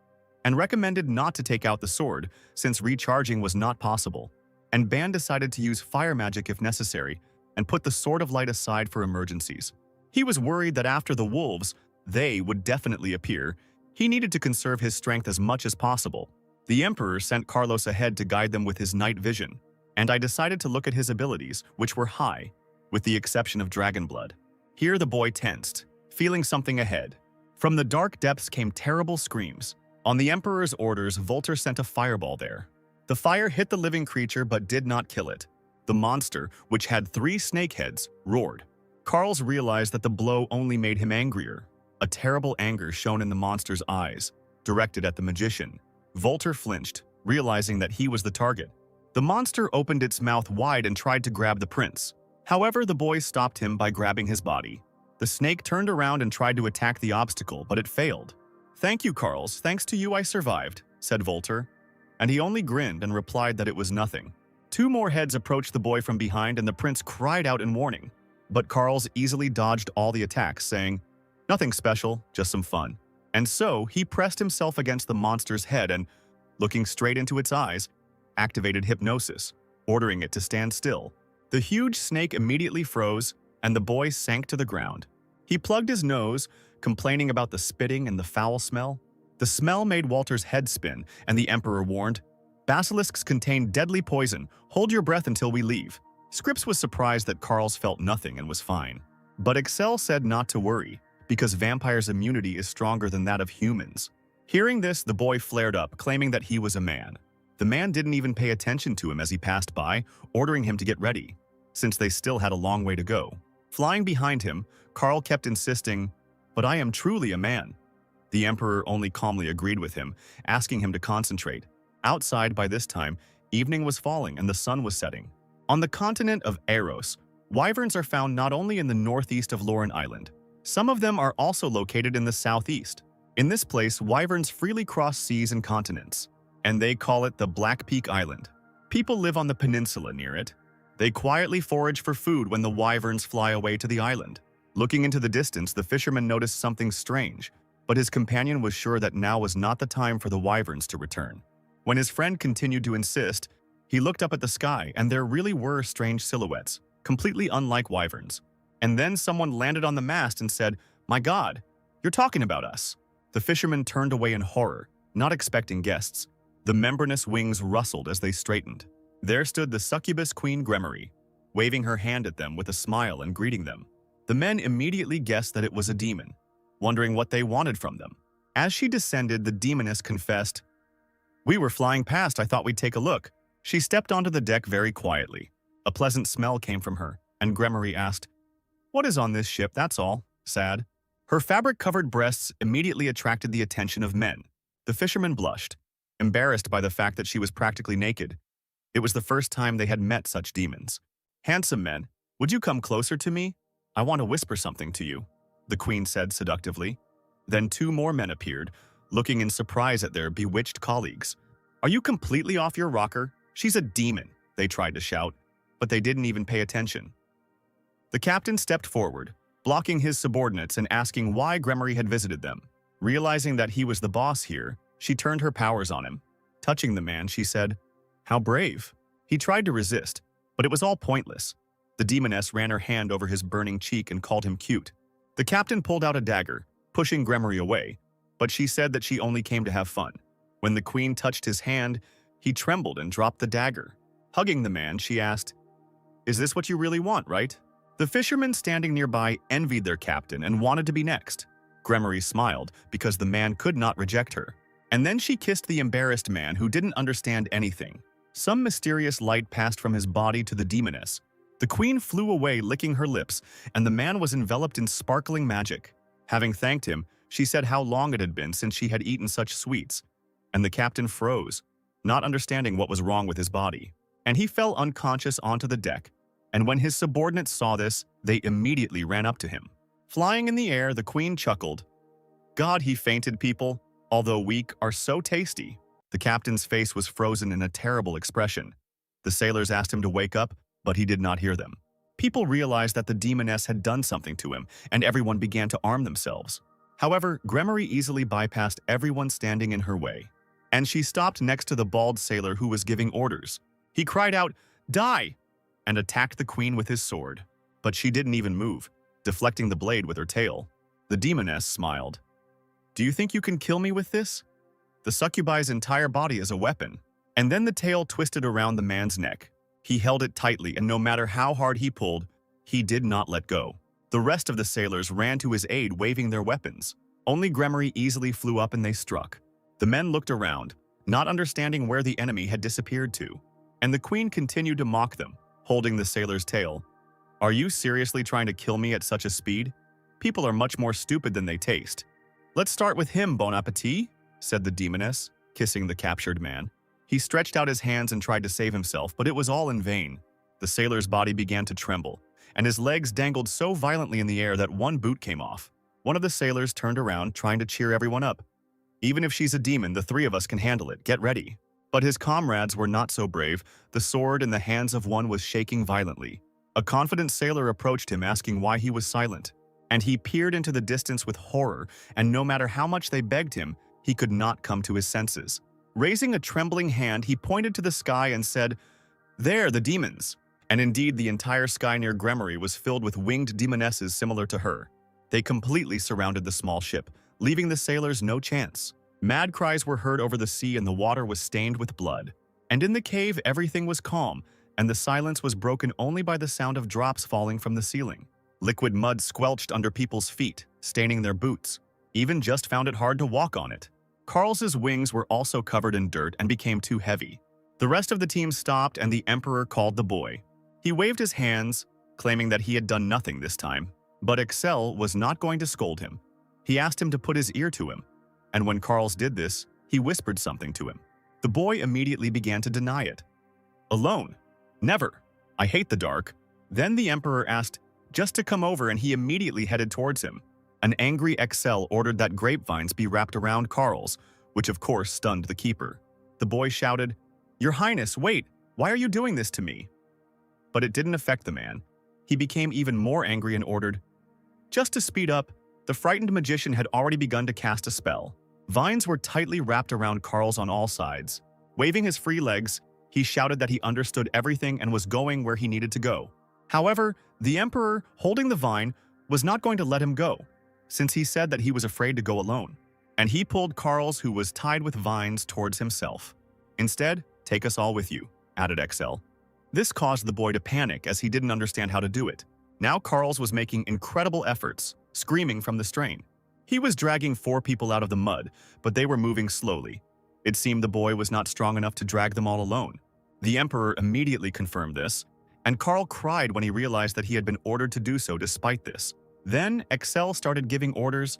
and recommended not to take out the sword since recharging was not possible. And Ban decided to use fire magic if necessary and put the Sword of Light aside for emergencies. He was worried that after the wolves, they would definitely appear. He needed to conserve his strength as much as possible. The Emperor sent Carlos ahead to guide them with his night vision, and I decided to look at his abilities, which were high, with the exception of Dragon Blood. Here the boy tensed, feeling something ahead. From the dark depths came terrible screams. On the Emperor's orders, Volter sent a fireball there. The fire hit the living creature but did not kill it. The monster, which had 3 snake heads, roared. Carls realized that the blow only made him angrier. A terrible anger shone in the monster's eyes, directed at the magician. Volter flinched, realizing that he was the target. The monster opened its mouth wide and tried to grab the prince. However, the boy stopped him by grabbing his body. The snake turned around and tried to attack the obstacle, but it failed. "Thank you, Carls. Thanks to you I survived," said Volter. And he only grinned and replied that it was nothing. 2 more heads approached the boy from behind, and the prince cried out in warning. But Carls easily dodged all the attacks, saying, "Nothing special, just some fun." And so he pressed himself against the monster's head and, looking straight into its eyes, activated hypnosis, ordering it to stand still. The huge snake immediately froze, and the boy sank to the ground. He plugged his nose, complaining about the spitting and the foul smell. The smell made Walter's head spin, and the Emperor warned, "Basilisks contain deadly poison. Hold your breath until we leave." Scripps was surprised that Carls felt nothing and was fine. But Excel said not to worry, because vampires' immunity is stronger than that of humans. Hearing this, the boy flared up, claiming that he was a man. The man didn't even pay attention to him as he passed by, ordering him to get ready, since they still had a long way to go. Flying behind him, Carl kept insisting, "But I am truly a man." The Emperor only calmly agreed with him, asking him to concentrate. Outside, by this time, evening was falling and the sun was setting. On the continent of Eros, wyverns are found not only in the northeast of Lauren Island. Some of them are also located in the southeast. In this place, wyverns freely cross seas and continents, and they call it the Black Peak Island. People live on the peninsula near it. They quietly forage for food when the wyverns fly away to the island. Looking into the distance, the fisherman noticed something strange, but his companion was sure that now was not the time for the wyverns to return. When his friend continued to insist, he looked up at the sky, and there really were strange silhouettes, completely unlike wyverns. And then someone landed on the mast and said, "My God, you're talking about us." The fisherman turned away in horror, not expecting guests. The membranous wings rustled as they straightened. There stood the succubus Queen Gremory, waving her hand at them with a smile and greeting them. The men immediately guessed that it was a demon, wondering what they wanted from them. As she descended, the demoness confessed, "We were flying past, I thought we'd take a look." She stepped onto the deck very quietly. A pleasant smell came from her, and Gremory asked, "What is on this ship, that's all? Sad." Her fabric-covered breasts immediately attracted the attention of men. The fisherman blushed, embarrassed by the fact that she was practically naked. It was the first time they had met such demons. "Handsome men, would you come closer to me? I want to whisper something to you," the queen said seductively. Then 2 more men appeared, looking in surprise at their bewitched colleagues. "Are you completely off your rocker? She's a demon," they tried to shout, but they didn't even pay attention. The captain stepped forward, blocking his subordinates and asking why Gremory had visited them. Realizing that he was the boss here, she turned her powers on him. Touching the man, she said, "How brave." He tried to resist, but it was all pointless. The demoness ran her hand over his burning cheek and called him cute. The captain pulled out a dagger, pushing Gremory away, but she said that she only came to have fun. When the queen touched his hand, he trembled and dropped the dagger. Hugging the man, she asked, "Is this what you really want, right?" The fishermen standing nearby envied their captain and wanted to be next. Gremory smiled because the man could not reject her. And then she kissed the embarrassed man who didn't understand anything. Some mysterious light passed from his body to the demoness. The queen flew away licking her lips, and the man was enveloped in sparkling magic. Having thanked him, she said how long it had been since she had eaten such sweets. And the captain froze, not understanding what was wrong with his body. And he fell unconscious onto the deck. And when his subordinates saw this, they immediately ran up to him. Flying in the air, the queen chuckled. "God, he fainted people, although weak, are so tasty." The captain's face was frozen in a terrible expression. The sailors asked him to wake up, but he did not hear them. People realized that the demoness had done something to him, and everyone began to arm themselves. However, Gremory easily bypassed everyone standing in her way, and she stopped next to the bald sailor who was giving orders. He cried out, "Die!" and attacked the queen with his sword. But she didn't even move, deflecting the blade with her tail. The demoness smiled. "Do you think you can kill me with this?" The succubi's entire body is a weapon. And then the tail twisted around the man's neck. He held it tightly, and no matter how hard he pulled, he did not let go. The rest of the sailors ran to his aid, waving their weapons. Only Gremory easily flew up and they struck. The men looked around, not understanding where the enemy had disappeared to. And the queen continued to mock them, holding the sailor's tail. "Are you seriously trying to kill me at such a speed? People are much more stupid than they taste." "Let's start with him, bon appetit," said the demoness, kissing the captured man. He stretched out his hands and tried to save himself, but it was all in vain. The sailor's body began to tremble, and his legs dangled so violently in the air that one boot came off. One of the sailors turned around, trying to cheer everyone up. "Even if she's a demon, the 3 of us can handle it. Get ready." But his comrades were not so brave. The sword in the hands of one was shaking violently. A confident sailor approached him asking why he was silent, and he peered into the distance with horror, and no matter how much they begged him, he could not come to his senses. Raising a trembling hand, he pointed to the sky and said, "There, the demons." And indeed, the entire sky near Gremory was filled with winged demonesses similar to her. They completely surrounded the small ship, leaving the sailors no chance. Mad cries were heard over the sea and the water was stained with blood. And in the cave, everything was calm, and the silence was broken only by the sound of drops falling from the ceiling. Liquid mud squelched under people's feet, staining their boots. Even just found it hard to walk on it. Carl's wings were also covered in dirt and became too heavy. The rest of the team stopped and the Emperor called the boy. He waved his hands, claiming that he had done nothing this time. But Excel was not going to scold him. He asked him to put his ear to him. And when Carl's did this, he whispered something to him. The boy immediately began to deny it. "Alone? Never. I hate the dark." Then the Emperor asked just to come over and he immediately headed towards him. An angry Excel ordered that grapevines be wrapped around Carl's, which of course stunned the keeper. The boy shouted, "Your Highness, wait! Why are you doing this to me?" But it didn't affect the man. He became even more angry and ordered, just to speed up. The frightened magician had already begun to cast a spell. Vines were tightly wrapped around Carl's on all sides. Waving his free legs, he shouted that he understood everything and was going where he needed to go. However, the Emperor, holding the vine, was not going to let him go, since he said that he was afraid to go alone. And he pulled Carl's, who was tied with vines, towards himself. "Instead, take us all with you," added Excel. This caused the boy to panic as he didn't understand how to do it. Now Carl's was making incredible efforts, screaming from the strain. He was dragging 4 people out of the mud, but they were moving slowly. It seemed the boy was not strong enough to drag them all alone. The Emperor immediately confirmed this, and Carl cried when he realized that he had been ordered to do so despite this. Then Excel started giving orders.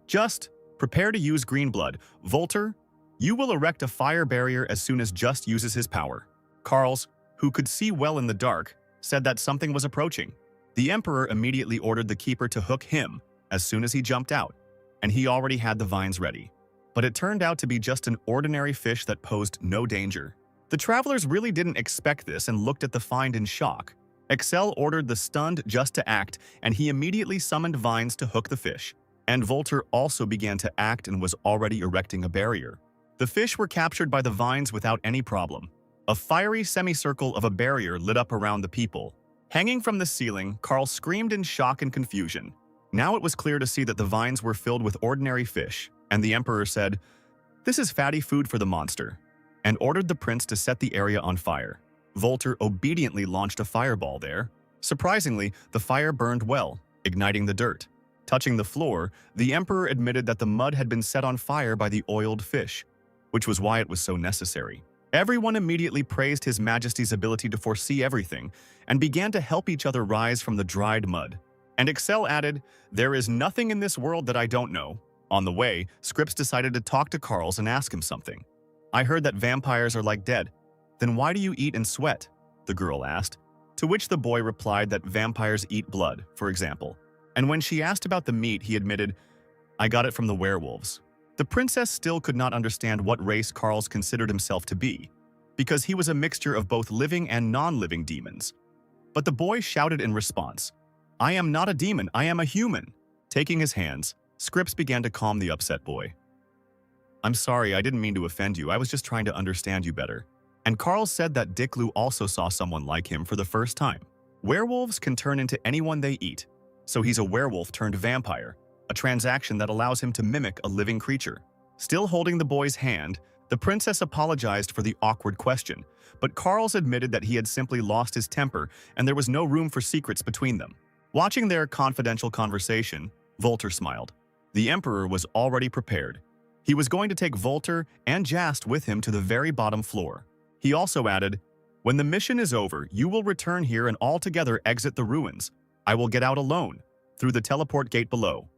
"Just prepare to use green blood. Volter, you will erect a fire barrier as soon as Just uses his power." Carl's, who could see well in the dark, said that something was approaching. The Emperor immediately ordered the keeper to hook him as soon as he jumped out, and he already had the vines ready. But it turned out to be just an ordinary fish that posed no danger. The travelers really didn't expect this and looked at the find in shock. Excel ordered the stunned Just to act, and he immediately summoned vines to hook the fish. And Volter also began to act and was already erecting a barrier. The fish were captured by the vines without any problem. A fiery semicircle of a barrier lit up around the people. Hanging from the ceiling, Carl screamed in shock and confusion. Now it was clear to see that the vines were filled with ordinary fish, and the Emperor said, "This is fatty food for the monster," and ordered the prince to set the area on fire. Volter obediently launched a fireball there. Surprisingly, the fire burned well, igniting the dirt. Touching the floor, the Emperor admitted that the mud had been set on fire by the oiled fish, which was why it was so necessary. Everyone immediately praised His Majesty's ability to foresee everything and began to help each other rise from the dried mud. And Excel added, "There is nothing in this world that I don't know." On the way, Scripps decided to talk to Carls and ask him something. "I heard that vampires are like dead. Then why do you eat and sweat?" the girl asked. To which the boy replied that vampires eat blood, for example. And when she asked about the meat, he admitted, "I got it from the werewolves." The princess still could not understand what race Carls considered himself to be, because he was a mixture of both living and non-living demons. But the boy shouted in response, "I am not a demon, I am a human." Taking his hands, Scripps began to calm the upset boy. "I'm sorry, I didn't mean to offend you, I was just trying to understand you better." And Carl said that Diklu also saw someone like him for the first time. Werewolves can turn into anyone they eat, so he's a werewolf turned vampire, a transaction that allows him to mimic a living creature. Still holding the boy's hand, the princess apologized for the awkward question, but Carls admitted that he had simply lost his temper and there was no room for secrets between them. Watching their confidential conversation, Volter smiled. The Emperor was already prepared. He was going to take Volter and Jast with him to the very bottom floor. He also added, "When the mission is over, you will return here and all together exit the ruins. I will get out alone, through the teleport gate below."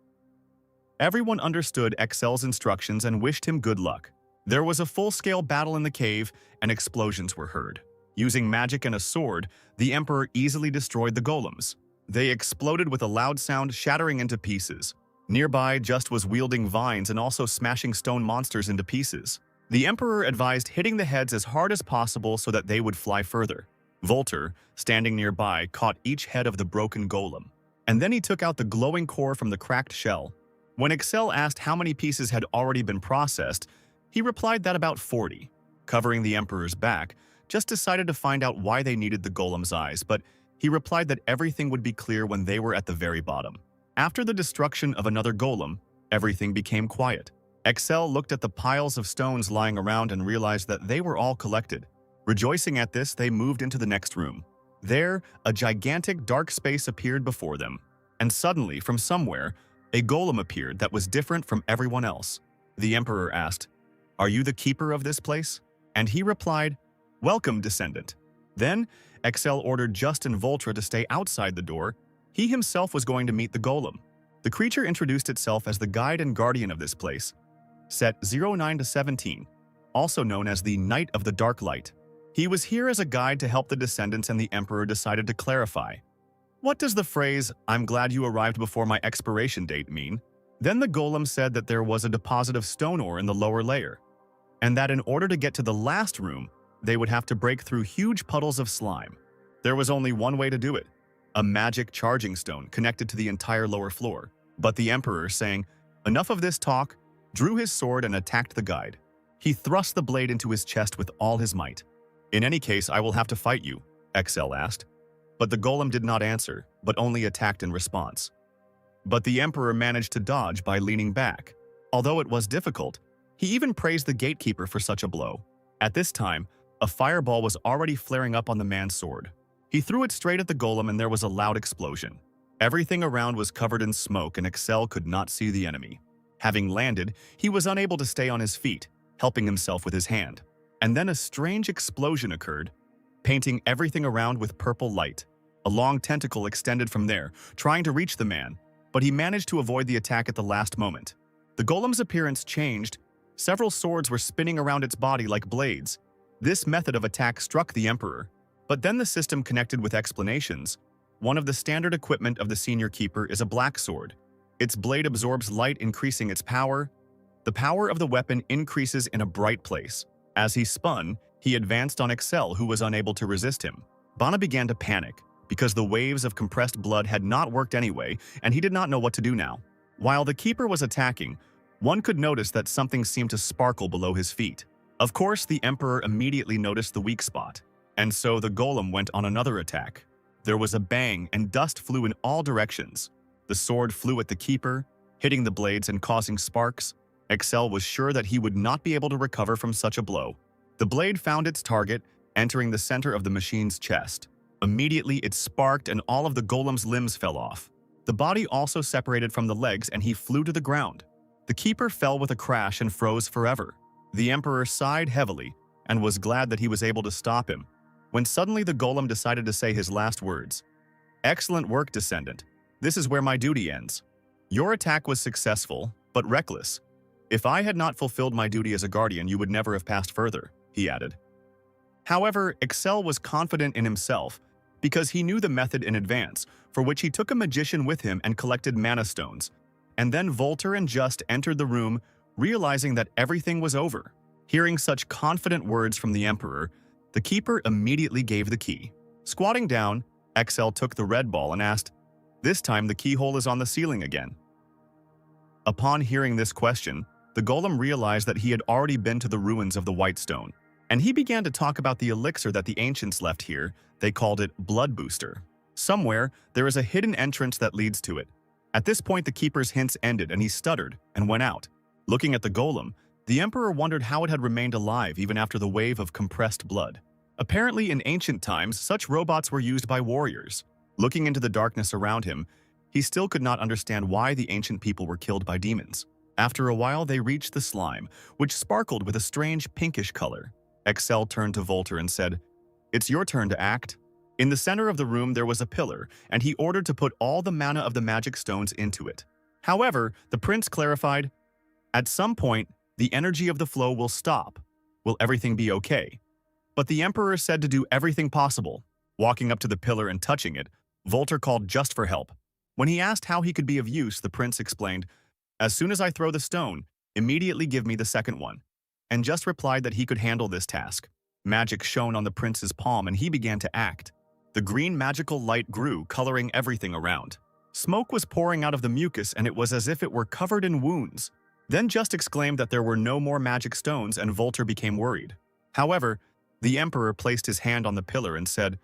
Everyone understood Excel's instructions and wished him good luck. There was a full-scale battle in the cave, and explosions were heard. Using magic and a sword, the Emperor easily destroyed the golems. They exploded with a loud sound, shattering into pieces. Nearby, Just was wielding vines and also smashing stone monsters into pieces. The Emperor advised hitting the heads as hard as possible so that they would fly further. Volter, standing nearby, caught each head of the broken golem, and then he took out the glowing core from the cracked shell. When Excel asked how many pieces had already been processed, he replied that about 40. Covering the Emperor's back, just decided to find out why they needed the golem's eyes, but he replied that everything would be clear when they were at the very bottom. After the destruction of another golem, everything became quiet. Excel looked at the piles of stones lying around and realized that they were all collected. Rejoicing at this, they moved into the next room. There, a gigantic dark space appeared before them, and suddenly, from somewhere, a golem appeared that was different from everyone else. The Emperor asked, "Are you the keeper of this place?" And he replied, "Welcome, descendant." Then, Excel ordered Justin Voltra to stay outside the door. He himself was going to meet the golem. The creature introduced itself as the guide and guardian of this place, set 09 to 17, also known as the Knight of the Dark Light. He was here as a guide to help the descendants, and the Emperor decided to clarify. "What does the phrase, 'I'm glad you arrived before my expiration date' mean?" Then the golem said that there was a deposit of stone ore in the lower layer, and that in order to get to the last room, they would have to break through huge puddles of slime. There was only one way to do it, a magic charging stone connected to the entire lower floor. But the Emperor, saying, "Enough of this talk," drew his sword and attacked the guide. He thrust the blade into his chest with all his might. "In any case, I will have to fight you," Excel asked. But the golem did not answer, but only attacked in response. But the Emperor managed to dodge by leaning back. Although it was difficult, he even praised the gatekeeper for such a blow. At this time, a fireball was already flaring up on the man's sword. He threw it straight at the golem and there was a loud explosion. Everything around was covered in smoke and Excel could not see the enemy. Having landed, he was unable to stay on his feet, helping himself with his hand. And then a strange explosion occurred, painting everything around with purple light. A long tentacle extended from there, trying to reach the man, but he managed to avoid the attack at the last moment. The golem's appearance changed. Several swords were spinning around its body like blades. This method of attack struck the Emperor, but then the system connected with explanations. One of the standard equipment of the senior keeper is a black sword. Its blade absorbs light, increasing its power. The power of the weapon increases in a bright place. As he spun, he advanced on Excel, who was unable to resist him. Bana began to panic, because the waves of compressed blood had not worked anyway, and he did not know what to do now. While the keeper was attacking, one could notice that something seemed to sparkle below his feet. Of course, the Emperor immediately noticed the weak spot, and so the golem went on another attack. There was a bang, and dust flew in all directions. The sword flew at the keeper, hitting the blades and causing sparks. Excel was sure that he would not be able to recover from such a blow. The blade found its target, entering the center of the machine's chest. Immediately, it sparked and all of the golem's limbs fell off. The body also separated from the legs and he flew to the ground. The keeper fell with a crash and froze forever. The Emperor sighed heavily and was glad that he was able to stop him, when suddenly the golem decided to say his last words. "Excellent work, descendant. This is where my duty ends. Your attack was successful, but reckless. If I had not fulfilled my duty as a guardian, you would never have passed further," he added. However, Excel was confident in himself because he knew the method in advance, for which he took a magician with him and collected mana stones. And then Volter and Just entered the room, realizing that everything was over. Hearing such confident words from the Emperor, the keeper immediately gave the key. Squatting down, Excel took the red ball and asked, "This time the keyhole is on the ceiling again." Upon hearing this question, the golem realized that he had already been to the ruins of the White Stone, and he began to talk about the elixir that the ancients left here. They called it Blood Booster. Somewhere, there is a hidden entrance that leads to it. At this point, the keeper's hints ended and he stuttered and went out. Looking at the golem, the Emperor wondered how it had remained alive even after the wave of compressed blood. Apparently, in ancient times, such robots were used by warriors. Looking into the darkness around him, he still could not understand why the ancient people were killed by demons. After a while, they reached the slime, which sparkled with a strange pinkish color. Excel turned to Volter and said, "It's your turn to act." In the center of the room, there was a pillar, and he ordered to put all the mana of the magic stones into it. However, the prince clarified, "At some point, the energy of the flow will stop. Will everything be okay?" But the Emperor said to do everything possible. Walking up to the pillar and touching it, Volter called Just for help. When he asked how he could be of use, the prince explained, "As soon as I throw the stone, immediately give me the second one." And Just replied that he could handle this task. Magic shone on the prince's palm and he began to act. The green magical light grew, coloring everything around. Smoke was pouring out of the mucus and it was as if it were covered in wounds. Then Just exclaimed that there were no more magic stones and Volter became worried. However, the emperor placed his hand on the pillar and said,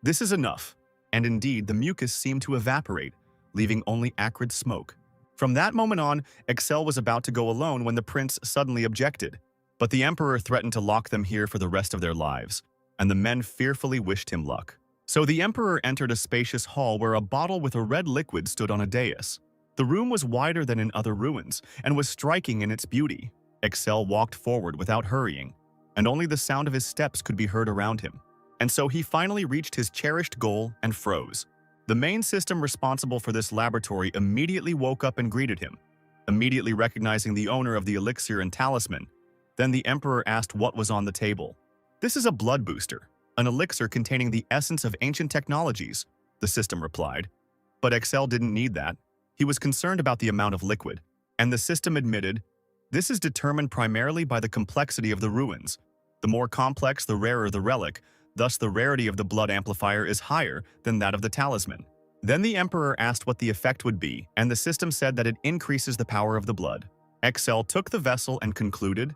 "This is enough." And indeed, the mucus seemed to evaporate, leaving only acrid smoke. From that moment on, Excel was about to go alone when the prince suddenly objected. But the emperor threatened to lock them here for the rest of their lives, and the men fearfully wished him luck. So the emperor entered a spacious hall where a bottle with a red liquid stood on a dais. The room was wider than in other ruins, and was striking in its beauty. Excel walked forward without hurrying, and only the sound of his steps could be heard around him. And so he finally reached his cherished goal and froze. The main system responsible for this laboratory immediately woke up and greeted him, immediately recognizing the owner of the elixir and talisman. Then the emperor asked what was on the table. "This is a blood booster, an elixir containing the essence of ancient technologies," the system replied. But Excel didn't need that. He was concerned about the amount of liquid, and the system admitted, "This is determined primarily by the complexity of the ruins. The more complex, the rarer the relic, thus the rarity of the blood amplifier is higher than that of the talisman." Then the emperor asked what the effect would be, and the system said that it increases the power of the blood. Excel took the vessel and concluded,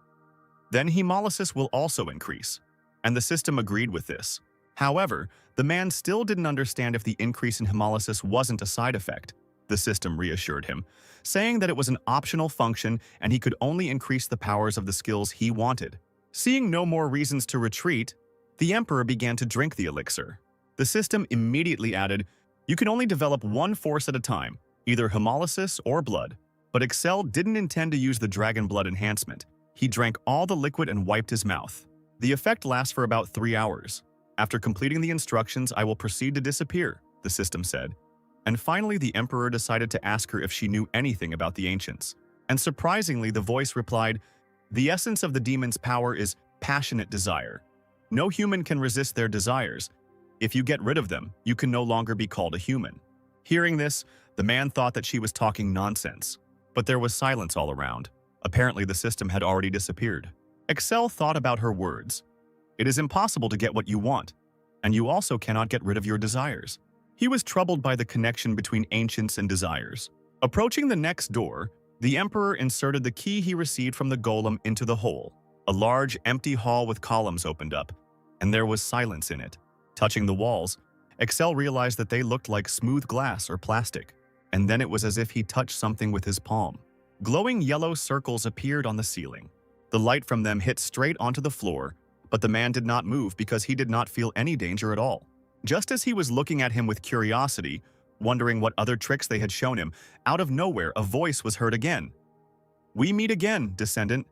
"Then hemolysis will also increase," and the system agreed with this. However, the man still didn't understand if the increase in hemolysis wasn't a side effect. The system reassured him, saying that it was an optional function and he could only increase the powers of the skills he wanted. Seeing no more reasons to retreat, the emperor began to drink the elixir. The system immediately added, "You can only develop one force at a time, either hemolysis or blood." But Excel didn't intend to use the dragon blood enhancement. He drank all the liquid and wiped his mouth. The effect lasts for about 3 hours. "After completing the instructions, I will proceed to disappear," the system said. And finally, the emperor decided to ask her if she knew anything about the ancients. And surprisingly, the voice replied, "The essence of the demon's power is passionate desire. No human can resist their desires. If you get rid of them, you can no longer be called a human." Hearing this, the man thought that she was talking nonsense. But there was silence all around. Apparently, the system had already disappeared. Excel thought about her words. It is impossible to get what you want, and you also cannot get rid of your desires. He was troubled by the connection between ancients and desires. Approaching the next door, the emperor inserted the key he received from the golem into the hole. A large, empty hall with columns opened up, and there was silence in it. Touching the walls, Excel realized that they looked like smooth glass or plastic, and then it was as if he touched something with his palm. Glowing yellow circles appeared on the ceiling. The light from them hit straight onto the floor, but the man did not move because he did not feel any danger at all. Just as he was looking at him with curiosity, wondering what other tricks they had shown him, out of nowhere a voice was heard again. "We meet again, descendant.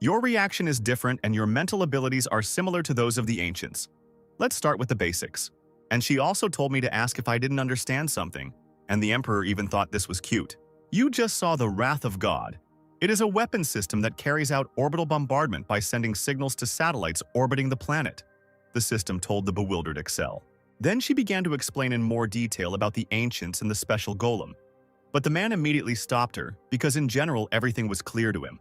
Your reaction is different and your mental abilities are similar to those of the ancients. Let's start with the basics." And she also told me to ask if I didn't understand something, and the emperor even thought this was cute. "You just saw the Wrath of God. It is a weapon system that carries out orbital bombardment by sending signals to satellites orbiting the planet," the system told the bewildered Excel. Then she began to explain in more detail about the ancients and the special golem. But the man immediately stopped her because in general everything was clear to him.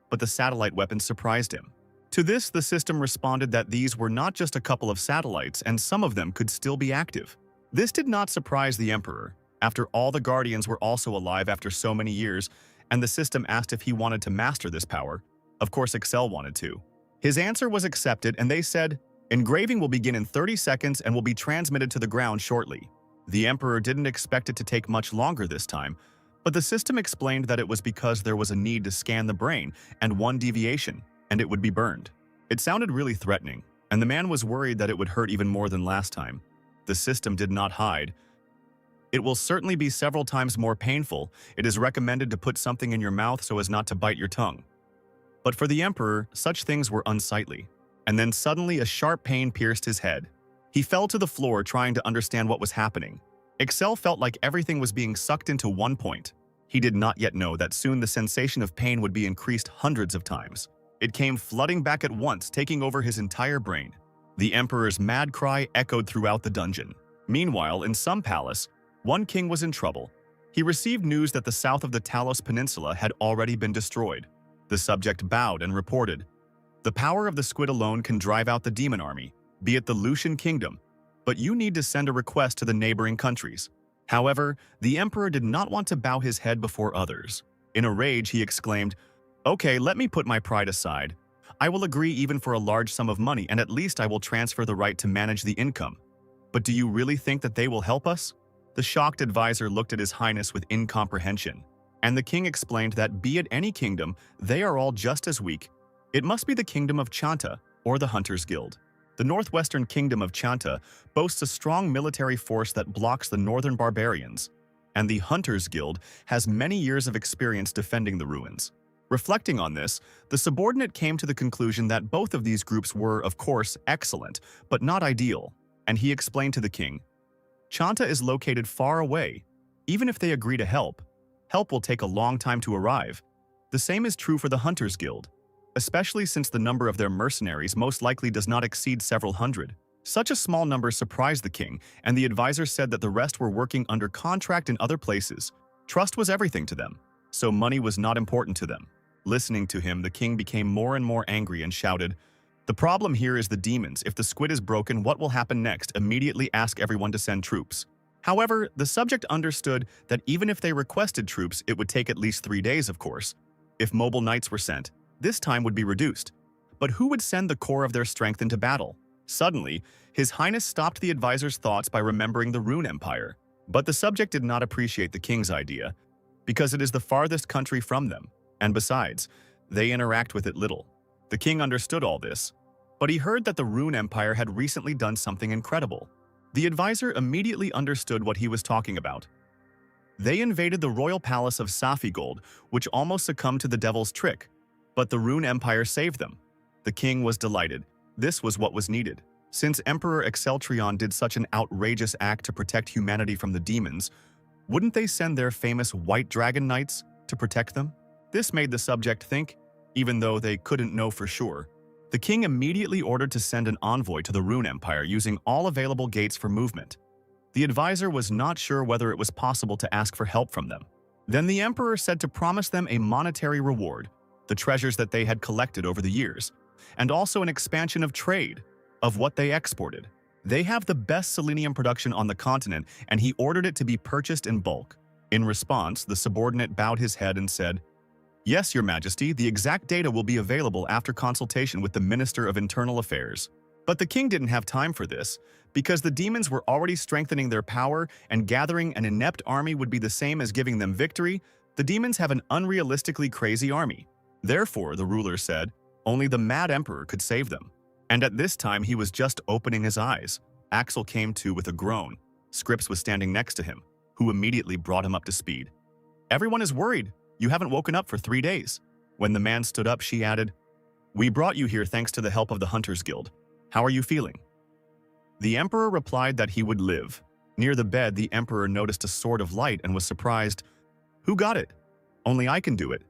But the satellite weapons surprised him. To this, the system responded that these were not just a couple of satellites and some of them could still be active. This did not surprise the emperor. After all, the guardians were also alive after so many years, and the system asked if he wanted to master this power. Of course, Excel wanted to. His answer was accepted, and they said, "Engraving will begin in 30 seconds and will be transmitted to the ground shortly." The emperor didn't expect it to take much longer this time, but the system explained that it was because there was a need to scan the brain, and one deviation, and it would be burned. It sounded really threatening, and the man was worried that it would hurt even more than last time. The system did not hide. "It will certainly be several times more painful. It is recommended to put something in your mouth so as not to bite your tongue." But for the emperor, such things were unsightly. And then suddenly a sharp pain pierced his head. He fell to the floor trying to understand what was happening. Excel felt like everything was being sucked into one point. He did not yet know that soon the sensation of pain would be increased hundreds of times. It came flooding back at once, taking over his entire brain. The emperor's mad cry echoed throughout the dungeon. Meanwhile, in some palace, one king was in trouble. He received news that the south of the Talos Peninsula had already been destroyed. The subject bowed and reported, The power of the squid alone can drive out the demon army, be it the Lucian kingdom, but you need to send a request to the neighboring countries. However, the emperor did not want to bow his head before others. In a rage, he exclaimed, "Okay, let me put my pride aside. I will agree even for a large sum of money, and at least I will transfer the right to manage the income. But do you really think that they will help us?" The shocked advisor looked at His Highness with incomprehension, and the king explained that be it any kingdom, they are all just as weak. It must be the kingdom of Chanta, or the Hunters Guild. The northwestern kingdom of Chanta boasts a strong military force that blocks the northern barbarians, and the Hunters Guild has many years of experience defending the ruins. Reflecting on this, the subordinate came to the conclusion that both of these groups were, of course, excellent, but not ideal, and he explained to the king, "Chanta is located far away. Even if they agree to help will take a long time to arrive. The same is true for the Hunters Guild, especially since the number of their mercenaries most likely does not exceed several hundred." Such a small number surprised the king, and the advisor said that the rest were working under contract in other places. Trust was everything to them, so money was not important to them. Listening to him, the king became more and more angry and shouted, "The problem here is the demons. If the squid is broken, what will happen next? Immediately ask everyone to send troops." However, the subject understood that even if they requested troops, it would take at least 3 days, of course. If mobile knights were sent, this time would be reduced. But who would send the core of their strength into battle? Suddenly, His Highness stopped the advisor's thoughts by remembering the Rune Empire. But the subject did not appreciate the king's idea, because it is the farthest country from them, and besides, they interact with it little. The king understood all this, but he heard that the Rune Empire had recently done something incredible. The advisor immediately understood what he was talking about. They invaded the royal palace of Saffold, which almost succumbed to the devil's trick, but the Rune Empire saved them. The king was delighted. This was what was needed. Since Emperor Exceltrion did such an outrageous act to protect humanity from the demons, wouldn't they send their famous White Dragon Knights to protect them? This made the subject think, even though they couldn't know for sure. The king immediately ordered to send an envoy to the Rune Empire using all available gates for movement. The advisor was not sure whether it was possible to ask for help from them. Then the emperor said to promise them a monetary reward, the treasures that they had collected over the years, and also an expansion of trade, of what they exported. They have the best selenium production on the continent, and he ordered it to be purchased in bulk. In response, the subordinate bowed his head and said, "Yes, Your Majesty, the exact data will be available after consultation with the Minister of Internal Affairs." But the king didn't have time for this, because the demons were already strengthening their power, and gathering an inept army would be the same as giving them victory. The demons have an unrealistically crazy army. Therefore, the ruler said, only the mad emperor could save them. And at this time, he was just opening his eyes. Axel came to with a groan. Scripps was standing next to him, who immediately brought him up to speed. "Everyone is worried. You haven't woken up for 3 days." When the man stood up, she added, "We brought you here thanks to the help of the Hunters Guild. How are you feeling?" The emperor replied that he would live. Near the bed, the emperor noticed a sword of light and was surprised. "Who got it?" "Only I can do it."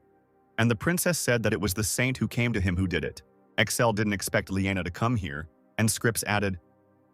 And the princess said that it was the saint who came to him who did it. Excel didn't expect Liana to come here, and Scripps added,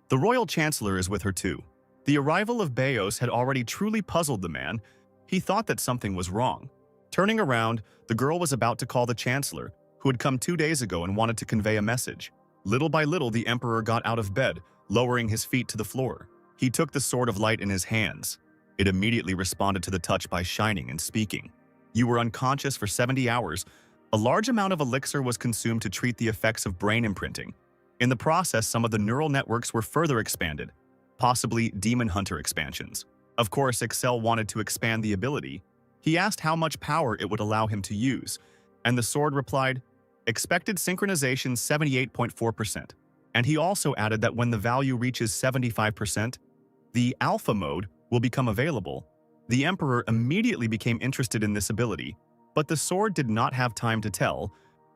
"The royal chancellor is with her too." The arrival of Beos had already truly puzzled the man. He thought that something was wrong. Turning around, the girl was about to call the chancellor, who had come 2 days ago and wanted to convey a message. Little by little, the emperor got out of bed, lowering his feet to the floor. He took the sword of light in his hands. It immediately responded to the touch by shining and speaking. "You were unconscious for 70 hours. A large amount of elixir was consumed to treat the effects of brain imprinting. In the process, some of the neural networks were further expanded, possibly demon hunter expansions. Of course, Excel wanted to expand the ability. He asked how much power it would allow him to use, and the sword replied, expected synchronization 78.4%. And he also added that when the value reaches 75%, the alpha mode will become available. The emperor immediately became interested in this ability, but the sword did not have time to tell.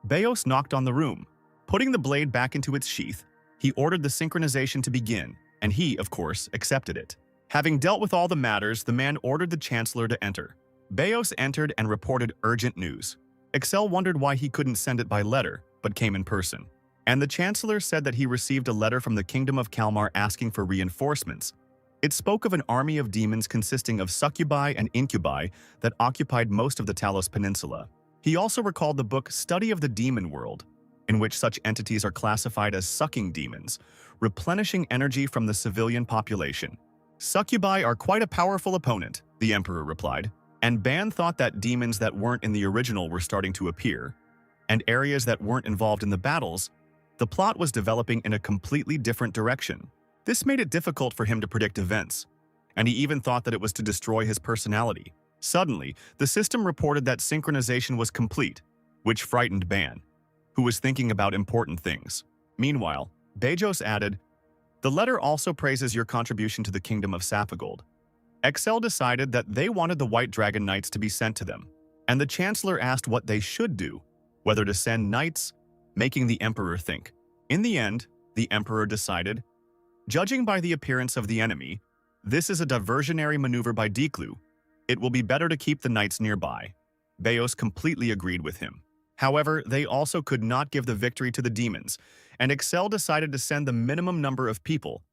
Beos knocked on the room. Putting the blade back into its sheath, he ordered the synchronization to begin, and he, of course, accepted it. Having dealt with all the matters, the man ordered the chancellor to enter. Beos entered and reported urgent news. Excel wondered why he couldn't send it by letter, but came in person. And the chancellor said that he received a letter from the kingdom of Kalmar asking for reinforcements. It spoke of an army of demons consisting of succubi and incubi that occupied most of the Talos Peninsula. He also recalled the book Study of the Demon World, in which such entities are classified as sucking demons, replenishing energy from the civilian population. Succubi are quite a powerful opponent, the Emperor replied, and Ban thought that demons that weren't in the original were starting to appear, and areas that weren't involved in the battles. The plot was developing in a completely different direction. This made it difficult for him to predict events, and he even thought that it was to destroy his personality. Suddenly, the system reported that synchronization was complete, which frightened Ban, who was thinking about important things. Meanwhile, Bejos added, "The letter also praises your contribution to the kingdom of Saffold." Excel decided that they wanted the White Dragon Knights to be sent to them, and the Chancellor asked what they should do, whether to send knights, making the Emperor think. In the end, the Emperor decided, "Judging by the appearance of the enemy, this is a diversionary maneuver by Declu. It will be better to keep the knights nearby." Beos completely agreed with him. However, they also could not give the victory to the demons, and Excel decided to send the minimum number of people.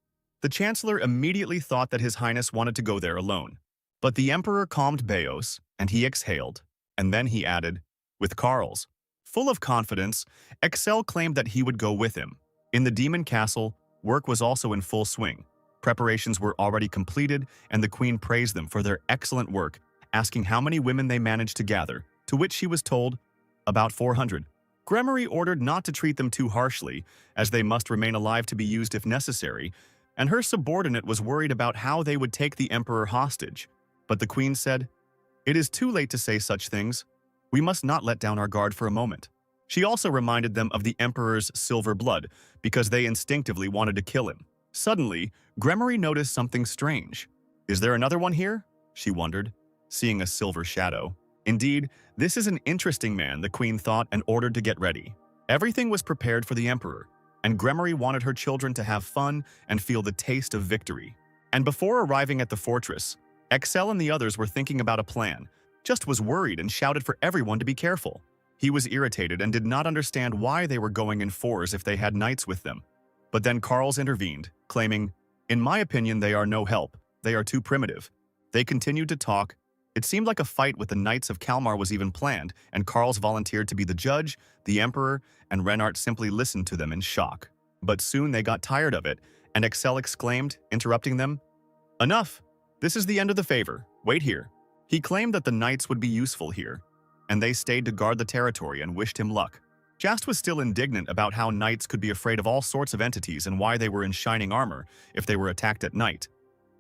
The Chancellor immediately thought that His Highness wanted to go there alone. But the Emperor calmed Beos, and he exhaled, and then he added, with Carls. Full of confidence, Excel claimed that he would go with him. In the demon castle, work was also in full swing. Preparations were already completed, and the Queen praised them for their excellent work, asking how many women they managed to gather, to which she was told, about 400. Gremory ordered not to treat them too harshly, as they must remain alive to be used if necessary, and her subordinate was worried about how they would take the Emperor hostage. But the Queen said, "It is too late to say such things. We must not let down our guard for a moment." She also reminded them of the Emperor's silver blood, because they instinctively wanted to kill him. Suddenly, Gremory noticed something strange. "Is there another one here?" she wondered, seeing a silver shadow. Indeed, this is an interesting man, the Queen thought, and ordered to get ready. Everything was prepared for the Emperor, and Gremory wanted her children to have fun and feel the taste of victory. And before arriving at the fortress, Excel and the others were thinking about a plan, just was worried and shouted for everyone to be careful. He was irritated and did not understand why they were going in fours if they had knights with them. But then Carls intervened, claiming, "In my opinion, they are no help. They are too primitive." They continued to talk. It seemed like a fight with the Knights of Kalmar was even planned, and Carls volunteered to be the judge, the Emperor, and Renart simply listened to them in shock. But soon they got tired of it, and Excel exclaimed, interrupting them, "Enough! This is the end of the favor. Wait here." He claimed that the knights would be useful here, and they stayed to guard the territory and wished him luck. Jast was still indignant about how knights could be afraid of all sorts of entities and why they were in shining armor if they were attacked at night.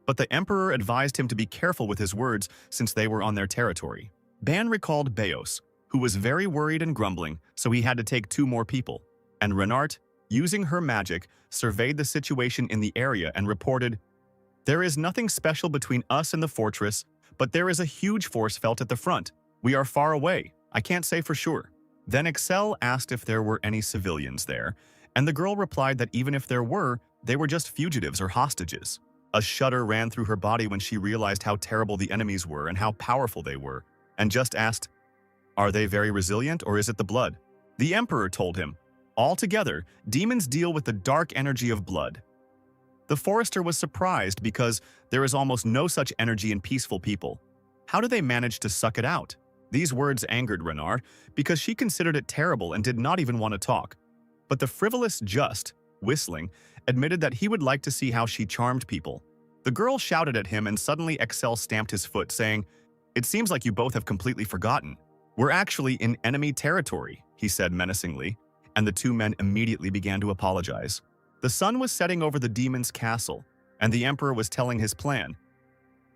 But the Emperor advised him to be careful with his words since they were on their territory. Ban recalled Beos, who was very worried and grumbling, so he had to take 2 more people. And Renart, using her magic, surveyed the situation in the area and reported, "There is nothing special between us and the fortress, but there is a huge force felt at the front. We are far away. I can't say for sure." Then Excel asked if there were any civilians there, and the girl replied that even if there were, they were just fugitives or hostages. A shudder ran through her body when she realized how terrible the enemies were and how powerful they were, and just asked, "Are they very resilient, or is it the blood?" The Emperor told him, "Altogether, demons deal with the dark energy of blood." The Forester was surprised because there is almost no such energy in peaceful people. How do they manage to suck it out? These words angered Renard because she considered it terrible and did not even want to talk. But the frivolous Just, whistling, admitted that he would like to see how she charmed people. The girl shouted at him and suddenly Excel stamped his foot, saying, "It seems like you both have completely forgotten. We're actually in enemy territory," he said menacingly, and the 2 men immediately began to apologize. The sun was setting over the demon's castle, and the Emperor was telling his plan.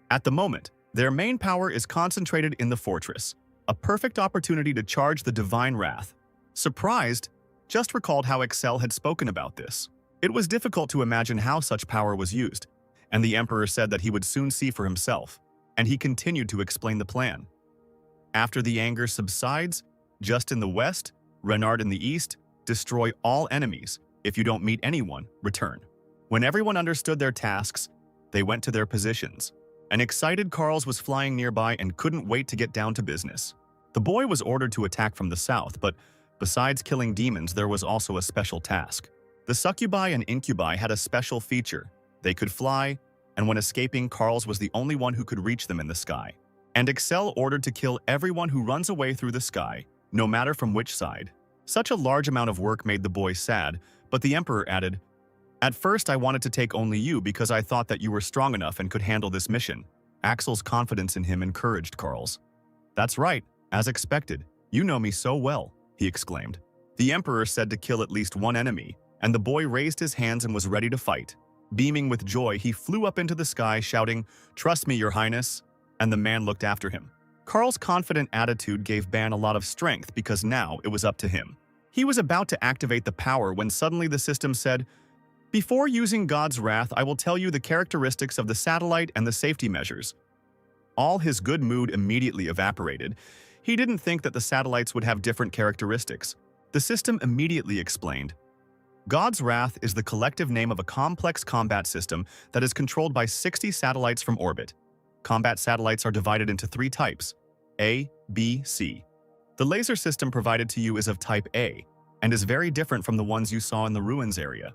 At the moment, their main power is concentrated in the fortress, a perfect opportunity to charge the divine wrath. Surprised, Just recalled how Excel had spoken about this. It was difficult to imagine how such power was used, and the Emperor said that he would soon see for himself, and he continued to explain the plan. After the anger subsides, Just in the west, Renard in the east, destroy all enemies. If you don't meet anyone, return. When everyone understood their tasks, they went to their positions. An excited Carls was flying nearby and couldn't wait to get down to business. The boy was ordered to attack from the south, but besides killing demons, there was also a special task. The succubi and incubi had a special feature. They could fly, and when escaping, Carls was the only one who could reach them in the sky. And Excel ordered to kill everyone who runs away through the sky, no matter from which side. Such a large amount of work made the boy sad, but the Emperor added, "At first I wanted to take only you because I thought that you were strong enough and could handle this mission." Axel's confidence in him encouraged Carl's. "That's right, as expected. You know me so well," he exclaimed. The Emperor said to kill at least one enemy, and the boy raised his hands and was ready to fight. Beaming with joy, he flew up into the sky, shouting, "Trust me, Your Highness," and the man looked after him. Carl's confident attitude gave Ban a lot of strength because now it was up to him. He was about to activate the power when suddenly the system said, "Before using God's wrath, I will tell you the characteristics of the satellite and the safety measures." All his good mood immediately evaporated. He didn't think that the satellites would have different characteristics. The system immediately explained, "God's wrath is the collective name of a complex combat system that is controlled by 60 satellites from orbit. Combat satellites are divided into 3 types, A, B, C. The laser system provided to you is of type A, and is very different from the ones you saw in the ruins area."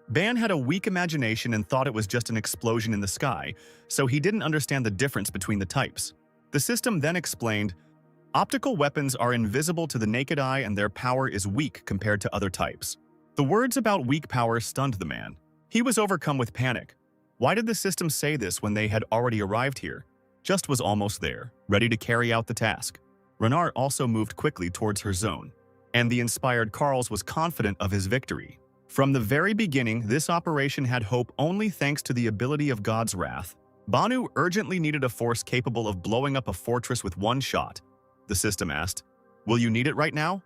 Ban had a weak imagination and thought it was just an explosion in the sky, so he didn't understand the difference between the types. The system then explained, "Optical weapons are invisible to the naked eye and their power is weak compared to other types." The words about weak power stunned the man. He was overcome with panic. Why did the system say this when they had already arrived here? Just was almost there, ready to carry out the task. Renard also moved quickly towards her zone, and the inspired Carls was confident of his victory. From the very beginning, this operation had hope only thanks to the ability of God's wrath. Banu urgently needed a force capable of blowing up a fortress with one shot. The system asked, "Will you need it right now?"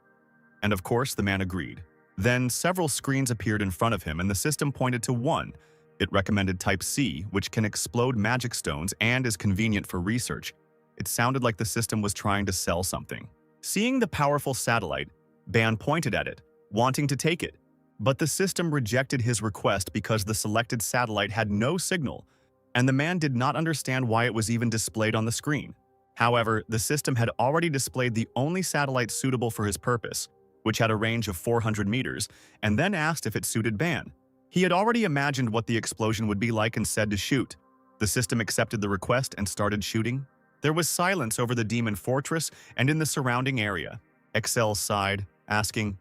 And of course, the man agreed. Then several screens appeared in front of him and the system pointed to one. It recommended Type C, which can explode magic stones and is convenient for research. It sounded like the system was trying to sell something. Seeing the powerful satellite, Ban pointed at it, wanting to take it. But the system rejected his request because the selected satellite had no signal, and the man did not understand why it was even displayed on the screen. However, the system had already displayed the only satellite suitable for his purpose, which had a range of 400 meters, and then asked if it suited Ban. He had already imagined what the explosion would be like and said to shoot. The system accepted the request and started shooting. There was silence over the demon fortress and in the surrounding area. Excel sighed, asking,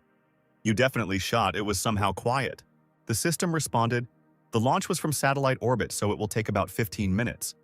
"You definitely shot, it was somehow quiet." The system responded, "The launch was from satellite orbit, so it will take about 15 minutes.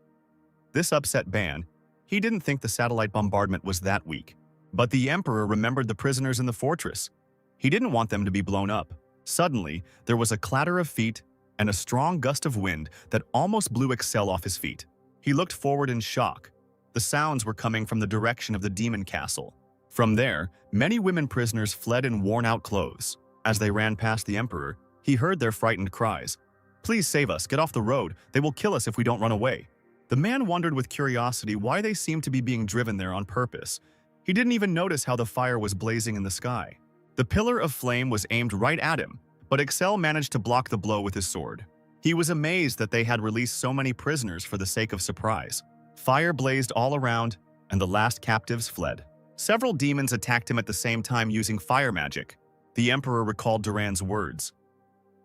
This upset Ban. He didn't think the satellite bombardment was that weak. But the Emperor remembered the prisoners in the fortress. He didn't want them to be blown up. Suddenly, there was a clatter of feet and a strong gust of wind that almost blew Excel off his feet. He looked forward in shock. The sounds were coming from the direction of the demon castle. From there, many women prisoners fled in worn-out clothes. As they ran past the Emperor, he heard their frightened cries. "Please save us, get off the road, they will kill us if we don't run away." The man wondered with curiosity why they seemed to be being driven there on purpose. He didn't even notice how the fire was blazing in the sky. The pillar of flame was aimed right at him, but Excel managed to block the blow with his sword. He was amazed that they had released so many prisoners for the sake of surprise. Fire blazed all around, and the last captives fled. Several demons attacked him at the same time using fire magic. The Emperor recalled Duran's words.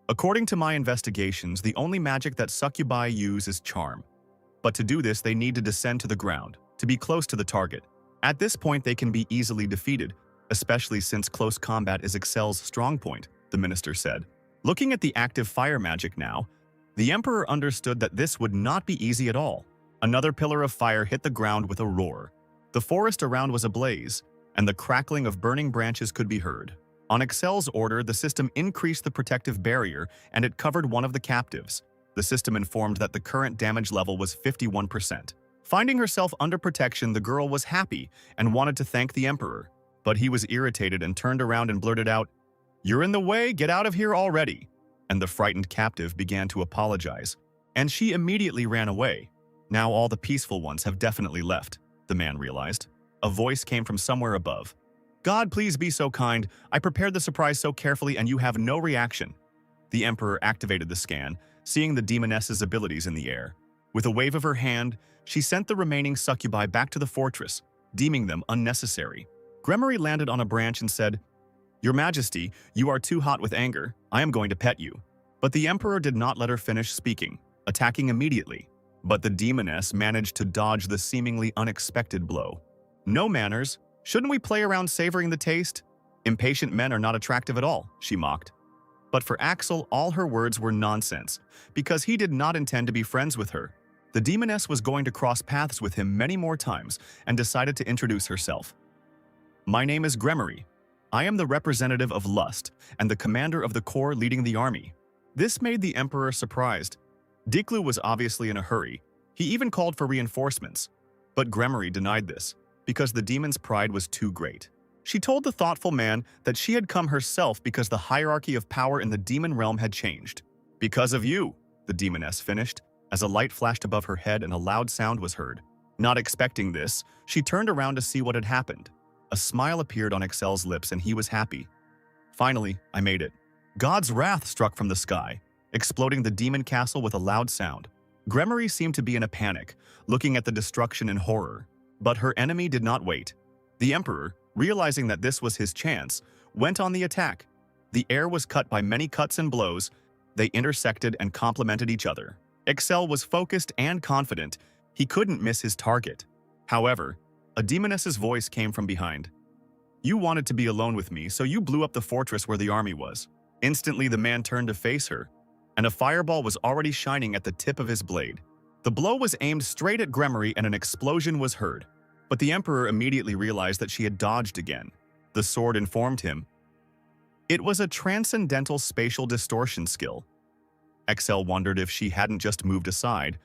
"According to my investigations, the only magic that succubi use is charm. But to do this, they need to descend to the ground, to be close to the target. At this point, they can be easily defeated, especially since close combat is Excel's strong point," the minister said. Looking at the active fire magic now, the Emperor understood that this would not be easy at all. Another pillar of fire hit the ground with a roar. The forest around was ablaze, and the crackling of burning branches could be heard. On Excel's order, the system increased the protective barrier and it covered one of the captives. The system informed that the current damage level was 51%. Finding herself under protection, the girl was happy and wanted to thank the Emperor. But he was irritated and turned around and blurted out, "You're in the way, get out of here already." And the frightened captive began to apologize. And she immediately ran away. Now all the peaceful ones have definitely left, the man realized. A voice came from somewhere above. "God, please be so kind. I prepared the surprise so carefully and you have no reaction." The Emperor activated the scan, seeing the demoness's abilities in the air. With a wave of her hand, she sent the remaining succubi back to the fortress, deeming them unnecessary. Gremory landed on a branch and said, "Your Majesty, you are too hot with anger. I am going to pet you." But the Emperor did not let her finish speaking, attacking immediately. But the demoness managed to dodge the seemingly unexpected blow. "No manners. Shouldn't we play around savoring the taste? Impatient men are not attractive at all, she mocked. But for Axel, all her words were nonsense, because he did not intend to be friends with her. The demoness was going to cross paths with him many more times and decided to introduce herself. My name is Gremory. I am the representative of Lust and the commander of the corps leading the army. This made the emperor surprised. Diklu was obviously in a hurry. He even called for reinforcements. But Gremory denied this, because the demon's pride was too great. She told the thoughtful man that she had come herself because the hierarchy of power in the demon realm had changed. Because of you, the demoness finished, as a light flashed above her head and a loud sound was heard. Not expecting this, she turned around to see what had happened. A smile appeared on Excel's lips and he was happy. Finally, I made it. God's wrath struck from the sky, exploding the demon castle with a loud sound. Gremory seemed to be in a panic, looking at the destruction in horror. But her enemy did not wait. The emperor, realizing that this was his chance, went on the attack. The air was cut by many cuts and blows. They intersected and complemented each other. Excel was focused and confident. He couldn't miss his target. However, a demoness's voice came from behind. You wanted to be alone with me, so you blew up the fortress where the army was. Instantly, the man turned to face her, and a fireball was already shining at the tip of his blade. The blow was aimed straight at Gremory and an explosion was heard. But the emperor immediately realized that she had dodged again. The sword informed him. It was a transcendental spatial distortion skill. Excel wondered if she hadn't just moved aside,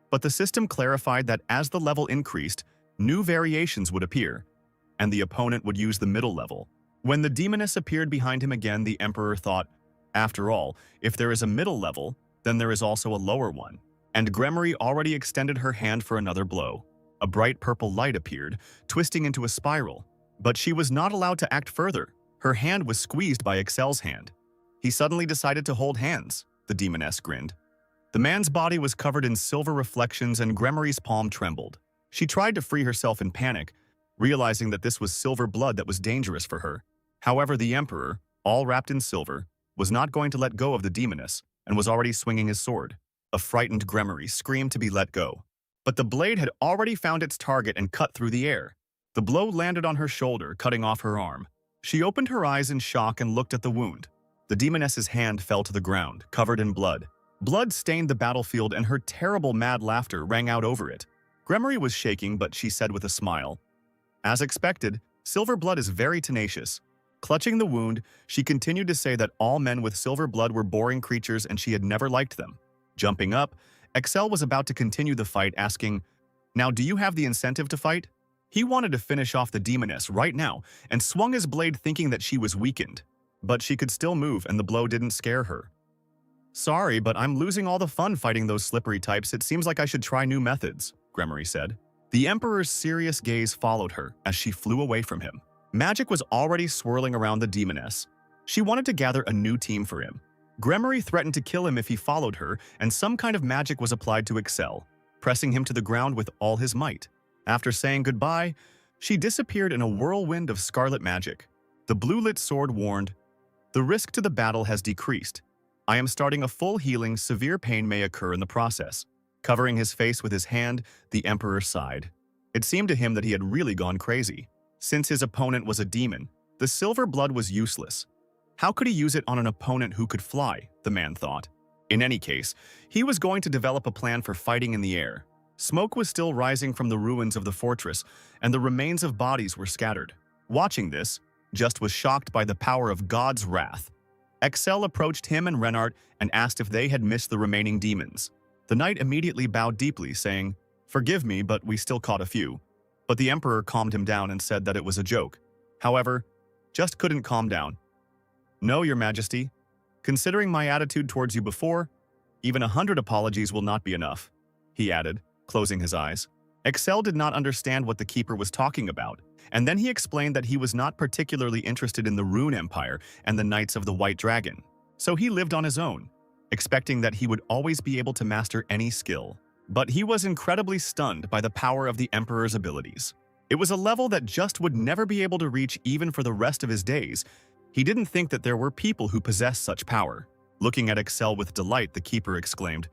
but the system clarified that as the level increased, new variations would appear, and the opponent would use the middle level. When the demoness appeared behind him again, the emperor thought, after all, if there is a middle level, then there is also a lower one. And Gremory already extended her hand for another blow. A bright purple light appeared, twisting into a spiral, but she was not allowed to act further. Her hand was squeezed by Excel's hand. He suddenly decided to hold hands. The demoness grinned. The man's body was covered in silver reflections and Gremory's palm trembled. She tried to free herself in panic, realizing that this was silver blood that was dangerous for her. However, the emperor, all wrapped in silver, was not going to let go of the demoness and was already swinging his sword. A frightened Gremory screamed to be let go. But the blade had already found its target and cut through the air. The blow landed on her shoulder, cutting off her arm. She opened her eyes in shock and looked at the wound. The demoness's hand fell to the ground, covered in blood. Blood stained the battlefield and her terrible mad laughter rang out over it. Gremory was shaking, but she said with a smile, as expected, silver blood is very tenacious. Clutching the wound, she continued to say that all men with silver blood were boring creatures and she had never liked them. Jumping up, Excel was about to continue the fight, asking, "Now do you have the incentive to fight?" He wanted to finish off the demoness right now and swung his blade thinking that she was weakened. But she could still move and the blow didn't scare her. "Sorry, but I'm losing all the fun fighting those slippery types. It seems like I should try new methods," Gremory said. The emperor's serious gaze followed her as she flew away from him. Magic was already swirling around the demoness. She wanted to gather a new team for him. Gremory threatened to kill him if he followed her, and some kind of magic was applied to Excel, pressing him to the ground with all his might. After saying goodbye, she disappeared in a whirlwind of scarlet magic. The blue-lit sword warned, "The risk to the battle has decreased. I am starting a full healing. Severe pain may occur in the process." Covering his face with his hand, the emperor sighed. It seemed to him that he had really gone crazy. Since his opponent was a demon, the silver blood was useless. How could he use it on an opponent who could fly, the man thought. In any case, he was going to develop a plan for fighting in the air. Smoke was still rising from the ruins of the fortress, and the remains of bodies were scattered. Watching this, Just was shocked by the power of God's wrath. Excel approached him and Renard and asked if they had missed the remaining demons. The knight immediately bowed deeply, saying, "Forgive me, but we still caught a few." But the emperor calmed him down and said that it was a joke. However, Just couldn't calm down. "No, your majesty. Considering my attitude towards you before, even 100 apologies will not be enough," he added, closing his eyes. Excel did not understand what the keeper was talking about, and then he explained that he was not particularly interested in the Rune Empire and the Knights of the White Dragon, so he lived on his own, expecting that he would always be able to master any skill. But he was incredibly stunned by the power of the Emperor's abilities. It was a level that Just would never be able to reach even for the rest of his days. He didn't think that there were people who possessed such power. Looking at Excel with delight, the keeper exclaimed,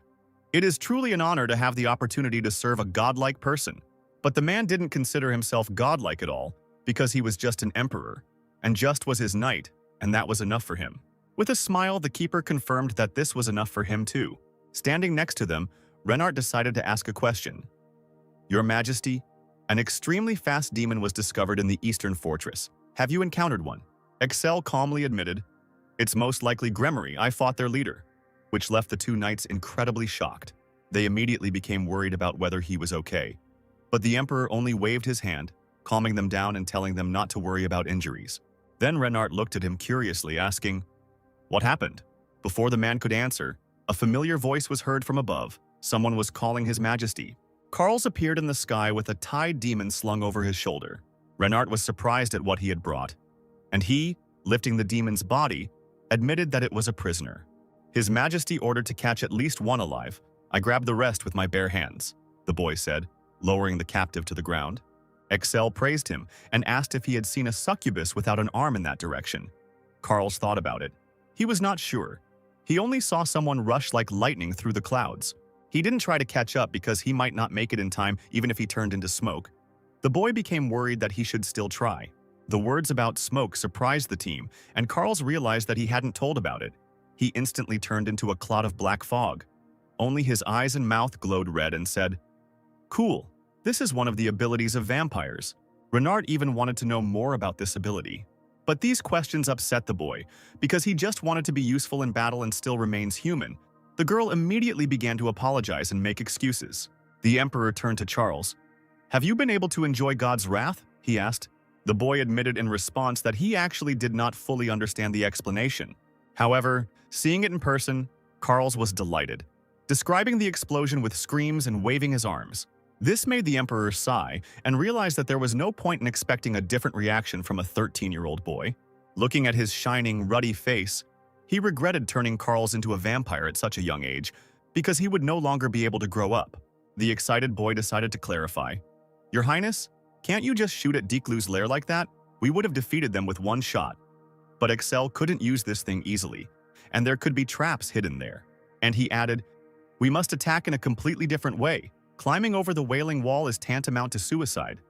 "It is truly an honor to have the opportunity to serve a godlike person." But the man didn't consider himself godlike at all, because he was just an emperor. and just was his night, and that was enough for him. With a smile, the keeper confirmed that this was enough for him too. Standing next to them, Renard decided to ask a question. Your Majesty, an extremely fast demon was discovered in the Eastern Fortress. Have you encountered one? Excel calmly admitted, It's most likely Gremory, I fought their leader, which left the two knights incredibly shocked. They immediately became worried about whether he was okay. But the Emperor only waved his hand, calming them down and telling them not to worry about injuries. Then Renard looked at him curiously, asking, What happened? Before the man could answer, a familiar voice was heard from above. Someone was calling His Majesty. Carls appeared in the sky with a tied demon slung over his shoulder. Renard was surprised at what he had brought, and he, lifting the demon's body, admitted that it was a prisoner. His Majesty ordered to catch at least one alive. I grabbed the rest with my bare hands, the boy said, lowering the captive to the ground. Excel praised him and asked if he had seen a succubus without an arm in that direction. Carls thought about it. He was not sure. He only saw someone rush like lightning through the clouds. He didn't try to catch up because he might not make it in time even if he turned into smoke. The boy became worried that he should still try. The words about smoke surprised the team, and Carls realized that he hadn't told about it. He instantly turned into a cloud of black fog. Only his eyes and mouth glowed red and said, Cool, this is one of the abilities of vampires. Renard even wanted to know more about this ability. But these questions upset the boy, because he just wanted to be useful in battle and still remains human. The girl immediately began to apologize and make excuses. The Emperor turned to Charles. Have you been able to enjoy God's wrath? He asked. The boy admitted in response that he actually did not fully understand the explanation. However, seeing it in person, Carls was delighted, describing the explosion with screams and waving his arms. This made the Emperor sigh and realize that there was no point in expecting a different reaction from a 13-year-old boy. Looking at his shining, ruddy face, he regretted turning Carls into a vampire at such a young age because he would no longer be able to grow up. The excited boy decided to clarify. Your Highness, can't you just shoot at Deeklu's lair like that? We would have defeated them with one shot. But Excel couldn't use this thing easily, and there could be traps hidden there. And he added, We must attack in a completely different way. Climbing over the Wailing Wall is tantamount to suicide.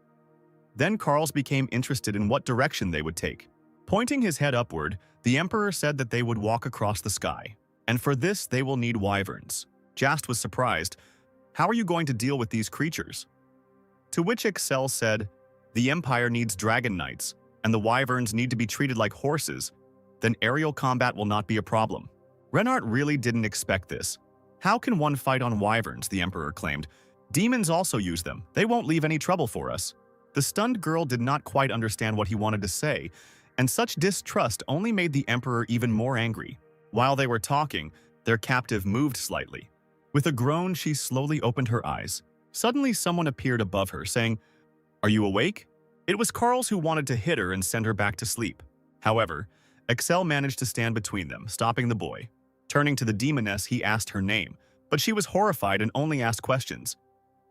Then Carls became interested in what direction they would take. Pointing his head upward, the Emperor said that they would walk across the sky. And for this, they will need wyverns. Jast was surprised. How are you going to deal with these creatures? To which Excel said, The Empire needs dragon knights, and the wyverns need to be treated like horses. Then aerial combat will not be a problem. Renard really didn't expect this. How can one fight on wyverns, the Emperor claimed. Demons also use them. They won't leave any trouble for us. The stunned girl did not quite understand what he wanted to say, and such distrust only made the Emperor even more angry. While they were talking, their captive moved slightly. With a groan, she slowly opened her eyes. Suddenly, someone appeared above her, saying, Are you awake? It was Carls who wanted to hit her and send her back to sleep. However, Excel managed to stand between them, stopping the boy. Turning to the demoness, he asked her name, but she was horrified and only asked questions.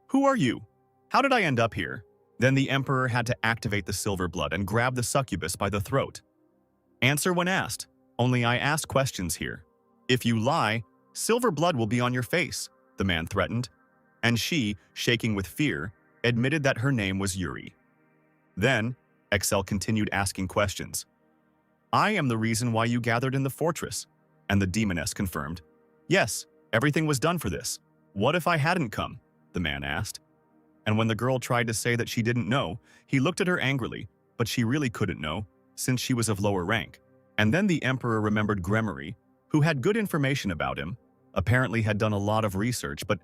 Who are you? How did I end up here? Then the Emperor had to activate the silver blood and grab the succubus by the throat. Answer when asked. Only I ask questions here. If you lie, silver blood will be on your face, the man threatened. And she, shaking with fear, admitted that her name was Yuri. Then, Excel continued asking questions. I am the reason why you gathered in the fortress, and the demoness confirmed. Yes, everything was done for this. What if I hadn't come? The man asked. And when the girl tried to say that she didn't know, he looked at her angrily, but she really couldn't know, since she was of lower rank. And then the Emperor remembered Gremory, who had good information about him, apparently had done a lot of research, but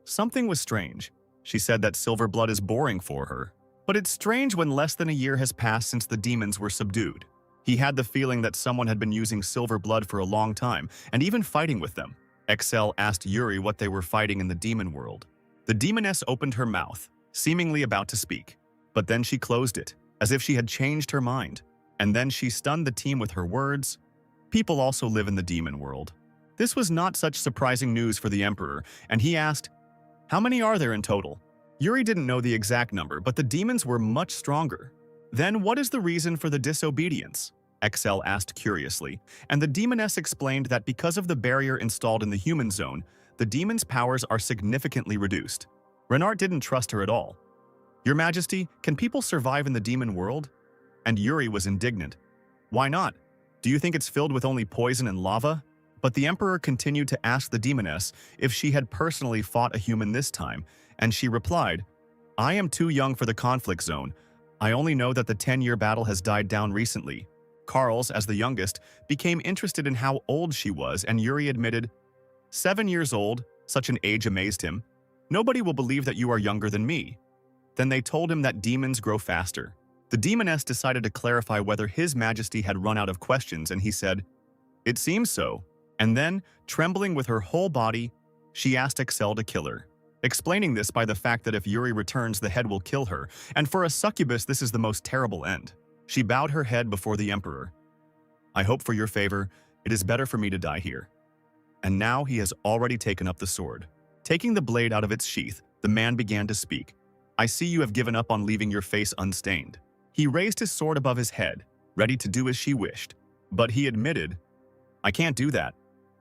something was strange. She said that silver blood is boring for her. But it's strange when less than a year has passed since the demons were subdued. He had the feeling that someone had been using silver blood for a long time, and even fighting with them. Excel asked Yuri what they were fighting in the demon world. The demoness opened her mouth, seemingly about to speak, but then she closed it, as if she had changed her mind. And then she stunned the team with her words. People also live in the demon world. This was not such surprising news for the Emperor, and he asked, How many are there in total? Yuri didn't know the exact number, but the demons were much stronger. Then what is the reason for the disobedience? Excel asked curiously, and the demoness explained that because of the barrier installed in the human zone, the demons' powers are significantly reduced. Renard didn't trust her at all. Your Majesty, can people survive in the demon world? And Yuri was indignant. Why not? Do you think it's filled with only poison and lava? But the Emperor continued to ask the demoness if she had personally fought a human this time, and she replied, I am too young for the conflict zone. I only know that the 10-year battle has died down recently. Carls, as the youngest, became interested in how old she was, and Yuri admitted, 7 years old, such an age amazed him. Nobody will believe that you are younger than me. Then they told him that demons grow faster. The demoness decided to clarify whether His Majesty had run out of questions, and he said, It seems so. And then, trembling with her whole body, she asked Excel to kill her, explaining this by the fact that if Yuri returns, the head will kill her, and for a succubus this is the most terrible end. She bowed her head before the Emperor. I hope for your favor, it is better for me to die here. And now he has already taken up the sword. Taking the blade out of its sheath, the man began to speak. I see you have given up on leaving your face unstained. He raised his sword above his head, ready to do as she wished. But he admitted, I can't do that.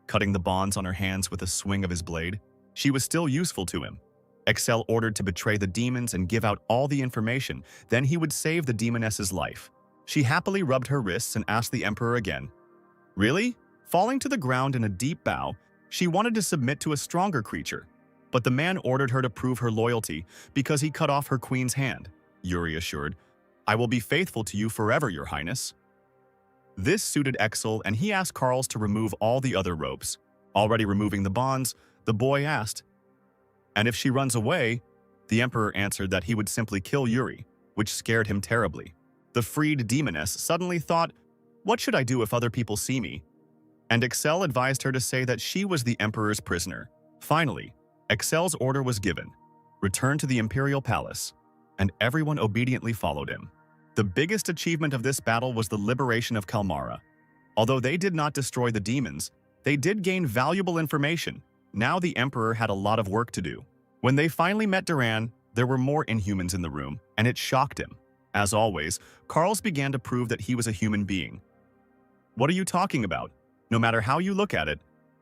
Cutting the bonds on her hands with a swing of his blade, she was still useful to him. Excel ordered to betray the demons and give out all the information, then he would save the demoness's life. She happily rubbed her wrists and asked the Emperor again. Really? Falling to the ground in a deep bow, she wanted to submit to a stronger creature. But the man ordered her to prove her loyalty because he cut off her queen's hand. Yuri assured, I will be faithful to you forever, Your Highness. This suited Excel, and he asked Carls to remove all the other ropes. Already removing the bonds, the boy asked, and if she runs away? The Emperor answered that he would simply kill Yuri, which scared him terribly. The freed demoness suddenly thought, what should I do if other people see me? And Excel advised her to say that she was the Emperor's prisoner. Finally, Excel's order was given, return to the Imperial Palace, and everyone obediently followed him. The biggest achievement of this battle was the liberation of Kalmara. Although they did not destroy the demons, they did gain valuable information. Now the Emperor had a lot of work to do. When they finally met Duran, there were more Inhumans in the room, and it shocked him. As always, Carls began to prove that he was a human being. What are you talking about? No matter how you look at it,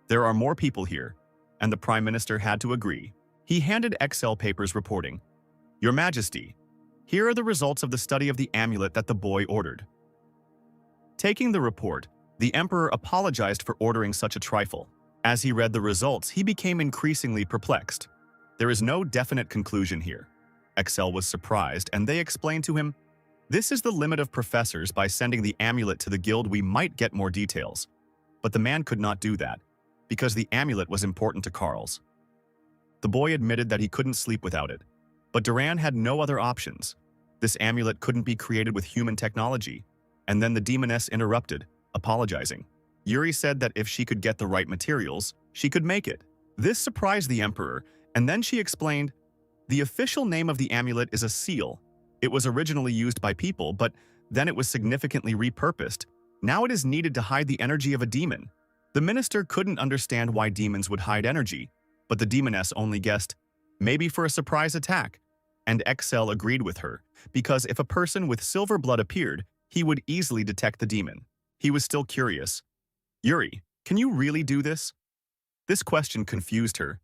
there are more people here, and the Prime Minister had to agree. He handed Excel papers reporting, Your Majesty, here are the results of the study of the amulet that the boy ordered. Taking the report, the Emperor apologized for ordering such a trifle. As he read the results, he became increasingly perplexed. There is no definite conclusion here. Excel was surprised, and they explained to him, This is the limit of professors. By sending the amulet to the guild, we might get more details. But the man could not do that, because the amulet was important to Carls. The boy admitted that he couldn't sleep without it. But Duran had no other options. This amulet couldn't be created with human technology. And then the demoness interrupted, apologizing. Yuri said that if she could get the right materials, she could make it. This surprised the Emperor, and then she explained, The official name of the amulet is a seal. It was originally used by people, but then it was significantly repurposed. Now it is needed to hide the energy of a demon. The minister couldn't understand why demons would hide energy, but the demoness only guessed, maybe for a surprise attack. And Excel agreed with her, because if a person with silver blood appeared, he would easily detect the demon. He was still curious. Yuri, can you really do this? This question confused her.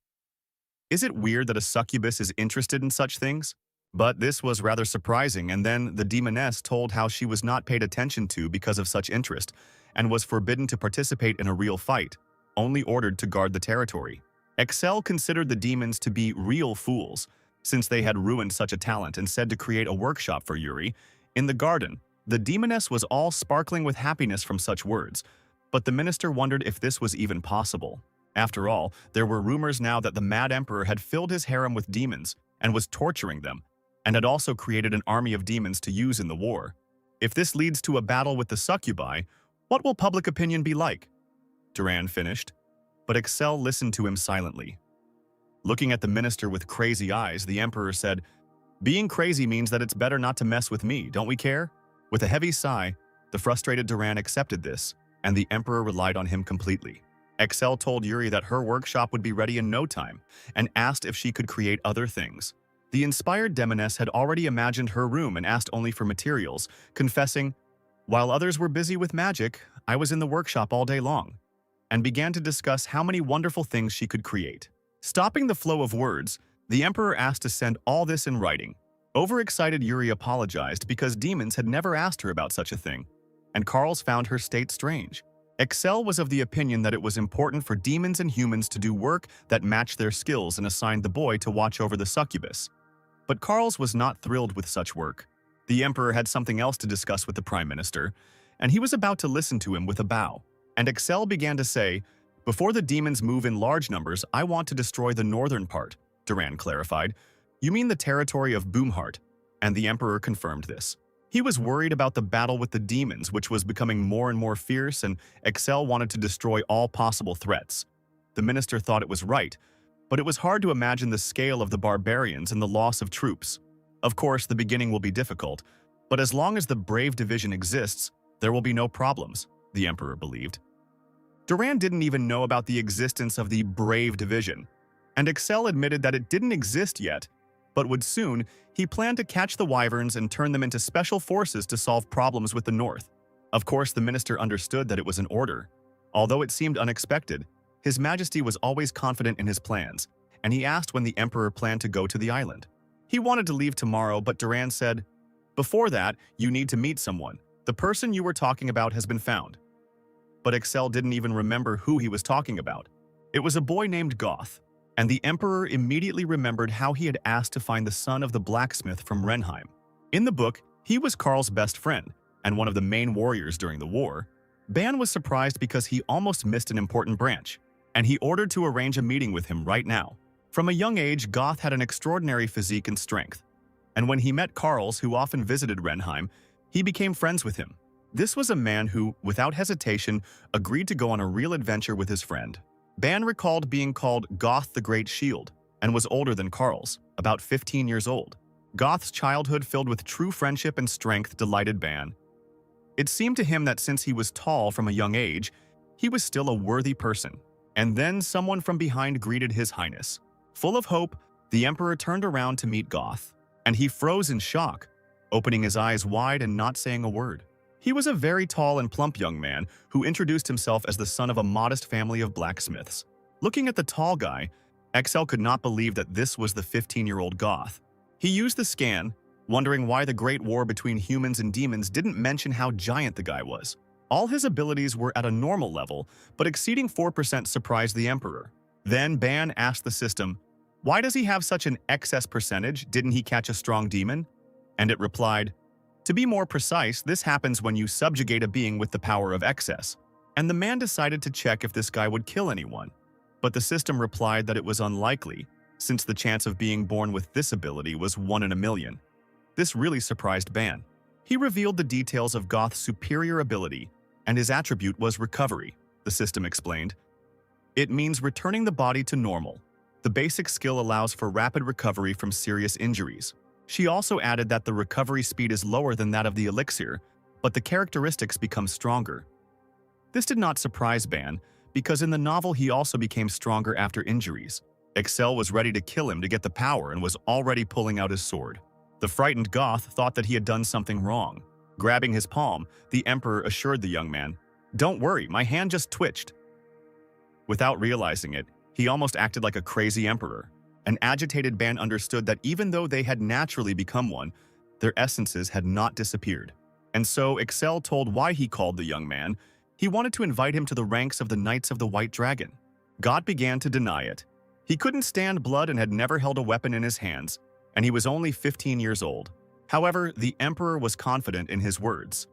Is it weird that a succubus is interested in such things? But this was rather surprising, and then the demoness told how she was not paid attention to because of such interest, and was forbidden to participate in a real fight, only ordered to guard the territory. Excel considered the demons to be real fools, since they had ruined such a talent, and said to create a workshop for Yuri. In the garden, the demoness was all sparkling with happiness from such words, but the minister wondered if this was even possible. After all, there were rumors now that the Mad Emperor had filled his harem with demons and was torturing them, and had also created an army of demons to use in the war. If this leads to a battle with the succubi, what will public opinion be like? Duran finished, but Excel listened to him silently. Looking at the minister with crazy eyes, the Emperor said, Being crazy means that it's better not to mess with me, don't we care? With a heavy sigh, the frustrated Duran accepted this, and the Emperor relied on him completely. Excel told Yuri that her workshop would be ready in no time, and asked if she could create other things. The inspired demoness had already imagined her room and asked only for materials, confessing, While others were busy with magic, I was in the workshop all day long, and began to discuss how many wonderful things she could create. Stopping the flow of words, the Emperor asked to send all this in writing. Overexcited Yuri apologized because demons had never asked her about such a thing. and Carls found her state strange. Excel was of the opinion that it was important for demons and humans to do work that matched their skills and assigned the boy to watch over the succubus. But Carls was not thrilled with such work. The Emperor had something else to discuss with the Prime Minister, and he was about to listen to him with a bow. And Excel began to say, "Before the demons move in large numbers, I want to destroy the northern part," Duran clarified. "You mean the territory of Boomheart?" And the Emperor confirmed this. He was worried about the battle with the demons, which was becoming more and more fierce, and Excel wanted to destroy all possible threats. The minister thought it was right, but it was hard to imagine the scale of the barbarians and the loss of troops. Of course, the beginning will be difficult, but as long as the Brave Division exists, there will be no problems, the Emperor believed. Duran didn't even know about the existence of the Brave Division, and Excel admitted that it didn't exist yet, but would soon. He planned to catch the wyverns and turn them into special forces to solve problems with the North. Of course, the minister understood that it was an order. Although it seemed unexpected, His Majesty was always confident in his plans, and he asked when the Emperor planned to go to the island. He wanted to leave tomorrow, but Duran said, "Before that, you need to meet someone. The person you were talking about has been found." But Excel didn't even remember who he was talking about. It was a boy named Goth, and the Emperor immediately remembered how he had asked to find the son of the blacksmith from Renheim. In the book, he was Karl's best friend and one of the main warriors during the war. Ban was surprised because he almost missed an important branch, and he ordered to arrange a meeting with him right now. From a young age, Goth had an extraordinary physique and strength, and when he met Karls, who often visited Renheim, he became friends with him. This was a man who, without hesitation, agreed to go on a real adventure with his friend. Ban recalled being called Goth the Great Shield and was older than Karls, about 15 years old. Goth's childhood filled with true friendship and strength delighted Ban. It seemed to him that since he was tall from a young age, he was still a worthy person. And then someone from behind greeted His Highness. Full of hope, the Emperor turned around to meet Goth, and he froze in shock, opening his eyes wide and not saying a word. He was a very tall and plump young man who introduced himself as the son of a modest family of blacksmiths. Looking at the tall guy, Excel could not believe that this was the 15-year-old Goth. He used the scan, wondering why the great war between humans and demons didn't mention how giant the guy was. All his abilities were at a normal level, but exceeding 4% surprised the Emperor. Then Ban asked the system, "Why does he have such an excess percentage? Didn't he catch a strong demon?" And it replied, "To be more precise, this happens when you subjugate a being with the power of excess." And the man decided to check if this guy would kill anyone. But the system replied that it was unlikely, since the chance of being born with this ability was 1 in a million. This really surprised Ban. He revealed the details of Goth's superior ability, and his attribute was recovery, the system explained. It means returning the body to normal. The basic skill allows for rapid recovery from serious injuries. She also added that the recovery speed is lower than that of the elixir, but the characteristics become stronger. This did not surprise Ban, because in the novel he also became stronger after injuries. Excel was ready to kill him to get the power and was already pulling out his sword. The frightened Goth thought that he had done something wrong. Grabbing his palm, the Emperor assured the young man, "Don't worry, my hand just twitched." Without realizing it, he almost acted like a crazy emperor. An agitated Ban understood that even though they had naturally become one, their essences had not disappeared. And so Excel told why he called the young man. He wanted to invite him to the ranks of the Knights of the White Dragon. God began to deny it. He couldn't stand blood and had never held a weapon in his hands, and he was only 15 years old. However, the Emperor was confident in his words.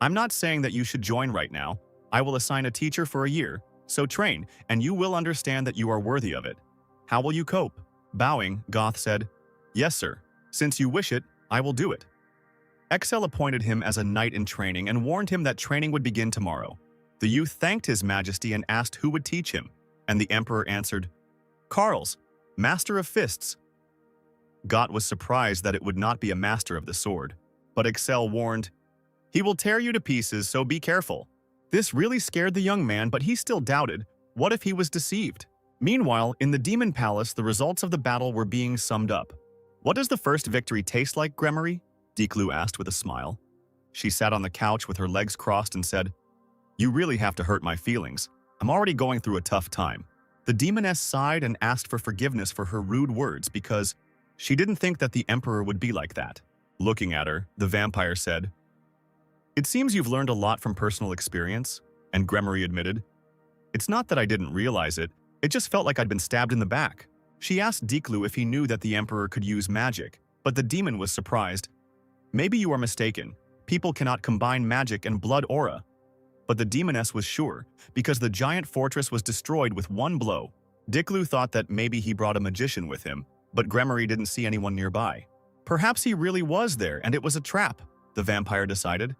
"I'm not saying that you should join right now. I will assign a teacher for a year, so train, and you will understand that you are worthy of it. How will you cope?" Bowing, Goth said, "Yes, sir. Since you wish it, I will do it." Excel appointed him as a knight in training and warned him that training would begin tomorrow. The youth thanked His Majesty and asked who would teach him, and the Emperor answered, "Karls, Master of Fists." Goth was surprised that it would not be a master of the sword, but Excel warned, "He will tear you to pieces, so be careful." This really scared the young man, but he still doubted. What if he was deceived? Meanwhile, in the Demon Palace, the results of the battle were being summed up. "What does the first victory taste like, Gremory?" Declu asked with a smile. She sat on the couch with her legs crossed and said, "You really have to hurt my feelings. I'm already going through a tough time." The demoness sighed and asked for forgiveness for her rude words because she didn't think that the Emperor would be like that. Looking at her, the vampire said, It seems you've learned a lot from personal experience, and Gremory admitted. It's not that I didn't realize it, it just felt like I'd been stabbed in the back. She asked Diklu if he knew that the Emperor could use magic, but the demon was surprised. Maybe you are mistaken. People cannot combine magic and blood aura. But the demoness was sure, because the giant fortress was destroyed with one blow. Diklu thought that maybe he brought a magician with him, but Gremory didn't see anyone nearby. Perhaps he really was there and it was a trap, the vampire decided.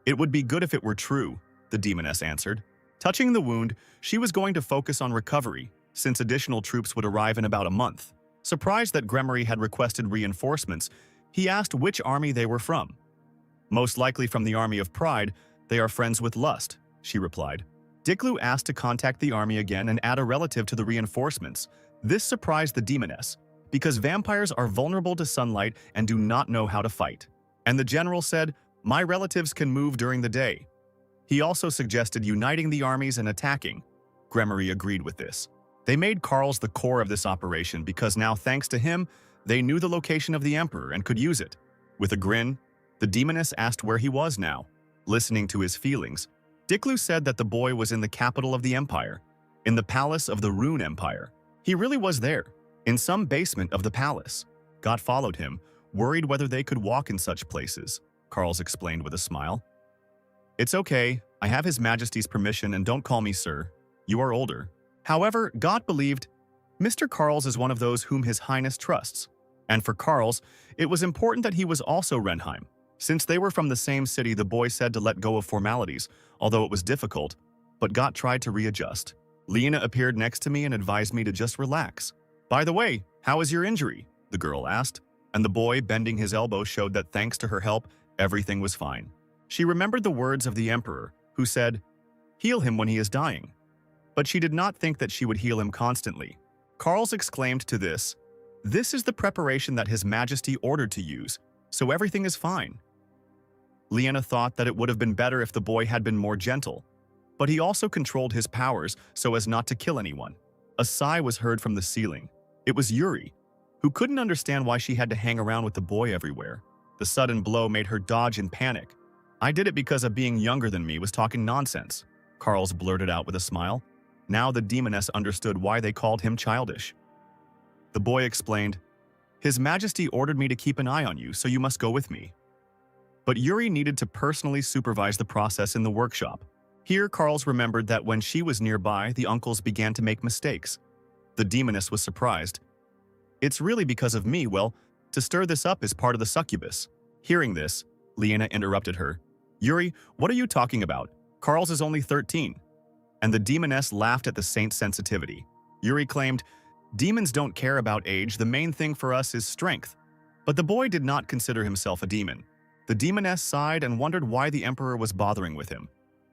It would be good if it were true, the demoness answered. Touching the wound, she was going to focus on recovery, since additional troops would arrive in about a month. Surprised that Gremory had requested reinforcements, he asked which army they were from. Most likely from the army of pride, they are friends with lust, she replied. Diklu asked to contact the army again and add a relative to the reinforcements. This surprised the demoness, because vampires are vulnerable to sunlight and do not know how to fight. And the general said, my relatives can move during the day. He also suggested uniting the armies and attacking. Gremory agreed with this. They made Karl's the core of this operation because now, thanks to him, they knew the location of the Emperor and could use it. With a grin, the demoness asked where he was now. Listening to his feelings, Diklu said that the boy was in the capital of the Empire, in the palace of the Rune Empire. He really was there, in some basement of the palace. Got followed him, worried whether they could walk in such places, Karls explained with a smile. It's okay, I have His Majesty's permission and don't call me sir. You are older. However, God believed, Mr. Karls is one of those whom His Highness trusts. And for Karls, it was important that he was also Renheim. Since they were from the same city, the boy said to let go of formalities, although it was difficult, but Got tried to readjust. Lena appeared next to me and advised me to just relax. By the way, how is your injury? The girl asked, and the boy, bending his elbow, showed that thanks to her help, everything was fine. She remembered the words of the Emperor, who said, heal him when he is dying. But she did not think that she would heal him constantly. Karls exclaimed to this is the preparation that His Majesty ordered to use, so everything is fine. Lena thought that it would have been better if the boy had been more gentle, but he also controlled his powers so as not to kill anyone. A sigh was heard from the ceiling. It was Yuri, who couldn't understand why she had to hang around with the boy everywhere. The sudden blow made her dodge in panic. I did it because of being younger than me was talking nonsense, Karls blurted out with a smile. Now the demoness understood why they called him childish. The boy explained, His Majesty ordered me to keep an eye on you, so you must go with me. But Yuri needed to personally supervise the process in the workshop. Here, Karls remembered that when she was nearby, the uncles began to make mistakes. The demoness was surprised. It's really because of me, well, to stir this up is part of the succubus. Hearing this, Lena interrupted her. Yuri, what are you talking about? Karls is only 13. And the demoness laughed at the saint's sensitivity. Yuri claimed, demons don't care about age, the main thing for us is strength. But the boy did not consider himself a demon. The demoness sighed and wondered why the Emperor was bothering with him.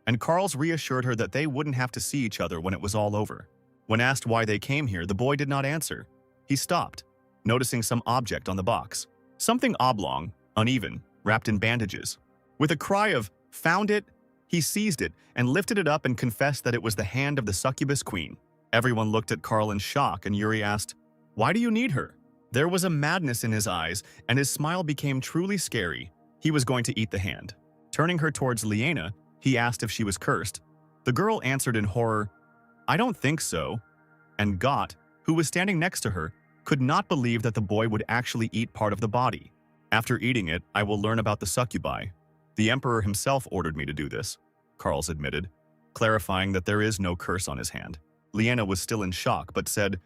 And Karls reassured her that they wouldn't have to see each other when it was all over. When asked why they came here, the boy did not answer. He stopped, noticing some object on the box. Something oblong, uneven, wrapped in bandages. With a cry of, found it, he seized it and lifted it up and confessed that it was the hand of the succubus queen. Everyone looked at Karl in shock and Yuri asked, why do you need her? There was a madness in his eyes and his smile became truly scary. He was going to eat the hand. Turning her towards Lena, he asked if she was cursed. The girl answered in horror, I don't think so. And Got, who was standing next to her, could not believe that the boy would actually eat part of the body. After eating it, I will learn about the succubi. The Emperor himself ordered me to do this, Karls admitted, clarifying that there is no curse on his hand. Lena was still in shock but said,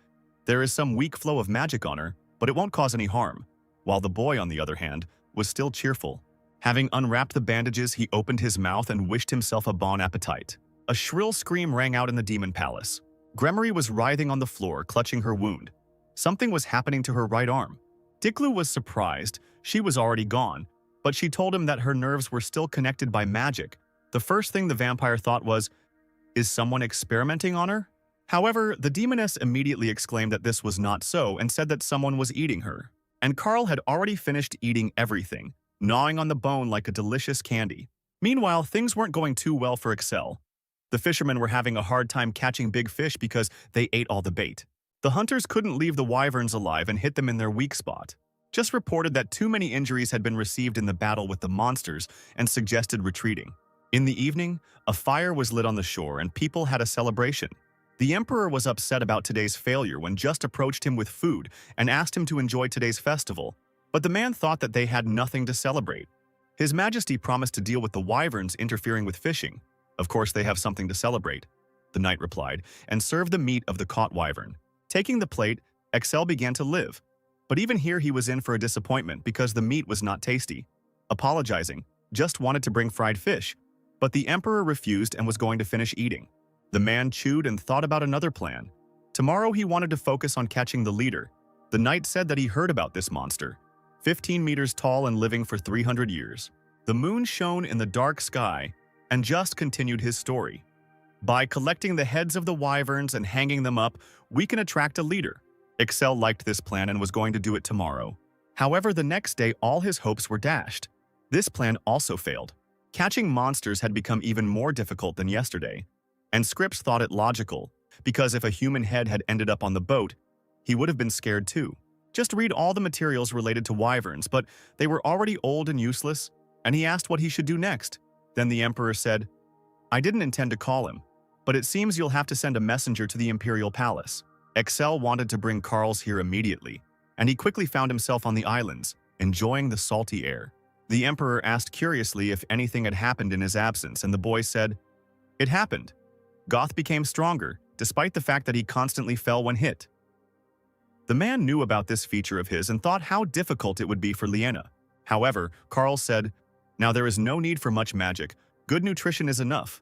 there is some weak flow of magic on her, but it won't cause any harm, while the boy, on the other hand, was still cheerful. Having unwrapped the bandages, he opened his mouth and wished himself a bon appetit. A shrill scream rang out in the demon palace. Gremory was writhing on the floor, clutching her wound. Something was happening to her right arm. Diklu was surprised. She was already gone, but she told him that her nerves were still connected by magic. The first thing the vampire thought was, is someone experimenting on her? However, the demoness immediately exclaimed that this was not so and said that someone was eating her. And Karl had already finished eating everything, gnawing on the bone like a delicious candy. Meanwhile, things weren't going too well for Excel. The fishermen were having a hard time catching big fish because they ate all the bait. The hunters couldn't leave the wyverns alive and hit them in their weak spot. just reported that too many injuries had been received in the battle with the monsters and suggested retreating. In the evening, a fire was lit on the shore and people had a celebration. The emperor was upset about today's failure when Just approached him with food and asked him to enjoy today's festival, but the man thought that they had nothing to celebrate. His Majesty promised to deal with the wyverns interfering with fishing. Of course they have something to celebrate, the knight replied, and served the meat of the caught wyvern. Taking the plate, Excel began to live. But even here he was in for a disappointment because the meat was not tasty. Apologizing, Just wanted to bring fried fish, but the emperor refused and was going to finish eating. The man chewed and thought about another plan. Tomorrow he wanted to focus on catching the leader. The knight said that he heard about this monster, 15 meters tall and living for 300 years. The moon shone in the dark sky, and Just continued his story. By collecting the heads of the wyverns and hanging them up, we can attract a leader. Excel liked this plan and was going to do it tomorrow. However, the next day all his hopes were dashed. This plan also failed. Catching monsters had become even more difficult than yesterday, and Scripps thought it logical, because if a human head had ended up on the boat, he would have been scared too. Just read all the materials related to wyverns, but they were already old and useless, and he asked what he should do next. Then the emperor said, "I didn't intend to call him, but it seems you'll have to send a messenger to the imperial palace." Excel wanted to bring Carls here immediately, and he quickly found himself on the islands, enjoying the salty air. The emperor asked curiously if anything had happened in his absence, and the boy said, "It happened. Goth became stronger, despite the fact that he constantly fell when hit." The man knew about this feature of his and thought how difficult it would be for Liena. However, Carl said, "Now there is no need for much magic. Good nutrition is enough."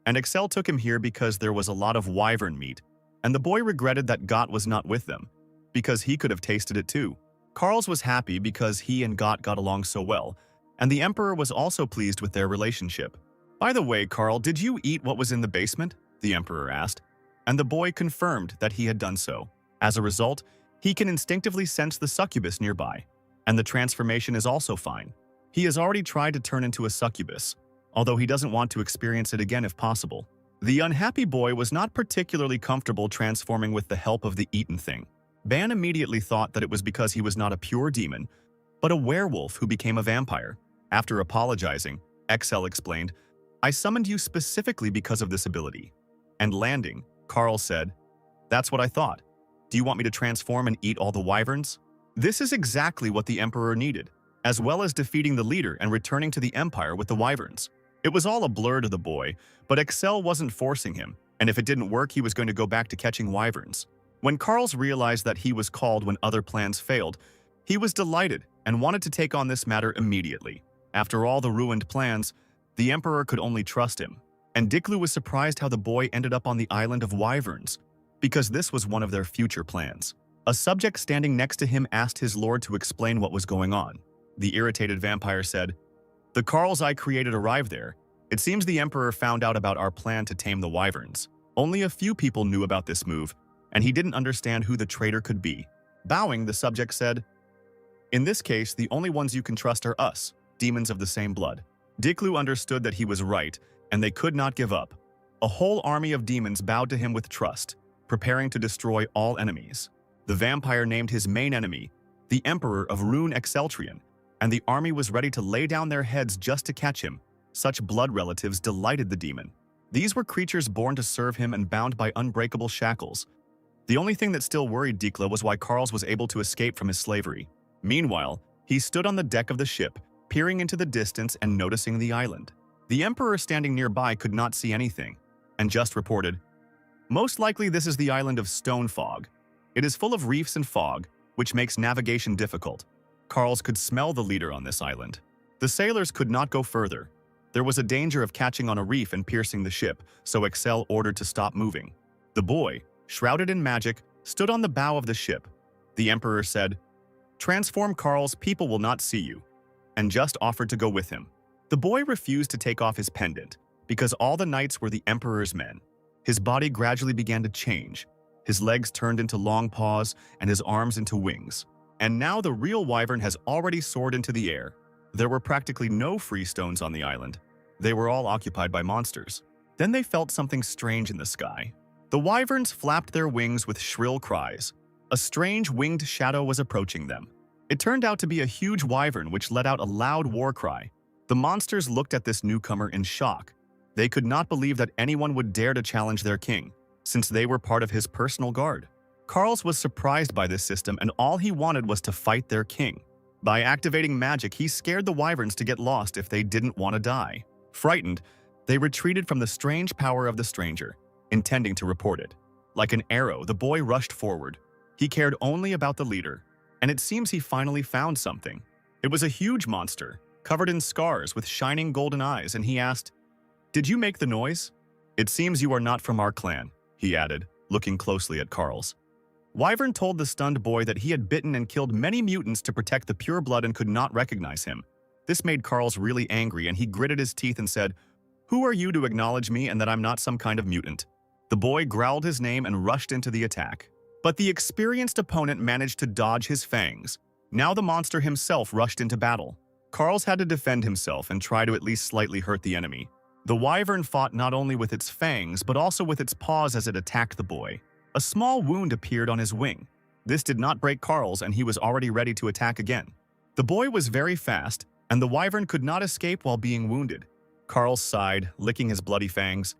And Excel took him here because there was a lot of wyvern meat, and the boy regretted that Got was not with them, because he could have tasted it too. Carls was happy because he and Got got along so well, and the emperor was also pleased with their relationship. "By the way, Carl, did you eat what was in the basement?" the emperor asked, and the boy confirmed that he had done so. As a result, he can instinctively sense the succubus nearby, and the transformation is also fine. He has already tried to turn into a succubus, although he doesn't want to experience it again if possible. The unhappy boy was not particularly comfortable transforming with the help of the eaten thing. Ban immediately thought that it was because he was not a pure demon, but a werewolf who became a vampire. After apologizing, Excel explained, "I summoned you specifically because of this ability." And landing, Carl said, "That's what I thought. Do you want me to transform and eat all the wyverns?" This is exactly what the emperor needed, as well as defeating the leader and returning to the empire with the wyverns. It was all a blur to the boy, but Excel wasn't forcing him, and if it didn't work, he was going to go back to catching wyverns. When Carls realized that he was called when other plans failed, he was delighted and wanted to take on this matter immediately. After all the ruined plans, the emperor could only trust him, and Diklu was surprised how the boy ended up on the island of wyverns, because this was one of their future plans. A subject standing next to him asked his lord to explain what was going on. The irritated vampire said, "The Carls I created arrived there. It seems the emperor found out about our plan to tame the wyverns. Only a few people knew about this move, and he didn't understand who the traitor could be." Bowing, the subject said, "In this case, the only ones you can trust are us, demons of the same blood." Diklu understood that he was right, and they could not give up. A whole army of demons bowed to him with trust, preparing to destroy all enemies. The vampire named his main enemy, the Emperor of Rune Exceltrian, and the army was ready to lay down their heads just to catch him. Such blood relatives delighted the demon. These were creatures born to serve him and bound by unbreakable shackles. The only thing that still worried Dikla was why Carls was able to escape from his slavery. Meanwhile, he stood on the deck of the ship, peering into the distance and noticing the island. The Emperor standing nearby could not see anything, and just reported, "Most likely this is the island of Stone Fog. It is full of reefs and fog, which makes navigation difficult." Carls could smell the leader on this island. The sailors could not go further. There was a danger of catching on a reef and piercing the ship, so Excel ordered to stop moving. The boy, shrouded in magic, stood on the bow of the ship. The Emperor said, "Transform Carls, people will not see you," and just offered to go with him. The boy refused to take off his pendant, because all the knights were the Emperor's men. His body gradually began to change. His legs turned into long paws and his arms into wings. And now the real wyvern has already soared into the air. There were practically no free stones on the island. They were all occupied by monsters. Then they felt something strange in the sky. The wyverns flapped their wings with shrill cries. A strange winged shadow was approaching them. It turned out to be a huge wyvern which let out a loud war cry. The monsters looked at this newcomer in shock. They could not believe that anyone would dare to challenge their king, since they were part of his personal guard. Carls was surprised by this system, and all he wanted was to fight their king. By activating magic, he scared the wyverns to get lost if they didn't want to die. Frightened, they retreated from the strange power of the stranger, intending to report it. Like an arrow, the boy rushed forward. He cared only about the leader, and it seems he finally found something. It was a huge monster, covered in scars with shining golden eyes, and he asked, "Did you make the noise?" "It seems you are not from our clan," he added, looking closely at Carls. Wyvern told the stunned boy that he had bitten and killed many mutants to protect the pure blood and could not recognize him. This made Carls really angry, and he gritted his teeth and said, "Who are you to acknowledge me and that I'm not some kind of mutant?" The boy growled his name and rushed into the attack. But the experienced opponent managed to dodge his fangs. Now the monster himself rushed into battle. Carls had to defend himself and try to at least slightly hurt the enemy. The wyvern fought not only with its fangs, but also with its paws as it attacked the boy. A small wound appeared on his wing. This did not break Carls, and he was already ready to attack again. The boy was very fast, and the wyvern could not escape while being wounded. Carls sighed, licking his bloody fangs.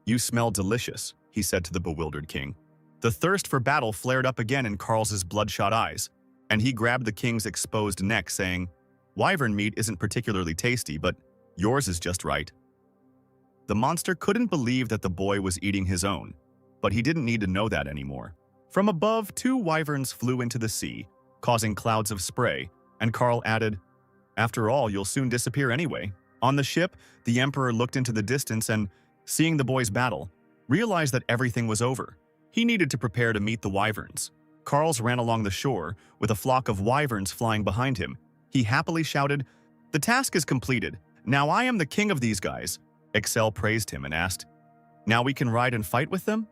"You smell delicious," he said to the bewildered king. The thirst for battle flared up again in Carls's bloodshot eyes, and he grabbed the king's exposed neck, saying, "Wyvern meat isn't particularly tasty, but yours is just right." The monster couldn't believe that the boy was eating his own, but he didn't need to know that anymore. From above, 2 wyverns flew into the sea, causing clouds of spray, and Carl added, "After all, you'll soon disappear anyway." On the ship, the Emperor looked into the distance and, seeing the boy's battle, realized that everything was over. He needed to prepare to meet the wyverns. Carls ran along the shore, with a flock of wyverns flying behind him. He happily shouted, "The task is completed. Now I am the king of these guys." Excel praised him and asked, "Now we can ride and fight with them?"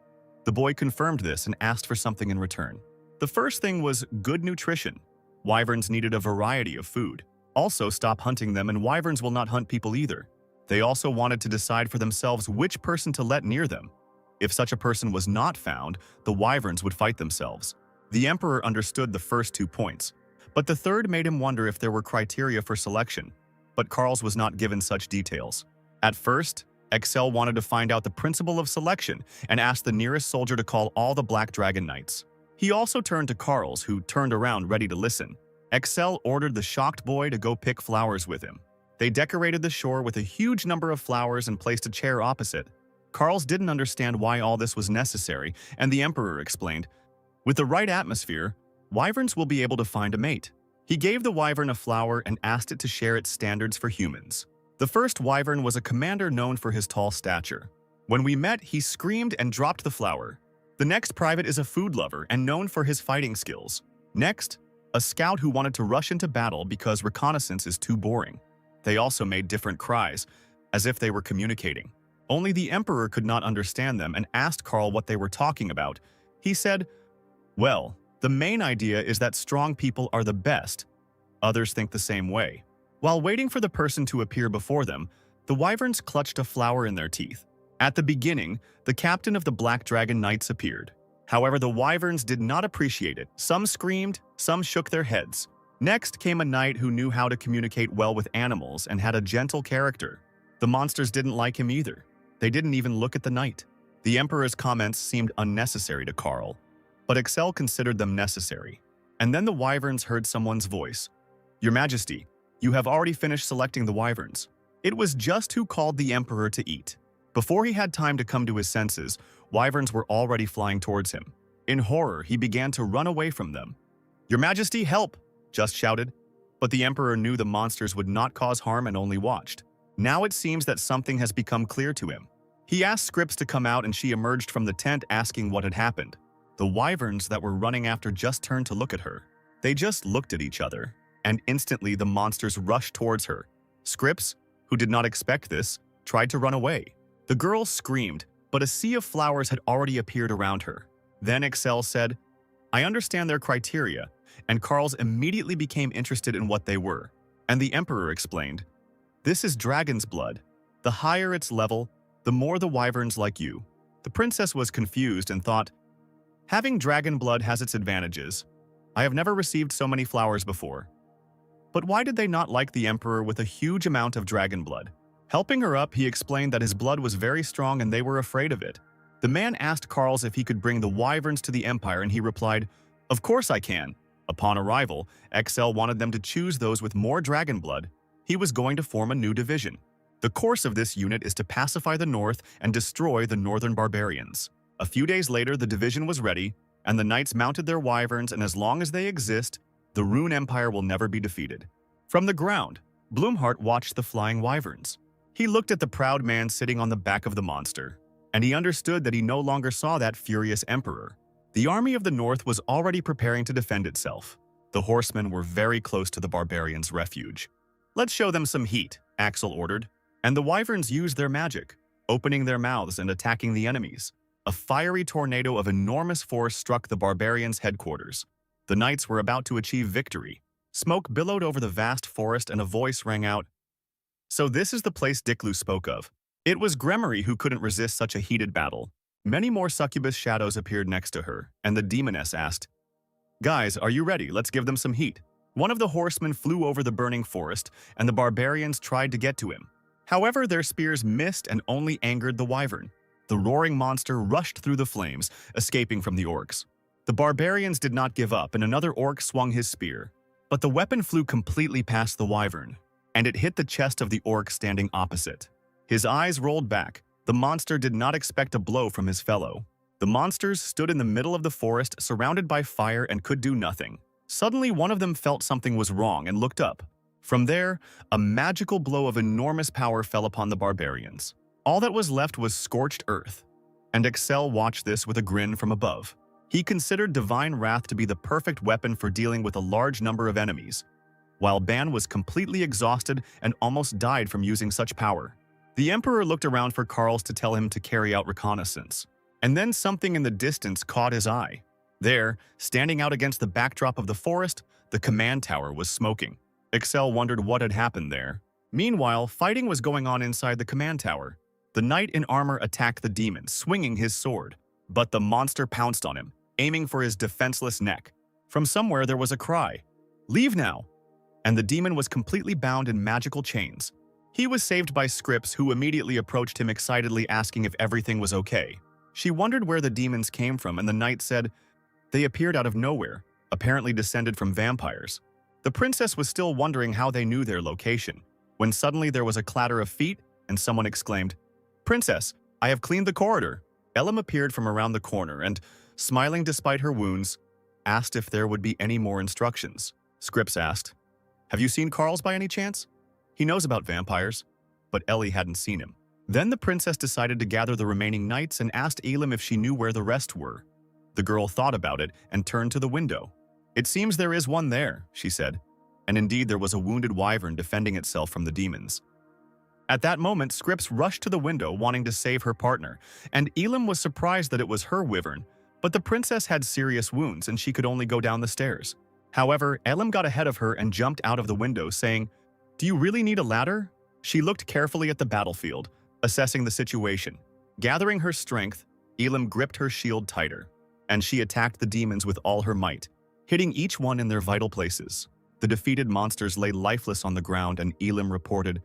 The boy confirmed this and asked for something in return. The first thing was good nutrition. Wyverns needed a variety of food. Also, stop hunting them, and wyverns will not hunt people either. They also wanted to decide for themselves which person to let near them. If such a person was not found, the wyverns would fight themselves. The Emperor understood the first 2 points, but the third made him wonder if there were criteria for selection. But Carls was not given such details. At first, Excel wanted to find out the principle of selection and asked the nearest soldier to call all the Black Dragon Knights. He also turned to Carls, who turned around ready to listen. Excel ordered the shocked boy to go pick flowers with him. They decorated the shore with a huge number of flowers and placed a chair opposite. Carls didn't understand why all this was necessary, and the Emperor explained, "With the right atmosphere, wyverns will be able to find a mate." He gave the wyvern a flower and asked it to share its standards for humans. The first wyvern was a commander known for his tall stature. When we met, he screamed and dropped the flower. The next private is a food lover and known for his fighting skills. Next, a scout who wanted to rush into battle because reconnaissance is too boring. They also made different cries, as if they were communicating. Only the Emperor could not understand them and asked Carl what they were talking about. He said, "Well, the main idea is that strong people are the best. Others think the same way." While waiting for the person to appear before them, the wyverns clutched a flower in their teeth. At the beginning, the captain of the Black Dragon Knights appeared. However, the wyverns did not appreciate it. Some screamed, some shook their heads. Next came a knight who knew how to communicate well with animals and had a gentle character. The monsters didn't like him either. They didn't even look at the knight. The Emperor's comments seemed unnecessary to Carl, but Excel considered them necessary. And then the wyverns heard someone's voice. "Your Majesty, you have already finished selecting the wyverns." It was just who called the Emperor to eat. Before he had time to come to his senses, wyverns were already flying towards him. In horror, he began to run away from them. "Your Majesty, help!" just shouted. But the Emperor knew the monsters would not cause harm and only watched. Now it seems that something has become clear to him. He asked Scripps to come out, and she emerged from the tent asking what had happened. The wyverns that were running after just turned to look at her. They just looked at each other, and instantly the monsters rushed towards her. Scripps, who did not expect this, tried to run away. The girl screamed, but a sea of flowers had already appeared around her. Then Excel said, "I understand their criteria," and Carls immediately became interested in what they were. And the Emperor explained, "This is dragon's blood. The higher its level, the more the wyverns like you." The princess was confused and thought, "Having dragon blood has its advantages. I have never received so many flowers before. But why did they not like the emperor with a huge amount of dragon blood? Helping her up, he explained that his blood was very strong and they were afraid of it. The man asked Carls if he could bring the wyverns to the empire, and he replied, "Of course I can." Upon arrival, XL wanted them to choose those with more dragon blood. He was going to form a new division. The course of this unit is to pacify the north and destroy the northern barbarians. A few days later, the division was ready, and the knights mounted their wyverns, and as long as they exist, the Rune Empire will never be defeated. From the ground, Bloomheart watched the flying wyverns. He looked at the proud man sitting on the back of the monster, and he understood that he no longer saw that furious emperor. The army of the north was already preparing to defend itself. The horsemen were very close to the barbarians' refuge. "Let's show them some heat," Axel ordered, and the wyverns used their magic, opening their mouths and attacking the enemies. A fiery tornado of enormous force struck the barbarians' headquarters. The knights were about to achieve victory. Smoke billowed over the vast forest and a voice rang out. "So this is the place Diklu spoke of." It was Gremory who couldn't resist such a heated battle. Many more succubus shadows appeared next to her, and the demoness asked, "Guys, are you ready? Let's give them some heat." One of the horsemen flew over the burning forest, and the barbarians tried to get to him. However, their spears missed and only angered the wyvern. The roaring monster rushed through the flames, escaping from the orcs. The barbarians did not give up, and another orc swung his spear. But the weapon flew completely past the wyvern, and it hit the chest of the orc standing opposite. His eyes rolled back. The monster did not expect a blow from his fellow. The monsters stood in the middle of the forest, surrounded by fire, and could do nothing. Suddenly, one of them felt something was wrong and looked up. From there, a magical blow of enormous power fell upon the barbarians. All that was left was scorched earth, and Excel watched this with a grin from above. He considered divine wrath to be the perfect weapon for dealing with a large number of enemies, while Ban was completely exhausted and almost died from using such power. The Emperor looked around for Carls to tell him to carry out reconnaissance, and then something in the distance caught his eye. There, standing out against the backdrop of the forest, the command tower was smoking. Excel wondered what had happened there. Meanwhile, fighting was going on inside the command tower. The knight in armor attacked the demon, swinging his sword, but the monster pounced on him, aiming for his defenseless neck. From somewhere there was a cry, "Leave now!" And the demon was completely bound in magical chains. He was saved by Scripps, who immediately approached him excitedly asking if everything was okay. She wondered where the demons came from, and the knight said, "They appeared out of nowhere, apparently descended from vampires." The princess was still wondering how they knew their location, when suddenly there was a clatter of feet and someone exclaimed, "Princess, I have cleaned the corridor." Elam appeared from around the corner and, smiling despite her wounds, asked if there would be any more instructions. Scripps asked, "Have you seen Carls by any chance?" He knows about vampires, but Ellie hadn't seen him. Then the princess decided to gather the remaining knights and asked Elam if she knew where the rest were. The girl thought about it and turned to the window. "It seems there is one there," she said, and indeed there was a wounded wyvern defending itself from the demons. At that moment, Scripps rushed to the window wanting to save her partner, and Elam was surprised that it was her wyvern, but the princess had serious wounds and she could only go down the stairs. However, Elam got ahead of her and jumped out of the window, saying, "Do you really need a ladder?" She looked carefully at the battlefield, assessing the situation. Gathering her strength, Elam gripped her shield tighter, and she attacked the demons with all her might, hitting each one in their vital places. The defeated monsters lay lifeless on the ground, and Elam reported,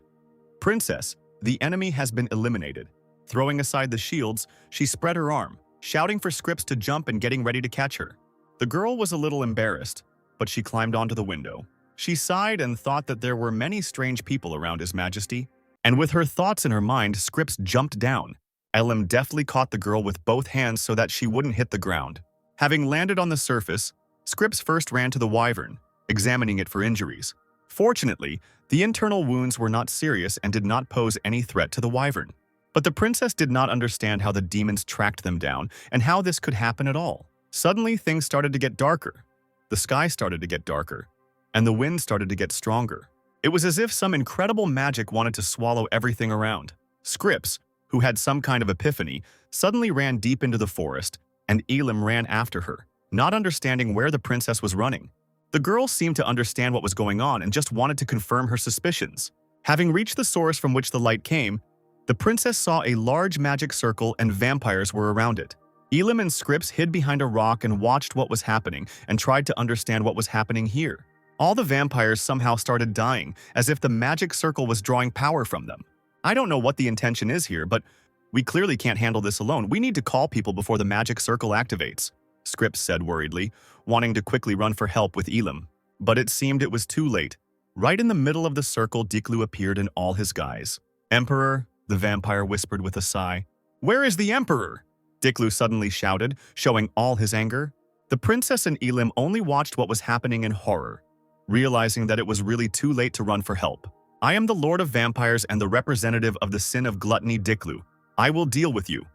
"Princess, the enemy has been eliminated." Throwing aside the shields, she spread her arm, shouting for Scripps to jump and getting ready to catch her. The girl was a little embarrassed, but she climbed onto the window. She sighed and thought that there were many strange people around His Majesty, and with her thoughts in her mind, Scripps jumped down. Elam deftly caught the girl with both hands so that she wouldn't hit the ground. Having landed on the surface, Scripps first ran to the wyvern, examining it for injuries. Fortunately, the internal wounds were not serious and did not pose any threat to the wyvern. But the princess did not understand how the demons tracked them down and how this could happen at all. Suddenly, things started to get darker. The sky started to get darker, and the wind started to get stronger. It was as if some incredible magic wanted to swallow everything around. Scripps, who had some kind of epiphany, suddenly ran deep into the forest, and Elam ran after her, not understanding where the princess was running. The girl seemed to understand what was going on and just wanted to confirm her suspicions. Having reached the source from which the light came, the princess saw a large magic circle and vampires were around it. Elam and Scripps hid behind a rock and watched what was happening and tried to understand what was happening here. All the vampires somehow started dying, as if the magic circle was drawing power from them. I don't know what the intention is here, but we clearly can't handle this alone. We need to call people before the magic circle activates, Scripps said worriedly, wanting to quickly run for help with Elam. But it seemed it was too late. Right in the middle of the circle, Diklu appeared in all his guise. "Emperor," the vampire whispered with a sigh. "Where is the Emperor?" Diklu suddenly shouted, showing all his anger. The princess and Elam only watched what was happening in horror, realizing that it was really too late to run for help. "I am the Lord of Vampires and the representative of the sin of gluttony, Diklu. I will deal with you."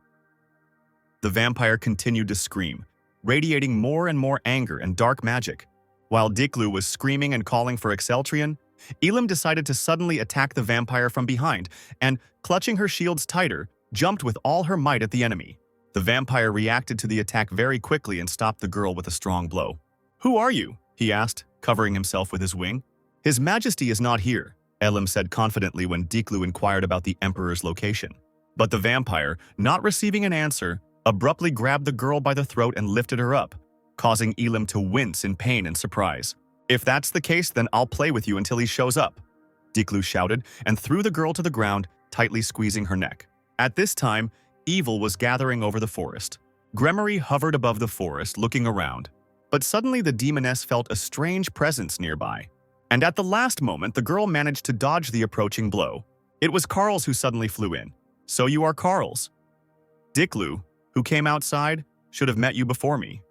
The vampire continued to scream, radiating more and more anger and dark magic. While Diklu was screaming and calling for Exceltrian, Elam decided to suddenly attack the vampire from behind and, clutching her shields tighter, jumped with all her might at the enemy. The vampire reacted to the attack very quickly and stopped the girl with a strong blow. "Who are you?" he asked, covering himself with his wing. "His Majesty is not here," Elam said confidently when Diklu inquired about the Emperor's location. But the vampire, not receiving an answer, abruptly grabbed the girl by the throat and lifted her up, causing Elam to wince in pain and surprise. "If that's the case, then I'll play with you until he shows up," Diklu shouted and threw the girl to the ground, tightly squeezing her neck. At this time, evil was gathering over the forest. Gremory hovered above the forest, looking around. But suddenly the demoness felt a strange presence nearby. And at the last moment, the girl managed to dodge the approaching blow. It was Carls who suddenly flew in. "So you are Carls. Diklu, who came outside, should have met you before me."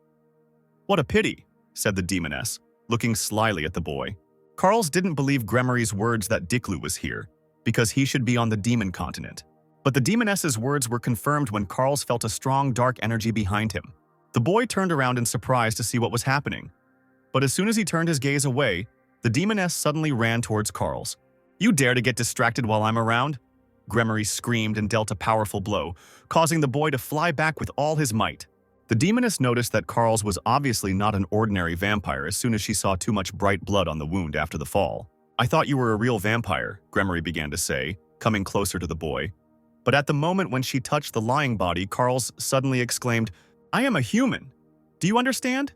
"What a pity," said the demoness, looking slyly at the boy. Carls didn't believe Gremory's words that Diklu was here, because he should be on the demon continent. But the demoness's words were confirmed when Carls felt a strong dark energy behind him. The boy turned around in surprise to see what was happening. But as soon as he turned his gaze away, the demoness suddenly ran towards Carls. "You dare to get distracted while I'm around?" Gremory screamed and dealt a powerful blow, causing the boy to fly back with all his might. The demoness noticed that Carls was obviously not an ordinary vampire as soon as she saw too much bright blood on the wound after the fall. "I thought you were a real vampire," Gremory began to say, coming closer to the boy. But at the moment when she touched the lying body, Carls suddenly exclaimed, "I am a human. Do you understand?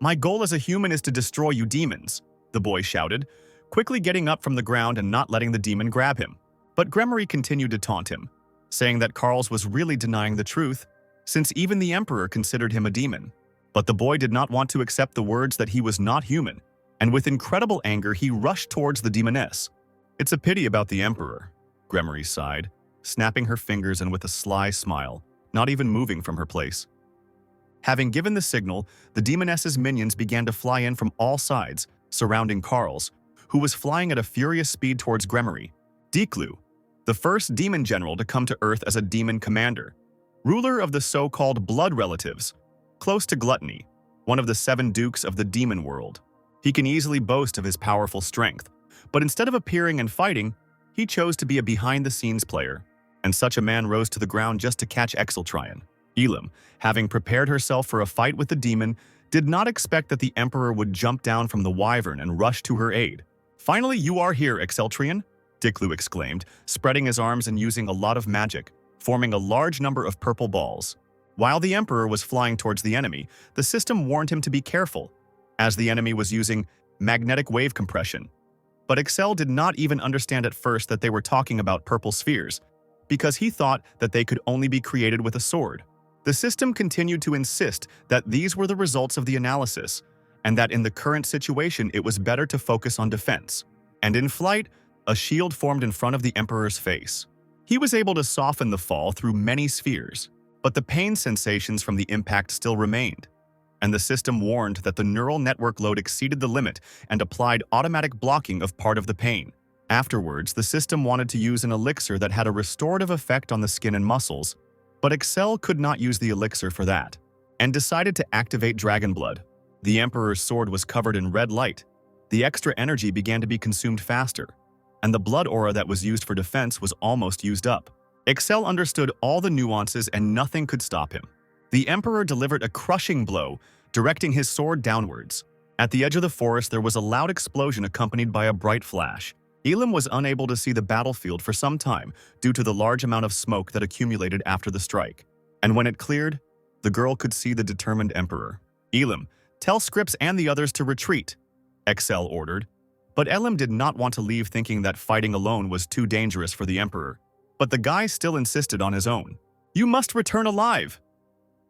My goal as a human is to destroy you demons," the boy shouted, quickly getting up from the ground and not letting the demon grab him. But Gremory continued to taunt him, saying that Carls was really denying the truth, since even the Emperor considered him a demon. But the boy did not want to accept the words that he was not human, and with incredible anger he rushed towards the demoness. "It's a pity about the Emperor," Gremory sighed, snapping her fingers and with a sly smile, not even moving from her place. Having given the signal, the demoness's minions began to fly in from all sides, surrounding Carls, who was flying at a furious speed towards Gremory. Diklu, the first demon general to come to Earth as a demon commander, ruler of the so-called blood relatives, close to gluttony, one of the 7 dukes of the demon world. He can easily boast of his powerful strength, but instead of appearing and fighting, he chose to be a behind-the-scenes player, and such a man rose to the ground just to catch Exceltrian. Elam, having prepared herself for a fight with the demon, did not expect that the Emperor would jump down from the wyvern and rush to her aid. "Finally, you are here, Exceltrian," Diklu exclaimed, spreading his arms and using a lot of magic, forming a large number of purple balls. While the Emperor was flying towards the enemy, the system warned him to be careful, as the enemy was using magnetic wave compression. But Excel did not even understand at first that they were talking about purple spheres, because he thought that they could only be created with a sword. The system continued to insist that these were the results of the analysis, and that in the current situation it was better to focus on defense. And in flight, a shield formed in front of the Emperor's face. He was able to soften the fall through many spheres, but the pain sensations from the impact still remained. And the system warned that the neural network load exceeded the limit and applied automatic blocking of part of the pain. Afterwards, the system wanted to use an elixir that had a restorative effect on the skin and muscles, but Excel could not use the elixir for that, and decided to activate Dragon Blood. The Emperor's sword was covered in red light. The extra energy began to be consumed faster, and the blood aura that was used for defense was almost used up. Excel understood all the nuances and nothing could stop him. The Emperor delivered a crushing blow, directing his sword downwards. At the edge of the forest, there was a loud explosion accompanied by a bright flash. Elam was unable to see the battlefield for some time due to the large amount of smoke that accumulated after the strike. And when it cleared, The girl could see the determined emperor. "Elim, tell Scripps and the others to retreat," Excel ordered. But Elim did not want to leave, thinking that fighting alone was too dangerous for the emperor. But the guy still insisted on his own. "You must return alive!"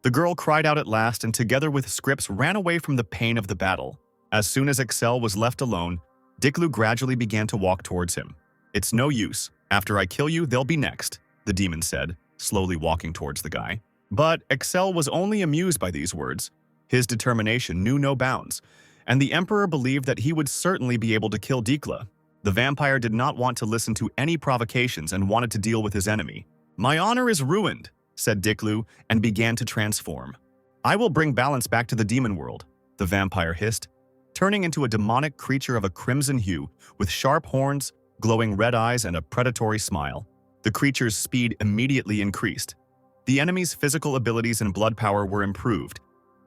The girl cried out at last, and together with Scripps ran away from the pain of the battle. As soon as Excel was left alone, Diklu gradually began to walk towards him. "It's no use. After I kill you, they'll be next," the demon said, slowly walking towards the guy. But Excel was only amused by these words. His determination knew no bounds, and the emperor believed that he would certainly be able to kill Dikla. The vampire did not want to listen to any provocations and wanted to deal with his enemy. "My honor is ruined," said Diklu, and began to transform. "I will bring balance back to the demon world," the vampire hissed, turning into a demonic creature of a crimson hue with sharp horns, glowing red eyes, and a predatory smile. The creature's speed immediately increased. The enemy's physical abilities and blood power were improved,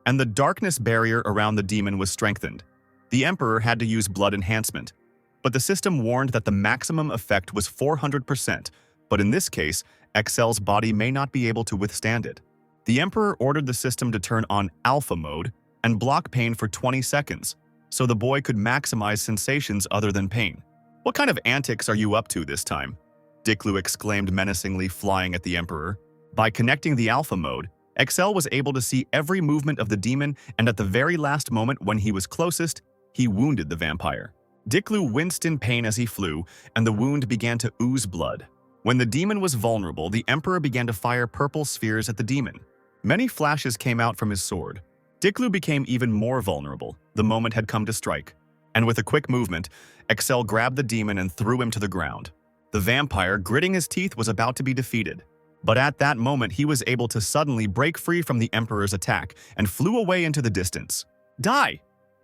and the darkness barrier around the demon was strengthened. The emperor had to use blood enhancement, but the system warned that the maximum effect was 400%, but in this case, Excel's body may not be able to withstand it. The emperor ordered the system to turn on alpha mode and block pain for 20 seconds, so the boy could maximize sensations other than pain. "What kind of antics are you up to this time?" Diklu exclaimed menacingly, flying at the emperor. By connecting the alpha mode, Excel was able to see every movement of the demon, and at the very last moment when he was closest, he wounded the vampire. Diklu winced in pain as he flew, and the wound began to ooze blood. When the demon was vulnerable, the emperor began to fire purple spheres at the demon. Many flashes came out from his sword. Diklu became even more vulnerable. The moment had come to strike. And with a quick movement, Excel grabbed the demon and threw him to the ground. The vampire, gritting his teeth, was about to be defeated. But at that moment, he was able to suddenly break free from the emperor's attack and flew away into the distance. "Die!"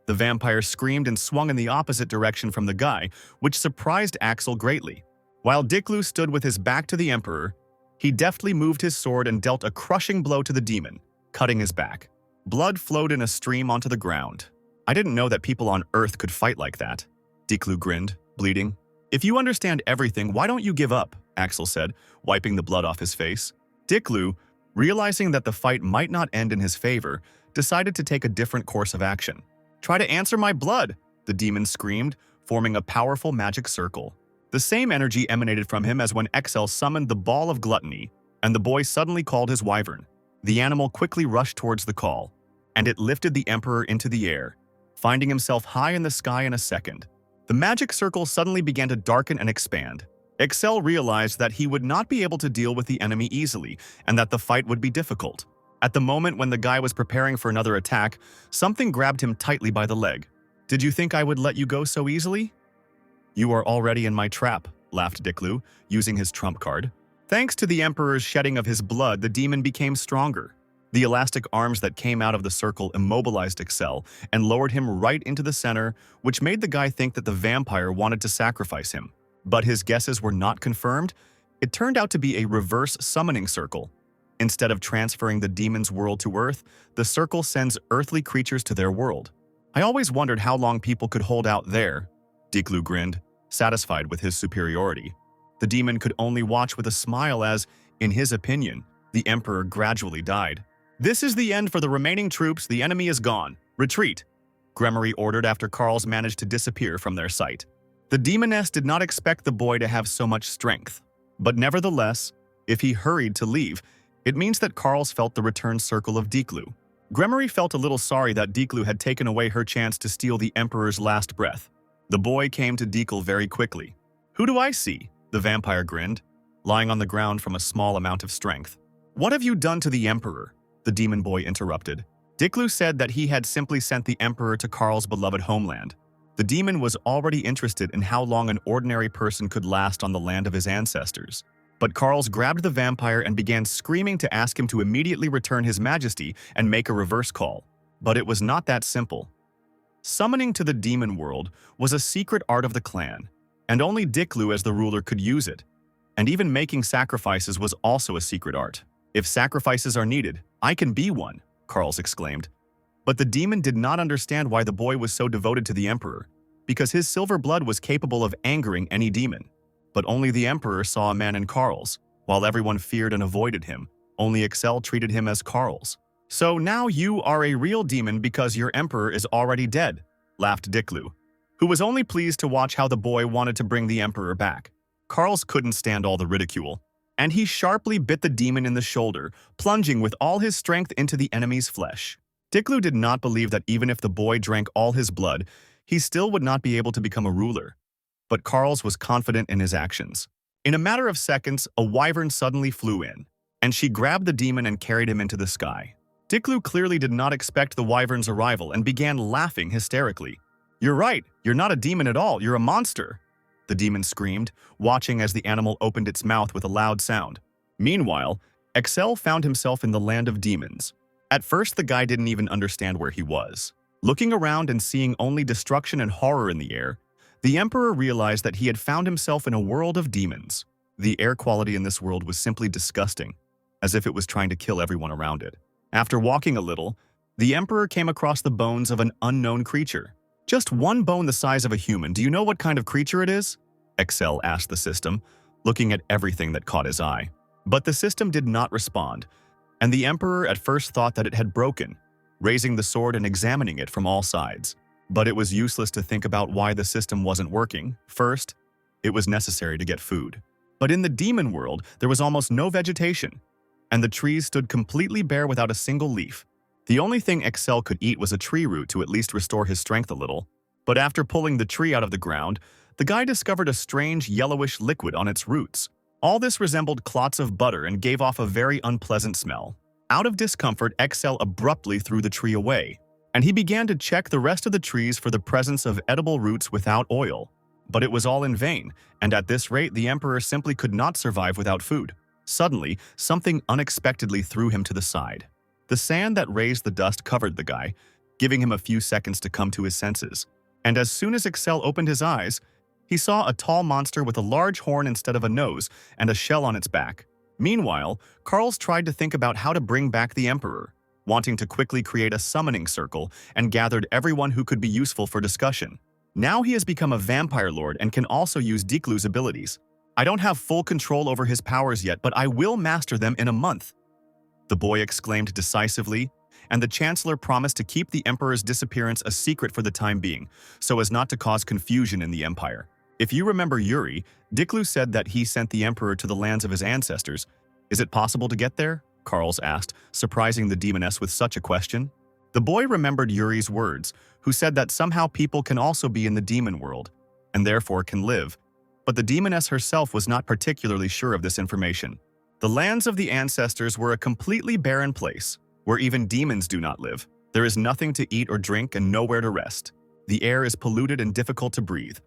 The vampire screamed and swung in the opposite direction from the guy, which surprised Axel greatly. While Diklu stood with his back to the emperor, he deftly moved his sword and dealt a crushing blow to the demon, cutting his back. Blood flowed in a stream onto the ground. "I didn't know that people on Earth could fight like that." Diklu grinned, bleeding. "If you understand everything, why don't you give up?" Axel said, wiping the blood off his face. Diklu, realizing that the fight might not end in his favor, decided to take a different course of action. "Try to answer my blood!" the demon screamed, forming a powerful magic circle. The same energy emanated from him as when Excel summoned the ball of gluttony, and the boy suddenly called his wyvern. The animal quickly rushed towards the call, and it lifted the emperor into the air, finding himself high in the sky in a second. The magic circle suddenly began to darken and expand. Excel realized that he would not be able to deal with the enemy easily, and that the fight would be difficult. At the moment when the guy was preparing for another attack, something grabbed him tightly by the leg. "Did you think I would let you go so easily?" "You are already in my trap," laughed Diklu, using his trump card. Thanks to the emperor's shedding of his blood, the demon became stronger. The elastic arms that came out of the circle immobilized Excel and lowered him right into the center, which made the guy think that the vampire wanted to sacrifice him. But his guesses were not confirmed. It turned out to be a reverse summoning circle. Instead of transferring the demon's world to Earth, the circle sends earthly creatures to their world. "I always wondered how long people could hold out there," Diklu grinned, satisfied with his superiority. The demon could only watch with a smile as, in his opinion, the emperor gradually died. "This is the end for the remaining troops. The enemy is gone. Retreat," Gremory ordered after Carls managed to disappear from their sight. The demoness did not expect the boy to have so much strength. But nevertheless, if he hurried to leave, it means that Carls felt the return circle of Diklu. Gremory felt a little sorry that Diklu had taken away her chance to steal the emperor's last breath. The boy came to Diklu very quickly. "Who do I see?" the vampire grinned, lying on the ground from a small amount of strength. "What have you done to the emperor?" the demon boy interrupted. Diklu said that he had simply sent the emperor to Carl's beloved homeland. The demon was already interested in how long an ordinary person could last on the land of his ancestors. But Carls grabbed the vampire and began screaming to ask him to immediately return his majesty and make a reverse call. But it was not that simple. Summoning to the demon world was a secret art of the clan, and only Diklu as the ruler could use it. And even making sacrifices was also a secret art. "If sacrifices are needed, I can be one," Carls exclaimed. But the demon did not understand why the boy was so devoted to the emperor, because his silver blood was capable of angering any demon. But only the emperor saw a man in Carls, while everyone feared and avoided him. Only Excel treated him as Carls. "So now you are a real demon because your emperor is already dead," laughed Diklu, who was only pleased to watch how the boy wanted to bring the emperor back. Carls couldn't stand all the ridicule, and he sharply bit the demon in the shoulder, plunging with all his strength into the enemy's flesh. Diklu did not believe that even if the boy drank all his blood, he still would not be able to become a ruler. But Carls was confident in his actions. In a matter of seconds, a wyvern suddenly flew in, and she grabbed the demon and carried him into the sky. Diklu clearly did not expect the wyvern's arrival and began laughing hysterically. "You're right, you're not a demon at all, you're a monster," the demon screamed, watching as the animal opened its mouth with a loud sound. Meanwhile, Excel found himself in the land of demons. At first, the guy didn't even understand where he was. Looking around and seeing only destruction and horror in the air, the Emperor realized that he had found himself in a world of demons. The air quality in this world was simply disgusting, as if it was trying to kill everyone around it. After walking a little, the Emperor came across the bones of an unknown creature. "Just one bone the size of a human. Do you know what kind of creature it is?" Excel asked the system, looking at everything that caught his eye. But the system did not respond, and the Emperor at first thought that it had broken, raising the sword and examining it from all sides. But it was useless to think about why the system wasn't working. First, it was necessary to get food. But in the demon world, there was almost no vegetation, and the trees stood completely bare without a single leaf. The only thing Excel could eat was a tree root to at least restore his strength a little. But after pulling the tree out of the ground, the guy discovered a strange yellowish liquid on its roots. All this resembled clots of butter and gave off a very unpleasant smell. Out of discomfort, Excel abruptly threw the tree away, and he began to check the rest of the trees for the presence of edible roots without oil. But it was all in vain, and at this rate, the Emperor simply could not survive without food. Suddenly, something unexpectedly threw him to the side. The sand that raised the dust covered the guy, giving him a few seconds to come to his senses. And as soon as Excel opened his eyes, he saw a tall monster with a large horn instead of a nose and a shell on its back. Meanwhile, Carls tried to think about how to bring back the Emperor, wanting to quickly create a summoning circle and gathered everyone who could be useful for discussion. Now he has become a vampire lord and can also use Diklu's abilities. "I don't have full control over his powers yet, but I will master them in a month," the boy exclaimed decisively, and the Chancellor promised to keep the Emperor's disappearance a secret for the time being, so as not to cause confusion in the Empire. If you remember Yuri, Diklu said that he sent the Emperor to the lands of his ancestors. "Is it possible to get there?" Carls asked, surprising the demoness with such a question. The boy remembered Yuri's words, who said that somehow people can also be in the demon world, and therefore can live. But the demoness herself was not particularly sure of this information. The lands of the ancestors were a completely barren place, where even demons do not live. There is nothing to eat or drink and nowhere to rest. The air is polluted and difficult to breathe.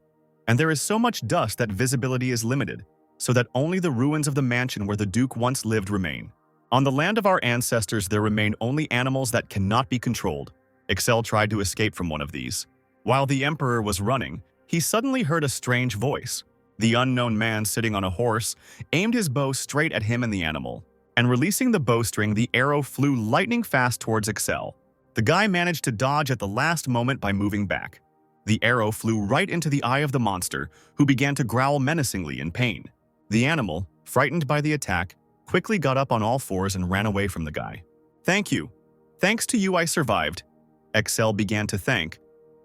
And there is so much dust that visibility is limited, so that only the ruins of the mansion where the Duke once lived remain. On the land of our ancestors, there remain only animals that cannot be controlled. Excel tried to escape from one of these. While the Emperor was running, he suddenly heard a strange voice. The unknown man sitting on a horse aimed his bow straight at him and the animal, and releasing the bowstring, the arrow flew lightning fast towards Excel. The guy managed to dodge at the last moment by moving back. The arrow flew right into the eye of the monster, who began to growl menacingly in pain. The animal, frightened by the attack, quickly got up on all fours and ran away from the guy. "Thank you. Thanks to you I survived," Excel began to thank,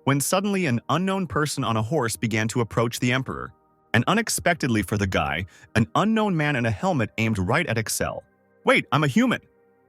when suddenly an unknown person on a horse began to approach the Emperor. And unexpectedly for the guy, an unknown man in a helmet aimed right at Excel. "Wait, I'm a human.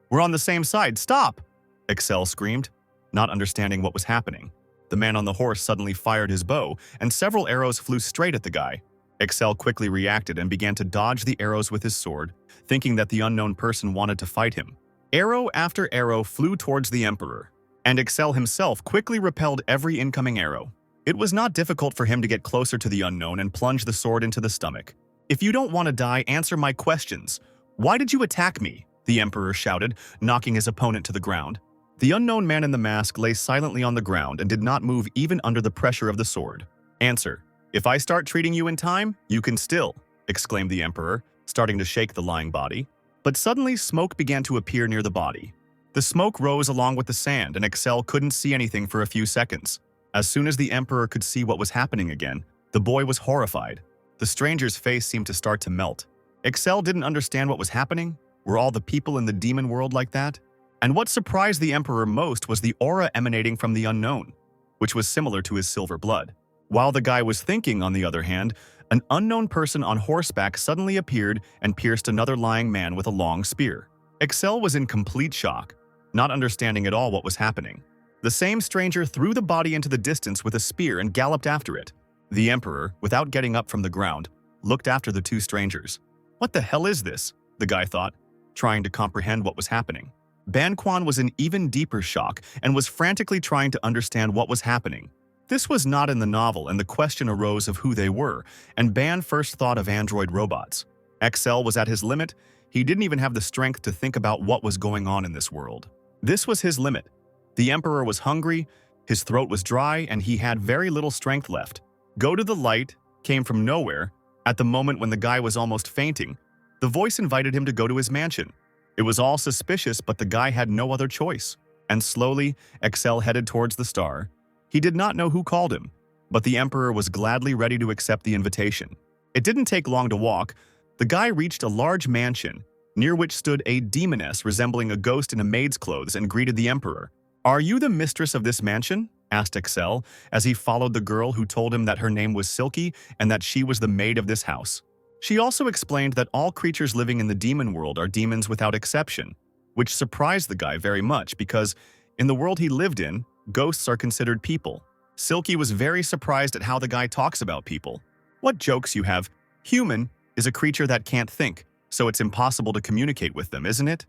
We're on the same side, stop!" Excel screamed, not understanding what was happening. The man on the horse suddenly fired his bow, and several arrows flew straight at the guy. Excel quickly reacted and began to dodge the arrows with his sword, thinking that the unknown person wanted to fight him. Arrow after arrow flew towards the Emperor, and Excel himself quickly repelled every incoming arrow. It was not difficult for him to get closer to the unknown and plunge the sword into the stomach. "If you don't want to die, answer my questions. Why did you attack me?" the Emperor shouted, knocking his opponent to the ground. The unknown man in the mask lay silently on the ground and did not move even under the pressure of the sword. "Answer. If I start treating you in time, you can still," exclaimed the Emperor, starting to shake the lying body. But suddenly smoke began to appear near the body. The smoke rose along with the sand, and Excel couldn't see anything for a few seconds. As soon as the Emperor could see what was happening again, the boy was horrified. The stranger's face seemed to start to melt. Excel didn't understand what was happening. Were all the people in the demon world like that? And what surprised the Emperor most was the aura emanating from the unknown, which was similar to his silver blood. While the guy was thinking, on the other hand, an unknown person on horseback suddenly appeared and pierced another lying man with a long spear. Excel was in complete shock, not understanding at all what was happening. The same stranger threw the body into the distance with a spear and galloped after it. The Emperor, without getting up from the ground, looked after the two strangers. What the hell is this? The guy thought, trying to comprehend what was happening. Ban Quan was in even deeper shock and was frantically trying to understand what was happening. This was not in the novel, and the question arose of who they were, and Ban first thought of android robots. Excel was at his limit. He didn't even have the strength to think about what was going on in this world. This was his limit. The Emperor was hungry, his throat was dry, and he had very little strength left. Go to the light came from nowhere. At the moment when the guy was almost fainting, the voice invited him to go to his mansion. It was all suspicious, but the guy had no other choice. And slowly, Excel headed towards the star. He did not know who called him, but the Emperor was gladly ready to accept the invitation. It didn't take long to walk. The guy reached a large mansion, near which stood a demoness resembling a ghost in a maid's clothes, and greeted the Emperor. "Are you the mistress of this mansion?" asked Excel, as he followed the girl who told him that her name was Silky and that she was the maid of this house. She also explained that all creatures living in the demon world are demons without exception, which surprised the guy very much because, in the world he lived in, ghosts are considered people. Silky was very surprised at how the guy talks about people. "What jokes you have. Human is a creature that can't think, so it's impossible to communicate with them, isn't it?"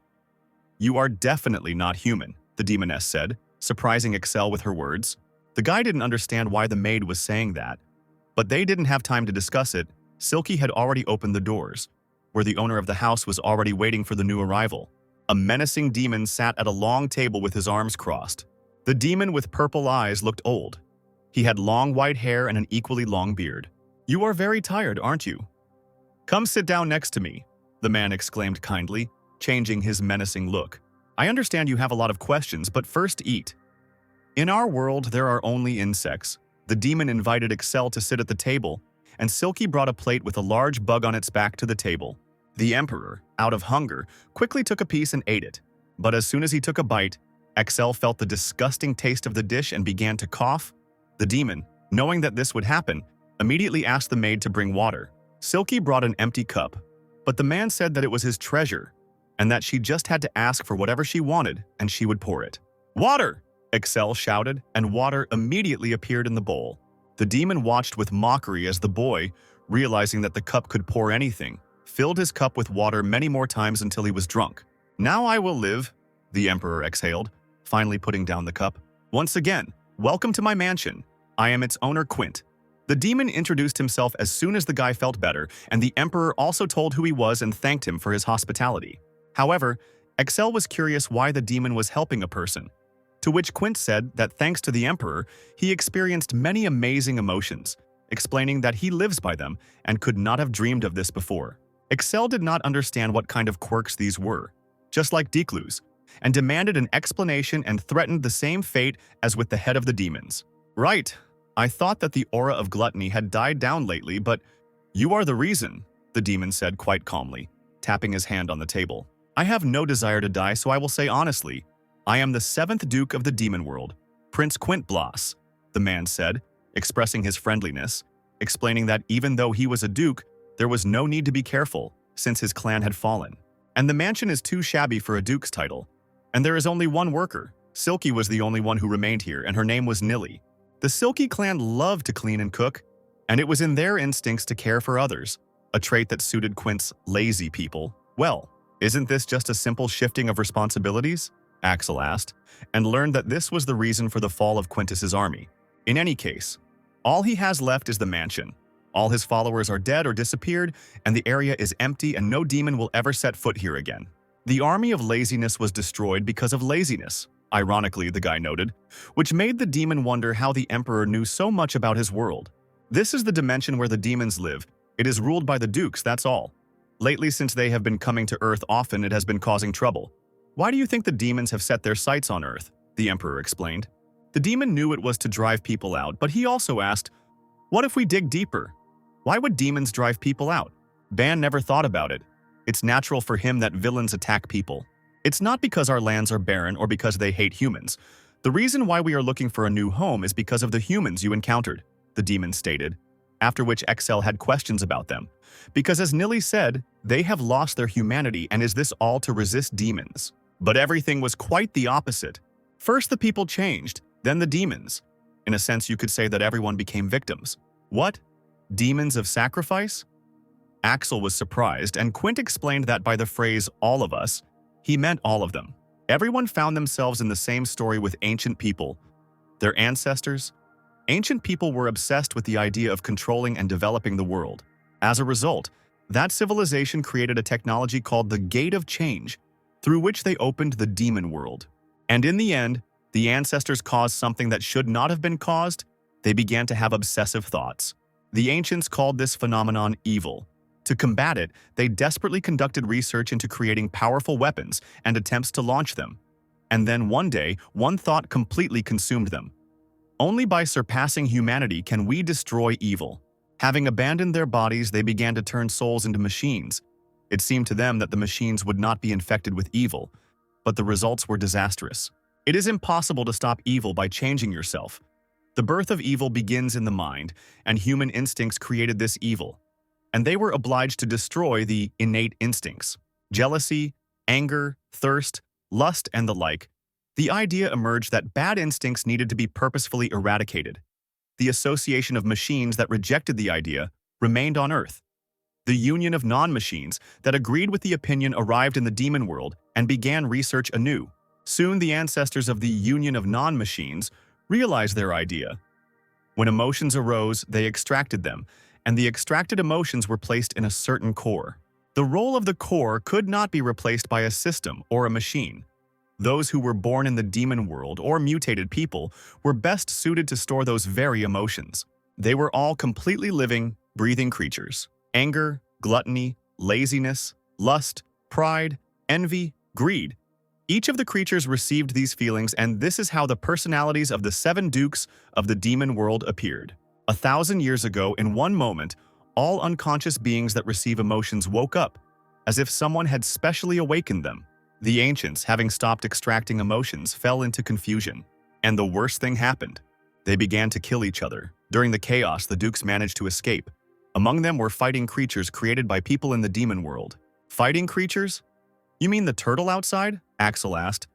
"You are definitely not human," the demoness said, surprising Excel with her words. The guy didn't understand why the maid was saying that, but they didn't have time to discuss it. Silky had already opened the doors, where the owner of the house was already waiting for the new arrival. A menacing demon sat at a long table with his arms crossed. The demon with purple eyes looked old. He had long white hair and an equally long beard. "You are very tired, aren't you?" "Come sit down next to me," the man exclaimed kindly, changing his menacing look. "I understand you have a lot of questions, but first eat." "In our world, there are only insects." The demon invited Excel to sit at the table, and Silky brought a plate with a large bug on its back to the table. The Emperor, out of hunger, quickly took a piece and ate it. But as soon as he took a bite, Excel felt the disgusting taste of the dish and began to cough. The demon, knowing that this would happen, immediately asked the maid to bring water. Silky brought an empty cup, but the man said that it was his treasure, and that she just had to ask for whatever she wanted and she would pour it. "Water!" Excel shouted, and water immediately appeared in the bowl. The demon watched with mockery as the boy, realizing that the cup could pour anything, filled his cup with water many more times until he was drunk. "Now I will live," the Emperor exhaled, finally putting down the cup. "Once again, welcome to my mansion. I am its owner, Quint." The demon introduced himself as soon as the guy felt better, and the Emperor also told who he was and thanked him for his hospitality. However, Excel was curious why the demon was helping a person, to which Quint said that thanks to the Emperor, he experienced many amazing emotions, explaining that he lives by them and could not have dreamed of this before. Excel did not understand what kind of quirks these were, just like Declu's, and demanded an explanation and threatened the same fate as with the head of the demons. "Right, I thought that the aura of gluttony had died down lately, but you are the reason," the demon said quite calmly, tapping his hand on the table. "I have no desire to die, so I will say honestly, I am the 7th Duke of the Demon World, Prince Quint Bloss," the man said, expressing his friendliness, explaining that even though he was a duke, there was no need to be careful, since his clan had fallen. And the mansion is too shabby for a duke's title. And there is only one worker. Silky was the only one who remained here, and her name was Nilly. The Silky clan loved to clean and cook, and it was in their instincts to care for others, a trait that suited Quint's lazy people well. "Isn't this just a simple shifting of responsibilities?" Axel asked, and learned that this was the reason for the fall of Quintus's army. In any case, all he has left is the mansion. All his followers are dead or disappeared, and the area is empty and no demon will ever set foot here again. The army of laziness was destroyed because of laziness, ironically, the guy noted, which made the demon wonder how the Emperor knew so much about his world. "This is the dimension where the demons live. It is ruled by the dukes, that's all. Lately, since they have been coming to Earth often, it has been causing trouble. Why do you think the demons have set their sights on Earth?" the Emperor explained. The demon knew it was to drive people out, but he also asked, "What if we dig deeper? Why would demons drive people out?" Ban never thought about it. It's natural for him that villains attack people. It's not because our lands are barren or because they hate humans. The reason why we are looking for a new home is because of the humans you encountered, the demon stated, after which Excel had questions about them. Because as Nilly said, they have lost their humanity, and is this all to resist demons? But everything was quite the opposite. First the people changed, then the demons. In a sense, you could say that everyone became victims. What? Demons of sacrifice? Axel was surprised, and Quint explained that by the phrase, all of us, he meant all of them. Everyone found themselves in the same story with ancient people. Their ancestors? Ancient people were obsessed with the idea of controlling and developing the world. As a result, that civilization created a technology called the Gate of Change, through which they opened the demon world. And in the end, the ancestors caused something that should not have been caused. They began to have obsessive thoughts. The ancients called this phenomenon evil. To combat it, they desperately conducted research into creating powerful weapons and attempts to launch them. And then one day, one thought completely consumed them. Only by surpassing humanity can we destroy evil. Having abandoned their bodies, they began to turn souls into machines. It seemed to them that the machines would not be infected with evil, but the results were disastrous. It is impossible to stop evil by changing yourself. The birth of evil begins in the mind, and human instincts created this evil. And they were obliged to destroy the innate instincts. Jealousy, anger, thirst, lust, and the like. The idea emerged that bad instincts needed to be purposefully eradicated. The association of machines that rejected the idea remained on Earth. The union of non-machines that agreed with the opinion arrived in the demon world and began research anew. Soon the ancestors of the union of non-machines realized their idea. When emotions arose, they extracted them, and the extracted emotions were placed in a certain core. The role of the core could not be replaced by a system or a machine. Those who were born in the demon world or mutated people were best suited to store those very emotions. They were all completely living, breathing creatures. Anger, gluttony, laziness, lust, pride, envy, greed. Each of the creatures received these feelings, and this is how the personalities of the 7 dukes of the demon world appeared. 1,000 years ago, in one moment, all unconscious beings that receive emotions woke up, as if someone had specially awakened them. The ancients, having stopped extracting emotions, fell into confusion. And the worst thing happened. They began to kill each other. During the chaos, the dukes managed to escape. Among them were fighting creatures created by people in the demon world. Fighting creatures? You mean the turtle outside? Axel asked.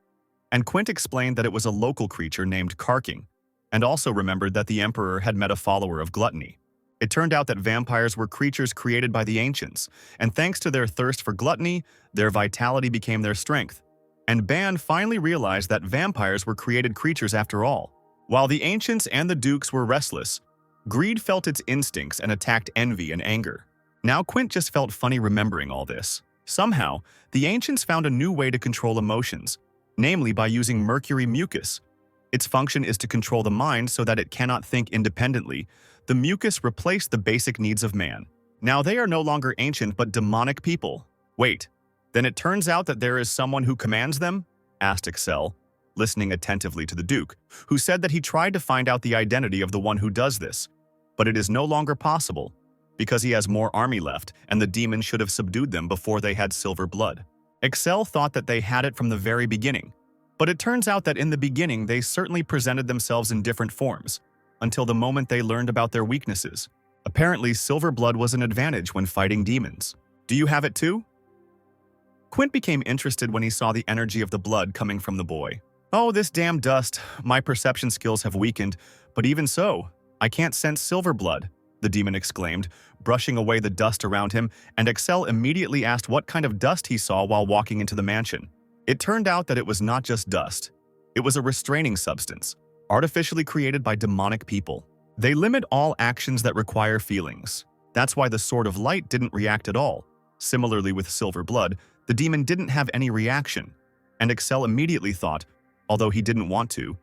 And Quint explained that it was a local creature named Karking, and also remembered that the emperor had met a follower of gluttony. It turned out that vampires were creatures created by the ancients, and thanks to their thirst for gluttony, their vitality became their strength. And Ban finally realized that vampires were created creatures after all. While the ancients and the dukes were restless, greed felt its instincts and attacked envy and anger. Now Quint just felt funny remembering all this. Somehow, the ancients found a new way to control emotions, namely by using mercury mucus. Its function is to control the mind so that it cannot think independently. The mucus replaced the basic needs of man. Now they are no longer ancient but demonic people. Wait, then it turns out that there is someone who commands them? Asked Excel, listening attentively to the Duke, who said that he tried to find out the identity of the one who does this. But it is no longer possible, because he has more army left, and the demons should have subdued them before they had silver blood. Excel thought that they had it from the very beginning, but it turns out that in the beginning they certainly presented themselves in different forms, until the moment they learned about their weaknesses. Apparently, silver blood was an advantage when fighting demons. Do you have it too? Quint became interested when he saw the energy of the blood coming from the boy. Oh, this damn dust. My perception skills have weakened, but even so, I can't sense silver blood, the demon exclaimed, brushing away the dust around him, and Excel immediately asked what kind of dust he saw while walking into the mansion. It turned out that it was not just dust. It was a restraining substance, artificially created by demonic people. They limit all actions that require feelings. That's why the Sword of Light didn't react at all. Similarly with silver blood, the demon didn't have any reaction, and Excel immediately thought, although he didn't want to,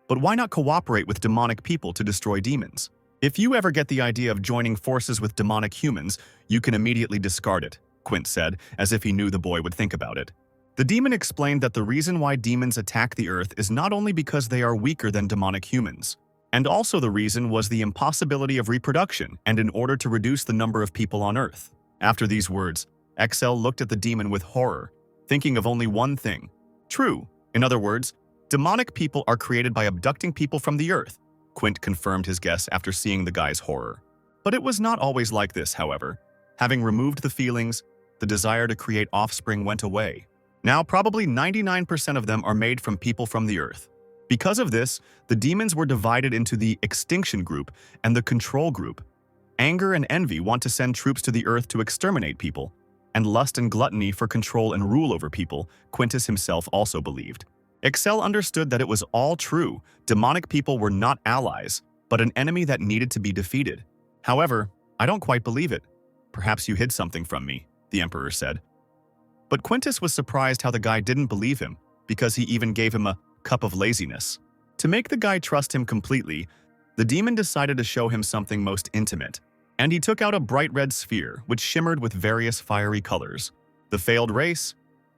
but why not cooperate with demonic people to destroy demons? If you ever get the idea of joining forces with demonic humans, you can immediately discard it, Quint said, as if he knew the boy would think about it. The demon explained that the reason why demons attack the earth is not only because they are weaker than demonic humans, and also the reason was the impossibility of reproduction and in order to reduce the number of people on earth. After these words, Excel looked at the demon with horror, thinking of only one thing. True. In other words, demonic people are created by abducting people from the earth. Quint confirmed his guess after seeing the guy's horror. But it was not always like this, however. Having removed the feelings, the desire to create offspring went away. Now, probably 99% of them are made from people from the earth. Because of this, the demons were divided into the extinction group and the control group. Anger and envy want to send troops to the earth to exterminate people, and lust and gluttony for control and rule over people, Quintus himself also believed. Excel understood that it was all true. Demonic people were not allies, but an enemy that needed to be defeated. However, I don't quite believe it. Perhaps you hid something from me, the Emperor said. But Quintus was surprised how the guy didn't believe him, because he even gave him a cup of laziness. To make the guy trust him completely, the demon decided to show him something most intimate, and he took out a bright red sphere which shimmered with various fiery colors. The failed race?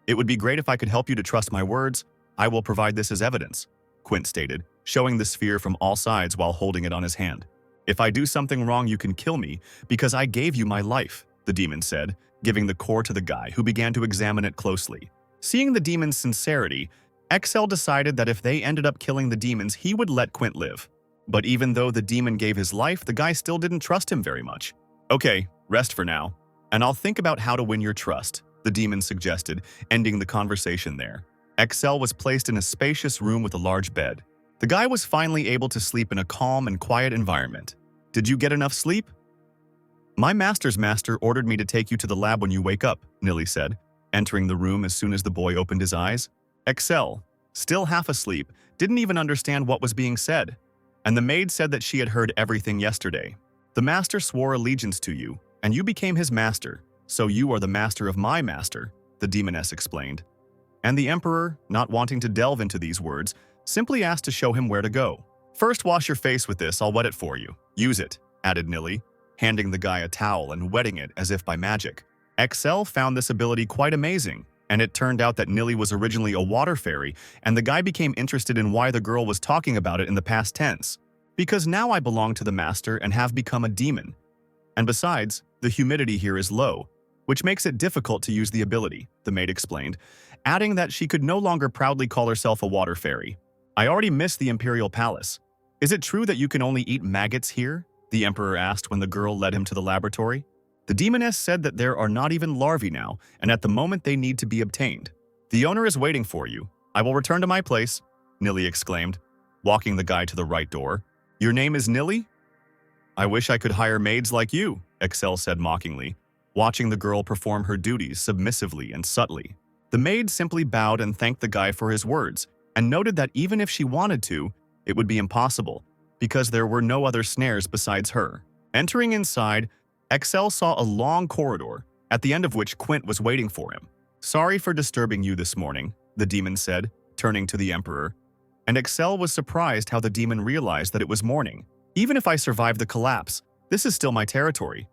It would be great if I could help you to trust my words. I will provide this as evidence, Quint stated, showing the sphere from all sides while holding it on his hand. If I do something wrong, you can kill me, because I gave you my life, the demon said, giving the core to the guy, who began to examine it closely. Seeing the demon's sincerity, Excel decided that if they ended up killing the demons, he would let Quint live. But even though the demon gave his life, the guy still didn't trust him very much. Okay, rest for now, and I'll think about how to win your trust, the demon suggested, ending the conversation there. Excel was placed in a spacious room with a large bed. The guy was finally able to sleep in a calm and quiet environment. Did you get enough sleep? My master's master ordered me to take you to the lab when you wake up, Nilly said, entering the room as soon as the boy opened his eyes. Excel, still half asleep, didn't even understand what was being said. And the maid said that she had heard everything yesterday. The master swore allegiance to you, and you became his master, so you are the master of my master, the demoness explained. And the emperor, not wanting to delve into these words, simply asked to show him where to go. First wash your face with this, I'll wet it for you. Use it, added Nilly, handing the guy a towel and wetting it as if by magic. Excel found this ability quite amazing, and it turned out that Nilly was originally a water fairy, and the guy became interested in why the girl was talking about it in the past tense. Because now I belong to the master and have become a demon. And besides, the humidity here is low, which makes it difficult to use the ability, the maid explained, adding that she could no longer proudly call herself a water fairy. I already missed the imperial palace. Is it true that you can only eat maggots here? The emperor asked when the girl led him to the laboratory. The demoness said that there are not even larvae now, and at the moment they need to be obtained. The owner is waiting for you. I will return to my place, Nilly exclaimed, walking the guy to the right door. Your name is Nilly? I wish I could hire maids like you, Excel said mockingly, watching the girl perform her duties submissively and subtly. The maid simply bowed and thanked the guy for his words, and noted that even if she wanted to, it would be impossible, because there were no other snares besides her. Entering inside, Excel saw a long corridor, at the end of which Quint was waiting for him. Sorry for disturbing you this morning, the demon said, turning to the emperor. And Excel was surprised how the demon realized that it was morning. Even if I survive the collapse, this is still my territory.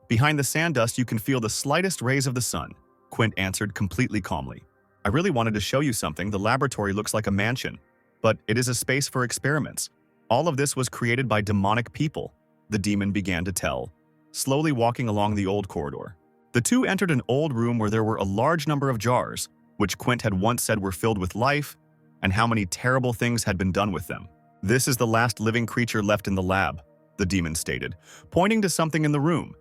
Behind the sand dust, you can feel the slightest rays of the sun, Quint answered completely calmly. I really wanted to show you something. The laboratory looks like a mansion, but it is a space for experiments. All of this was created by demonic people, the demon began to tell, slowly walking along the old corridor. The two entered an old room where there were a large number of jars, which Quint had once said were filled with life, and how many terrible things had been done with them. This is the last living creature left in the lab, the demon stated, pointing to something in the room.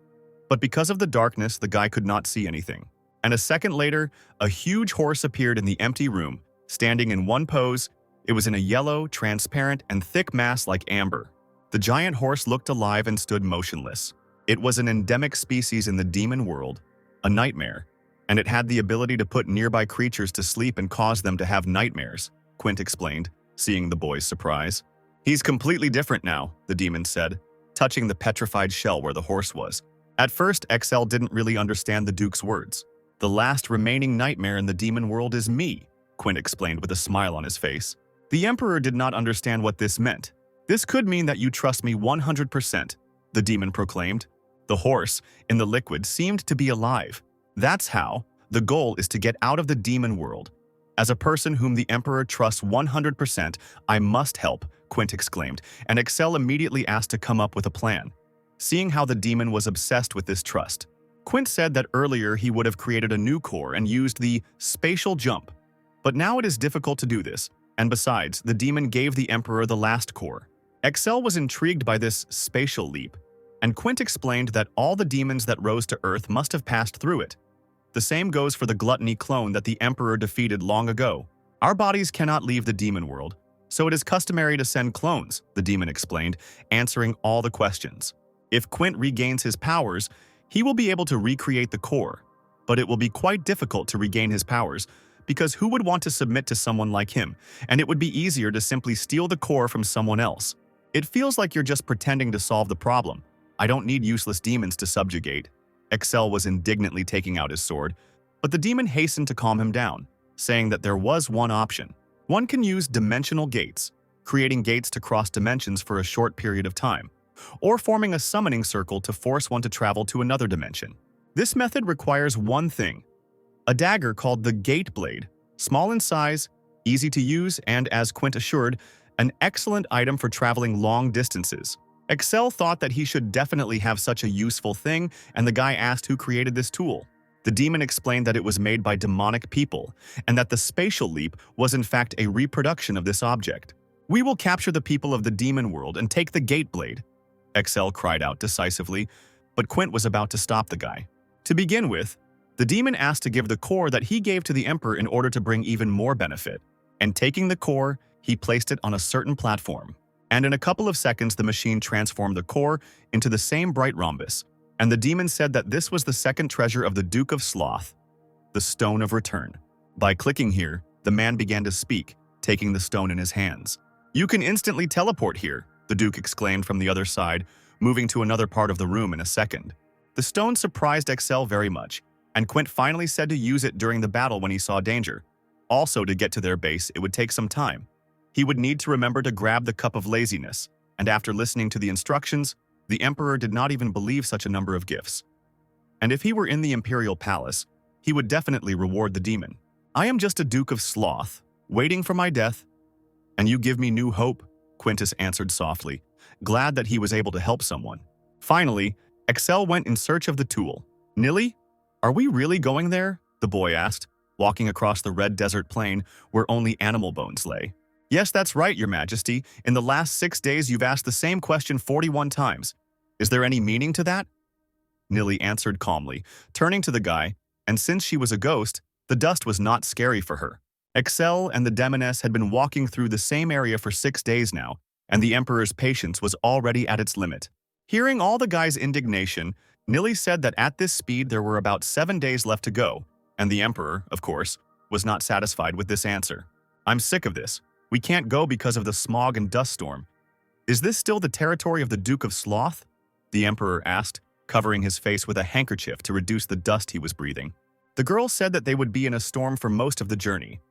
But because of the darkness, the guy could not see anything. And a second later, a huge horse appeared in the empty room, standing in one pose. It was in a yellow, transparent, and thick mass like amber. The giant horse looked alive and stood motionless. It was an endemic species in the demon world, a nightmare, and it had the ability to put nearby creatures to sleep and cause them to have nightmares, Quint explained, seeing the boy's surprise. He's completely different now, the demon said, touching the petrified shell where the horse was. At first, Excel didn't really understand the Duke's words. The last remaining nightmare in the demon world is me, Quint explained with a smile on his face. The Emperor did not understand what this meant. This could mean that you trust me 100%, the demon proclaimed. The horse, in the liquid, seemed to be alive. That's how. The goal is to get out of the demon world. As a person whom the Emperor trusts 100%, I must help, Quint exclaimed, and Excel immediately asked to come up with a plan. Seeing how the demon was obsessed with this trust, Quint said that earlier he would have created a new core and used the spatial jump, but now it is difficult to do this, and besides, the demon gave the Emperor the last core. Excel was intrigued by this spatial leap, and Quint explained that all the demons that rose to Earth must have passed through it. The same goes for the gluttony clone that the Emperor defeated long ago. Our bodies cannot leave the demon world, so it is customary to send clones, the demon explained, answering all the questions. If Quint regains his powers, he will be able to recreate the core, but it will be quite difficult to regain his powers, because who would want to submit to someone like him, and it would be easier to simply steal the core from someone else. It feels like you're just pretending to solve the problem. I don't need useless demons to subjugate. Excel was indignantly taking out his sword, but the demon hastened to calm him down, saying that there was one option. One can use dimensional gates, creating gates to cross dimensions for a short period of time, or forming a summoning circle to force one to travel to another dimension. This method requires one thing: a dagger called the Gate Blade, small in size, easy to use, and, as Quint assured, an excellent item for traveling long distances. Excel thought that he should definitely have such a useful thing, and the guy asked who created this tool. The demon explained that it was made by demonic people, and that the spatial leap was in fact a reproduction of this object. "We will capture the people of the demon world and take the Gate Blade," Excel cried out decisively, but Quint was about to stop the guy. To begin with, the demon asked to give the core that he gave to the Emperor in order to bring even more benefit, and taking the core, he placed it on a certain platform. And in a couple of seconds, the machine transformed the core into the same bright rhombus, and the demon said that this was the second treasure of the Duke of Sloth, the Stone of Return. By clicking here, the man began to speak, taking the stone in his hands. "You can instantly teleport here," the Duke exclaimed from the other side, moving to another part of the room in a second. The stone surprised Excel very much, and Quint finally said to use it during the battle when he saw danger. Also, to get to their base, it would take some time. He would need to remember to grab the cup of laziness, and after listening to the instructions, the Emperor did not even believe such a number of gifts. And if he were in the Imperial Palace, he would definitely reward the demon. "I am just a Duke of Sloth, waiting for my death, and you give me new hope," Quintus answered softly, glad that he was able to help someone. Finally, Excel went in search of the tool. "Nilly, are we really going there?" the boy asked, walking across the red desert plain where only animal bones lay. "Yes, that's right, Your Majesty. In the last 6 days, you've asked the same question 41 times. Is there any meaning to that?" Nilly answered calmly, turning to the guy, and since she was a ghost, the dust was not scary for her. Excel and the demoness had been walking through the same area for 6 days now, and the Emperor's patience was already at its limit. Hearing all the guy's indignation, Nilly said that at this speed there were about 7 days left to go, and the Emperor, of course, was not satisfied with this answer. "I'm sick of this. We can't go because of the smog and dust storm. Is this still the territory of the Duke of Sloth?" the Emperor asked, covering his face with a handkerchief to reduce the dust he was breathing. The girl said that they would be in a storm for most of the journey,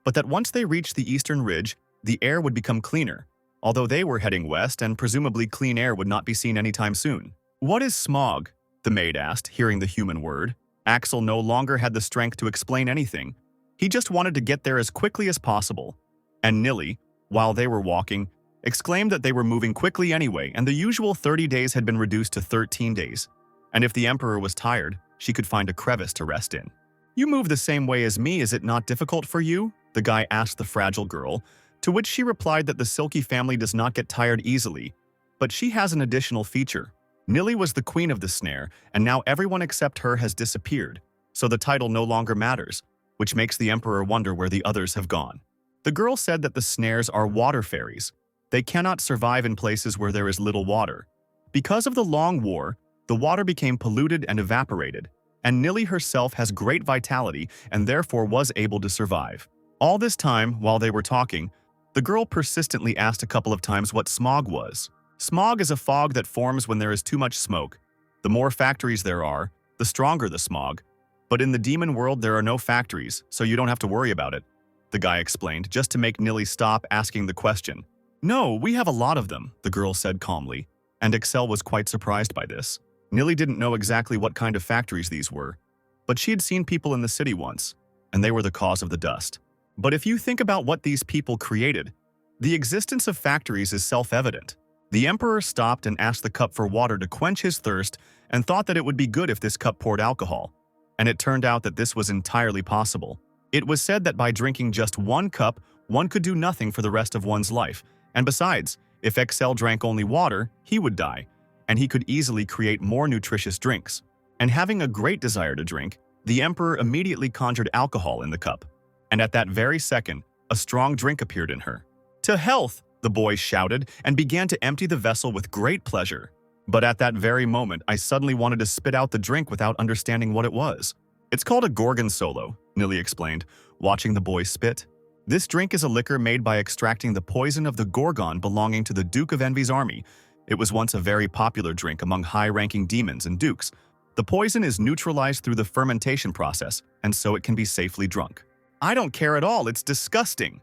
but that once they reached the eastern ridge, the air would become cleaner, although they were heading west and presumably clean air would not be seen anytime soon. "What is smog?" the maid asked, hearing the human word. Axel no longer had the strength to explain anything. He just wanted to get there as quickly as possible. And Nilly, while they were walking, exclaimed that they were moving quickly anyway, and the usual 30 days had been reduced to 13 days. And if the Emperor was tired, she could find a crevice to rest in. "You move the same way as me, is it not difficult for you?" the guy asked the fragile girl, to which she replied that the Silky family does not get tired easily, but she has an additional feature. Nilly was the queen of the snare, and now everyone except her has disappeared, so the title no longer matters, which makes the Emperor wonder where the others have gone. The girl said that the snares are water fairies. They cannot survive in places where there is little water. Because of the long war, the water became polluted and evaporated, and Nilly herself has great vitality and therefore was able to survive. All this time, while they were talking, the girl persistently asked a couple of times what smog was. Smog is a fog that forms when there is too much smoke. The more factories there are, the stronger the smog. But in the demon world, there are no factories, so you don't have to worry about it, the guy explained, just to make Nilly stop asking the question. "No, we have a lot of them," the girl said calmly, and Excel was quite surprised by this. Nilly didn't know exactly what kind of factories these were, but she had seen people in the city once, and they were the cause of the dust. But if you think about what these people created, the existence of factories is self-evident. The Emperor stopped and asked the cup for water to quench his thirst, and thought that it would be good if this cup poured alcohol. And it turned out that this was entirely possible. It was said that by drinking just one cup, one could do nothing for the rest of one's life. And besides, if Excel drank only water, he would die, and he could easily create more nutritious drinks. And having a great desire to drink, the emperor immediately conjured alcohol in the cup. And at that very second, a strong drink appeared in her. "To health!" the boy shouted and began to empty the vessel with great pleasure. But at that very moment, I suddenly wanted to spit out the drink without understanding what it was. "It's called a gorgonzolo," Nilly explained, watching the boy spit. "This drink is a liquor made by extracting the poison of the gorgon belonging to the Duke of Envy's army. It was once a very popular drink among high-ranking demons and dukes. The poison is neutralized through the fermentation process, and so it can be safely drunk." "I don't care at all, it's disgusting."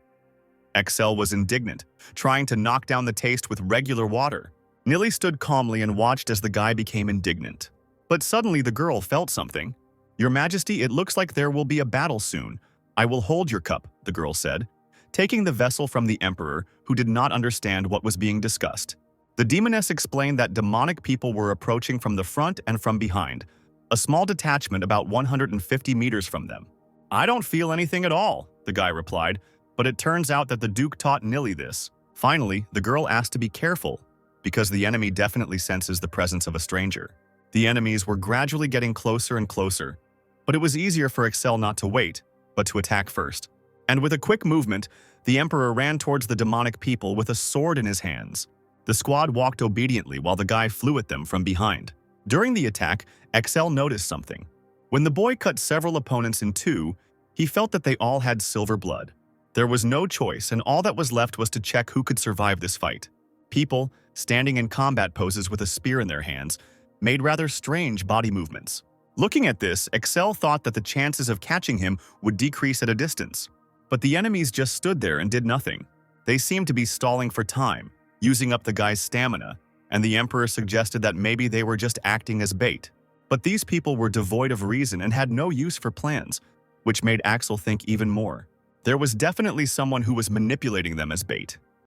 Excel was indignant, trying to knock down the taste with regular water. Nilly stood calmly and watched as the guy became indignant. But suddenly the girl felt something. "Your Majesty, it looks like there will be a battle soon. I will hold your cup," the girl said, taking the vessel from the emperor, who did not understand what was being discussed. The demoness explained that demonic people were approaching from the front and from behind, a small detachment about 150 meters from them. "I don't feel anything at all," the guy replied, but it turns out that the Duke taught Nilly this. Finally, the girl asked to be careful, because the enemy definitely senses the presence of a stranger. The enemies were gradually getting closer and closer, but it was easier for Excel not to wait, but to attack first. And with a quick movement, the emperor ran towards the demonic people with a sword in his hands. The squad walked obediently while the guy flew at them from behind. During the attack, Excel noticed something. When the boy cut several opponents in two, he felt that they all had silver blood. There was no choice, and all that was left was to check who could survive this fight. People, standing in combat poses with a spear in their hands, made rather strange body movements. Looking at this, Excel thought that the chances of catching him would decrease at a distance. But the enemies just stood there and did nothing. They seemed to be stalling for time, using up the guy's stamina, and the emperor suggested that maybe they were just acting as bait. But these people were devoid of reason and had no use for plans, which made Axel think even more. There was definitely someone who was manipulating them as bait.